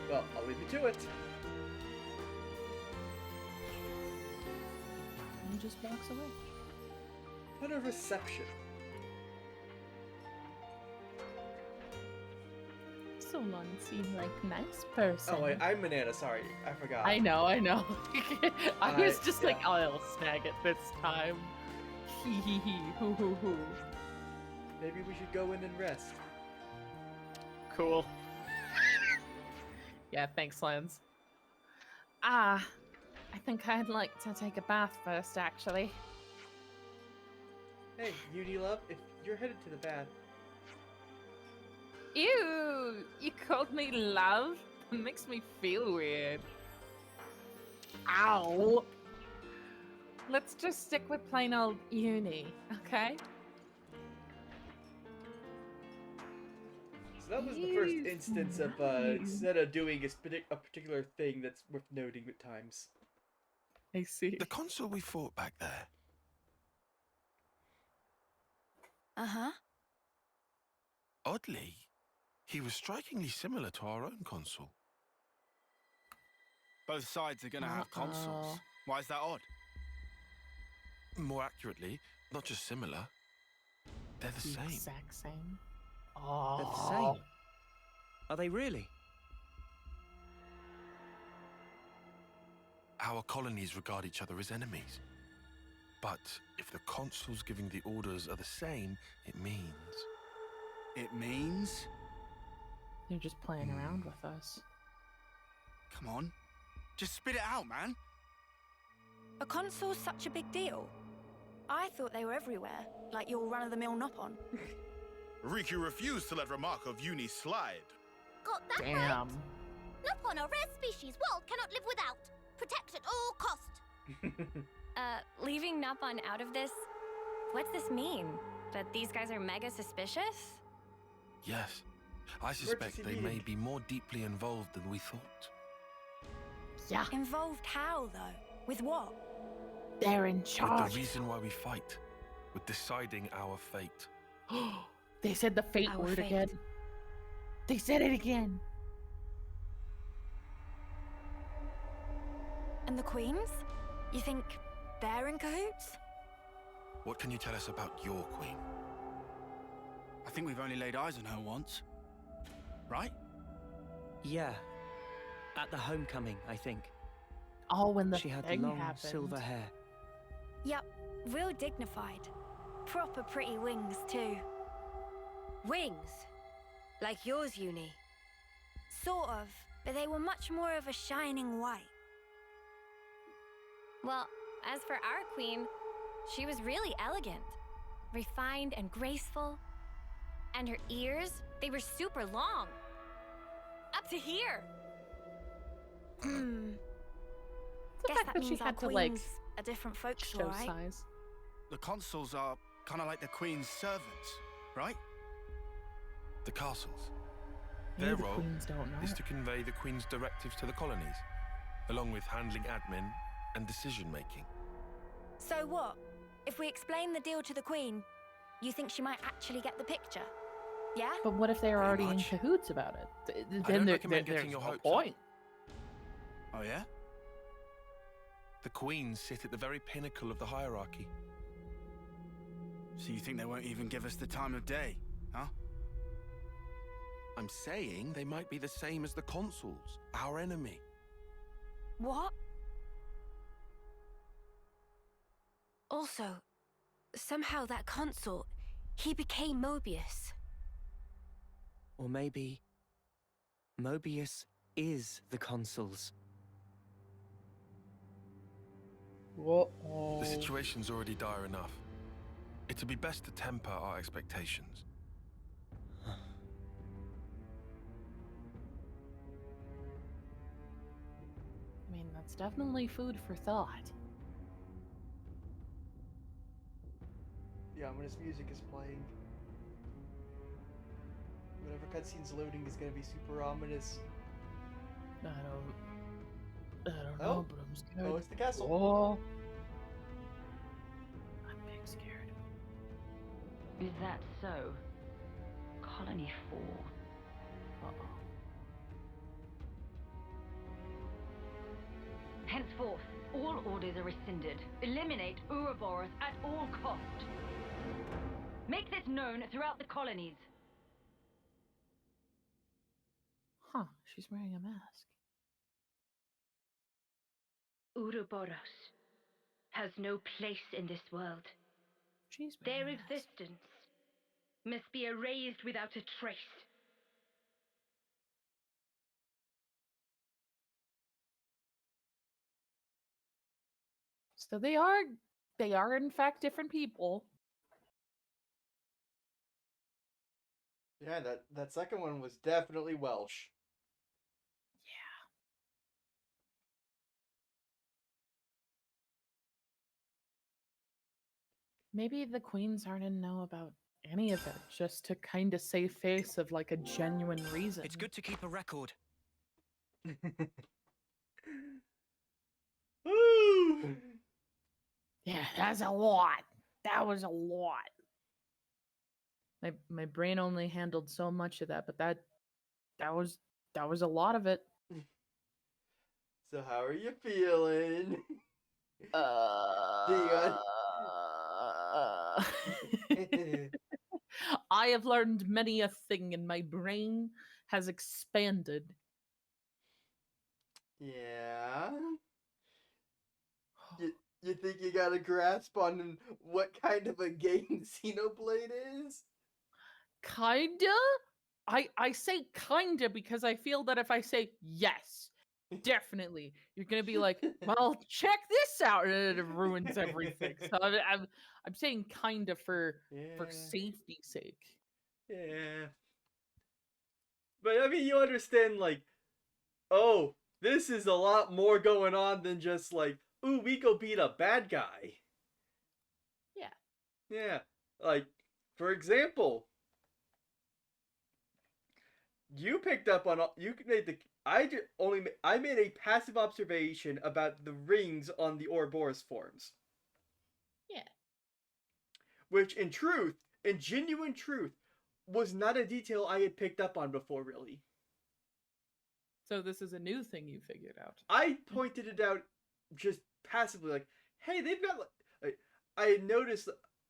Well, I'll leave you to it. And just walks away. What a reception. Solon seemed like a nice person. Oh wait, I'm Banana, sorry. I forgot. I know. I was just like, oh, I'll snag it this time. Hee hee hee, hoo hoo hoo. Maybe we should go in and rest. Cool. Yeah, thanks, Lens. I think I'd like to take a bath first, actually. Hey, Uni Love, if you're headed to the bath. Ew! You called me love? That makes me feel weird. Ow! Let's just stick with plain old Uni, okay? So that was the first instance of Senna doing a particular thing that's worth noting at times. I see. The consul we fought back there. Uh-huh. Oddly, he was strikingly similar to our own consul. Both sides are gonna have consuls. Why is that odd? More accurately, not just similar. They're the same. Exact same. They're the same. Are they really? Our colonies regard each other as enemies. But if the consuls giving the orders are the same, it means... It means? They're just playing around with us. Come on. Just spit it out, man. A console's such a big deal. I thought they were everywhere, like your run-of-the-mill Nopon. Riku refused to let remark of uni slide. Got that Damn. right? Nopon, a rare species world cannot live without. Protect at all cost. Leaving Napon out of this, what's this mean? That these guys are mega suspicious? Yes. I suspect they may be more deeply involved than we thought. Yeah. Involved how, though? With what? They're in With charge. the reason why we fight. With deciding our fate. They said the fate Our word fate. again. They said it again. And the queens? You think they're in cahoots? What can you tell us about your queen? I think we've only laid eyes on her once. Right? Yeah. At the homecoming, I think. Oh, when the She had thing long happened. silver hair. Yup, real dignified. Proper pretty wings, too. Wings? Like yours, Uni? Sort of, but they were much more of a shining white. Well, as for our queen, she was really elegant. Refined and graceful. And her ears, they were super long. Up to here. The Guess fact that that she means our had to, like, queen's a different folklore, show right? size. The consuls are kind of like the Queen's servants, right? The castles. Maybe Their the role queens don't know. is to convey the Queen's directives to the colonies, along with handling admin and decision-making. So what? If we explain the deal to the queen, you think she might actually get the picture? Yeah? But what if they're Pretty already in much. cahoots about it? I Then don't there, recommend there's getting your no hopes point. Oh, yeah? The queens sit at the very pinnacle of the hierarchy. So you think they won't even give us the time of day, huh? I'm saying they might be the same as the consuls, our enemy. What? Also, somehow that consul, he became Mobius. Or maybe Mobius is the consuls. Whoa. The situation's already dire enough. It'd be best to temper our expectations. I mean, that's definitely food for thought. The ominous music is playing. Whatever cutscene's loading is gonna be super ominous. I don't Oh. know, but I'm scared. Oh, it's the castle. Oh. I'm big scared. Is that so? Colony 4. Uh-oh. Henceforth, all orders are rescinded. Eliminate Ouroboros at all cost. Make this known throughout the colonies. Huh, she's wearing a mask. Ouroboros has no place in this world. She's Their wearing a mask. existence must be erased without a trace. So they are in fact different people. Yeah, that second one was definitely Welsh. Maybe the queens aren't in know about any of it, just to kind of save face of like a genuine reason. It's good to keep a record. Woo! Yeah, that's a lot. That was a lot. My brain only handled so much of that, but that was a lot of it. So how are you feeling? I have learned many a thing, and my brain has expanded. Yeah. You think you got a grasp on what kind of a game Xenoblade is? Kinda? I say kinda because I feel that if I say yes, Definitely. You're gonna be like, well, check this out, and it ruins everything. So I'm saying kind of for safety's sake. Yeah. But I mean, you understand, like, oh, this is a lot more going on than just like, ooh, we go beat a bad guy. Yeah. Yeah. Like, for example, you picked up on you made the I made a passive observation about the rings on the Ouroboros forms. Yeah. Which in genuine truth, was not a detail I had picked up on before, really. So this is a new thing you figured out. I pointed it out just passively, like, hey, they've got like I had noticed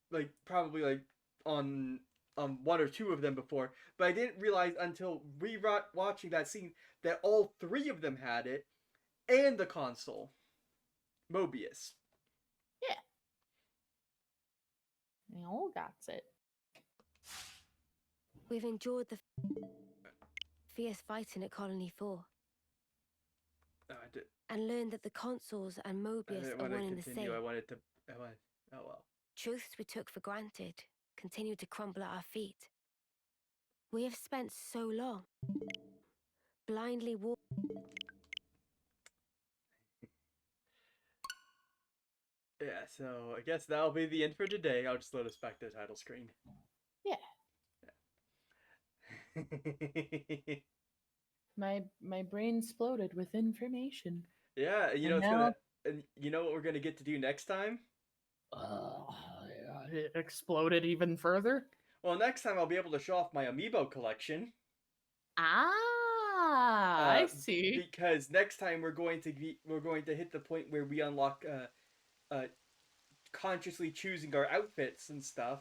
like probably like on one or two of them before, but I didn't realize until watching that scene that all three of them had it, and the console, Mobius. Yeah. They all got it. We've endured the fierce fighting at Colony 4. And learned that the consoles and Mobius are one and the same. I wanted, oh well. Truths we took for granted continue to crumble at our feet. We have spent so long blindly walking. Yeah, so I guess that'll be the end for today. I'll just load us back to the title screen. Yeah. My brain exploded with information. Yeah, you know you know what we're gonna get to do next time? It exploded even further. Well, next time I'll be able to show off my amiibo collection. I see. Because next time we're going to hit the point where we unlock consciously choosing our outfits and stuff.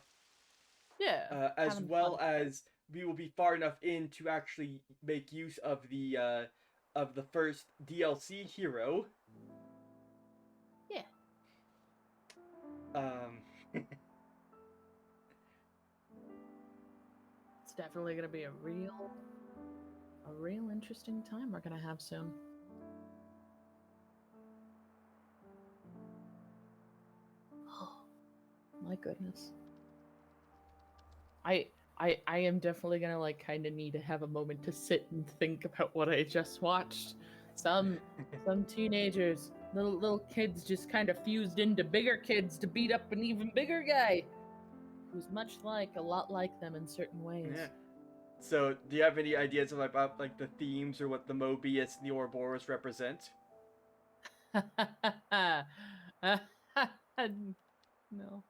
Yeah. As well as we will be far enough in to actually make use of the first DLC hero. Yeah. It's definitely gonna be a real interesting time we're gonna have soon. Oh my goodness. I am definitely gonna like kind of need to have a moment to sit and think about what I just watched. Some teenagers, little kids just kind of fused into bigger kids to beat up an even bigger guy who's a lot like them in certain ways. Yeah. So, do you have any ideas about like the themes or what the Mobius and the Ouroboros represent? No.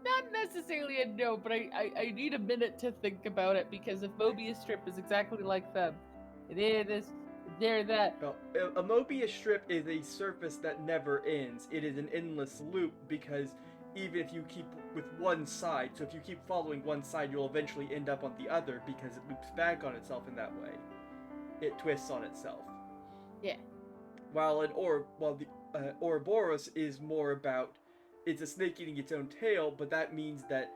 Not necessarily a no, but I need a minute to think about it, because if Mobius strip is exactly like them, they're this, they're that. Well, a Mobius strip is a surface that never ends. It is an endless loop, because even if you keep with one side, so if you keep following one side, you'll eventually end up on the other, because it loops back on itself in that way. It twists on itself. Yeah. While the Ouroboros is more about, it's a snake eating its own tail, but that means that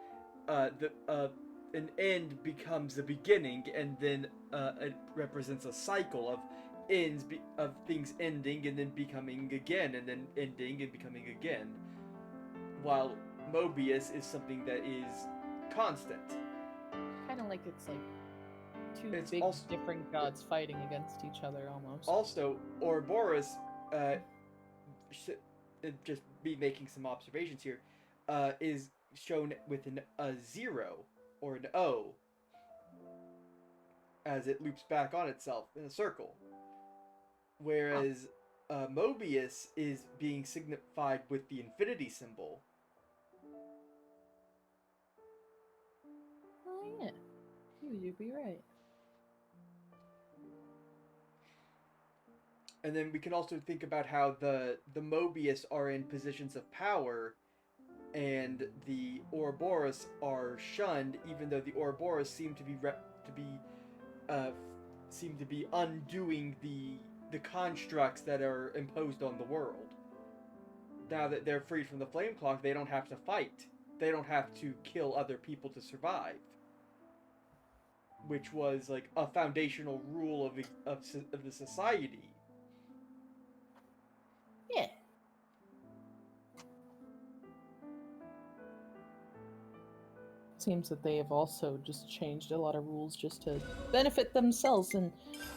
an end becomes a beginning, and then it represents a cycle of of things ending and then becoming again, and then ending and becoming again. While Mobius is something that is constant. Kind of like it's like two different gods fighting against each other almost. Also, Ouroboros, just be making some observations here, is shown with a 0 or an O as it loops back on itself in a circle. Whereas Mobius is being signified with the infinity symbol. Oh yeah, you'd be right. And then we can also think about how the Mobius are in positions of power, and the Ouroboros are shunned, even though the Ouroboros seem to be undoing the constructs that are imposed on the world. Now that they're freed from the flame clock, they don't have to fight. They don't have to kill other people to survive. which was like a foundational rule of the society. Yeah. Seems that they have also just changed a lot of rules just to benefit themselves, and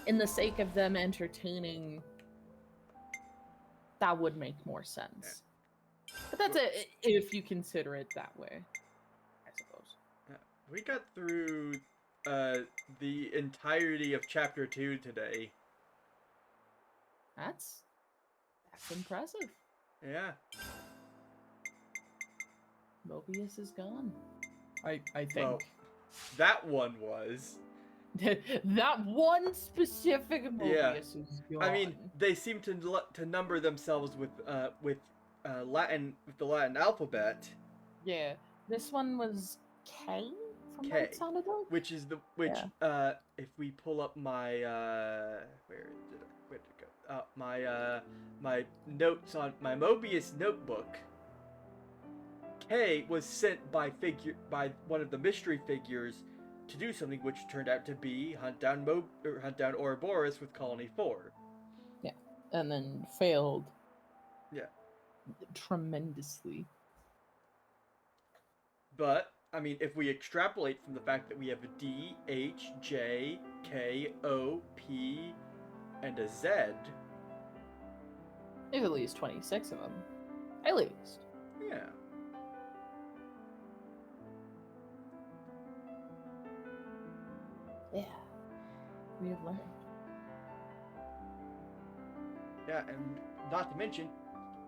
in the sake of them entertaining, that would make more sense. But that's it if you consider it that way, I suppose. We got through the entirety of chapter 2 today. That's impressive. Yeah. Mobius is gone. I think. Well, that one was. That one specific Mobius is gone. I mean, they seem to number themselves with Latin, with the Latin alphabet. Yeah, this one was K from K, what it sounded like. Which is if we pull up my where did it go? My notes on my Mobius notebook. K was sent by one of the mystery figures to do something, which turned out to be hunt down Ouroboros with Colony 4. Yeah, and then failed. Yeah. Tremendously. But I mean, if we extrapolate from the fact that we have a D, H, J, K, O, P, and a Z. There's at least 26 of them. At least. Yeah. Yeah. We have learned. Yeah, and not to mention,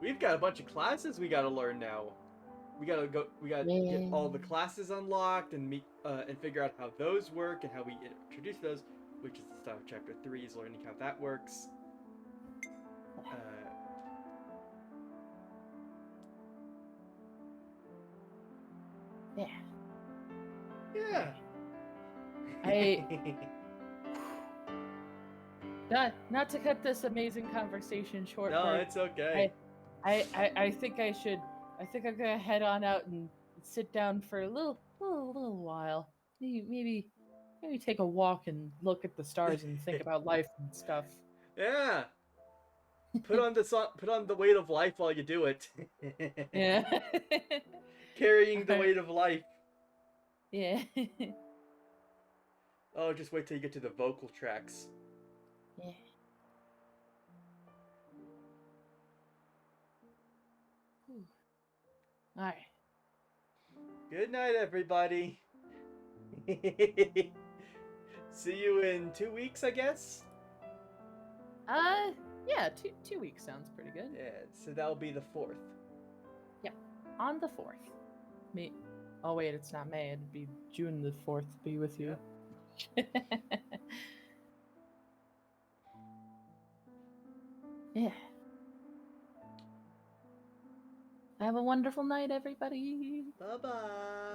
we've got a bunch of classes we gotta learn now. We gotta get all the classes unlocked and figure out how those work and how we introduce those, which is the stuff of chapter 3 is learning how that works. Yeah. Yeah. Not to cut this amazing conversation short. No, it's okay. I think I'm gonna head on out and sit down for a little while. Maybe take a walk and look at the stars and think about life and stuff. Yeah. Put on the weight of life while you do it. Yeah. Carrying the weight of life. Yeah. Oh, just wait till you get to the vocal tracks. Yeah. All right. Good night, everybody. See you in 2 weeks, I guess. Yeah, 2 weeks sounds pretty good. Yeah, so that'll be the 4th. Yep, on the 4th. Oh wait, it's not May. It'd be June the 4th. Be with you. Yeah. Have a wonderful night, everybody. Bye-bye.